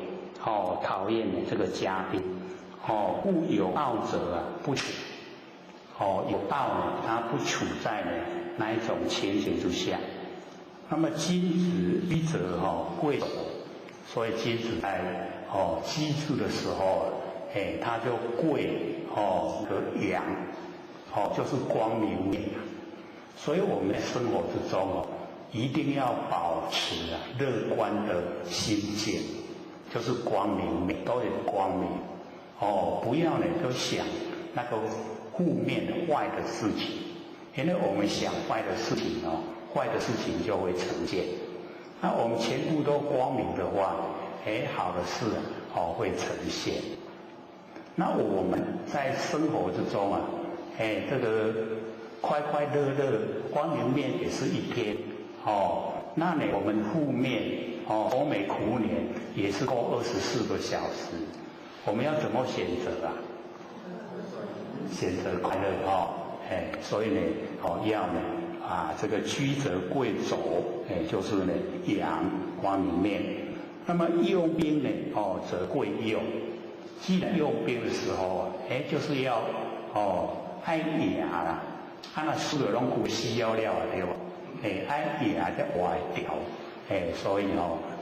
讨厌这个家兵，故有道者不处，有道他不处在那一种情形之下。那么君子一者贵守，所以君子在居住的时候，他就贵和阳，就是光明面。所以我们在生活之中一定要保持乐观的心境，就是光明面，都有光明。不要就想那个负面的坏的事情，因为我们想坏的事情坏的事情就会呈现。那我们全部都光明的话，好的事会呈现。那我们在生活之中这个快快乐乐，光明面也是一天那呢，我们负面愁眉苦脸也是够24个小时。我们要怎么选择选择快乐所以呢要呢这个居则贵走，就是呢阳光明面。那么用兵呢则贵用。既然用兵的时候就是要爱雅啦，那输了拢有需要了对吧？爱雅才活会调。所以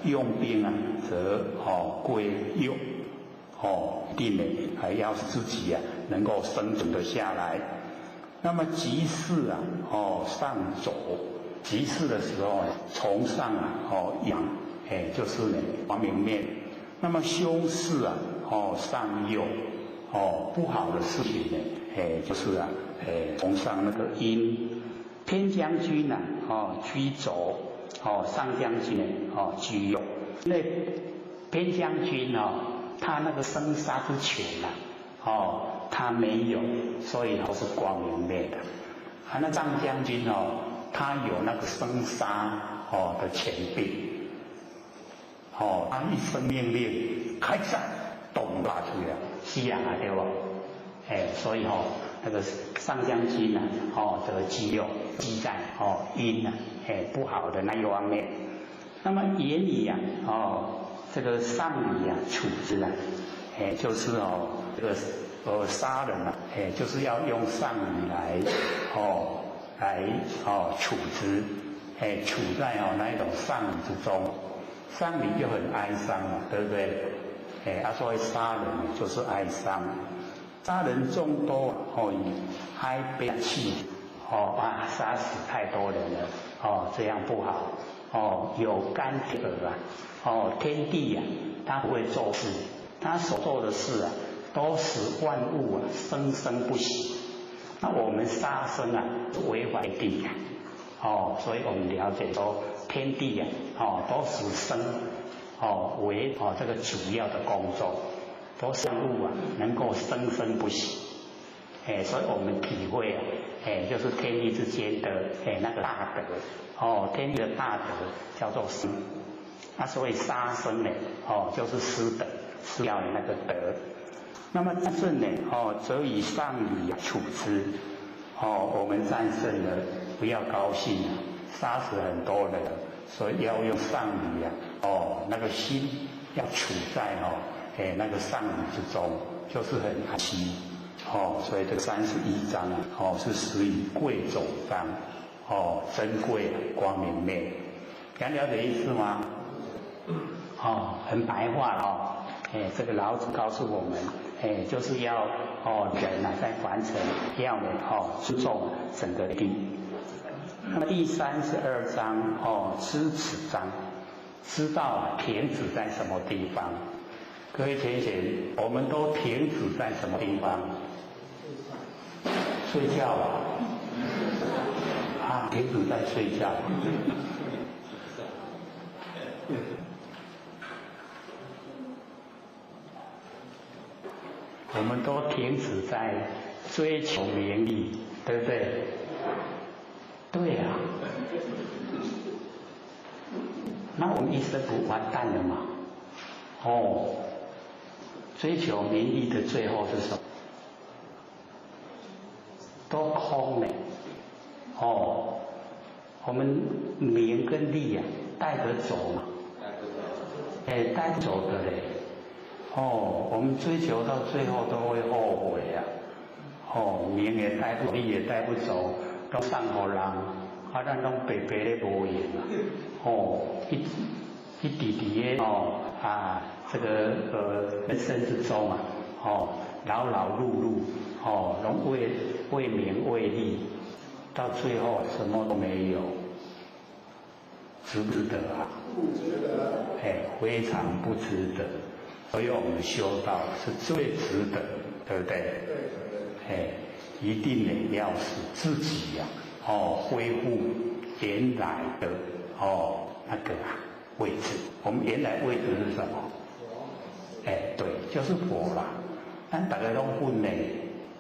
用兵则贵用。一定呢还要自己能够生存得下来。那么吉事上走，吉事的时候从上阳，就是呢光明面。那么凶事上右，不好的事情呢就是从上那个阴。偏将军居左，上将军呢居右。因为偏将军他那个生杀之权他没有，所以是光明面的。那上将军他有那个生杀的权柄，他一声命令开战，咚打出来，西洋对吧？所以那个上将军这个肌肉积在阴不好的那一方面。那么言语这个上语处之就是这个杀人啊，就是要用丧礼来处之，处在那一种丧礼之中，丧礼就很哀伤嘛，对不对？所以杀人就是哀伤，杀人众多以哀悲泣，杀死太多人了，这样不好，有干戈啊，天地啊，他不会做事，他所做的事啊，都使万物啊生生不息。那我们杀生啊，违反地啊，所以我们了解说天地啊，都使生为这个主要的工作，都生物啊能够生生不息。所以我们体会啊，就是天地之间的那个大德，天地的大德叫做生。那所以杀生呢，就是失德，失掉的那个德。那么战胜呢，则以丧礼处之，我们战胜了，不要高兴啊，杀死很多人，所以要用丧礼啊，那个心要处在那个丧礼之中，就是很安息。所以这个31章啊，是属于贵重章，珍贵光明面，了解意思吗？很白话了这个老子告诉我们，就是要人在凡尘要呢注重整个地。那么第32章知此章，知道停止在什么地方。各位同学，我们都停止在什么地方？睡觉停止在睡觉。我们都停止在追求名利，对不对？对呀。那我们一生不完蛋了嘛？追求名利的最后是什么？都空了。我们名跟利带得走嘛？带不走的嘞。我们追求到最后都会后悔名也带不，利也带不走，都送给人，咱拢白白咧无用一滴滴这个人生之中劳劳碌碌拢为名为利，到最后什么都没有，值不值得啊？非常不值得。所以我们修道是最值得，对不对？一定呢要使自己恢复原来的那个位置。我们原来位置是什么？对，就是佛啦。咱大家拢分呢，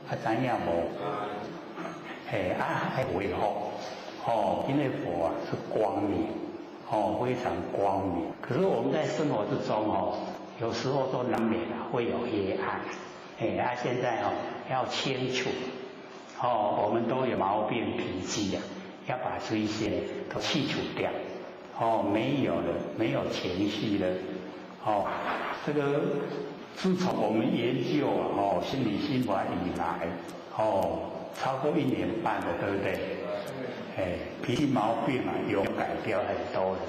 知影无？爱维护因为佛是光明，非常光明。可是我们在生活之中有时候都难免会有黑暗，现在要清楚，我们都有毛病脾气要把这一些都去除掉，没有了，没有情绪了，这个自从我们研究心理心法以来，超过1年半了，对不对？脾气毛病有改掉很多了。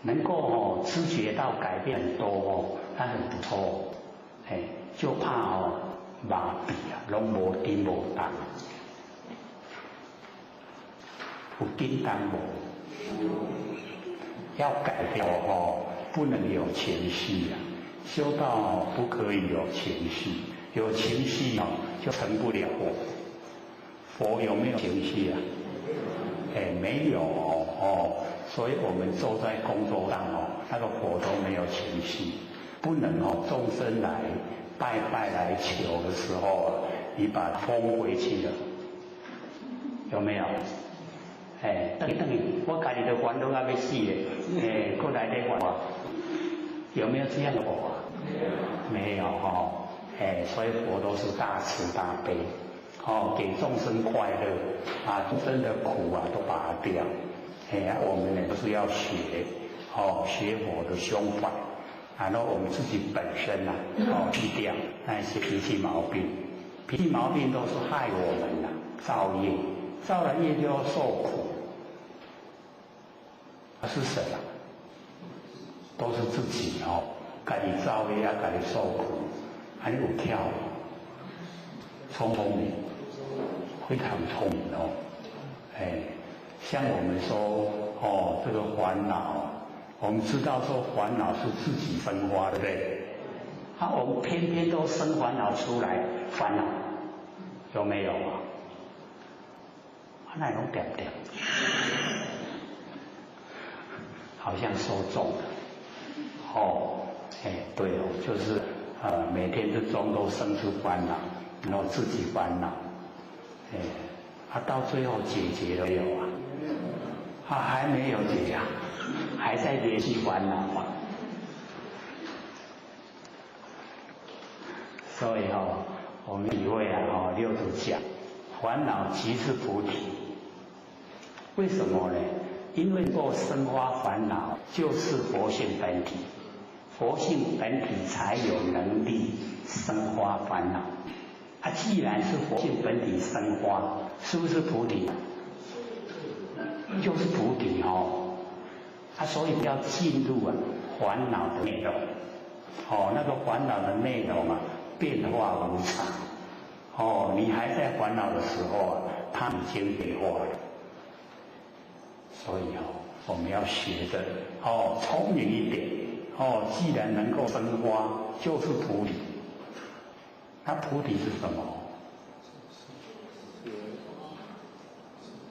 能够知觉到改变很多那很不错就怕麻痹拢无叮无当，有叮当无，要改掉不能有情绪修道不可以有情绪，有情绪就成不了佛。佛有没有情绪没有所以我们坐在工作上那个佛都没有情绪，不能众生来拜拜来求的时候你把它封回去了，有没有？等于我家己的烦恼要死了，过来咧烦，有没有这样的佛？没有所以佛都是大慈大悲给众生快乐众生的苦都拔掉。我们呢都是要学佛的胸怀然后我们自己本身啊，去掉那些脾气毛病，脾气毛病都是害我们造业，造了业就要受苦，是谁啊？都是自己自己造业啊，自己受苦，还有跳，聪明，非常聪明像我们说这个烦恼，我们知道说烦恼是自己生发，对不对？我们偏偏都生烦恼出来，烦恼有没有啊？那种点点，好像受重了。对就是每天之中都生出烦恼，然后自己烦恼，到最后解决了没有啊？还没有解决，还在连续烦恼啊。所以我们体会六祖讲，烦恼即是菩提。为什么呢？因为能够生发烦恼，就是佛性本体，佛性本体才有能力生发烦恼。既然是佛性本体生发，是不是菩提？就是菩提所以要进入烦恼的内容。那个烦恼的内容变化无常。你还在烦恼的时候它已经变化了。所以我们要学的聪明一点。既然能够生发，就是菩提。那菩提是什么？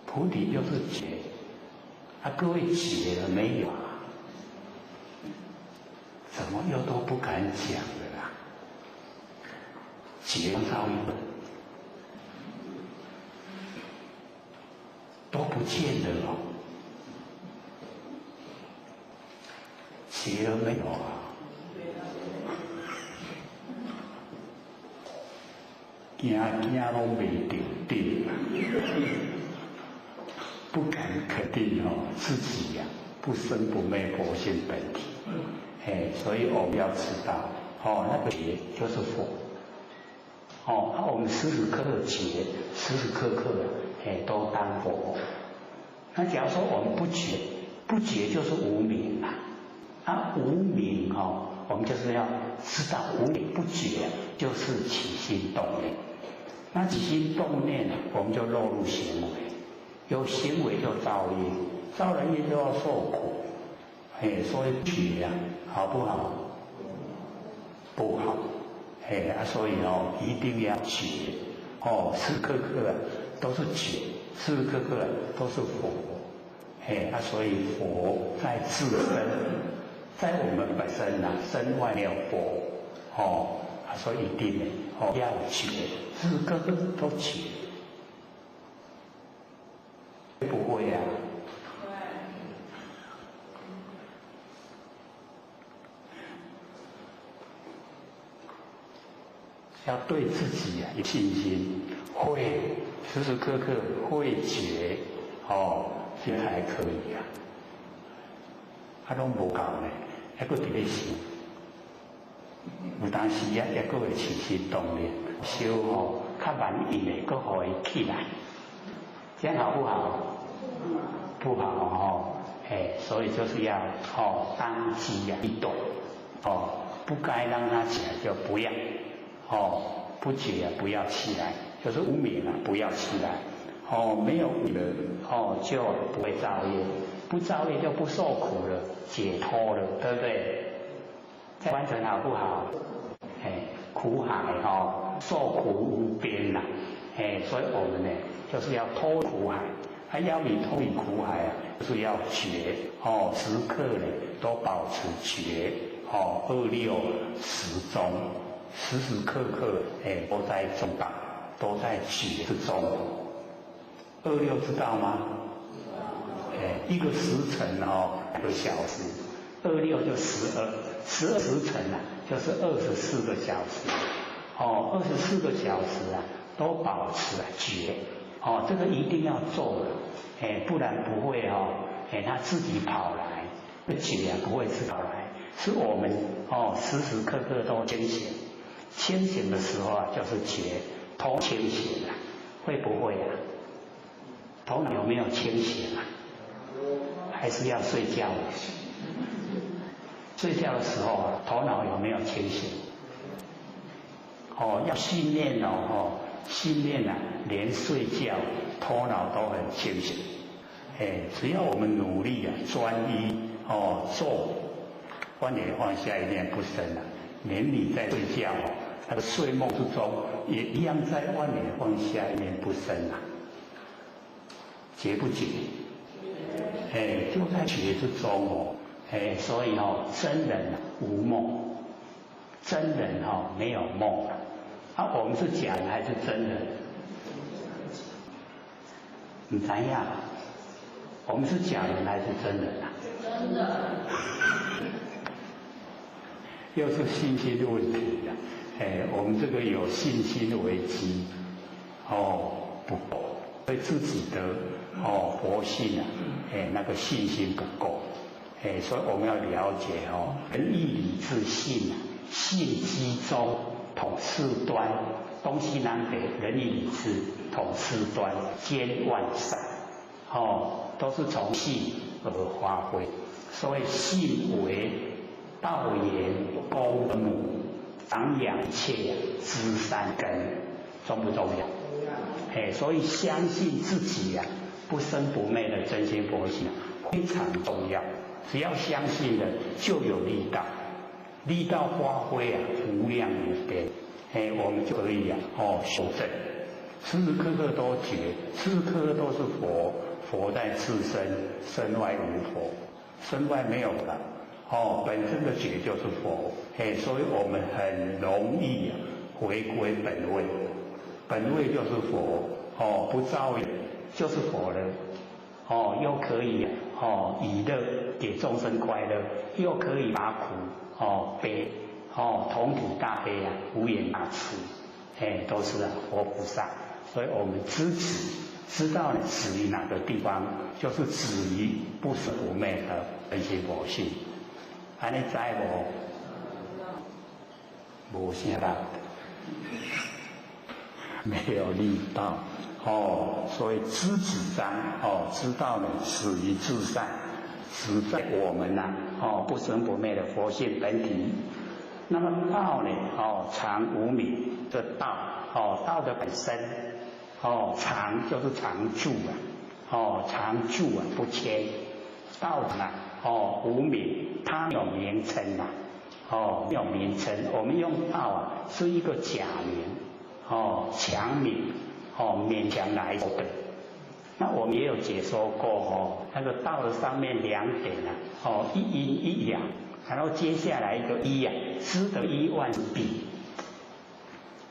菩提就是觉。各位觉了没有啊？怎么又都不敢讲了啦？觉照一本都不见了觉了没有啊？惊拢袂着定，不敢肯定自己不生不灭佛性本体。所以我们要知道那个觉就是佛。我们时时刻刻觉，时时刻刻都当佛。那假如说我们不觉，不觉就是无明无明我们就是要知道无明不觉就是起心动念。那起心动念我们就落入行为，有行为就造业，造了业就要受苦。所以觉好不好？不好。所以一定要觉。时时刻刻都是觉，时时刻刻都是佛。所以佛在自身，在我们本身身外没有佛。所以一定要觉，时时刻刻都觉。不会啊？要对自己有信心，会时时刻刻会觉，这才可以拢无够呢，还佫伫咧想，有当时也佫会起心动念，小较满意的，佫互伊起来，这样好不好？不好所以就是要当机立断，不该让它起来就不要。不觉不要起来，就是无明不要起来。没有你了，就不会造业，不造业就不受苦了，解脱了，对不对？这完成好不好？苦海受苦无边所以我们呢就是要脱苦海，要你脱离苦海就是要觉，时刻呢都保持觉，26时中。时时刻刻都在中道，都在觉之中。26知道吗？一个时辰2个小时，26就12时辰就是24个小时。24个小时都保持觉。这个一定要做的，不然不会他自己跑来，觉不会自己跑来，是我们时时刻刻都清醒。清醒的时候啊，就是觉头清醒啊，会不会啊？头脑有没有清醒啊？还是要睡觉的？睡觉的时候啊，头脑有没有清醒？要训练训练啊，连睡觉头脑都很清醒。只要我们努力啊，专一做，万年放下一念不生啊。连你在睡觉那个睡梦之中，也一样在万年放下一念不生啊。觉不觉？就在觉之中所以真人无梦，真人没有梦我们是假人还是真人？你怎样？我们是假人还是真人啊？真的。又是信心的问题了。我们这个有信心的危机，不够，对自己的佛性啊，那个信心不够。所以我们要了解仁义礼智信啊，信机中统四端，东西南北仁义礼智统四端，兼万善，都是从信而发挥。所以信为道言公的母，长养切知三根，重不重要？所以相信自己啊，不生不灭的真心佛性非常重要。只要相信了，就有力道，力道发挥啊，无量无边。我们就可以修正，时时刻刻都觉，时时刻刻都是佛，佛在自身，身外无佛，身外没有了。本身的觉就是佛，所以我们很容易回归本位，本位就是佛，不造业就是佛了，又可以以乐给众生快乐，又可以把苦悲，同体大悲啊，无言大慈，都是佛菩萨，所以我们知道止于哪个地方，就是止于不生不灭的真心佛性。安尼知无啥啦，没有力道所以知止章知道呢，始于至善，始在我们不生不灭的佛性本体。那么道呢常无名，这道道的本身常就是常住常住不迁。道无名，它没有名称没有名称。我们用道是一个假名强名勉强来说的。那我们也有解说过那个道的上面两点一阴一阳，然后接下来一个一知的一万笔，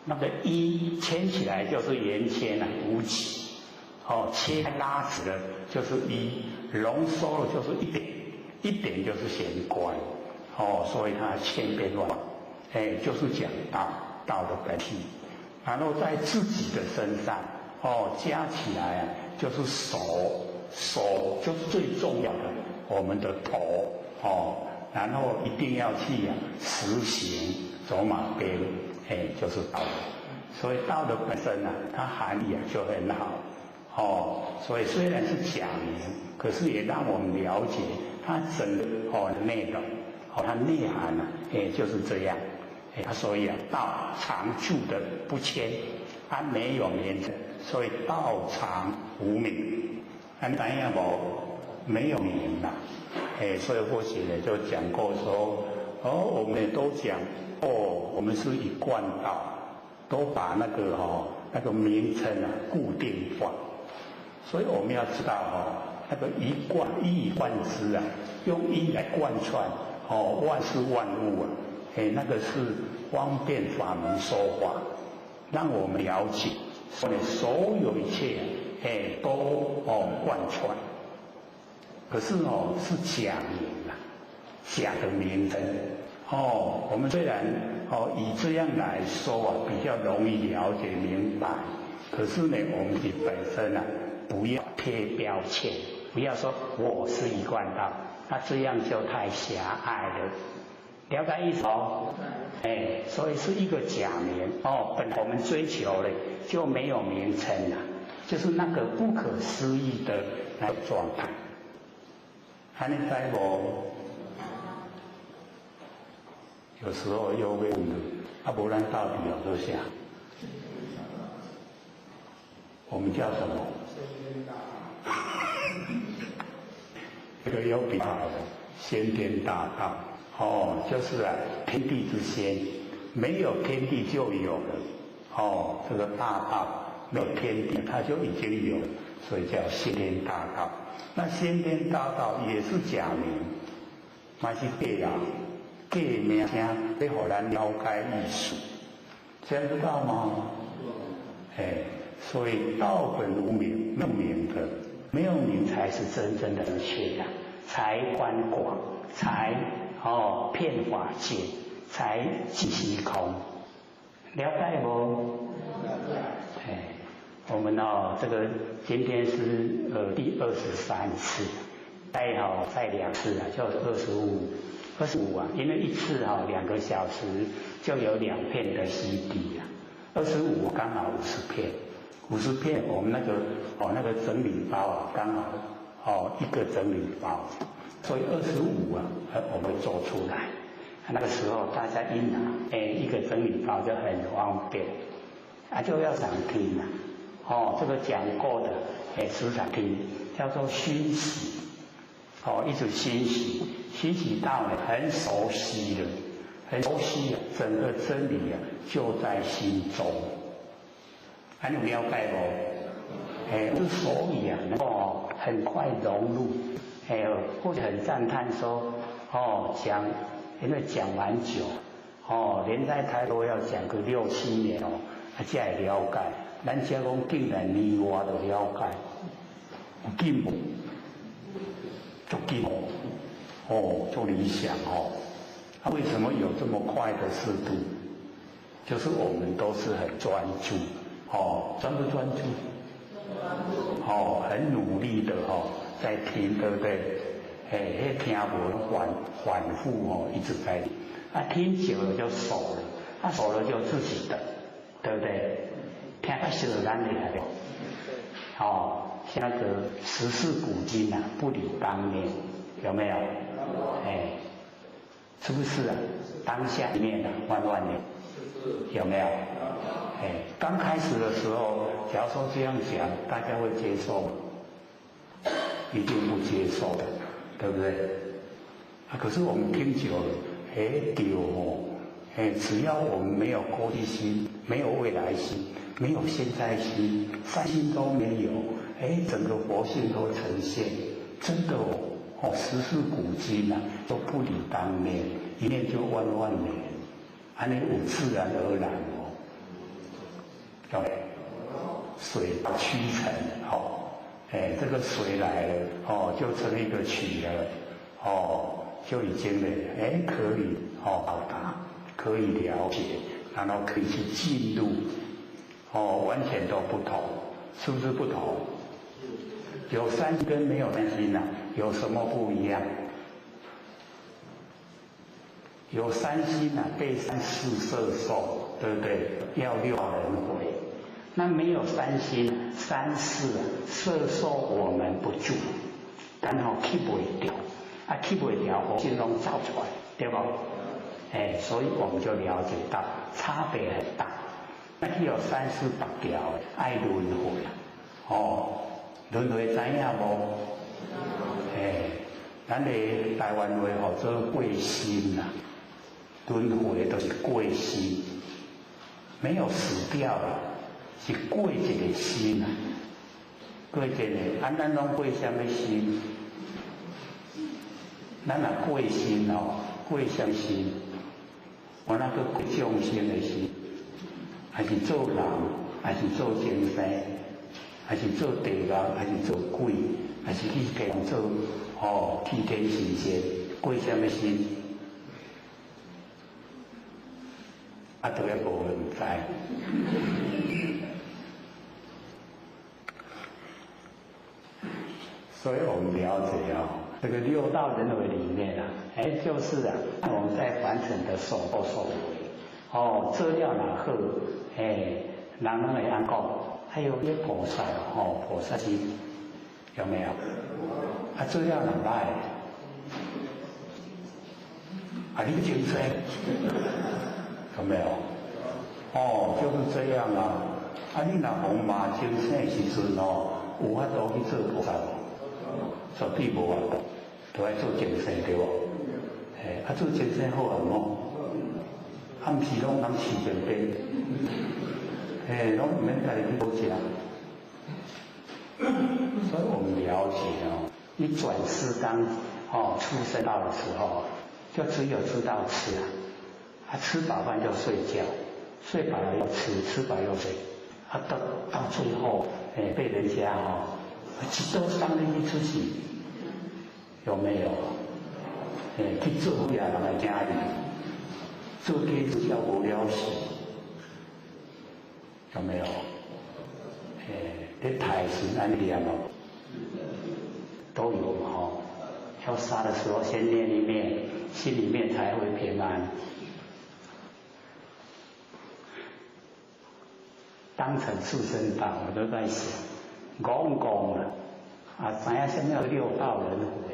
那个一牵起来就是圆牵无起切开拉直的就是一，浓缩了就是一点，一点就是玄关所以它千变万化就是讲道的本体。然后在自己的身上加起来就是手就是最重要的我们的头然后一定要去实行走马边就是道。所以道的本身它含义就很好所以虽然是假名，可是也让我们了解它整个的内容它内涵就是这样所以道常住的不迁，它没有名称，所以道常无名。怎样没有名所以或许就讲过说我们都讲我们是一贯道，都把那个名称固定化。所以我们要知道那个一贯一以贯之用一来贯穿万事万物那个是方便法门说法，让我们了解所有一切都贯穿。可是是假名假的名称我们虽然以这样来说比较容易了解明白，可是呢我们的本身不要贴标签，不要说我是一贯道，那这样就太狭隘了了解意思哦？所以是一个假名哦。本我们追求的就没有名称了，就是那个不可思议的那个状态。还能知无？有时候又会问了，不然到底有多少？我们叫什么？这个有比较的先天大道哦，就是天地之先，没有天地就有了哦。这个大道没有天地，它就已经有了，所以叫先天大道。那先天大道也是假名，嘛是假啊，假名声要互咱了解意思，这样知道吗？所以道本无名，没有名的，没有名才是真正的正确的，才观广，才遍法界，才即虚空。了解不？我们这个今天是第23次，再2次啊，就25啊，因为一次2个小时就有2片的 CD 啊，25刚好50片。50片，我们那个整理包啊，刚好一个整理包，所以25啊，我们做出来。那个时候大家一拿，一个整理包就很方便，就要常听啊。这个讲过的，时常听，叫做熏习，一直熏习，熏习到呢很熟悉了，很熟悉了，整个真理啊就在心中。还有了解不？之所以啊能够很快融入，或者很赞叹说，因为讲完久，连在台都要讲个6、7年才会了解。咱家讲竟然年外就了解，有进步，足进步，足理想为什么有这么快的速度？就是我们都是很专注。专不专注？很努力的在听，对不对？听文反复一直在听久了就熟了，熟了就自己的，对不对？听习了咱厉害了。像那个时事古今啊，不离当年，有没有？是不是啊？当下里面啊，万年，有没有？刚开始的时候，假如说这样讲，大家会接受吗？一定不接受的，对不对？可是我们听久了，对只要我们没有过去心，没有未来心，没有现在心，三心都没有，整个佛性都呈现，真的时事古今啊，都不离当年，一念就万年，安尼有自然而然水趋成这个水来了就成一个曲了就已经可以到达，可以了解，然后可以去进入完全都不同，是不是不同？有三心跟没有三心啊，有什么不一样？有三心啊，被三世摄受，对不对？要6轮回。那没有三心，三世摄受我们不住，然后吸不掉，吸不掉，我心中造出来，对不？所以我们就了解到差别很大。那有三世白掉，爱轮回轮回知影无？咱的台湾话叫做过心呐，轮回都是过心，没有死掉了。是过一个心啊，过一个，咱拢过什么心？咱若过心过什么心？我那个过众生的心，还是做人，还是做精神，还是做地狱，还是做鬼，还是去给人做替天行仙？过什么心？都要无人知。所以我们了解这个6道轮回里面就是啊，我们在完成的所作所为，资料哪好，人拢会安讲，还有一菩萨菩萨心有没有？资料哪歹？你精神有没有？就是这样啊。你若红马精神的时阵有法度去做菩萨无？绝对无法度，都爱做精神对无？做精神好啊无？毋是拢人饲便便，拢毋免家己去补食。所以我们了解你转世当出生到的时候，就只有知道吃吃饱饭就睡觉，睡饱了又吃，吃饱又睡，到最后被人家一刀伤了你自己，有没有？去做人的家里，做给自己无聊死，有没有？在台是安尼样都有要杀的时候先念一念，心里面才会平安。当成畜生道，我都在想，讲了知影什么叫六道轮回，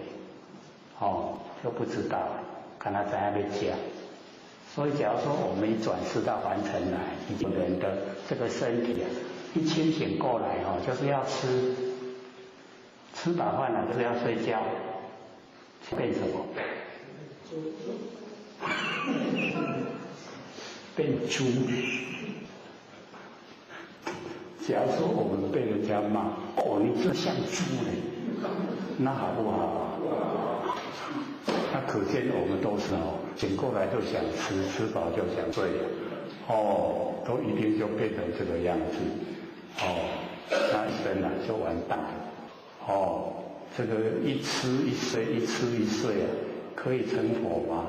就不知道了，看他知影要讲。所以假如说我们一转世到凡尘来，已经人的这个身体一清醒过来就是要吃饱饭了就是要睡觉，变什么？变猪。假如说我们被人家骂，你这像猪呢，那好不好？那可见我们都是醒过来就想吃，吃饱就想睡，都一定就变成这个样子，那一生就完蛋了，这个一吃一睡，一吃一睡可以成佛吗？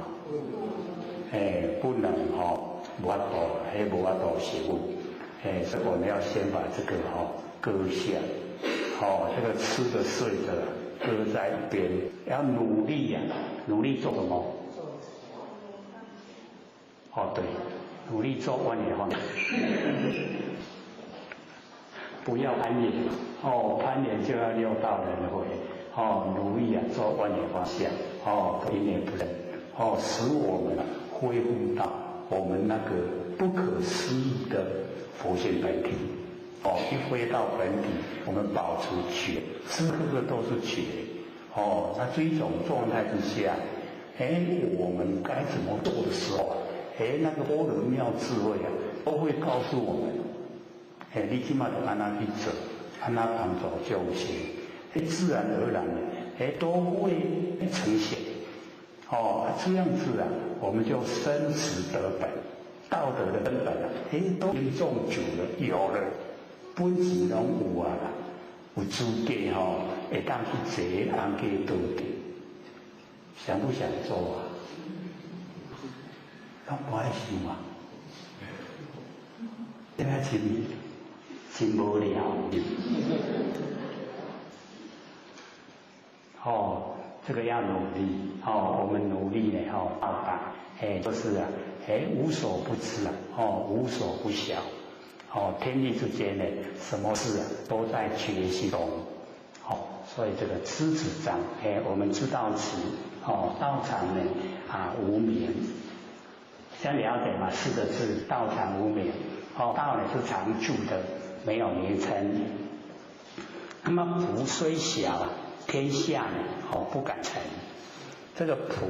不能无法度，无法度行。所以我们要先把这个割下，这个吃的睡的搁在一边，要努力努力做什么？对，努力做万年方，不要攀岩，攀岩就要六道轮回，努力做万年方向，一念不生，使我们恢复到我们那个不可思议的佛性本体，一回到本体，我们保持觉，时刻刻都是觉，那这一种状态之下，我们该怎么做的时候，那个般若妙智慧都会告诉我们，你起码得按那去做，按那帮助众生，自然而然的，都会呈现，这样子我们就生死得本。道德的根本都已经种久了，有了，本质拢有有资格会当去坐安家道的，想不想做拢不爱想这个真无聊。这个要努力，我们努力呢，到达，就是无所不知无所不晓，天地之间呢，什么事都在觉心中，所以这个知子章，我们知道此，道场呢无眠，先了解嘛，四个字，道场无眠，道呢是常住的，没有名称。那么福虽小，天下呢不敢成。这个普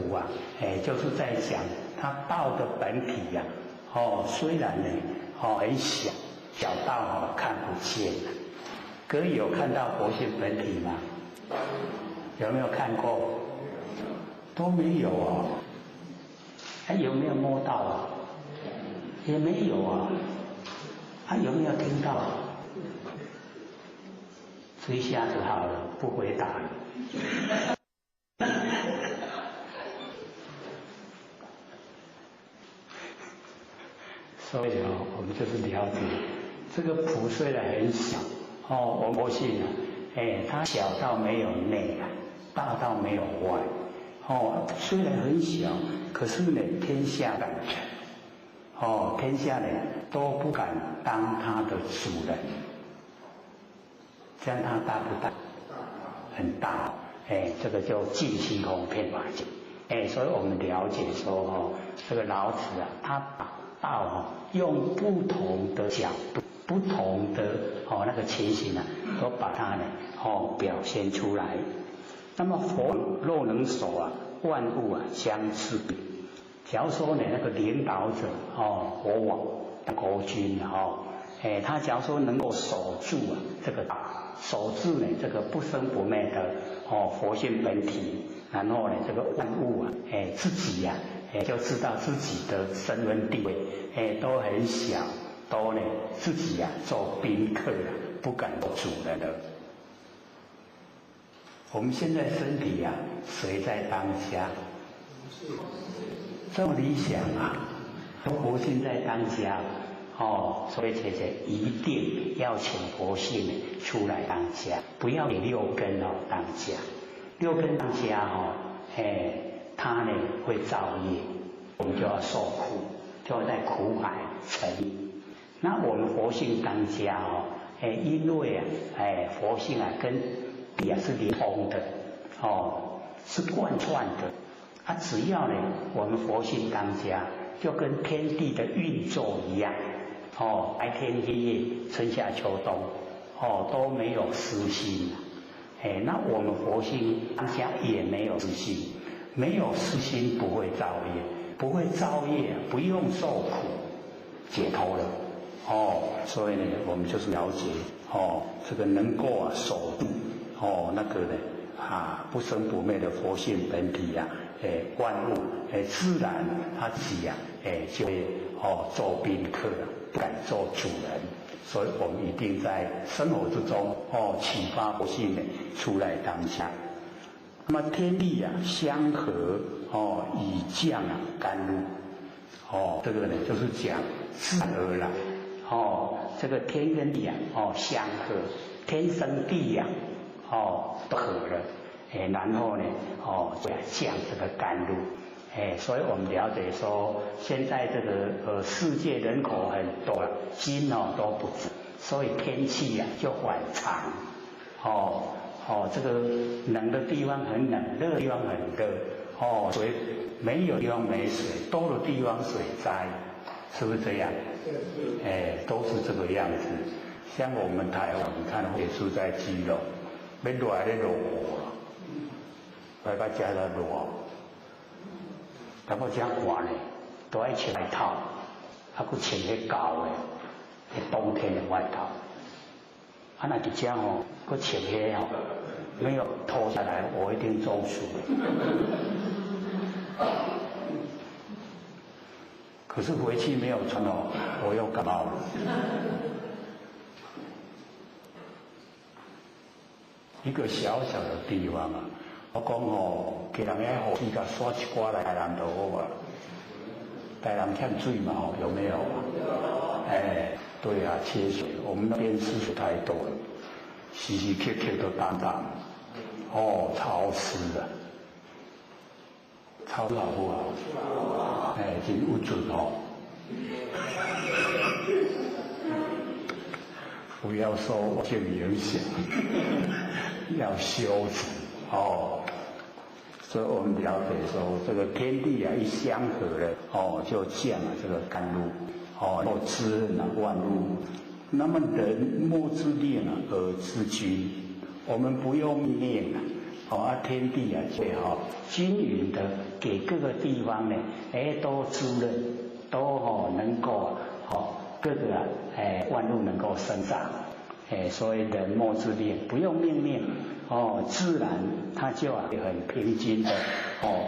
就是在讲它道的本体虽然呢很小，小到看不见。各位有看到佛性本体吗？有没有看过？都没有有没有摸到也没有有没有听到？吹瞎子好了，不回答了。所以我们就是了解这个普虽然很小我信它小到没有内大到没有外虽然很小，可是呢，天下敢臣，天下人都不敢当他的主人，这样他大不大？很大，这个叫尽虚空遍法界，所以我们了解说，这个老子啊，他把道用不同的角度、不同的那个情形啊，都把它呢表现出来。那么佛若能守万物相持彼。假如说呢，那个领导者国王、国君他假如说能够守住这个道，守住呢这个不生不灭的佛性本体，然后呢这个万物自己就知道自己的身份地位都很小，都呢自己做宾客不敢做主人了。我们现在身体谁在当家？这么理想佛性在当家所以姐姐一定要请佛性出来当家，不要给六根当家。六根当家他呢会造业，我们就要受苦，就要在苦海沉溺。那我们佛性当家因为佛性跟地是连通的是贯穿的。只要呢，我们佛性当家，就跟天地的运作一样，白天黑夜、春夏秋冬，都没有私心，那我们佛性当家也没有私心，没有私心不会造业，不会造业不用受苦，解脱了，所以呢，我们就是了解，这个能够守住，那个呢，不生不灭的佛性本体万物自然他自己就会做宾客了，不敢做主人。所以我们一定在生活之中启发佛性出来当家。那么天地相合以降甘露这个呢就是讲自然而然这个天跟地相合，天生地养都合了。然后呢，降这个甘露，所以我们了解说，现在这个世界人口很多了，心都不止，所以天气就反常，这个冷的地方很冷，热的地方很热，水没有地方没水，多的地方水灾，是不是这样？都是这个样子。像我们台湾，你看也住在基隆，要热的落雨。大家加了热，但我这寒呢，都爱穿外套，还佫穿迄厚的冬天的外套。那伫遮佫穿迄没有脱下来，我一定中暑。可是回去没有穿我又感冒了。一个小小的地方我讲给人家雨水甲刷一刮来台南就好啊。台南欠水嘛有没有？对啊，缺水，我们那边湿水太多了，时时刻刻都当当，潮湿的，潮湿好不好？真有准不要受环境影响，要修持所以我们了解说，这个天地一相合了就降了这个甘露又滋润了万物。那么人莫之令而知君，我们不用命令天地就均匀的给各个地方呢都滋润，都能够各个万物能够生长，所以人莫之令，不用命令自然它就很平均的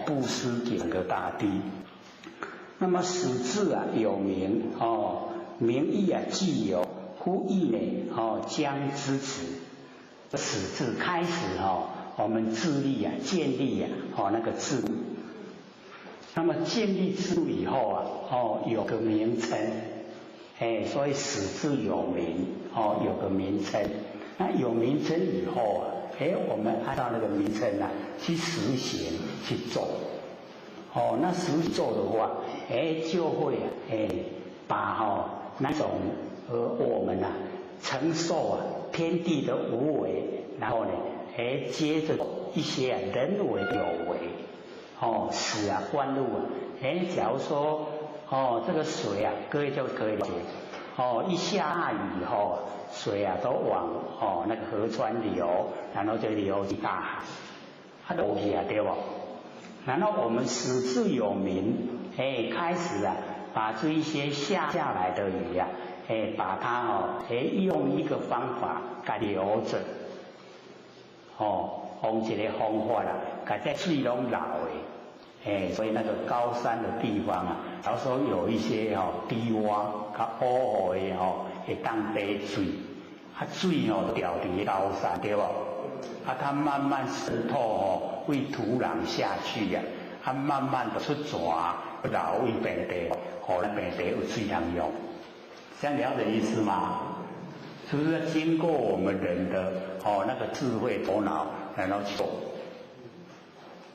布施整个大地。那么始字有名名义既有，故义呢将支持。始字开始我们自立建立那个制度。那么建立制度以后有个名称，所以始字有名有个名称。那有名称以后我们按照那个名称去实行去做。哦，那实做的话，就会把那种我们承受天地的无为，然后呢，接着一些人为有为，使万物假如说这个水各位就可以了解，一下大雨以后水都往那个河川流，然后就流进大海，它流起来对不？然后我们始至有名，开始把这一些下来的雨把它用一个方法给留着，用一个方法给在水拢留的，所以那个高山的地方假如说有一些低洼、较乌的会当滴水，水掉伫高山对不？它慢慢渗透为土壤下去它慢慢的出泉，流为平地，那平地有水通用，这样了解意思吗？是不是经过我们人的那个智慧头脑，然后做，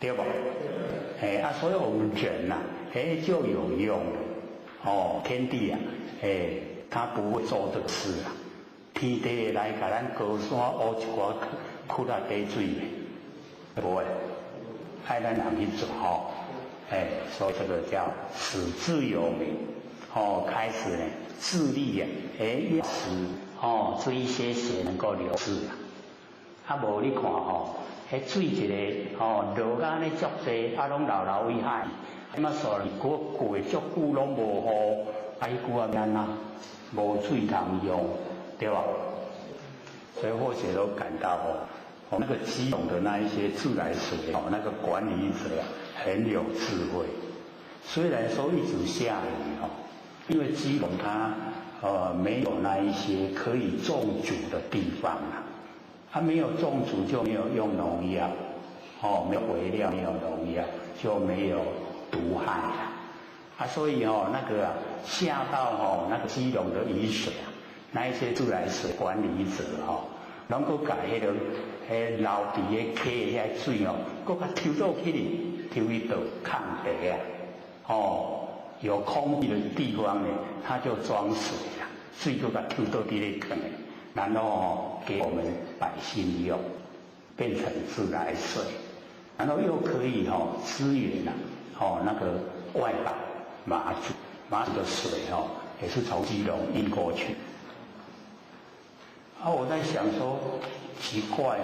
对不？所以我们人就有用的天地他不会做这个事天地来给咱高山挖一寡窟窿滴水的，不会，爱咱人去做所以这个叫始至有名开始呢致力使这一些血能够流失无你看水一个落到咧足济拢流为海，所以过足久拢无雨，几句免无水通用，对吧？所以或许都感到那个基隆的那一些自来水那个管理者很有智慧。虽然说一直下雨因为基隆它没有那一些可以种植的地方它没有种植就没有用农药没有肥料，没有农药就没有毒害所以那个下到那个基隆的雨水那一些自来水管理者能够把那个流池的溪的水搁甲抽倒起哩，抽去倒抗地有空地的地方呢，它就装水水搁甲抽倒伫咧坑然后给我们百姓用，变成自来水，然后又可以支援那个外岛马祖的水也是从基隆运过去。我在想说，奇怪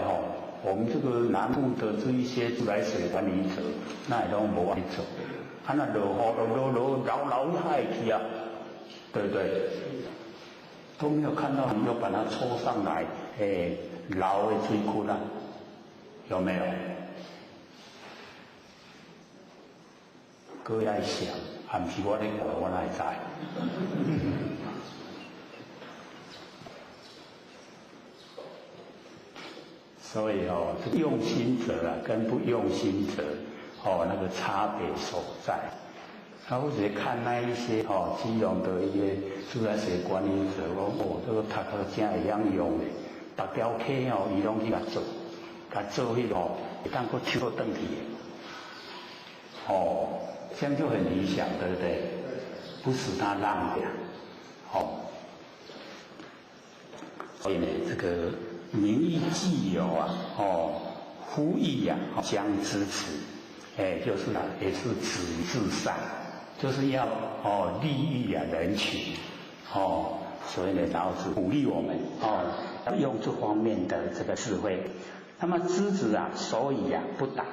我们这个南部的这一些自来水管理者，那也都无爱做，那落一海去对不对？都没有看到你又把它抽上来，流的水库有没有？各位爱想，不是我在讲，我哪会知？所以这个用心者跟不用心者那个差别所在。或者看那一些基隆的一些自来水管理者这个读真会晓用的，逐条溪伊拢去甲做迄个会当佫抽倒转去的这样就很理想，对不对？不使它浪费所以呢，这个民意既有呼吁将支持，就是也是止于至善，就是要利益人群所以呢，老师鼓励我们要用这方面的这个智慧。那么枝子所以不倒，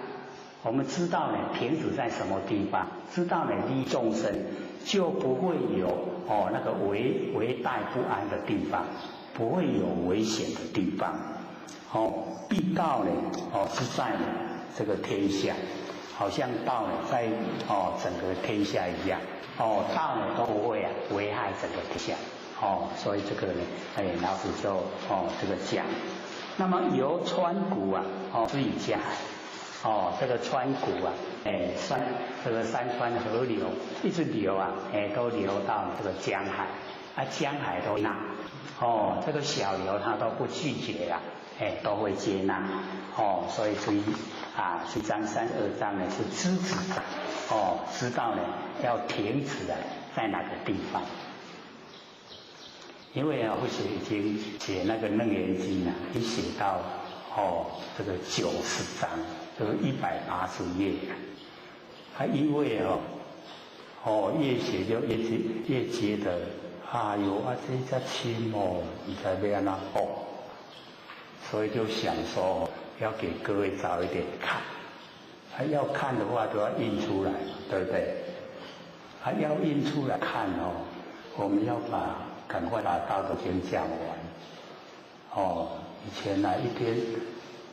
我们知道呢停止在什么地方，知道呢利益众生，就不会有那个危殆不安的地方，不会有危险的地方必道呢是在这个天下，好像道呢在整个天下一样道呢都不会危害整个天下所以这个呢老师就这个讲。那么由川谷至于江海这个川谷这个山川河流一直流都流到这个江海江海都这个小流它都不拒绝都会接纳，所以所以章32章呢是知止章，知道呢要停止了在哪个地方。因为或许已经写那个《楞严经》已经写到这个90章，就是180页。因为越写就越觉得，哎呦这才轻你才要那所以就想说要给各位早一点看，要看的话都要印出来，对不对？要印出来看我们要赶快把道德经讲完。以前一天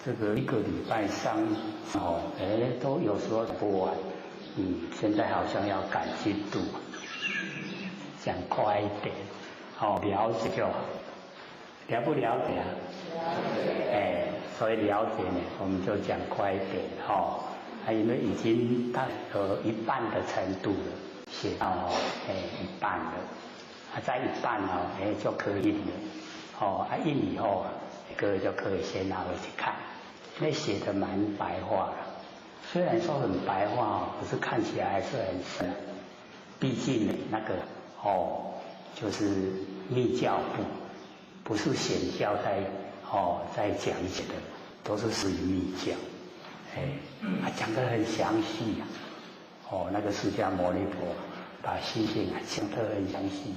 这个1个礼拜上都有时候不完。现在好像要赶进度，讲快一点，了解就好。了不了解啊？所以了解呢，我们就讲快一点因为已经到一半的程度了，写到一半了，在一半就可以印了，印以后各位就可以先拿回去看，因为写的蛮白话了。虽然说很白话可是看起来还是很深。毕竟那个就是密教部，不是显教在讲解的，都是属于密教。讲得很详细那个释迦牟尼佛把心性讲得很详细。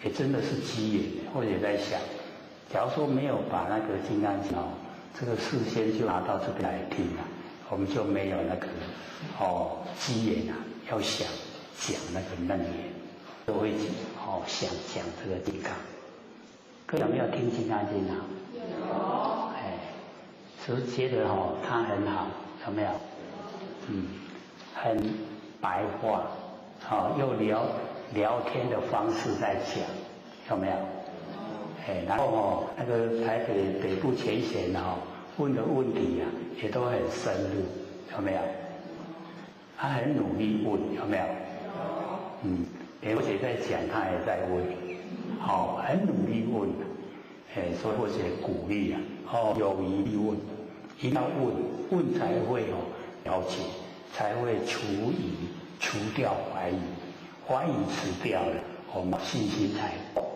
也真的是机缘。或者在想，假如说没有把那个金刚经这个事先就拿到这边来听我们就没有那个机缘要想讲那个楞严，都会想讲这个金刚。各位有没有听金刚经有。是不是觉得它很好？有没有？很白话，用聊天的方式在讲，有没有？然后那个台北部前贤问的问题也都很深入，有没有？他很努力问，有没有？我姐在讲，他也在问，很努力问，所以或者鼓励有疑必问，一定要问才会了解，才会除掉怀疑，怀疑除掉了，我们信心才够。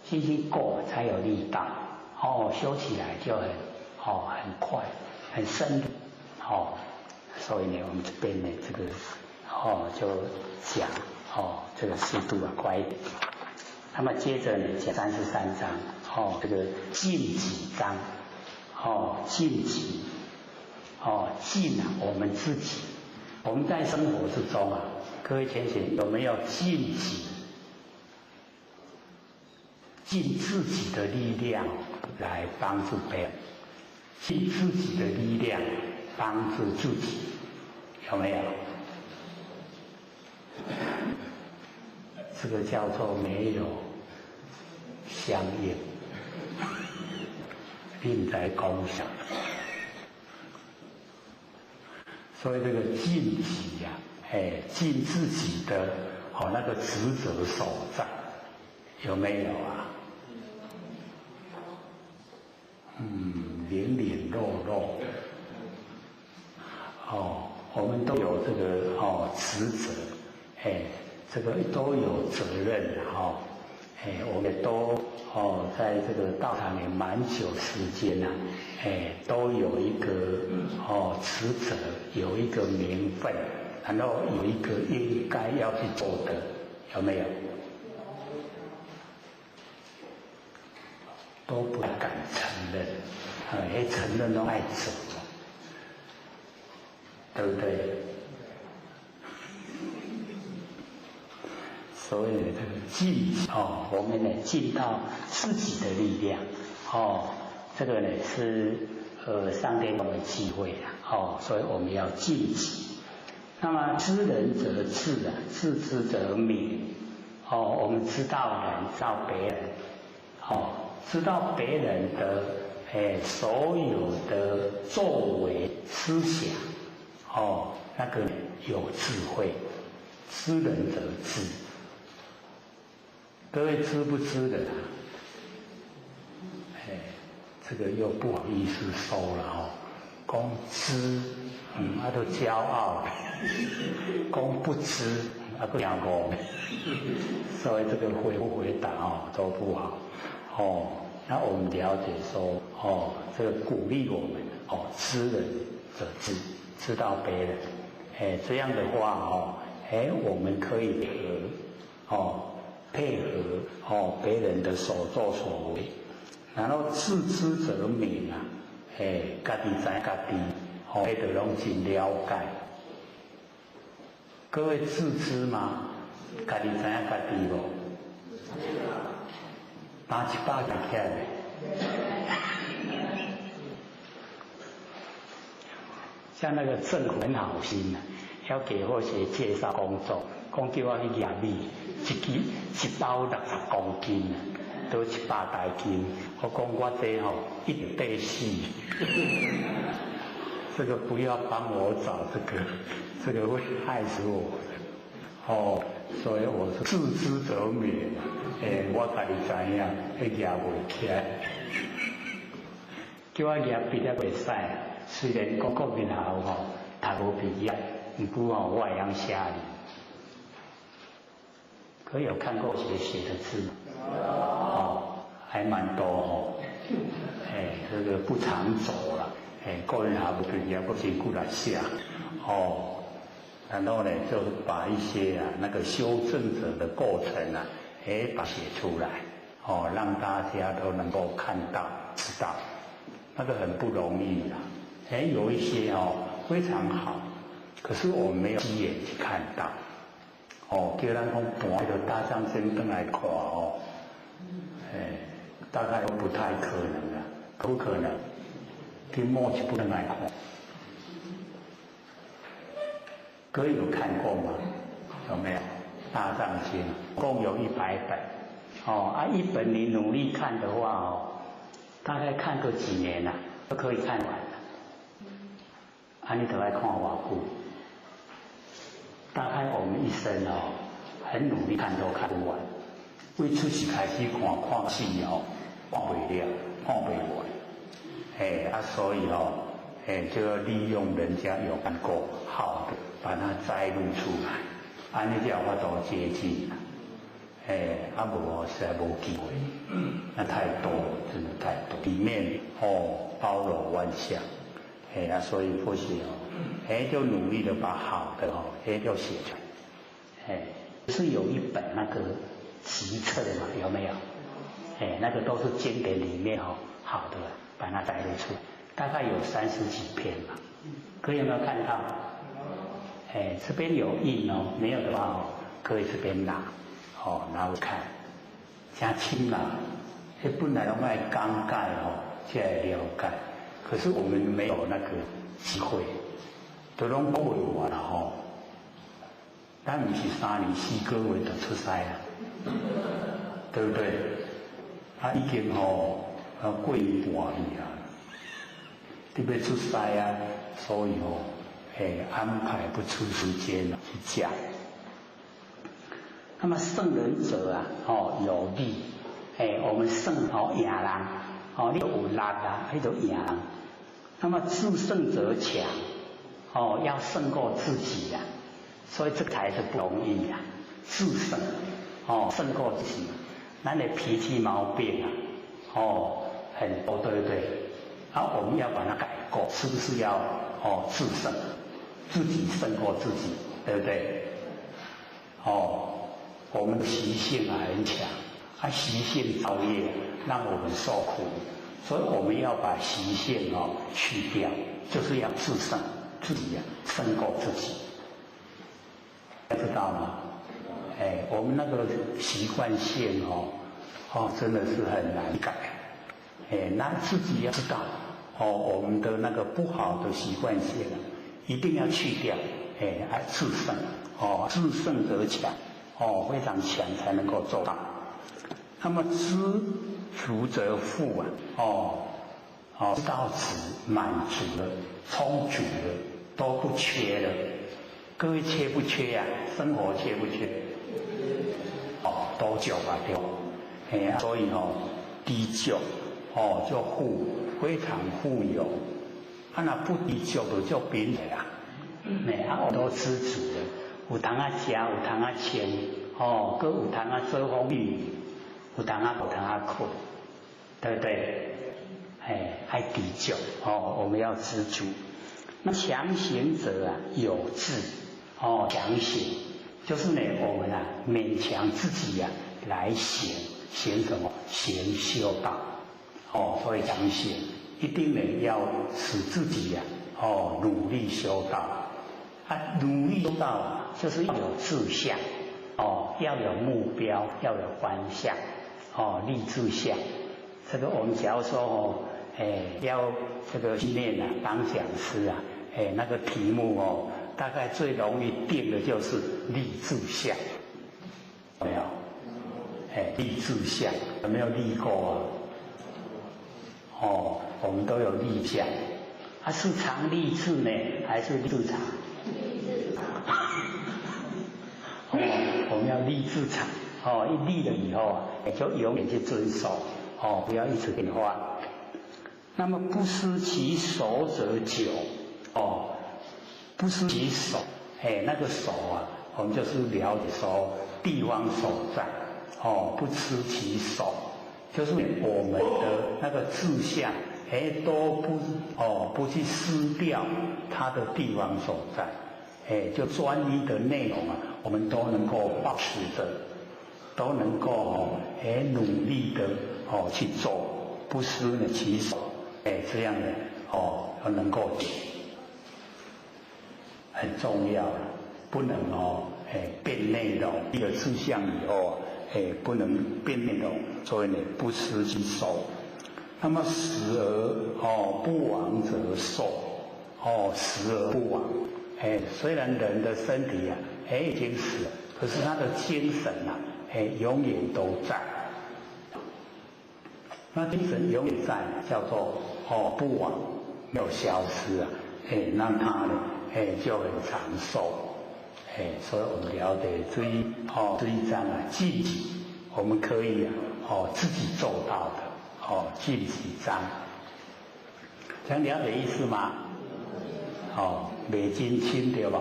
信心够才有力道，修起来就很快，很深入，所以呢，我们这边呢，这个就讲这个速度快一点。那么接着呢，讲33章，这个净己章，净己，净我们自己，我们在生活之中各位前贤有没有净己？尽自己的力量来帮助别人，尽自己的力量帮助自己，有没有？这个叫做没有相应，并在共享。所以这个尽己尽自己的那个职责所在，有没有脸脸肉肉，我们都有这个职责，这个都有责任我们都在这个道场里蛮久时间都有一个职责，有一个名分，然后有一个应该要去做的，有没有？都不敢承认，承认都爱走，对不对？所以这个尽我们呢尽到自己的力量这个呢是上天给我们机会所以我们要尽己。那么知人则智自知则明我们知道人，知道别人知道别人的所有的作为思想那个有智慧，知人则智。各位知不知的这个又不好意思收了哦。讲知，都骄傲；讲不知，个两个，所以这个回不回答都不好。那我们了解说，这个鼓励我们知人者智，知道别人，这样的话我们可以配合别人的所作所为，然后自知者明啊，家己知家己，迄就拢真了解。各位自知吗？家己知家己无？拿一把就起来。像那个政府很好心啊，要给或学介绍工作，讲叫我去验米，一包60公斤啊，都100大斤。我讲我这一对四，这个不要帮我找这个会害死我。所以我是自知者明，我家己知影，迄验袂起来，叫我验比较袂使。虽然国民校读无毕业，不过我会晓写哩。可有看过写的字吗？还蛮多这个不常走了，国民校无毕业，不辛苦来写然后呢，就把一些那个修正者的过程把写出来，让大家都能够看到、知道，那个很不容易有一些非常好，可是我们没有机缘去看到，叫咱讲搬就搭上身灯来看大概不太可能不可能，跟默契不能来看。各位有看过吗？有没有？大藏经共有100本，一本你努力看的话大概看个几年都可以看完了。你都来看偌久？大概我们一生很努力看都看不完。为出世开始看死看不了，看不完。所以就要利用人家有看过好的，把它摘录出来，安尼才有法度接近。无实在无机会，那太多了，真的太多，里面包罗万象。所以或许就努力的把好的就写出来。是有一本那个集册嘛，有没有？那个都是经典里面好的，把它摘录出来，大概有30几篇吧。各位有没有看到？这边有印没有的话可以这边拿拿我看，真轻啦。本来拢爱讲解才会了解。可是我们没有那个机会，都拢讲袂完咱不是3年4个月就出师对不对？已经过一半去你要出师所以安排不出时间去讲。那么圣人者有力，我们胜赢人，你有力那就赢人。那么自胜者强，要胜过自己所以这才是不容易自胜，胜过自己。咱的脾气毛病很多，对不对？我们要把它改过，是不是要自胜，自己胜过自己，对不对？我们的习性很强，习性造业，让我们受苦。所以我们要把习性去掉，就是要自胜，自己胜过自己，知道吗？我们那个习惯性真的是很难改。那自己要知道我们的那个不好的习惯性一定要去掉，自胜，自胜则强，非常强才能够做到。那么知足则富知道值满足了，充足了，都不缺了。各位缺不缺生活缺不缺？多久对。所以低就就非常富有，那不知足就贫的啦，我都知足的，有通啊食，有通啊穿，搁有通啊做风雨，有通啊无通啊苦，对不对？还知足，我们要知足。那强行者啊有志，强行就是呢，我们勉强自己来行什么？行修道，所以强行一定呢要使自己努力修道，努力修道就是要有志向，要有目标，要有方向，立志向。这个我们假如说要这个训练当讲师那个题目大概最容易定的就是立志向，有没有？立志向有没有立过我们都有立向，是常立志呢，还是立志常？立志常。我们要立志常，一立了以后就永远去遵守，不要一直变化。那么不失其守者久，不失其守，那个守我们就是了解说地方所在，不失其守，就是我们的那个志向，都不去失掉它的地方所在，就专一的内容我们都能够保持着，都能够努力的去做，不失其守。这样的能够很重要，不能变内容。一个志向以后不能变内容，所以呢不失其守。那么死而不亡者寿，死而不亡。虽然人的身体已经死了，可是他的精神永远都在。那精神永远在，叫做不亡，没有消失那他呢就很长寿。所以我们了解这一章禁忌，我们可以自己做到的禁忌章，这样了解意思吗？美金清对吧？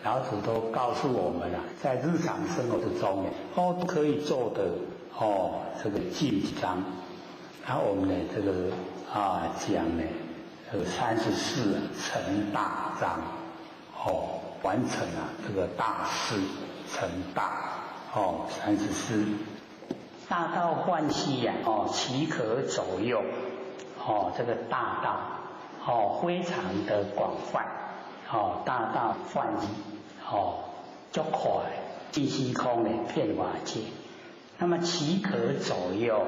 老子都告诉我们在日常生活之中都可以做的这个禁章。然后我们呢这个讲呢34成大章，完成这个大事成大34。大道泛兮其可走右，这个大道非常的广泛，大道泛兮足快，尽虚空遍瓦界。那么其可走右，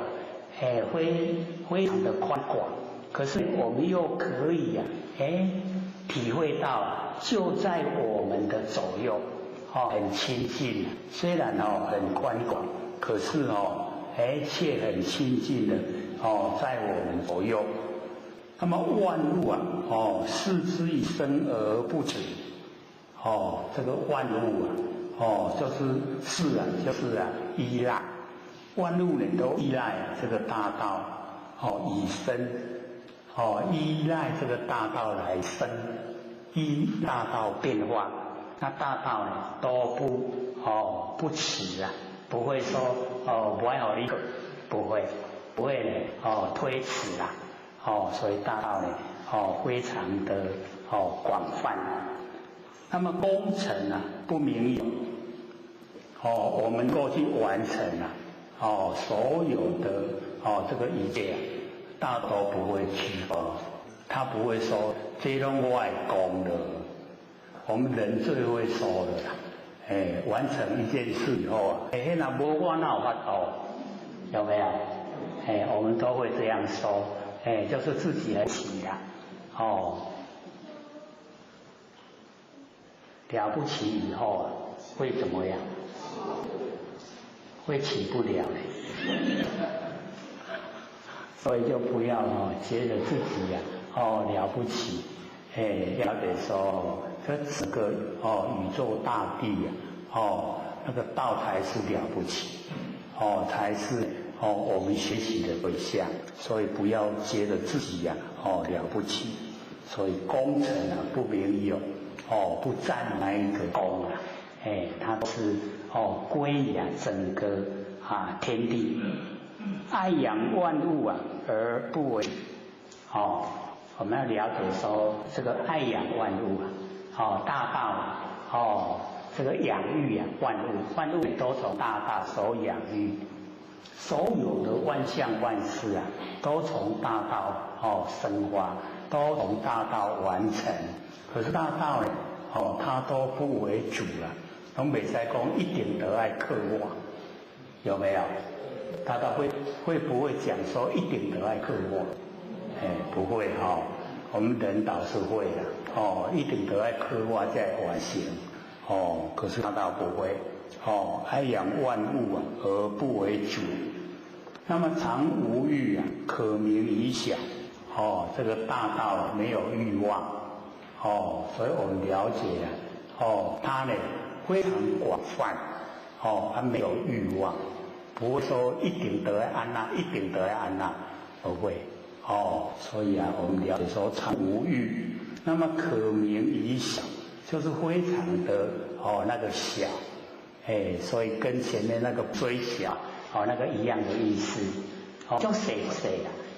非常的宽广。可是我们又可以体会到就在我们的左右，很亲近。虽然很宽广，可是却很亲近的在我们左右。那么万物视之以生而不止。这个万物就是自然，就是依赖。万物呢都依赖这个大道以生，依赖这个大道来生，依大道变化。那大道呢都不迟不会说不爱好你，不会呢推迟所以大道呢非常的广泛。那么功成不名有，我们过去完成所有的这个一切大都不会屈服，他不会说这拢我的功了。我们人最会说的啦，完成一件事以后那无我哪有法度，有没有？我们都会这样说，就是自己很起了不起以后会怎么样？会起不了所以就不要觉得自己了不起，了解说这整个宇宙大地那个道才是了不起，才是我们学习的对象，所以不要觉得自己了不起，所以功成不名有，不占那一个功它是归养整个天地，爱养万物而不为我们要了解说这个爱养万物大道这个养育万物都从大道所养育，所有的万象万事都从大道生发，都从大道完成。可是大道呢它都不为主了，拢袂使讲一定都爱刻画，有没有？大道会不会讲说一定都爱刻画？不会我们人倒是会的一定都爱刻画才会完成可是大道不会爱养万物而不为主。那么常无欲可名于小这个大道没有欲望所以我们了解它呢非常广泛它没有欲望，不会说一定得安那，一定得安那，不会所以我们了解说常无欲，那么可名于小，就是非常的那个小所以跟前面那个最小那个一样的意思足细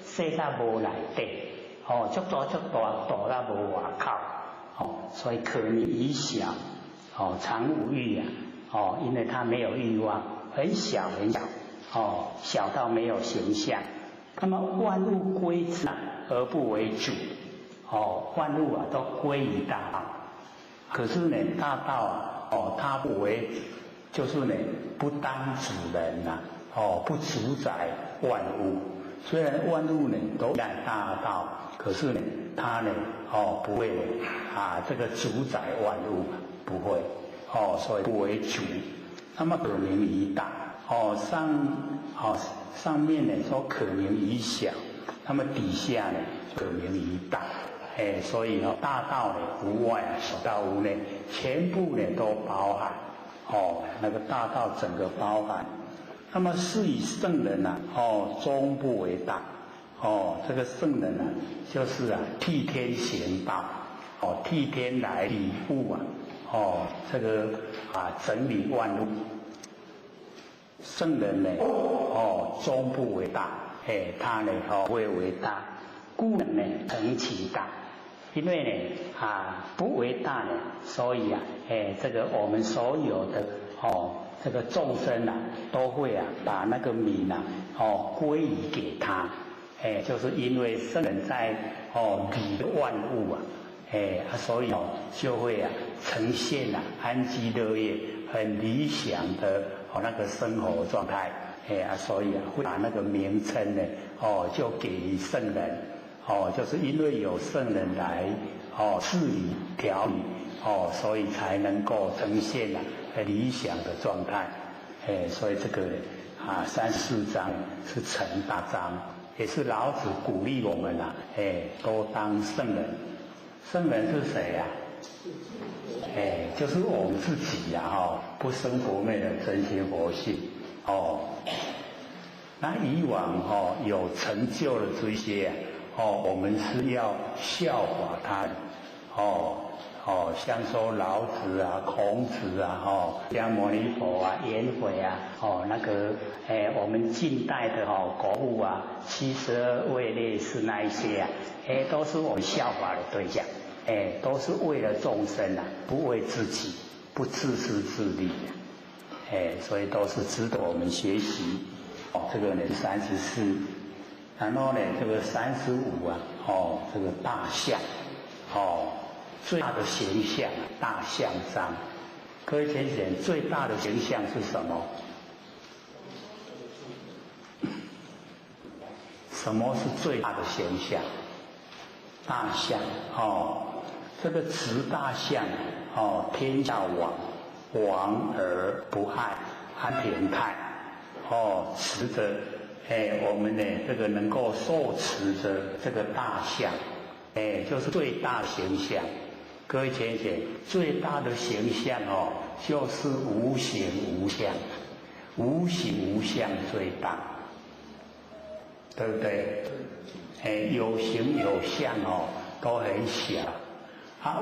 细到无内底足大大到无外口所以可名于小常无欲因为它没有欲望，很小很小小到没有形象。那么万物归之而不为主万物都归于大道，可是呢大道它不为，就是呢不当主人不主宰万物。虽然万物呢都在大道，可是呢它呢不会这个主宰万物，不会所以不为主。那么可名于大上面呢说可名于小，那么底下呢可名于大所以大道呢无外小道无内，全部呢都包含那个大道整个包含。那么是以圣人终不为大这个圣人就是替天行道替天来理物这个整理万物。圣人呢终不为大他呢不会为大，故能呢成其大。因为呢不为大呢，所以这个我们所有的这个众生都会把那个名归于给他就是因为圣人在理万物所以就会呈现安居乐业很理想的那个生活状态所以会把那个名称呢就给予圣人就是因为有圣人来治理调理所以才能够呈现很理想的状态所以这个34章是成大章，也是老子鼓励我们都当圣人。圣人是谁就是我们自己不生活昧的真心佛性那以往有成就的这些我们是要效法他像说老子孔子释迦牟尼佛颜回那个我们近代的国父72位烈士那一些都是我们效法的对象都是为了众生不为自己，不自私自利所以都是值得我们学习这个呢34，然后呢这个35这个大象最大的形象大象章。各位先生，最大的形象是什么？什么是最大的形象？大象这个持大象天下往而不害，安平泰持着我们呢这个能够受持着这个大象就是最大的形象。各位先生，最大的形象就是无形无相，无形无相最大对不对？有形有相哦，都很小，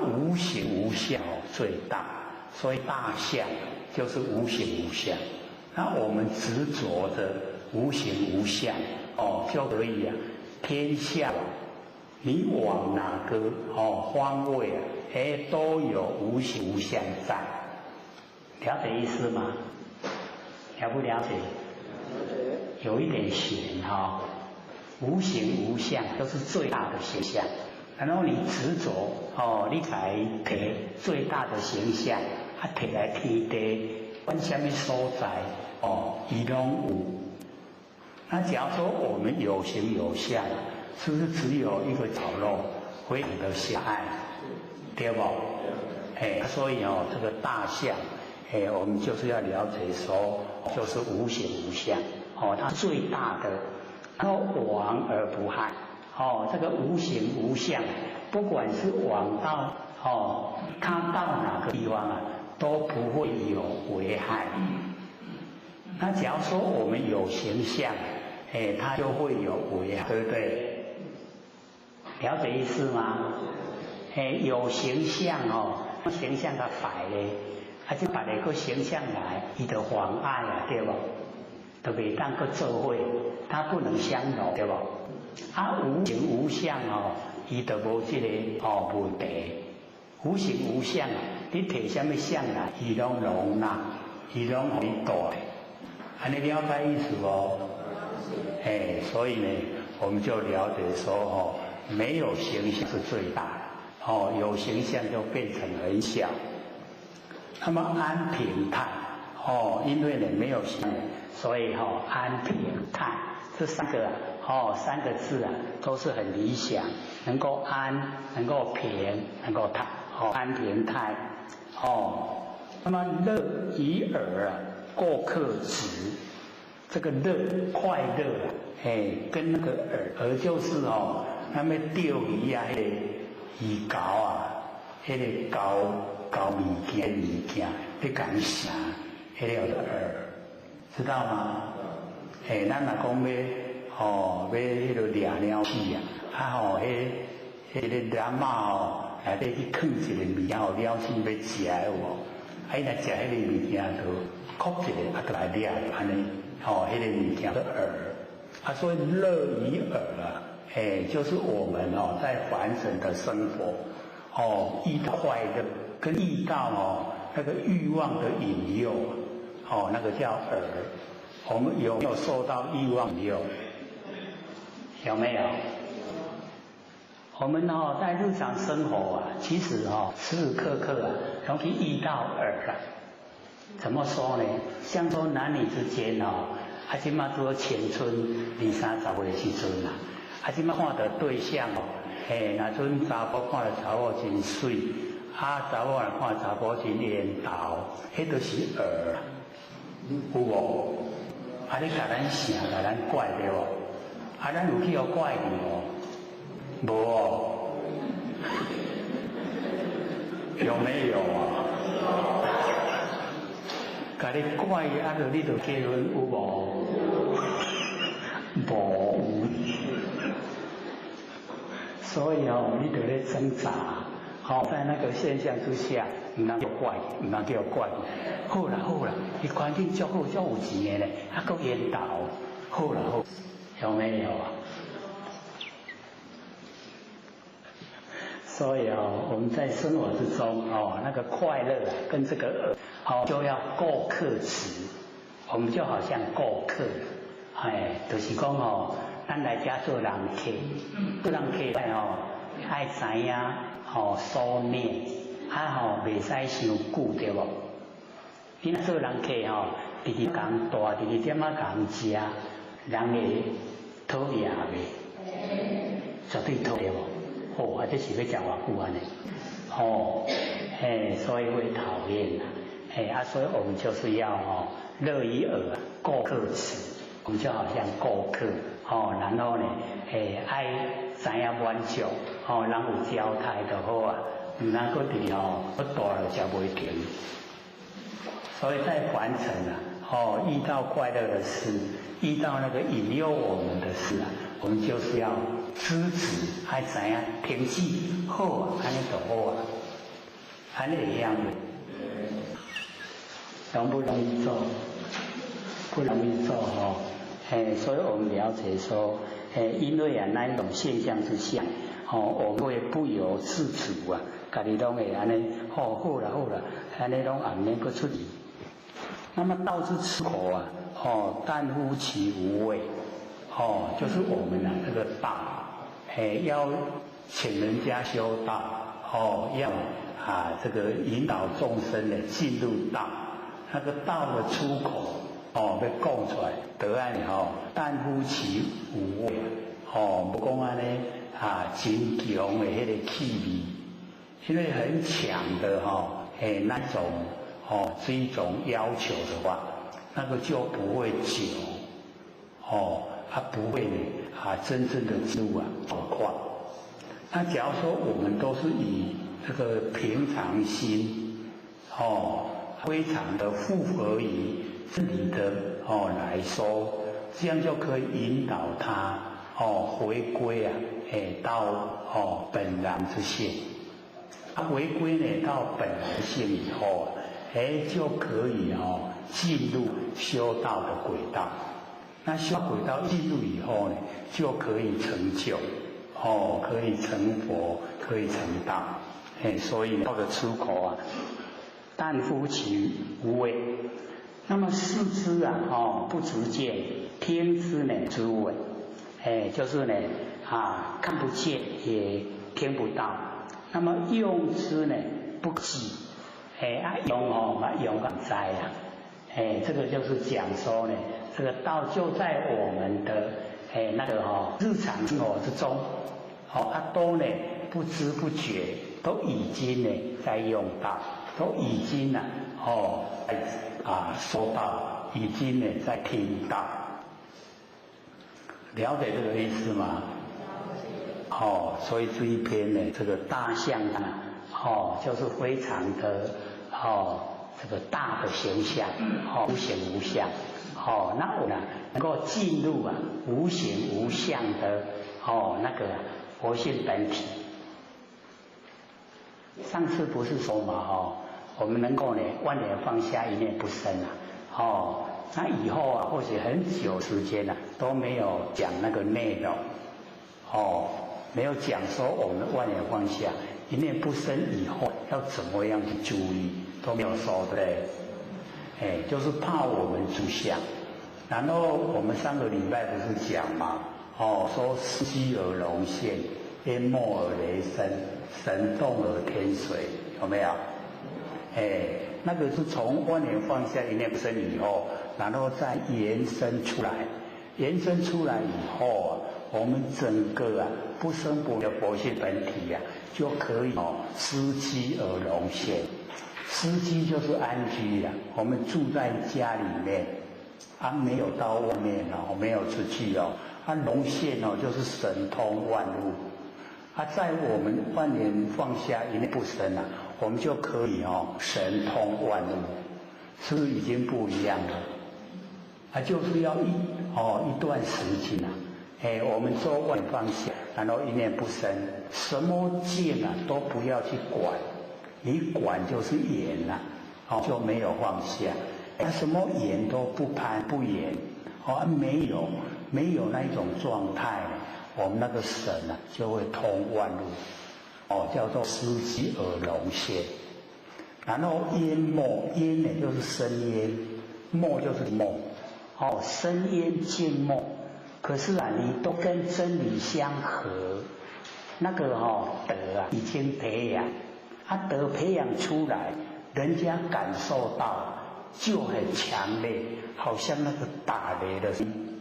无形无相哦最大，所以大相就是无形无相。那我们执着的无形无相哦，就可以天下你往哪个方位都有无形无相在，了解意思吗？了不了解？有一点玄无形无相都是最大的形象，然后你执着你才摕最大的形象，摕来天地，管什么所在伊拢有。那假如说我们有形有相，是不是只有一个角落非常的狭隘，对不？所以这个大相，我们就是要了解说，就是无形无相它最大的，然后往而不害这个无形无相，不管是往到它到哪个地方都不会有危害。那假如说我们有形象，它就会有危害，对不对？了解意思吗？有形象形象较坏咧，即别个个形象来，伊就妨碍对不？就袂当个做伙，它不能相容，对不？无形无相伊就无这个问题。无形无相你摕什么相来，伊拢容纳，伊拢互你带。安尼了解意思无？所以呢，我们就了解说没有形象是最大的有形象就变成很小。那么安平泰因为呢没有形，所以安平泰这三个字都是很理想，能够安，能够平，能够泰安平泰那么乐以耳过客直，这个乐快乐跟那个耳就是那么钓鱼那个鱼钩那个钩物件，你讲啥？那个耳，知道吗？咱若讲要那个抓鸟去那个蓝马内底去放一个物件，鸟去要食的伊若食那个物件就扣一个，就来抓安尼那个物件的耳所以乐以耳就是我们在凡尘的生活遇到快乐，跟遇到那个欲望的引诱那个叫耳。我们有没有受到欲望引诱？有没有？我们在日常生活其实时时刻刻容易遇到耳怎么说呢？像说男女之间现在做青春20-30岁的时阵现在看到对象那阵查甫看到查某真水，查某看查甫真缘投，迄都是耳，有无？你甲咱想，甲咱怪对无？咱有去互怪你无？无有没有甲你怪就你就结婚有无？无。所以你就咧挣扎在那个现象之下，唔能叫怪，唔能叫怪。好啦，你环境足好，足有钱的咧，搁烟斗，好啦，有没有所以我们在生活之中那个快乐跟这个就要够克制，我们就好像够客，就是讲咱来家做人客，做人客爱知影所念，袂使伤久对无？你若做人客直直讲大，直直点讲食，人会讨厌袂？绝对讨厌无？这是要食偌久安尼？所以会讨厌所以我们就是要乐以耳过客齿，我们就好像过客然后呢爱知影满足人有交代就好唔能够伫不大了才袂停。所以在凡尘遇到快乐的事，遇到那个引诱我们的事我们就是要支持，还怎样停气好啊，安尼就好啊，安尼一样的。容不容易做？不容易做哦。所以我们了解说，因为啊那一种现象之下，我们会不由自主啊，家己拢会安尼，好啦，安尼拢也免搁出力。那么道之出口啊，但乎其无味，就是我们这个道，要请人家修道，要这个引导众生呢进入道，那个道的出口。要讲出来，得安尼但乎其无味，不讲安尼真强的迄个气味，因为很强的那种这一种要求的话，那个就不会久，它不会真正的进入状况。那假如说我们都是以这个平常心，非常的符合于真理的来说，这样就可以引导他回归到本然之性。回归呢到本然性以后就可以进入修道的轨道。那修轨道进入以后呢，就可以成就，可以成佛，可以成道。所以道的出口啊，但乎其无味。那么视之不直见，听之呢之闻，就是呢看不见也听不到。那么用之呢不记，用感哉啊，这个就是讲说呢，这个道就在我们的那个日常生活之中，都呢不知不觉都已经呢在用到，都已经呢说到，已经呢在听到，了解这个意思吗？所以这一篇呢，这个大象啊，就是非常的这个大的形象，无形无相，那我呢能够进入无形无相的那个佛性本体。上次不是说嘛我们能够呢万念放下，一念不生那以后或许很久时间都没有讲那个内容没有讲说我们万念放下，一念不生以后要怎么样去注意，都没有说对，就是怕我们住相。然后我们上个礼拜不是讲嘛说司机而龙现，淹没而雷声，神动而天水，有没有？那个是从万念放下一念不生以后，然后再延伸出来，延伸出来以后我们整个不生不灭的佛性本体就可以司机而龙现。司机就是安居我们住在家里面没有到外面没有出去龙现就是神通万物在我们万念放下一念不生我们就可以神通万物，是不是已经不一样了？就是要一段时间我们做万念放下，然后一念不生，什么境都不要去管，你管就是缘就没有放下。什么缘都不攀不缘没有那一种状态我们那个神就会通万物叫做司机而龙现。然后淹没，淹呢就是生淹，没就是梦生淹静默。可是你都跟真理相合，那个德已经培养，德培养出来，人家感受到就很强烈，好像那个打雷的声音，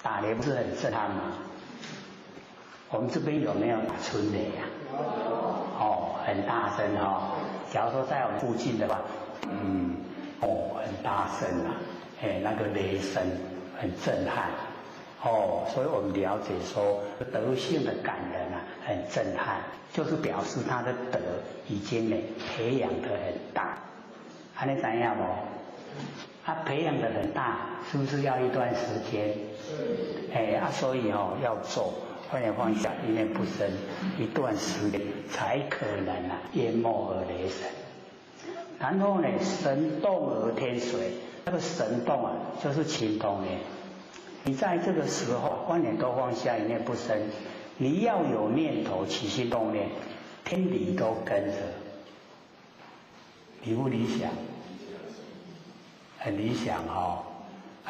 打雷不是很震撼吗？我们这边有没有打春雷很大声假如说在我们附近的话，很大声那个雷声很震撼所以我们了解说德性的感人很震撼，就是表示他的德已经培养得很大。你知道吗？培养的很大，是不是要一段时间？所以要做观念放下，一念不生，一段时间才可能淹没而雷神。然后呢，神动而天随，那个神动就是情动念。你在这个时候，观念都放下，一念不生，你要有念头起心动念，天理都跟着，理不理想？很理想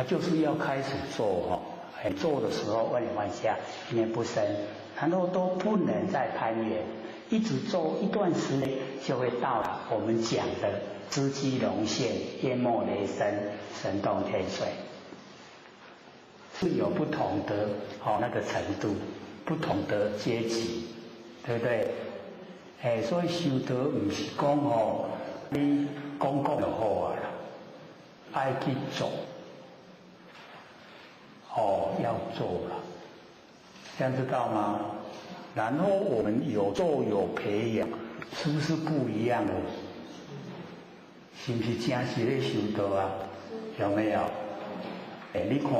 就是要开始做做的时候观念放下，一念不生，然后都不能再攀缘，一直做一段时间，就会到了我们讲的知机融现，淹没雷声，神动天随，是有不同的那个程度，不同的阶级，对不对？所以修德不是讲你讲就好啦，爱去做。要做了，这样知道吗？然后我们有做有培养，是不是不一样的？是不是真是在修道啊？有没有？你看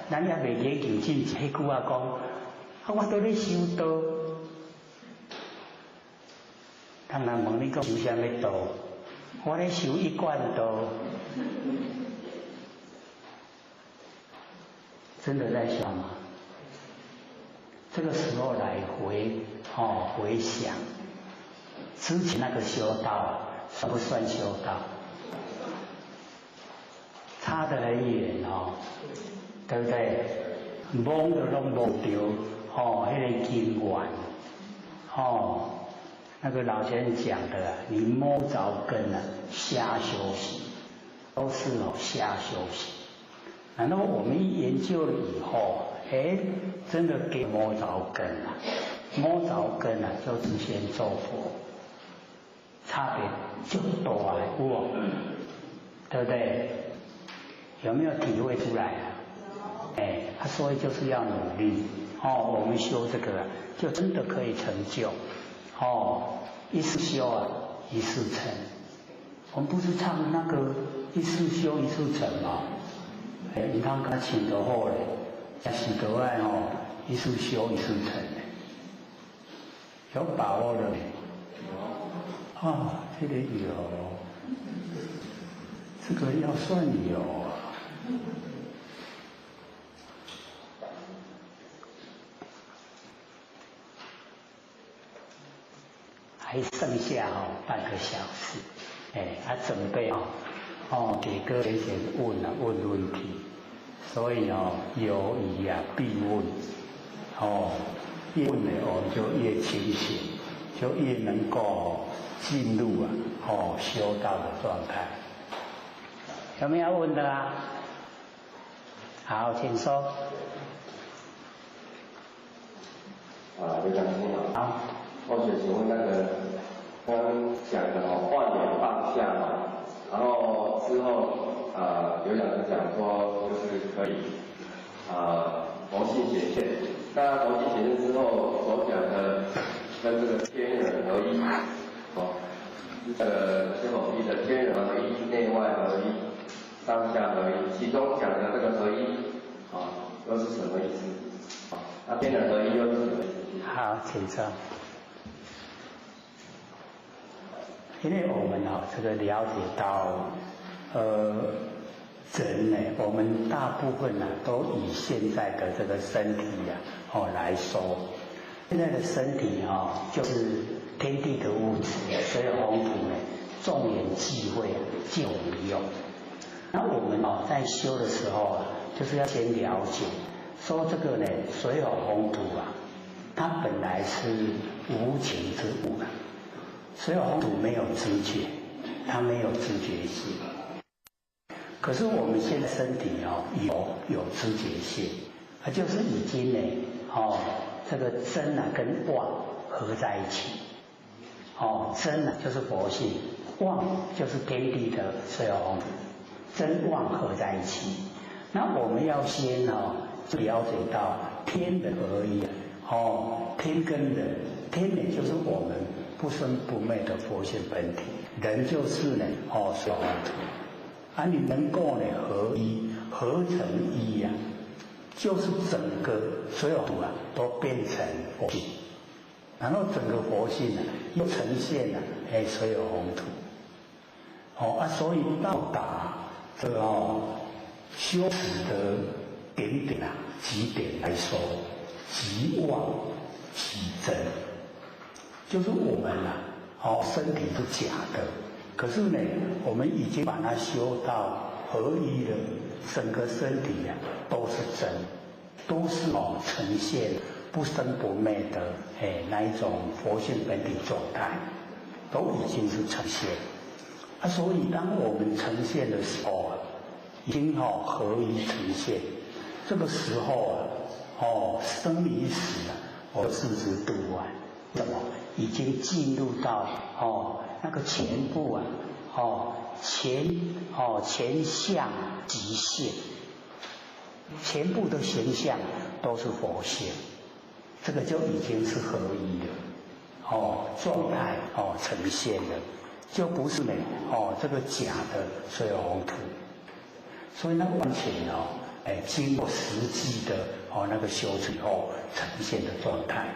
咱也未研究进去，迄句话讲，我都在修道。人问你讲修啥物道？我在修一贯道。真的在想吗？这个时候来回想，之前那个修道算不算修道？差得很远对不对？摸都弄不到那个经管那个老先生讲的你摸着根瞎休息，都是瞎休息。然后我们研究了以后，真的给摸着根了，摸着根了就直线做佛，差别就大了，对不对？有没有体会出来所以就是要努力我们修这个就真的可以成就一世修一世成。我们不是唱那个一世修一世成吗？你看他请得好嘞，是得爱一世修一世成有把握了没？这个有，这个要算有还剩下半个小时，准备给各位先生问问题，所以有疑必问，越问我们就越清醒，就越能够进入修道的状态。有没有要问的啊？好，请说。刘讲师好。或者请问那个刚刚讲的换脸放下然后之后刘讲师讲说就是可以佛性显现，那佛性显现之后所讲的跟这个天人合一是否一的天人合一、内外合一、上下合一，其中讲的这个合一又是什么意思？那天人合一又是什么意思？好，请说。因为我们这个了解到，人呢，我们大部分都以现在的这个身体来说，现在的身体就是天地的物质，所有宏图呢，众缘际会借我们用。那我们在修的时候就是要先了解，说这个呢，所有宏图它本来是无情之物所有宏图没有知觉，它没有知觉性。可是我们现在身体有知觉性，就是已经呢这个真跟妄合在一起。真就是佛性，妄就是天地的所有宏图，真妄合在一起。那我们要先了解到天人合一天跟人，天人就是我们不生不灭的佛性本体，人就是呢所有宏图。啊，你能够呢合一，合成一呀、就是整个所有图啊都变成佛性，然后整个佛性呢又呈现了所有宏图。所以到达这个修持的顶点啊，极点来说，极妄极真，就是我们身体是假的，可是呢，我们已经把它修到合一了，整个身体都是真，都是呈现不生不灭的那一种佛性本体状态，都已经是呈现。所以当我们呈现的时候已经合一呈现，这个时候生离死世之度完，什么已经进入到那个全部前相极现，全部的形象都是佛性，这个就已经是合一了，状态呈现了。就不是这个假的所有宏图，所以那完全经过实际的那个修持以后呈现的状态，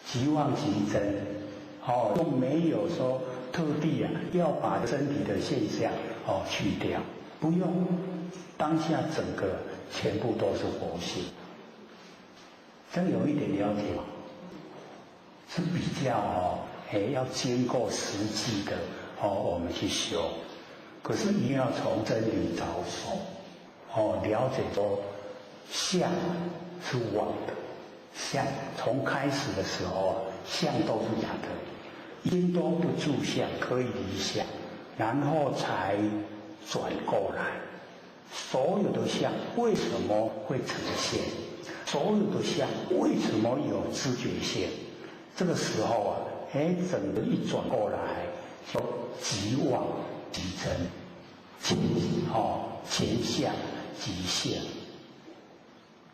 极妄极真，都没有说特地要把身体的现象去掉，不用，当下整个全部都是佛性，这有一点了解吗？是比较要经过实际的我们去修，可是一定要从真理着手，了解说相是妄的，相从开始的时候相都是假的，因都不住相，可以离相，然后才转过来，所有的相为什么会呈现？所有的相为什么有知觉性？这个时候整个一转过来，就极妄极真，前相极现。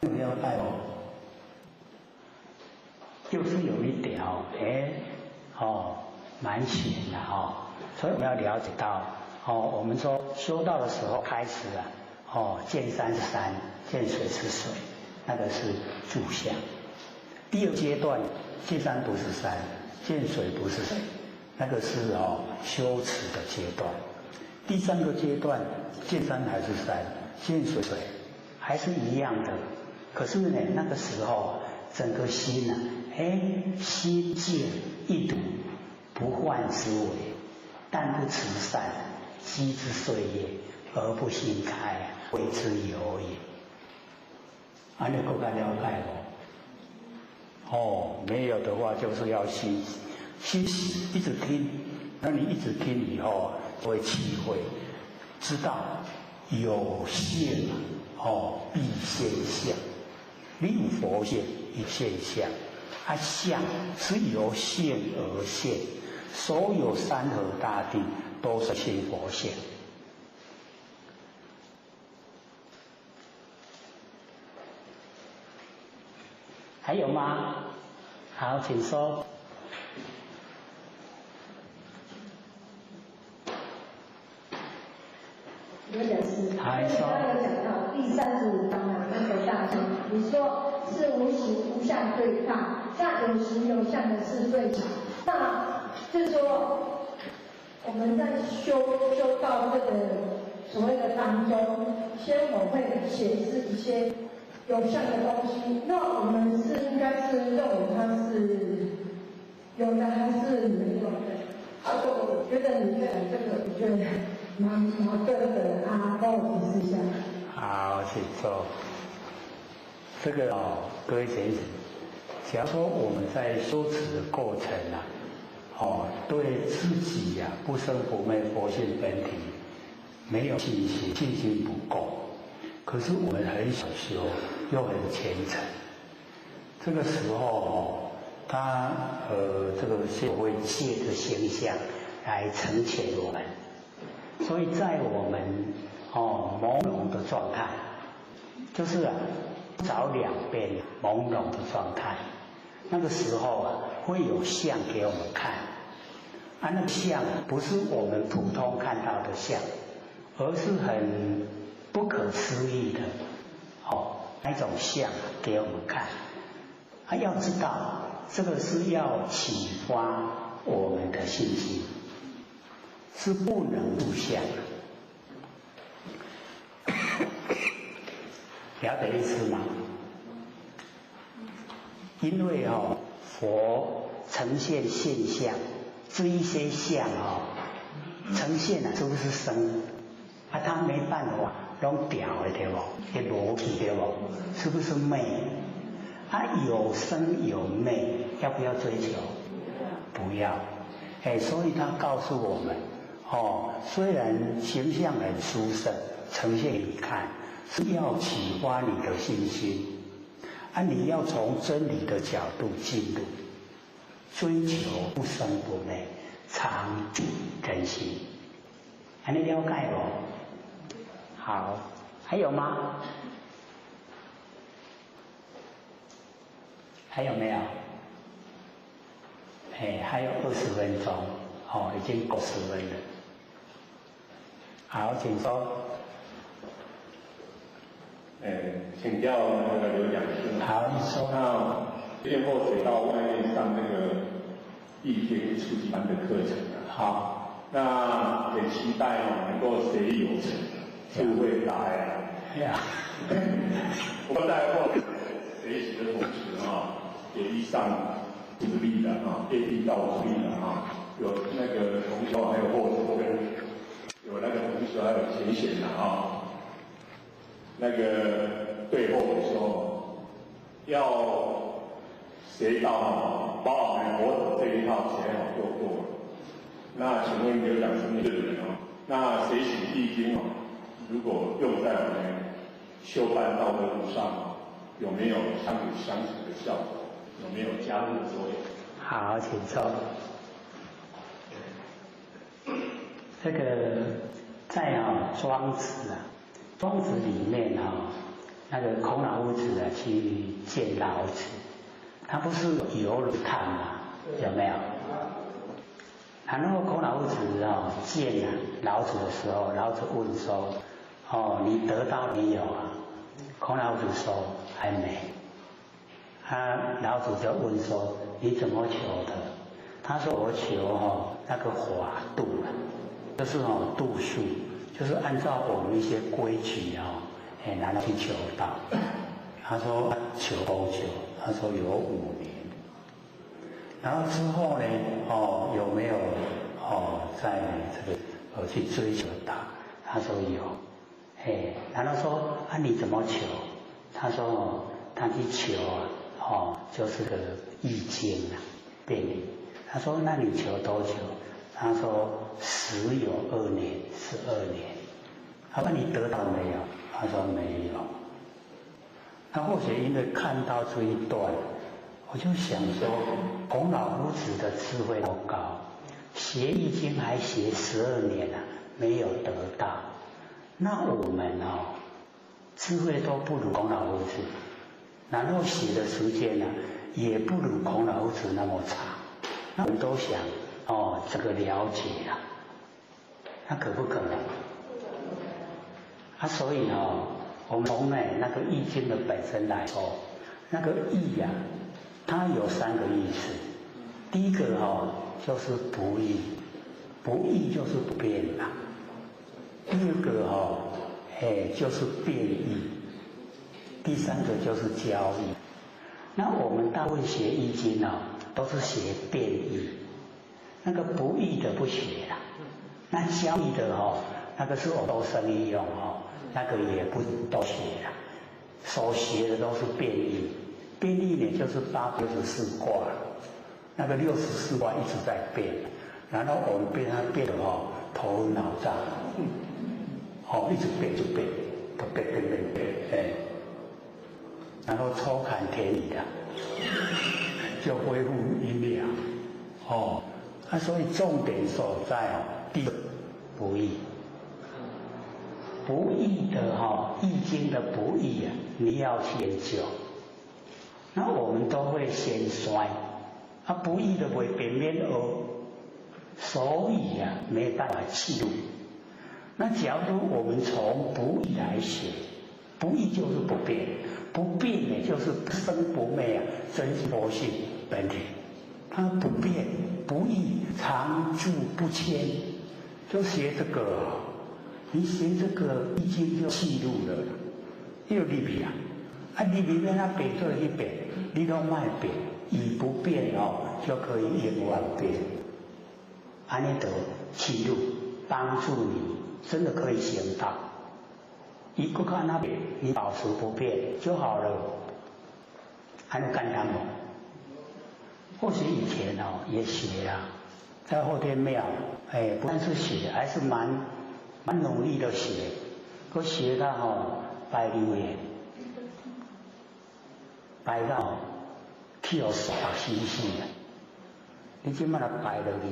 有没有带就是有一点蛮险的所以我们要了解到我们说修道的时候开始见山是山，见水是水，那个是住相。第二阶段见山不是山，见水不是水，那个是修持的阶段。第三个阶段，见山还是山，见水还是一样的。可是呢，那个时候整个心心见一睹，不幻之为，但不持善，积之岁月，而不心开，谓之有也。你够该了解没有的话，就是要欣喜，一直听。那你一直听以后就会体会，知道有现必现象，你有佛现一现象，相是由现而现，所有山河大地都是现佛现。还有吗？好，请说。刘讲师，你刚刚有讲到第35章那个大象，你说是无形无相对抗，那有形有相的是最强。那就是说我们在修到这个所谓的当中，先我会显示一些有相的东西，那我们是应该是认为它是有的还是没有的？我觉得你讲这个，我觉得蛮对的帮我解释一下。好，请坐。这个各位先生，假如说我们在修持的过程对自己不生不灭佛性本体没有信心，信心不够。可是我们很想修，又很虔诚，这个时候他这个是会借着形象来成全我们，所以在我们朦胧的状态，就是找两边朦胧的状态，那个时候会有相给我们看，那个相不是我们普通看到的相，而是很不可思议的，那种相给我们看。要知道，这个是要启发我们的信心，是不能入相的。了解意思吗？因为佛呈现现象，这一些相呈现是不是生？他没办法弄掉的对不？给逻辑对不？是不是昧？有生有昧，要不要追求？不要。所以他告诉我们，虽然形象很殊胜，呈现你看，是要启发你的信心。你要从真理的角度进入，追求不生不灭，常住人心。你了解不？好，还有吗？还有没有？还有20分钟，已经过10分了。好，请说。请教那个刘讲师。好，你说。那最后学到外面上那个易经初级班的课程好，那也期待能够学艺有成，智慧大爱。我们在后学习的同时也遇上鼓励的被遇到鼓励的有那个同学还有后跟有那个同学还有前贤的那个最后的时候要学到把我们佛陀这一套学好就够了。那请问刘讲师这个人那学习易经如果用在我们修办道的路上，有没有相辅相成的效果？有没有加入作用？好，请说。这个在庄子庄子里面那个孔老夫子去见老子，他不是游轮看吗？有没有？然后孔老夫子见老子的时候，老子问说：“你得到没有啊？”孔老夫子说：“还没。”老子就问说：“你怎么求的？”他说：“我求那个法度就是度数，就是按照我们一些规矩然后去求道。”他说：“求多久？”他说：“有5年。”然后之后呢？有没有在这个去追求道？他说有。然后说你怎么求？他说他去求就是个易经变异。他说那你求多久？他说10有2年，12年。他说你得到没有？他说没有。那或许因为看到这一段，我就想说，孔老夫子的智慧多高，学易经还学12年没有得到。那我们智慧都不如孔老夫子，然后学的时间也不如孔老夫子那么长。那我们都想这个了解那可不可能？所以我们从那个易经的本身来说，那个易它有3个意思。第一个就是不易，不易就是不变第二个就是变异，第3个就是交易。那我们大部分学易经都是学变异，那个不易的不学那交易的那个是我都生意用那个也不都学所学的都是变异。变异呢就是864卦，那个64卦一直在变，然后我们被它变得头昏脑胀，一直变就变，然后抽坎填里就恢复阴阳所以重点所在第一不易，不易的易经的不易你要去研究。那我们都会先衰，不易的会边边所以没办法记录。那假如我们从不易来学，不易就是不变，不变呢就是不生不灭啊，真佛性本体，它不变不易，常住不迁，就学这个。你学这个易经就记录了，又立笔啊，你里面那变做一变，你都卖变，以不变就可以永远变。安尼得记录帮助你，真的可以行道。一个看那边，你保持不变就好了。还有干什么？或许以前也学啊，在后天庙，不但是学，还是蛮努力的学，我学到拜六耶，拜到去互傻死死啊！你即摆来拜落去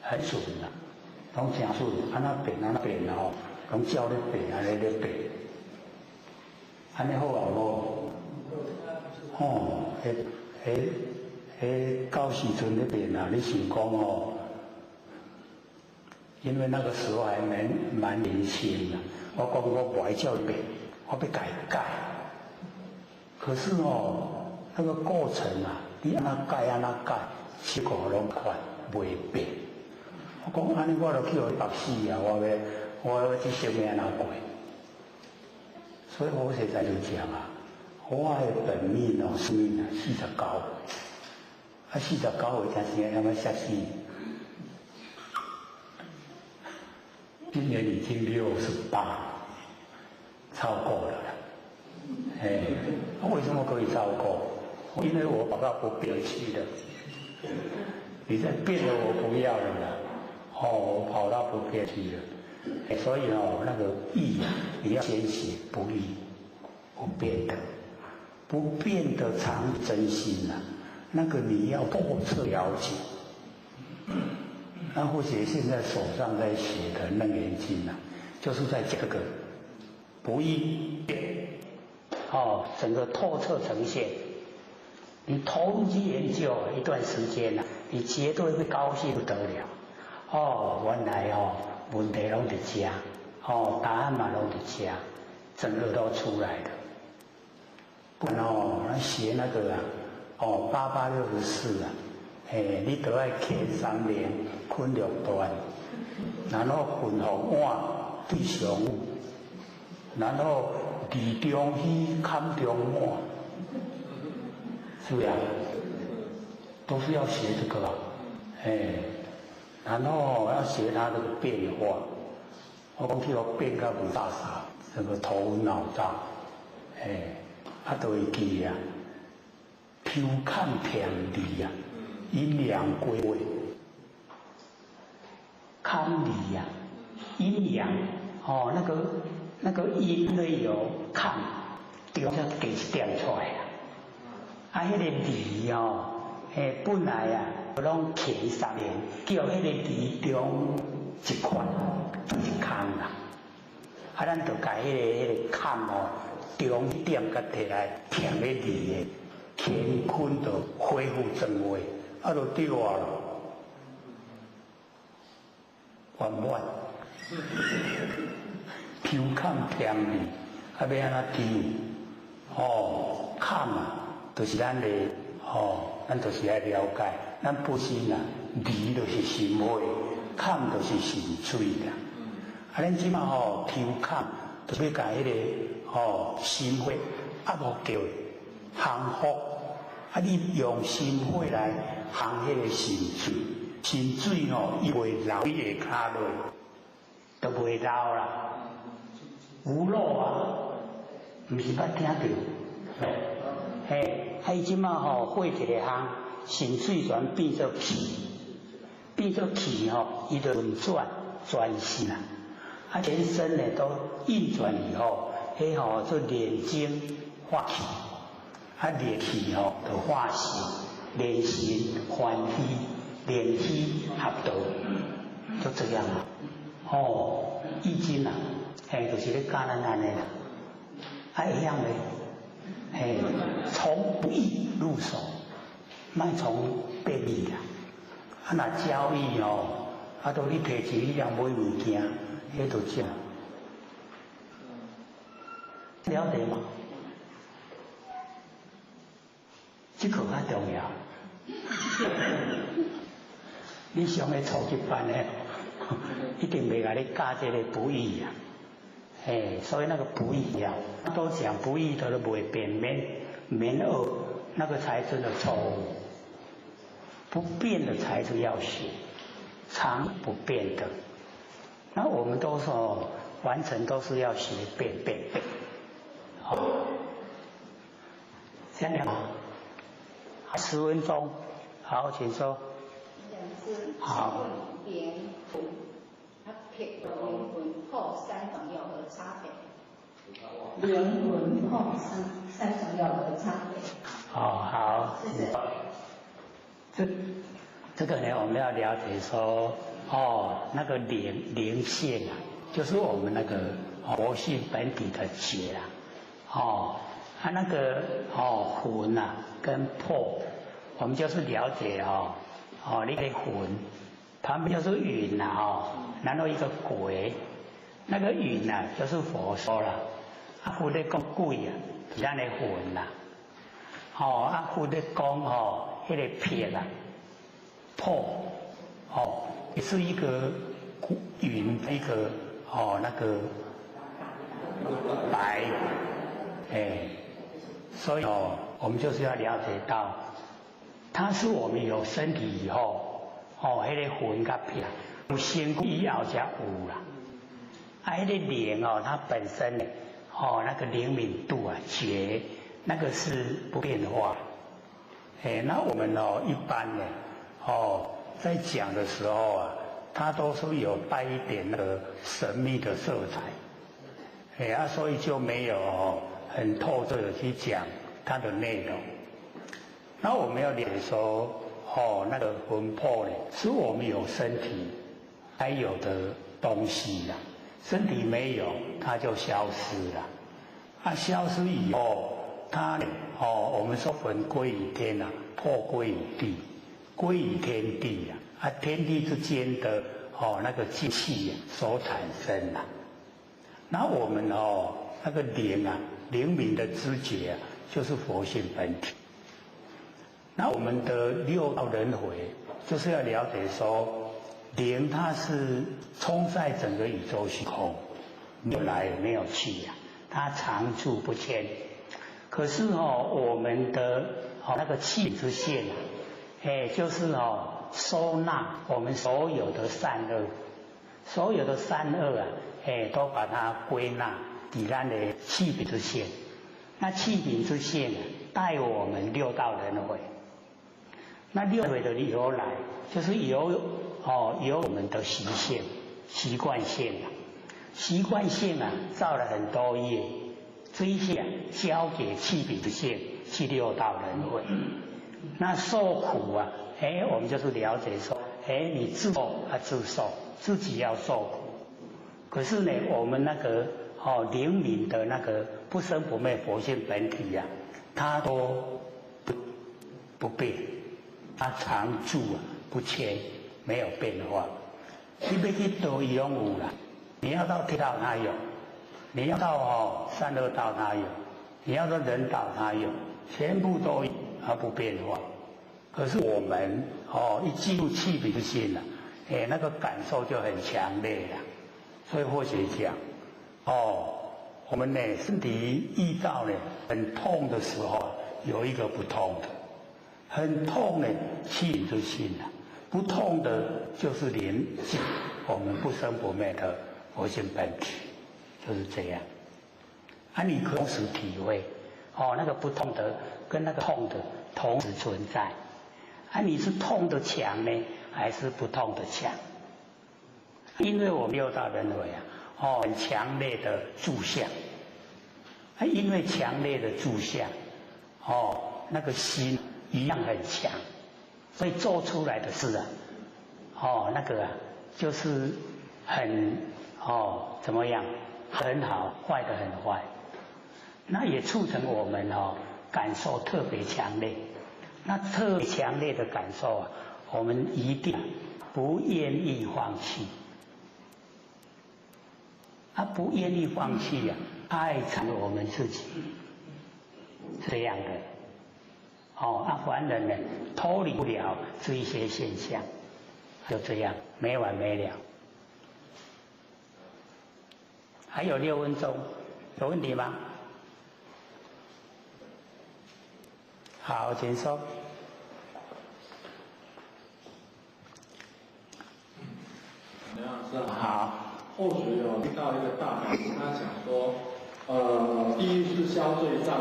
很顺啦，拢真顺，安那变拢照咧变，安尼咧变，安尼好啊无？到时阵咧变啊，你想讲因为那个时候还蛮年轻的，我讲我不爱照变，我要改。可是那个过程啊，你安那改，结果拢快袂变。我讲安尼我就去互白死啊！我这生命安那过？所以我现在就讲啊，我的本命生命49，啊49岁才生他妈吓死。今年已经68，超过了。为什么可以超过？因为我跑到不变去了。你再变了，我不要了啦。我跑到不变去了。所以那个易你要先学不易，不变的，不变的常真心啊，那个你要透彻了解。那或许现在手上在写的《楞严经》啊，就是在这个不易变，整个透彻呈现。你投入去研究一段时间啊，你绝对会高兴不得了。原来问题拢在这，答案嘛拢在这，整个都出来了。不然那学那个8864啊。你都要前3年昆6段，然后分互碗对上午，然后离中虚坎中碗，是不是啊？都是要学这个然后要学它这个变化。我讲去变到不大傻，这个头昏脑胀，都会记啊，抽看偏离啊。阴阳归位，堪离呀，阴阳那个阴内有堪，中才给点出来啊。迄个离本来拢前3年，叫迄个离中一块一空啦。咱就把迄个堪中一点甲摕来填咧离的，乾坤就恢复正位。就对了，圆满，抽坎偏离，要安怎抽？坎就是咱的咱就是来了解，咱本身离就是心火，坎就是心水啦。咱即马抽坎，就是要甲迄个心火压无叫降伏，你用心火来。行迄个心水，心水伊袂流你下骹落，都袂流啦。有路啊，毋是捌听到？伊即马火一个行，心水全变做气，变做气伊就轮转身啊。全身呢都运转以后，做炼精化气，炼气就化形。炼心欢喜，炼气合道，就这样啊。易经啊，就是咧教咱安尼啦。一样咧，从不易入手，莫从变易啦。若交易啊，到你摕钱，你人买物件，迄就正。了解嘛？这个较重要。你上个初级班的，一定袂甲你教这个不义啊。所以那个不义啊，都讲不义的都不会变免恶，那个才真的错误。不变的才是要学，常不变的。那我们都说完成都是要学变。好，先聊10分钟，好，请说。好。莲魂，它撇的灵魂后3种有何差别？灵魂后三种有何差别？好。这个呢，我们要了解说，那个灵性啊，就是我们那个活性本体的觉啊，那个魂啊跟魄，我们就是了解那个魂，旁边就是云然后一个鬼，那个云就是佛说了，佛在讲鬼是咱的魂佛在讲那个撇魄也是一个云，一个那个白，所以我们就是要了解到，它是我们有身体以后，那个魂甲撇，有身躯以后才有啦。那个灵它本身呢，那个灵敏度觉，那个是不变化。那我们一般呢，在讲的时候它都是有带一点那个神秘的色彩，所以就没有很透彻的去讲它的内容。那我们要了解说，那个魂魄呢，是我们有身体才有的东西啦，身体没有，它就消失了。消失以后，它呢，我们说魂归于天魄归于地，归于天地天地之间的那个精气所产生那我们那个灵敏的知觉就是佛性本体。那我们的6道轮回就是要了解说，灵它是充在整个宇宙虚空，没有来没有去它常住不迁。可是我们的那个气之线就是收纳我们所有的善恶，所有的善恶都把它归纳在咱的气品之线。那气品之线带我们6道轮回。那6道的由来，就是由我们的习性、习惯性习惯性造了很多业，这一些交给气品之线去6道轮回。那受苦我们就是了解说，你自受自受，自己要受苦。可是呢，我们那个灵敏的那个不生不灭佛性本体它都不变，它常住不迁，没有变化。你要去道伊拢有啦，你要到天道它有，你要到善恶道它有，你要到人道它有，全部都有，它不变化。可是我们一进入气品之心那个感受就很强烈了。所以或许讲我们呢身体遇到很痛的时候，有一个不痛的，很痛气品之心不痛的就是灵性，我们不生不灭的佛性本体，就是这样。你可以同时体会那个不痛的跟那个痛的同时存在。你是痛的强呢，还是不痛的强？因为我们6道轮回很强烈的住相，因为强烈的住相那个心一样很强，所以做出来的事那个就是很怎么样，很好，坏的很坏。那也促成我们感受特别强烈。那特别强烈的感受我们一定不不愿意放弃，他不愿意放弃呀，爱成我们自己，这样的。凡人呢脱离不了这一些现象，就这样没完没了。还有6分钟，有问题吗？好，请说。怎么样？是好。后学有遇到一个大法师，他讲说，地狱是消罪障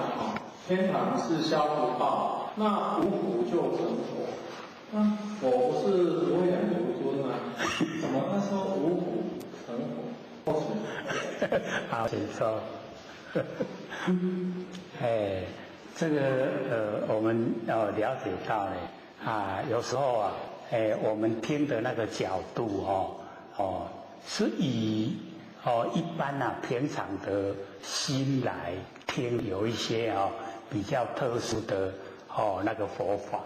天堂是消福报，那无福就成佛。那我不是不会讲独尊啊，怎么他说无福成佛？后学。好，请说。这个我们要了解到呢，有时候我们听的那个角度是以一般平常的心来听，有一些比较特殊的那个佛法。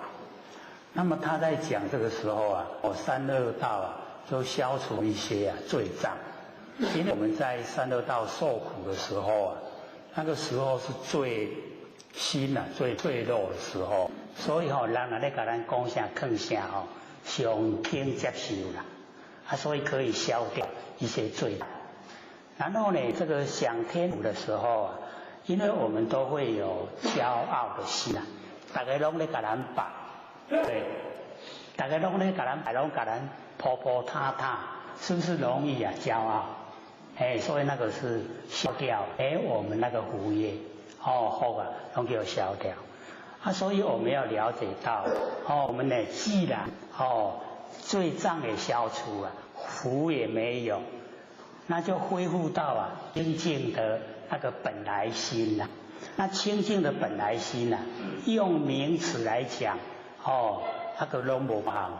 那么他在讲这个时候三恶道就消除一些罪障，因为我们在三恶道受苦的时候那个时候是最心最脆弱的时候，所以人在跟咱讲啥看啥上听接受啦，所以可以消掉一些罪。然后呢，这个享天福的时候因为我们都会有骄傲的心大家拢在跟咱拜，对，大家拢在跟咱拜，拢跟咱婆婆踏踏，是不是容易骄傲？所以那个是消掉我们那个福业好拢给我消掉所以我们要了解到我们呢既然罪障也消除福也没有，那就恢复到清净的那个本来心那清净的本来心用名词来讲那个拢无行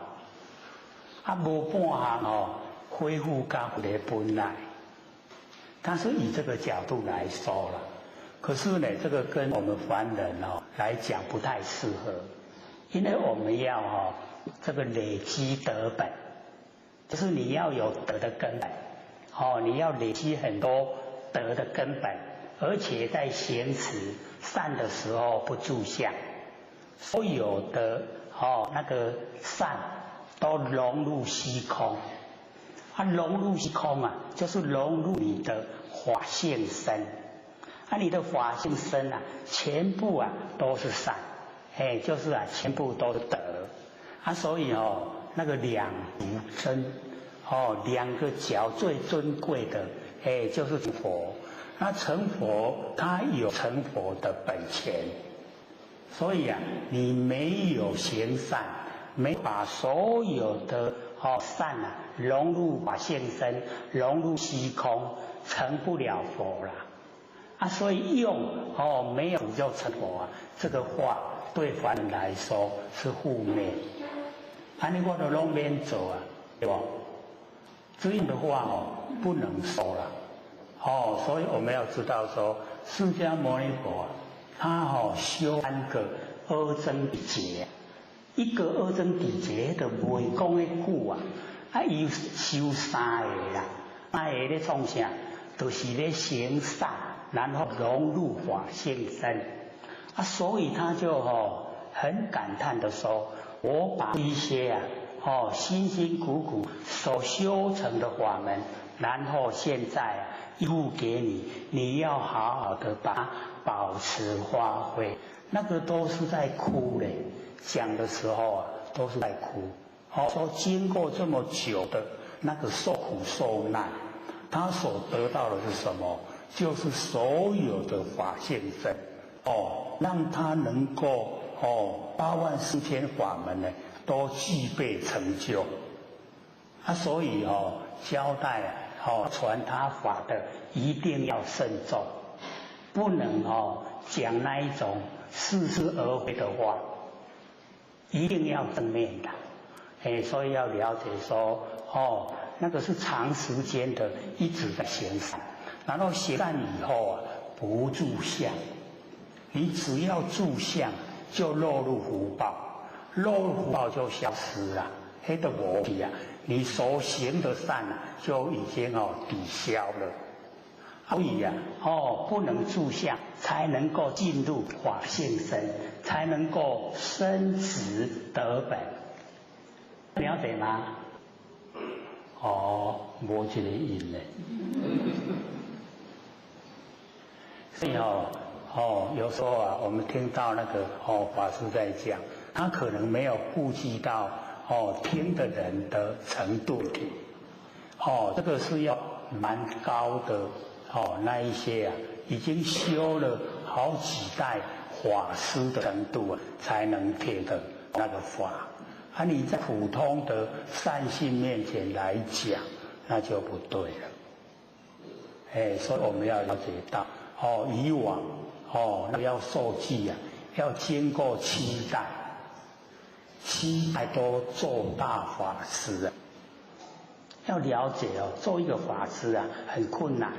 无半行恢复到我的本来。它是以这个角度来说了，可是呢，这个跟我们凡人来讲不太适合，因为我们要这个累积德本，就是你要有德的根本，你要累积很多德的根本，而且在行持善的时候不住相，所有的那个善都融入虚空。融入虚空就是融入你的法性身，你的法性身全部都是善，就是全部都是德所以那个两足真两个脚最尊贵的就是佛。那成佛他有成佛的本钱，所以你没有行善，没把所有的善融入法性身，融入虚空，成不了佛啦所以用没有就成佛这个话对凡人来说是负面，你我都拢免做对不？这样的话不能说了所以我们要知道说，释迦牟尼佛他修3个阿僧祇劫，一个阿僧祇劫就袂讲的久伊修3个啦，3个咧创啥？就是咧行善，然后融入法性身所以他就很感叹的说，我把一些辛辛苦苦所修成的法门，然后现在义务给你，你要好好的把它保持发挥。那个都是在哭嘞，讲的时候都是在哭说经过这么久的那个受苦受难，他所得到的是什么？就是所有的法性身让他能够84000法门呢都具备成就所以交代传他法的一定要慎重，不能讲那一种似是而非的话，一定要正面的所以要了解说那个是长时间的一直在行善，然后行善以后不住相，你只要住相就落入福报，落入福报就消失了，那个无去你所行的善就已经抵消了。所以不能住相，才能够进入法性身，才能够升值得本。了解吗？没这个因呢。所以有时候我们听到那个法师在讲，他可能没有顾及到听的人的程度体，这个是要蛮高的那一些已经修了好几代法师的程度才能听的那个法。你在普通的善信面前来讲，那就不对了。所以我们要了解到，以往要受记要经过7代，7代都做大法师要了解做一个法师很困难，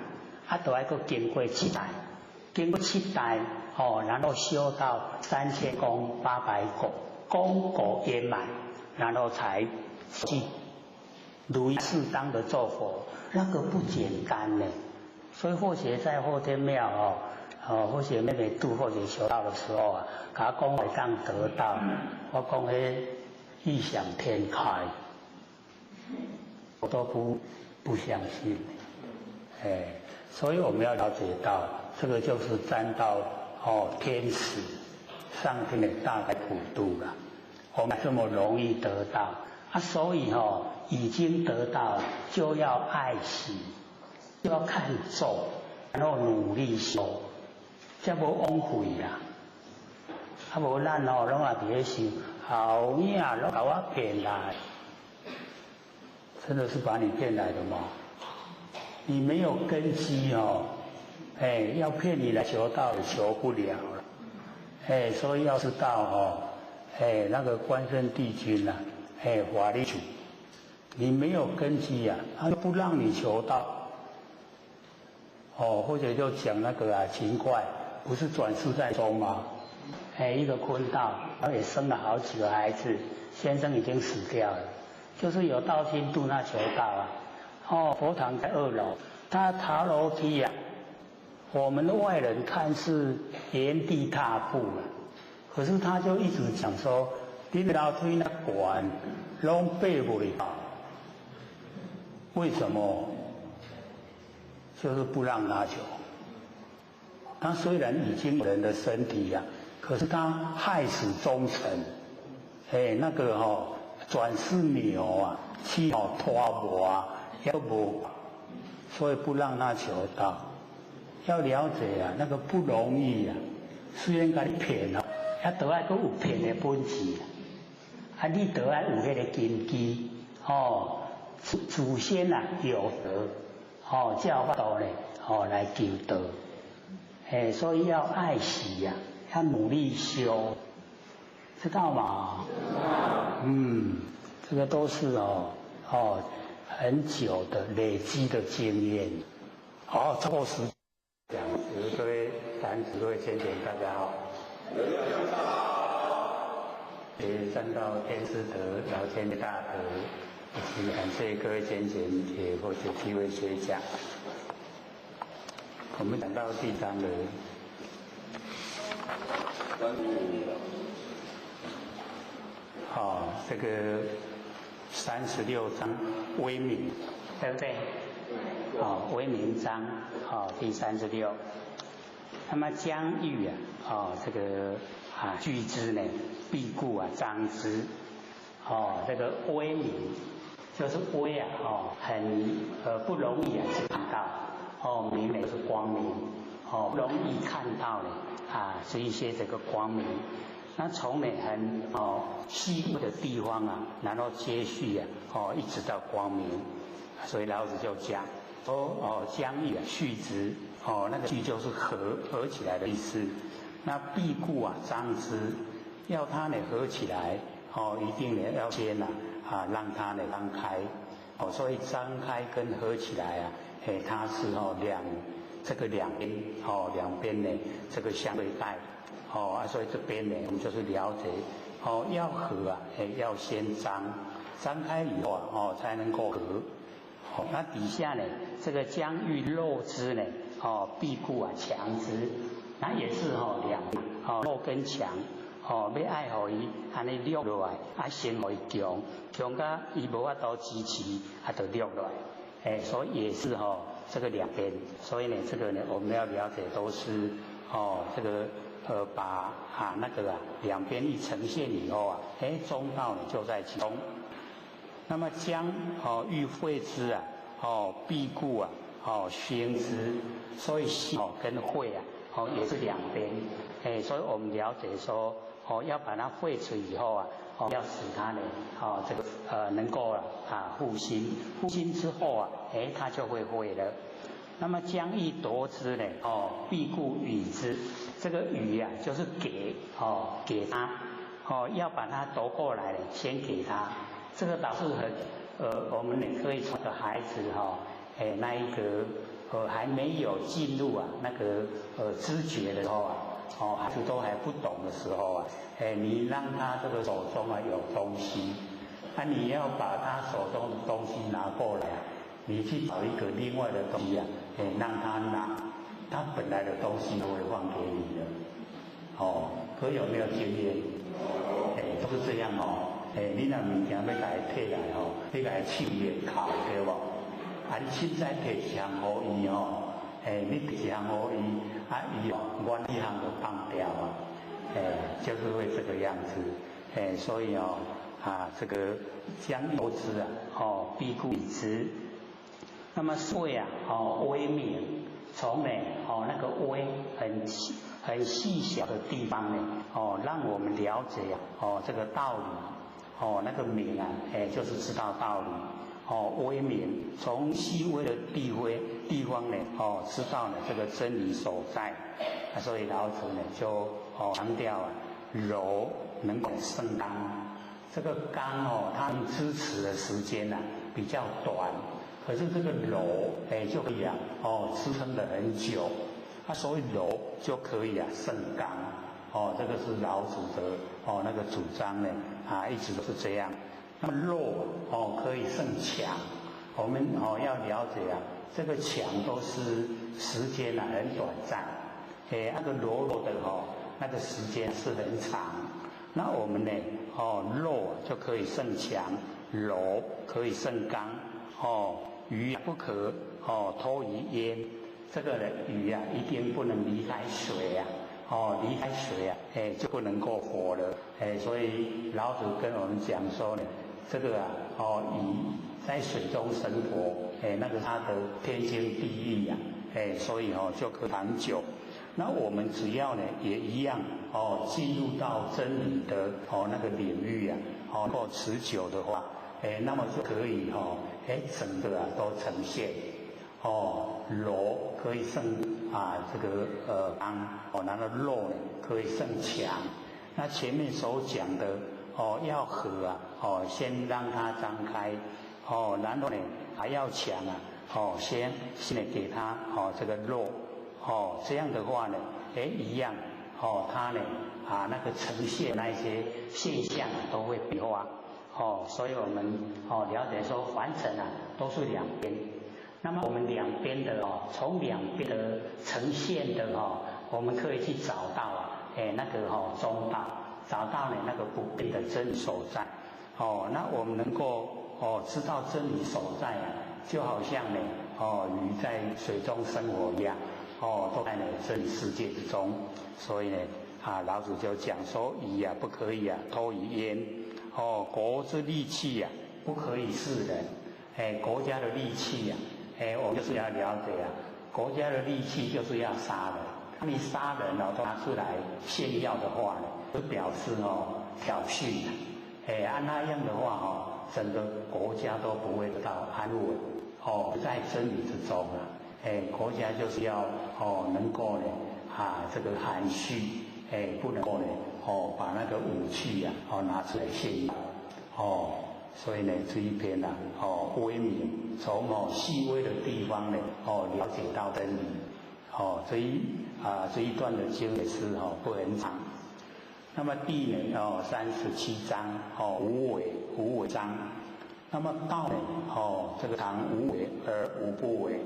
都要经过7代，经过7代然后修到3000功800果，功果圆满，然后才记如意适当的做佛，那个不简单呢。所以或许在后天庙或许妹妹度或许修道的时候他讲会当得到，我讲异想天开，我都不相信。所以我们要了解到，这个就是沾到天使上天的大概普度了。我们这么容易得到所以已经得到就要爱惜，就要看重，然后努力修，才无枉费啦。无咱拢也伫咧想，后影拢把我骗来，真的是把你骗来的吗？你没有根基要骗你来求道也求不了了。所以要知道那个关圣帝君法力主，你没有根基他就不让你求道。或者就讲那个秦桧不是转世在中吗？一个坤道，然后也生了好几个孩子，先生已经死掉了，就是有道心度那求道佛堂在2楼，他爬楼梯我们的外人看是原地踏步可是他就一直讲说，你楼梯那管拢爬不了，为什么？就是不让他求。他虽然已经有人的身体可是他害死忠臣，那个转世牛去拖磨要无，所以不让他求道。要了解那个不容易虽然给你骗都要有骗的本事你都要有那个根基祖先有德才有法度来求道。所以要爱惜要努力修，知道吗？这个都是很久的累积的经验。超过10讲，各位坛子、各位先贤，大家好。三道天师德、老天的大德，以及感谢各位先贤也或者几位学讲。我们讲到第3了。这个36章威名，对不对？威名章，第36。那么将欲这个据之呢，必固彰之。这个威名就是威很不容易去看到。明呢是光明，不容易看到呢是一些这个光明。那从呢很细微的地方然后接续一直到光明。所以老子就讲将欲续之，那个续就是合起来的意思。那必固彰之，要它呢合起来一定呢要先让它呢张开。所以张开跟合起来它是这个两边呢这个相对带所以这边呢我们就是了解要合要先张张开以后啊，哦才能够合。哦，那底下呢，这个将欲肉之呢，哦必固啊强之，那也是两边肉跟强。要爱互伊安尼落落来，先互伊强，强甲伊无法度支持，就落落来。所以也是这个两边。所以呢，这个呢，我们要了解都是这个把那个两边一呈现以后啊，中道呢就在其中。那么将欲会之啊，必固啊，宣之。所以系跟会啊，也是两边。所以我们了解说。要把它会出以后啊，要使它呢，这个能够复兴，复兴之后啊，它就会会了。那么将欲夺之呢，必固与之。这个与啊，就是给，给他，要把它夺过来，先给他。这个倒是很，我们也可以从孩子那一个还没有进入啊那个知觉的时候啊。孩子都还不懂的时候啊，你让他这个手中啊有东西，你要把他手中的东西拿过来，你去找一个另外的东西啊，让他拿，他本来的东西都会放给你的。可有没有经验？都是这样你若物件要甲伊摕来你甲伊手面靠对无？你凊彩摕一项互伊你一项互伊，伊原一项就放掉就是会这个样子，所以这个将由之啊，必固以之。那么会啊，微妙，从呢，那个微很细小的地方呢，让我们了解这个道理，那个明啊，就是知道道理。微明，从细微的地方呢，知道呢这个真理所在。所以老子呢就强调柔能够胜刚。这个刚它支持的时间比较短，可是这个柔就可以支撑得很久。所以柔就可以胜刚。这个是老子的那个主张呢一直都是这样。那么弱可以胜强，我们要了解这个强都是时间很短暂，那个弱的那个时间是很长。那我们呢弱就可以胜强，柔可以胜刚。鱼不可脱于焉，这个呢鱼一定不能离开水离开水就不能够活了。所以老子跟我们讲说呢。这个鱼在水中生活，那个它的天经地义所以就可长久。那我们只要呢也一样进入到真理的那个领域能够持久的话，那么就可以整个都呈现柔可以胜这个刚然后弱呢可以胜强。那前面所讲的。要合先让它张开，然后呢还要强先给它这个弱，这样的话呢，一样它呢那个呈现那些现象都会变化，所以我们了解说凡尘都是两边，那么我们两边的从两边的呈现的我们可以去找到那个中道。找到呢那个不变的真理所在，那我们能够知道真理所在就好像呢鱼在水中生活一样，都在呢真理世界之中。所以呢老子就讲说鱼不可以脱于焉，国之利器不可以示人，国家的利器我们就是要了解国家的利器就是要杀人。你杀人都拿出来炫耀的话呢，就表示挑衅那样的话整个国家都不会得到安稳不在真理之中国家就是要能够呢这个含蓄不能够呢把那个武器拿出来炫耀所以呢这一篇微明从细微的地方呢了解到真理这一段的经也是不很长。那么第37章无为章，那么道呢？这个常无为而无不为。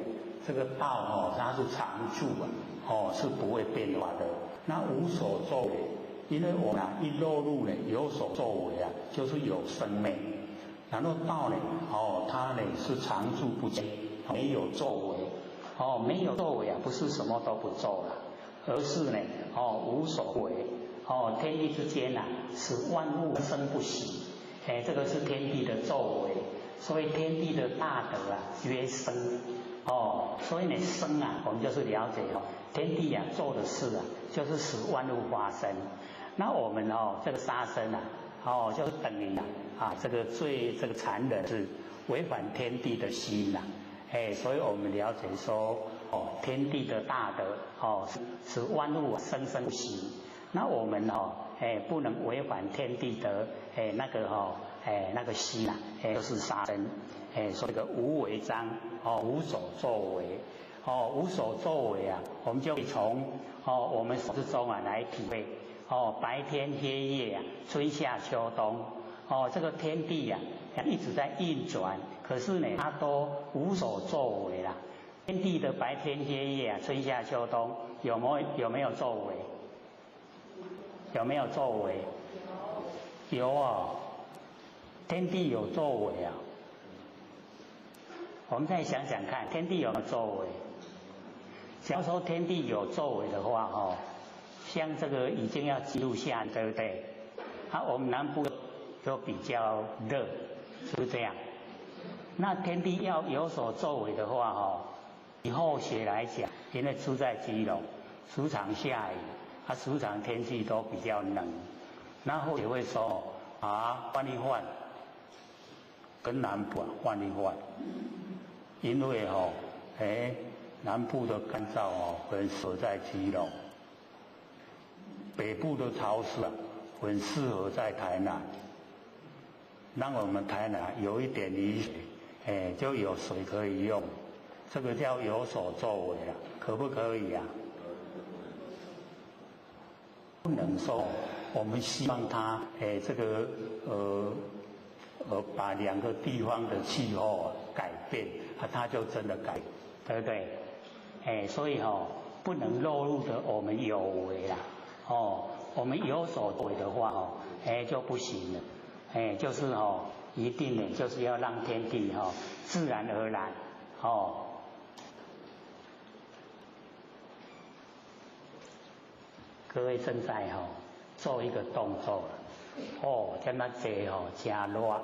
这个道它是常住啊，是不会变化的。那无所作为，因为我们一落入呢有所作为啊，就是有生命。然后道呢，它呢是常住不迁，没有作为。没有作为啊，不是什么都不做了，而是呢，无所为。天地之间啊，使万物生不息。这个是天地的作为，所以天地的大德啊，曰生。所以呢，生啊，我们就是了解天地啊做的事啊，就是使万物发生。那我们这个杀生啊，就是等于这个这个残忍是违反天地的心呐。所以我们了解说，天地的大德使万物生生不息。那我们不能违反天地的那个心就是杀生。所以这个无为章，无所作为，无所作为啊，我们就可以从我们之中来体会，白天黑夜啊，春夏秋冬，这个天地啊一直在运转，可是呢，它都无所作为啦。天地的白天黑夜啊，春夏秋冬有没有作为？有没有作为？有天地有作为啊。我们再想想看，天地有没有作为？假如说天地有作为的话，像这个已经要记录下，对不对？我们南部就比较热，是不是这样？那天地要有所作为的话，以后学来讲，因为住在基隆，时常下雨，时常天气都比较冷，然后也会说换一换，跟南部换一换。因为南部的干燥很适合在基隆，北部的潮湿很适合在台南，让我们台南有一点雨水，就有水可以用，这个叫有所作为啊，可不可以啊？不能说我们希望它这个把两个地方的气候改变。它就真的改，对不对？所以不能落入的我们有为啦，我们有所为的话就不行了，就是一定呢，就是要让天地自然而然各位正在做一个动作了，这么坐真热。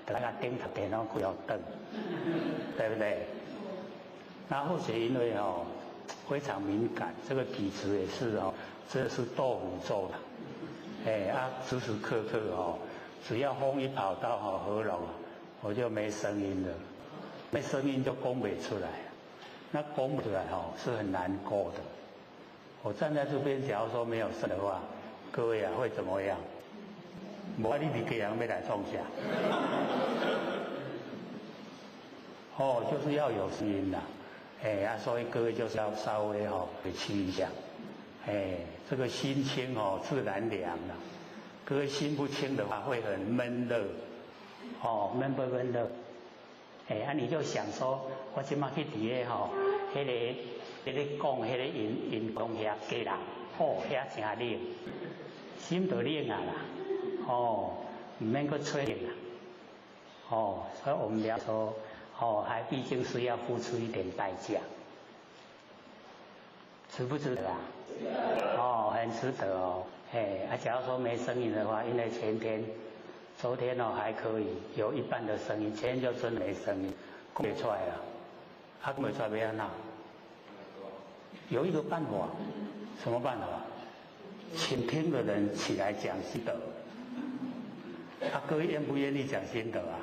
大家顶头电脑不要瞪，对不对？那或许因为非常敏感，这个体质也是这是豆腐做的，时时刻刻只要风一跑到喉咙，我就没声音了，没声音就讲不出来，那讲不出来是很难过的。我站在这边，假如说没有声的话，各位会怎么样？无你哋家人要来创啥？就是要有声音啦，所以各位就是要稍微委屈一下，这个心清自然凉了。各位心不清的话，会很闷热，闷不闷热？你就想说，我今麦去伫迄个讲迄个因讲遐家人，遐真冷，心都冷啊啦。唔免去吹啦，所以我们要说，还毕竟是要付出一点代价，值不值得啊？很值得假如说没声音的话，因为昨天还可以有一半的声音，前天就真没声音，讲不出来了，讲不出来要怎样？有一个办法，什么办法？请听的人起来讲心得。各位愿不愿意讲心得啊？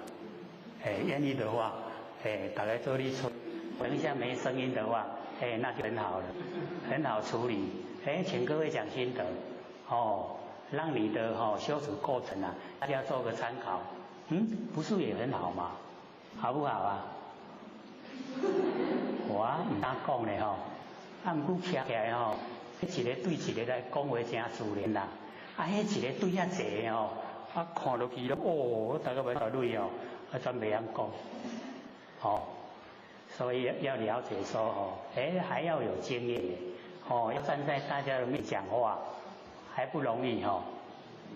愿意的话，大家做力出。等一下没声音的话，那就很好了，很好处理。请各位讲心得，让你的修持过程大家做个参考。不是也很好吗？好不好啊？我唔敢讲咧不过徛起来一个对一个来讲话真自然啦。迄一个对遐济看落去大家要讨论全没人讲，哦，所以要了解说哦，还要有经验，哦，要站在大家的面讲话，还不容易哦，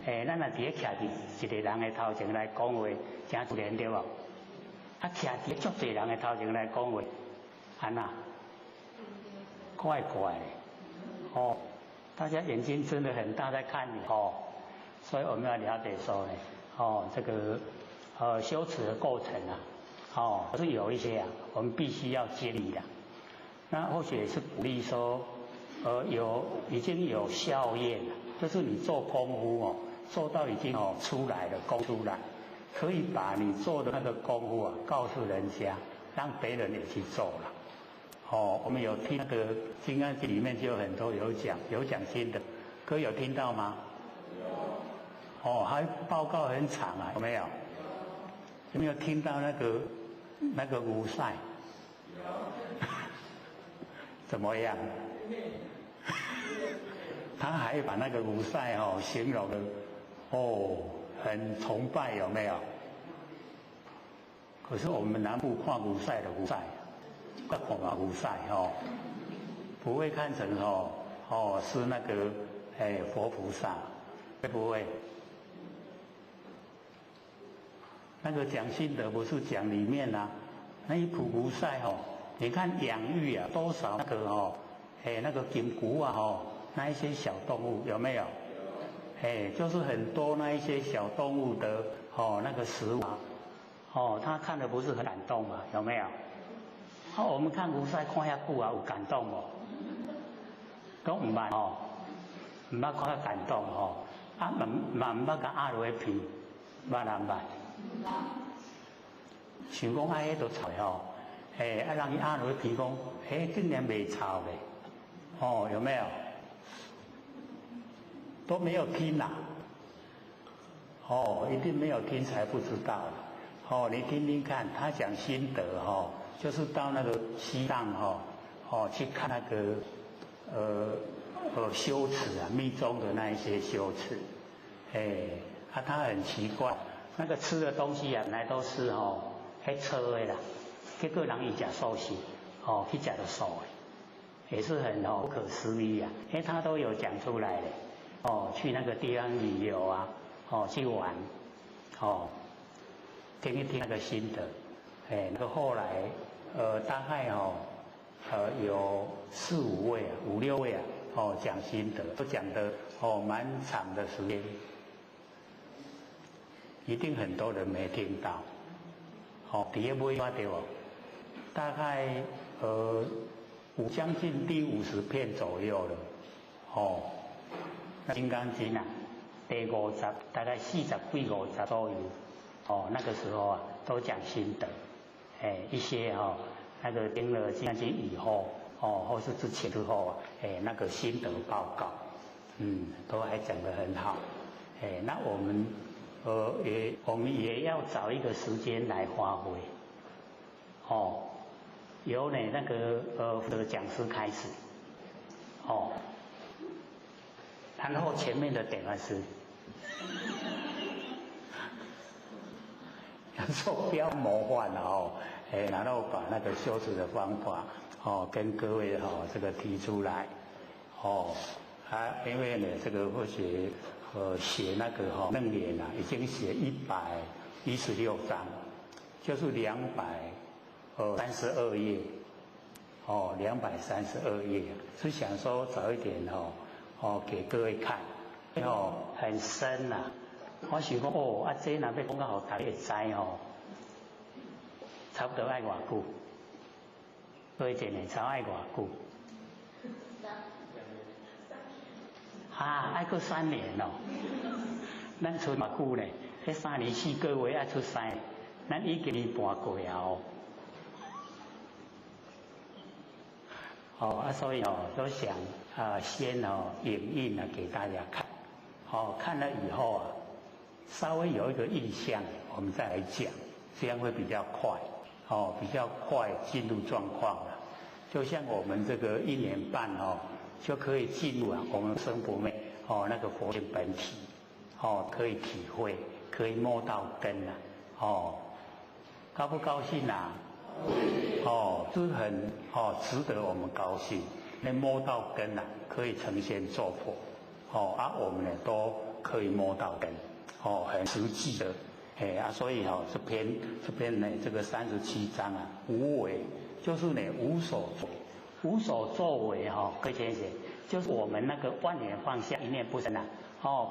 咱若伫咧徛伫一个人的头前来讲话，真自然对无？啊，徛伫足侪人的头前来讲话，安那？怪怪的，哦，大家眼睛真的很大在看你哦，所以我们要了解说呢，哦，这个修持的过程啊，哦，是有一些啊，我们必须要经历的。那或许也是鼓励说，已经有效验了，就是你做功夫哦，做到已经出来了，功出来，可以把你做的那个功夫啊，告诉人家，让别人也去做了。哦，我们有听那个《金刚经》里面就有很多有讲经的，各位有听到吗？有。哦，还报告很长啊，有没有？有没有听到那个五塞？有。怎么样？他还把那个五塞形容的很崇拜，有没有？可是我们南部看五塞的五塞。不看嘛五塞不会看成是那个佛菩萨，会不会？那个讲心得不是讲里面啊，那一普菩萨你看养育啊多少那个那个金菇啊那一些小动物有没有？就是很多那一些小动物的那个食物他看的不是很感动嘛？有没有？我们看菩萨看遐久啊，有感动无？讲唔捌唔捌看遐感动嘛唔捌甲压落去片，捌啊唔捌？想讲迄都臭让伊压落去片讲，竟然袂臭咧，有没有？都没有听啦，一定没有听才不知道你听听看，他讲心得就是到那个西藏去看那个修持啊，密宗的那一些修持，他很奇怪，那个吃的东西啊，本来都是臭的啦，结果人伊食素食，去食到素的，也是很不可思议啊，因为他都有讲出来的，去那个地方旅游啊，去玩，听一听那个心得，那个后来。大概有4、5位啊，5、6位啊，讲心得，都讲的蛮长的时间，一定很多人没听到，第一尾对不？大概将近第50片左右了，那《金刚经》啊，第50大概40几50左右，那个时候啊，都讲心得。一些那个听了《金刚经》以后，或是之后啊，那个心得报告，都还讲得很好，那我们我们也要找一个时间来发挥，由那个讲师开始，然后前面的点师。说不要模范了然后把那个修持的方法跟各位这个提出来因为呢这个或许写那个楞严啊，已经写116章，就是232页232页，是想说早一点给各位看，很深啊。我想讲这若要讲到互大家会知差不多爱偌久？推荐的差爱偌久？爱过3年咱出偌久呢？迄3年4个月爱出3年，咱已经年半过啊所以都想先影印给大家看，看了以后啊。稍微有一个印象，我们再来讲，这样会比较快，比较快进入状况了。就像我们这个1年半就可以进入我们生活内那个佛性本体，可以体会，可以摸到根了，高不高兴啊？就是很值得我们高兴。能摸到根啊，可以成仙做佛。我们呢都可以摸到根，很实际的。所以这边呢这个37章啊，无为就是呢无所作，无所作为各位先生，就是我们那个万念放下，一念不生啊。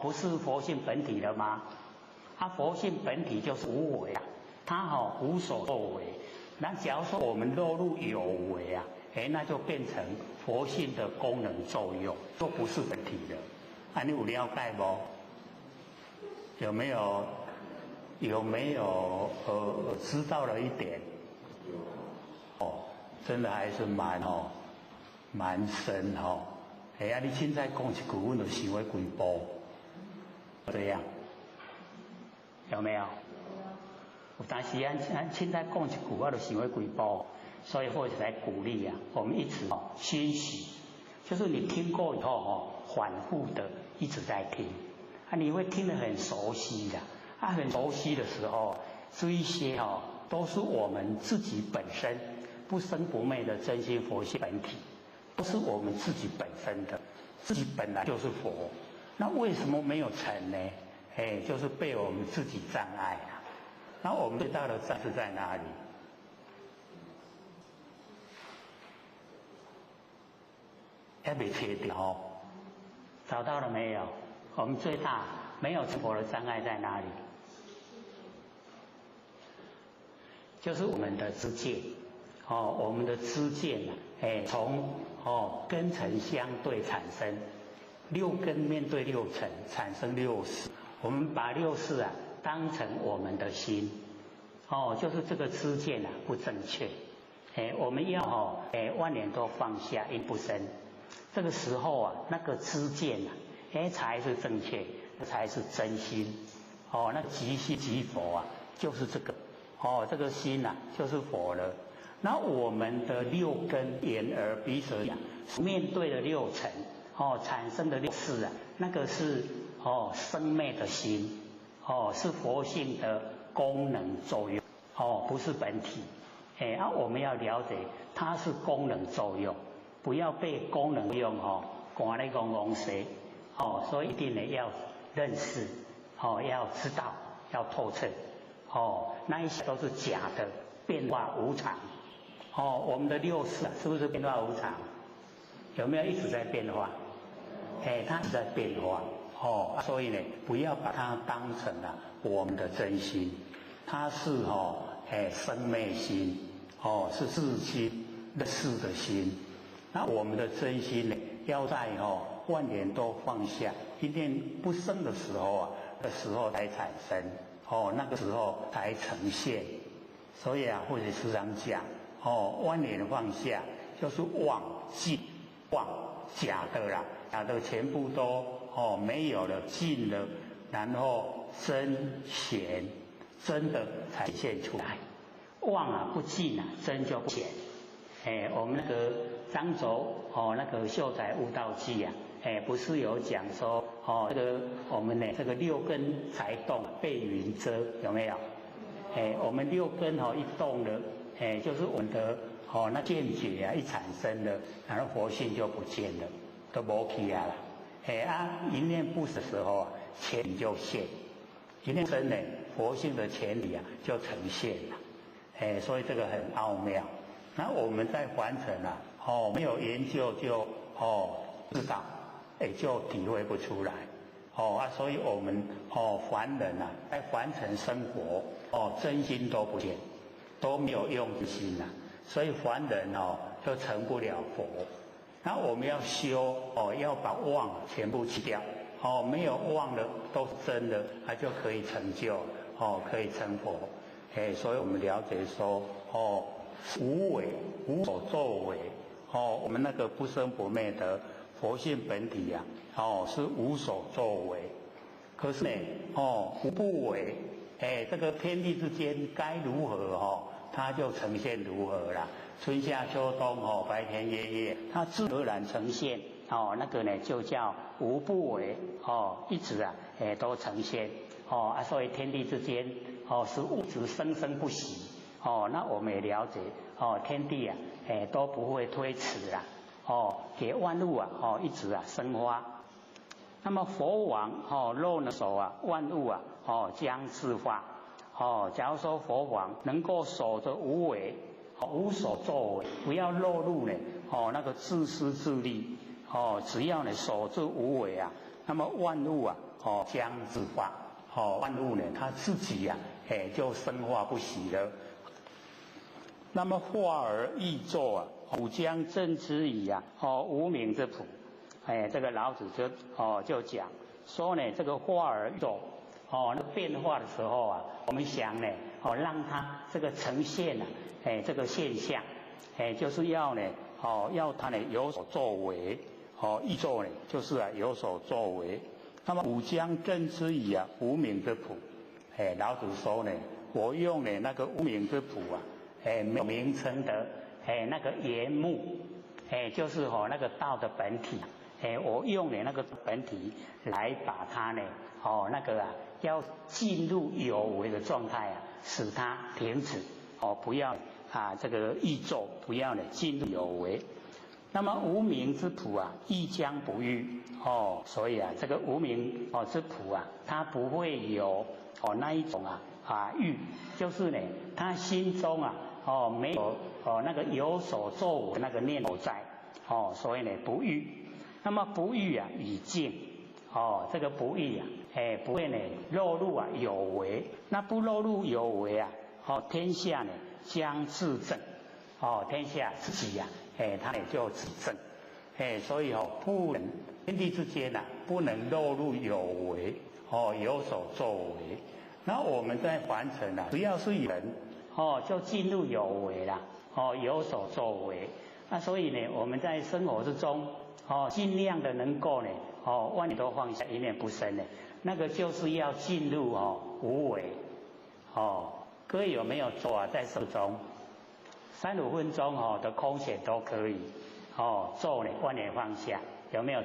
不是佛性本体了吗？佛性本体就是无为啊，它无所作为。那假如说我们落入有为啊，那就变成佛性的功能作用，就不是本体了。你有了解不？有没有知道了一点？真的还是蛮深你现在讲一句，我就想要几步，这样有没有？但是现在讲一句，我就想要几步，所以或者来鼓励啊，我们一直熏习，就是你听过以后反复的一直在听你会听得很熟悉的很熟悉的时候，这一些都是我们自己本身不生不灭的真心佛性本体，都是我们自己本身的，自己本来就是佛。那为什么没有成呢？就是被我们自己障碍了。那我们最大的障是在哪里？还没切掉找到了没有？我们最大没有成佛的障碍在哪里？就是我们的知见我们的知见从根尘相对产生六根面对六尘产生六识，我们把六识当成我们的心就是这个知见不正确我们要万年都放下一不生，这个时候那个知见才是正确，才是真心那即心即佛就是这个这个心就是佛了。那我们的六根眼耳鼻舌面对的六尘产生的六识那个是生灭的心是佛性的功能作用不是本体我们要了解它是功能作用，不要被功能用赶来讲西所以一定呢要认识要知道要透彻那一些都是假的，变化无常我们的六识是不是变化无常？有没有一直在变化？它一直在变化所以呢不要把它当成我们的真心，它是生灭心是自心的事的心。那我们的真心呢要在万年都放下一念不生的时候才产生那个时候才呈现。所以或者时常讲万年放下就是忘尽忘假的啦，假的全部都没有了，尽了，然后真显真的才现出来。忘不尽真就不显我们那个张轴那个秀才悟道记不是有讲说这个我们呢这个六根才动被云遮，有没有？我们六根一动了就是我们的那见觉一产生了，然后佛性就不见了，都没去了一念不死的时候前理就现，一念生呢佛性的前理就呈现了所以这个很奥妙。那我们在凡尘没有研究就知道就体会不出来所以我们凡人在凡尘生活真心都不见，都没有用心所以凡人就成不了佛。那我们要修要把妄全部去掉没有妄了都真的就可以成就可以成佛所以我们了解说无为无所作为我们那个不生不灭的佛性本体是无所作为。可是呢无不为这个天地之间该如何它就呈现如何啦。春夏秋冬白天夜夜它自然呈现那个呢就叫无不为一直都呈现所以天地之间是物质生生不息那我们也了解天地啊，都不会推迟啦，给万物啊，一直啊生发。那么佛王若能守啊万物啊，将自化。假如说佛王能够守着无为，无所作为，不要落入呢那个自私自利，只要呢守住无为啊，那么万物啊将自化，万物呢它自己啊就生化不息了。那么化而易作啊，吾将正之矣啊，无名之朴。这个老子就讲说呢，这个化而易作，那变化的时候啊，我们想呢，让它这个呈现啊，这个现象，就是要呢，要它呢有所作为，易作呢就是啊有所作为。那么吾将正之矣啊，无名之朴。老子说呢，我用呢那个无名之朴啊，没有名称的，那个言目，就是那个道的本体。我用呢那个本体来把它呢，那个啊，要进入有为的状态啊，使它停止，不要啊这个易作，不要呢进入有为。那么无名之朴啊，亦将不遇，所以啊，这个无名之朴啊，它不会有那一种欲，就是呢，他心中啊没有那个有所作为那个念头在，所以呢不欲。那么不欲啊以静，这个不欲啊，不会呢落入啊有为。那不落入有为啊，天下呢将自正，天下自己啊，它也就自正，所以不能天地之间啊，不能落入有为，有所作为。那我们在凡尘啊，只要是人，就进入有为啦，有所作为。那所以呢，我们在生活之中，尽量的能够呢，万念都放下，一念不生呢，那个就是要进入无为。各位有没有做啊？在手中3-5分钟的空闲都可以，做呢万念放下，有没有？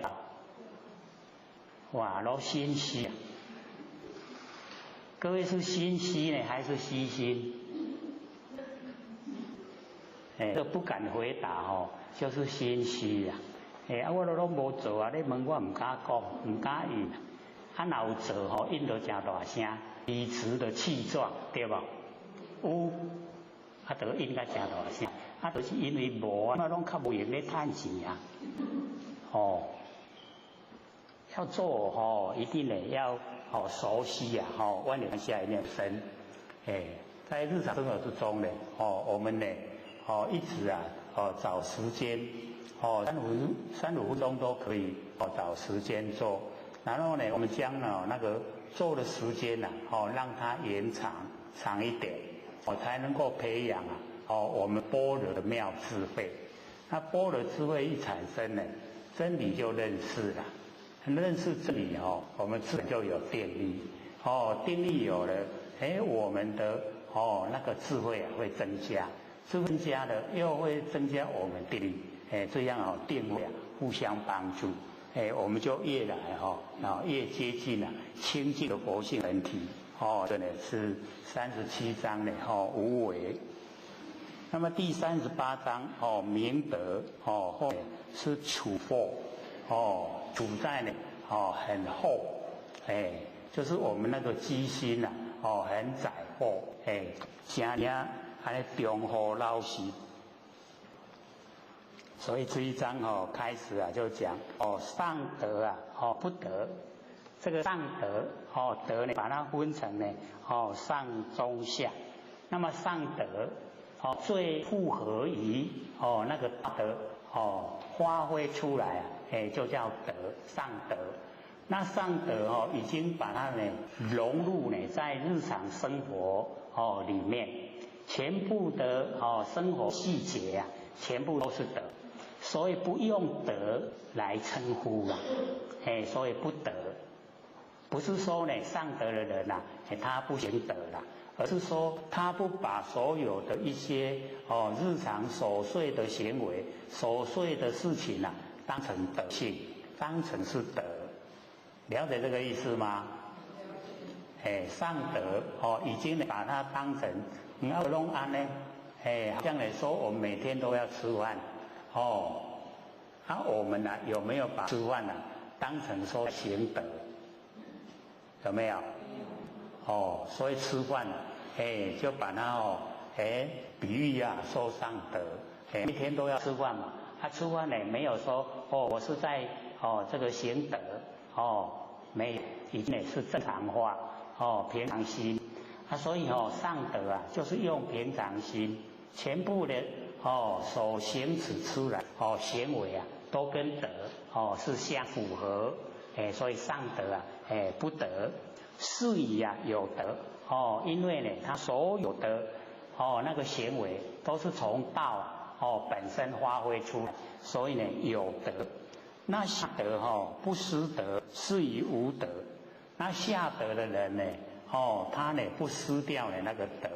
哇，都心虚啊！各位是心虚呢，还是虚心？都不敢回答就是心虚啊。我都无做啊，你问我唔敢讲，唔敢应。若有做应就真大声，理直的气壮，对吧？有，就应该真大声。就是因为无啊，拢较无用咧赚钱啊。要做一定呢要熟悉啊，万念下一念深。在日常生活之中呢，我们呢，一直啊，找时间，3-5分钟都可以，找时间做。然后呢，我们将那个做的时间呢，让它延长一点，才能够培养我们般若的妙智慧。那般若智慧一产生呢，真理就认识了。认识真理我们自然就有定力，定力有了，我们的那个智慧啊会增加，智慧增加了又会增加我们定力，这样定力互相帮助，我们就越来越接近清净的佛性人体，这呢是37章呢无为。那么第38章明德后面是处佛，处在呢很厚，就是我们那个机心呐很窄厚，正安尼中厚老实。所以这一章开始啊就讲上德啊不德，这个上德德呢把它分成呢上中下。那么上德最符合于那个大德发挥出来啊，就叫德，上德。那上德已经把它呢融入呢在日常生活里面，全部的生活细节啊，全部都是德，所以不用德来称呼啦，所以不德，不是说呢上德的人啊，他不行德啦。而是说他不把所有的一些日常琐碎的行为、琐碎的事情啊，当成德性，当成是德，了解这个意思吗？上德已经把它当成要弄安呢？好像来说我们每天都要吃饭，我们有没有把吃饭当成说行德？有没有？所以吃饭就把它比喻说上德，每天都要吃饭嘛。吃饭呢没有说我是在这个行德没有，已经是正常化平常心所以上德就是用平常心，全部的所行持出来行为都跟德是相符合所以上德不德是以有德因为呢他所有的那个行为都是从道本身发挥出来，所以呢有德。那下德不失德，是以无德。那下德的人呢他呢不失掉了那个德。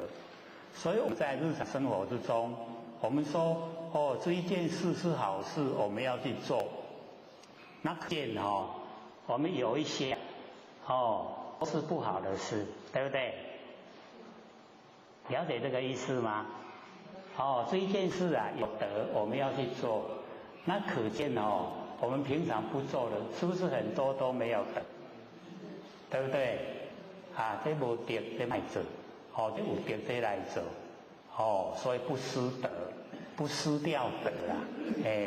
所以我们在日常生活之中，我们说这一件事是好事，我们要去做。那可见我们有一些都是不好的事，对不对？了解这个意思吗？这一件事有德，我们要去做。那可见我们平常不做的，是不是很多都没有德？对不对？这无德这卖做，这有德这来做，所以不失德，不失掉德啦。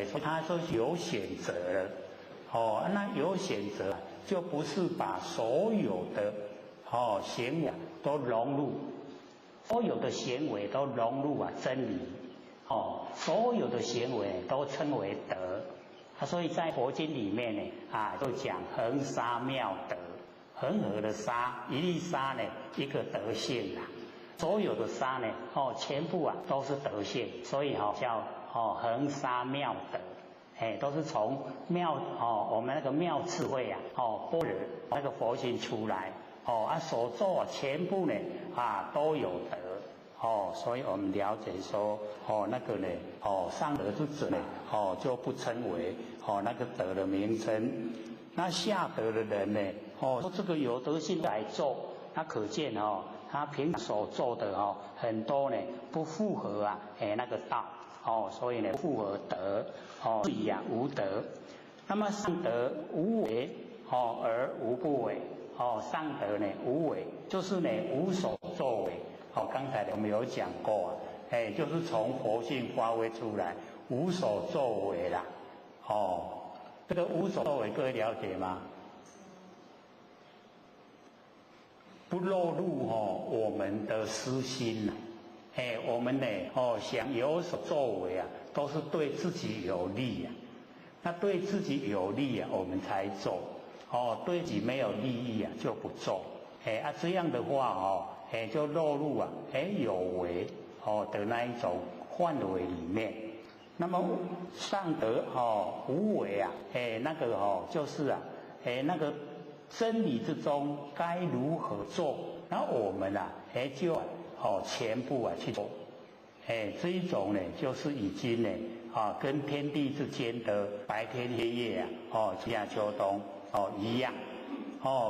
所以他说有选择了，那有选择就不是把所有的行为都融入，所有的行为都融入真理，所有的行为都称为德。所以在佛经里面呢就讲恒沙妙德，恒河的沙，一粒沙呢一个德性所有的沙呢全部都是德性，所以叫恒沙妙德。都是从妙我们那个妙智慧般若那个佛性出来所做全部呢都有德所以我们了解说那个呢上德之者呢就不称为那个德的名称。那下德的人呢说这个有德性来做，那可见他平常所做的很多呢不符合那个道所以呢不符合德是以无德。那么上德无为而无不为上德呢无为就是呢无所作为刚才我们有讲过就是从佛性发挥出来无所作为啦这个无所作为各位了解吗？不落入我们的私心我们呢想有所作为都是对自己有利那对自己有利我们才做对自己没有利益就不做这样的话就落入有为的那一种范围里面。那么上德无为那个就是那个真理之中该如何做，然后我们就全部去做这一种呢就是已经呢跟天地之间的白天黑夜夏秋冬一样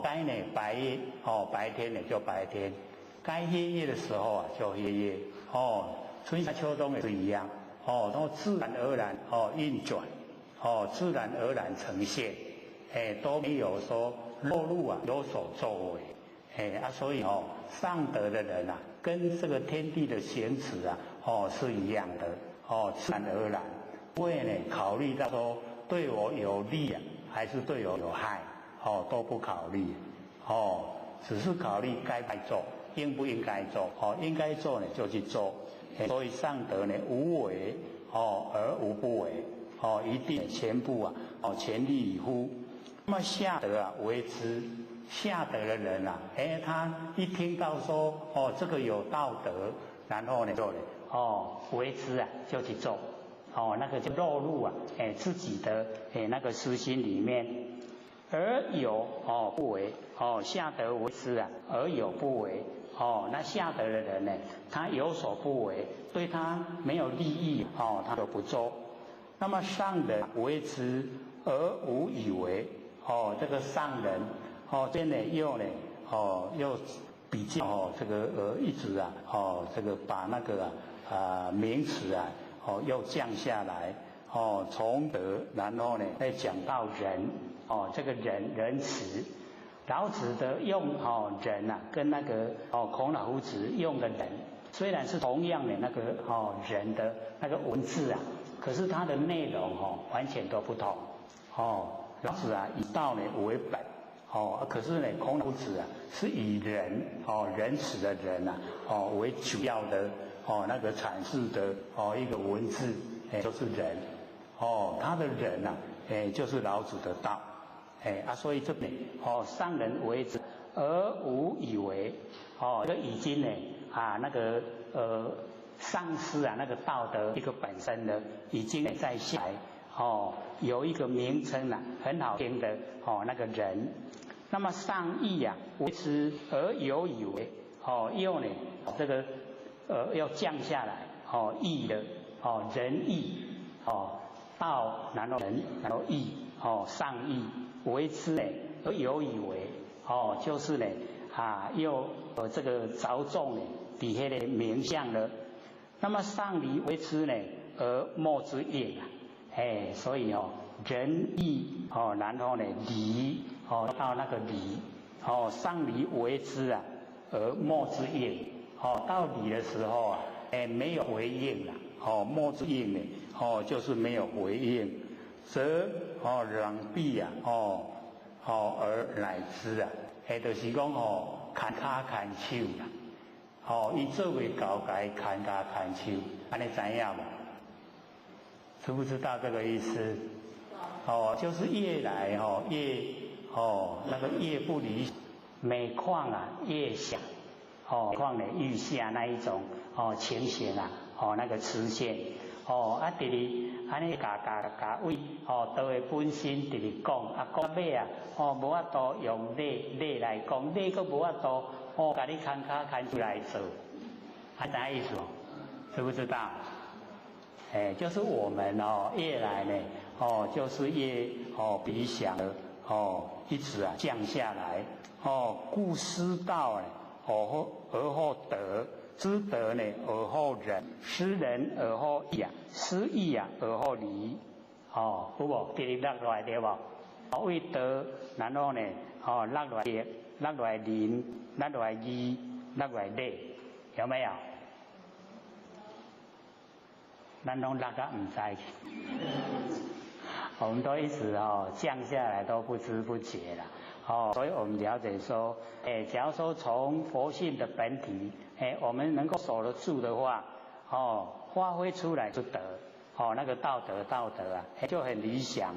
该呢白夜白天呢就白天，该黑夜的时候就黑夜春夏秋冬也是一样都自然而然运转自然而然呈现都没有说落入有所作为所以上德的人跟这个天地的行持是一样的自然而然，不会呢考虑到说对我有利还是对我有害都不考虑只是考虑该不该做，应不应该做应该做呢就去做所以上德呢无为而无不为一定全部全力以赴。那么下德为之，下德的人他一听到说这个有道德，然后呢做为之就去做那个就落入自己的那个私心里面。而有不为下德为之而有不为那下德的人呢他有所不为，对他没有利益他就不做。那么上人为之而无以为这个上人这呢又比较这个一直这个把那个名词又降下来从德，然后呢再讲到人这个仁慈。老子的用人跟那个孔老夫子用的人，虽然是同样的那个人的那个文字可是它的内容完全都不同老子以道呢为本可是呢孔老夫子是以人仁慈的人为主要的那个阐释的一个文字就是人他的人就是老子的道所以这边上人为之而无以为这已经呢那个丧失那个道德一个本身呢已经在下来有一个名称很好听的那个人，那么上义为之而有以为又呢这个要降下来义的仁义道，然后仁，然后义上义为之呢而有以为就是呢又这个着重呢底下的名相了。那么上离为之呢而莫之应所以仁义然后呢礼到那个礼上离为之而莫之应到礼的时候没有回应莫之应呢就是没有回应，则攘臂而乃之就是讲砍骹砍手伊做袂到该砍骹砍手，安尼知影无？知不知道这个意思？就是越来越那个越不理想，每况越想况呢愈下那一种情形那个出现第二安尼甲为道的本身直直讲讲尾无法度用理来讲，理佫无法度甲你砍骹砍出来做，知影意思无？知不知道？就是我们越来呢就是越比想的一直降下来故失道而后德，知德呢而后仁，失仁而后义失义而后礼有无？直直落来对无？为德，然后呢落来义，落来仁，落来义，落来礼，有没有？咱拢落到唔知去，我们都一直降下来，都不知不觉了所以我们了解说假如说从佛性的本体我们能够守得住的话发挥出来就德那个道德就很理想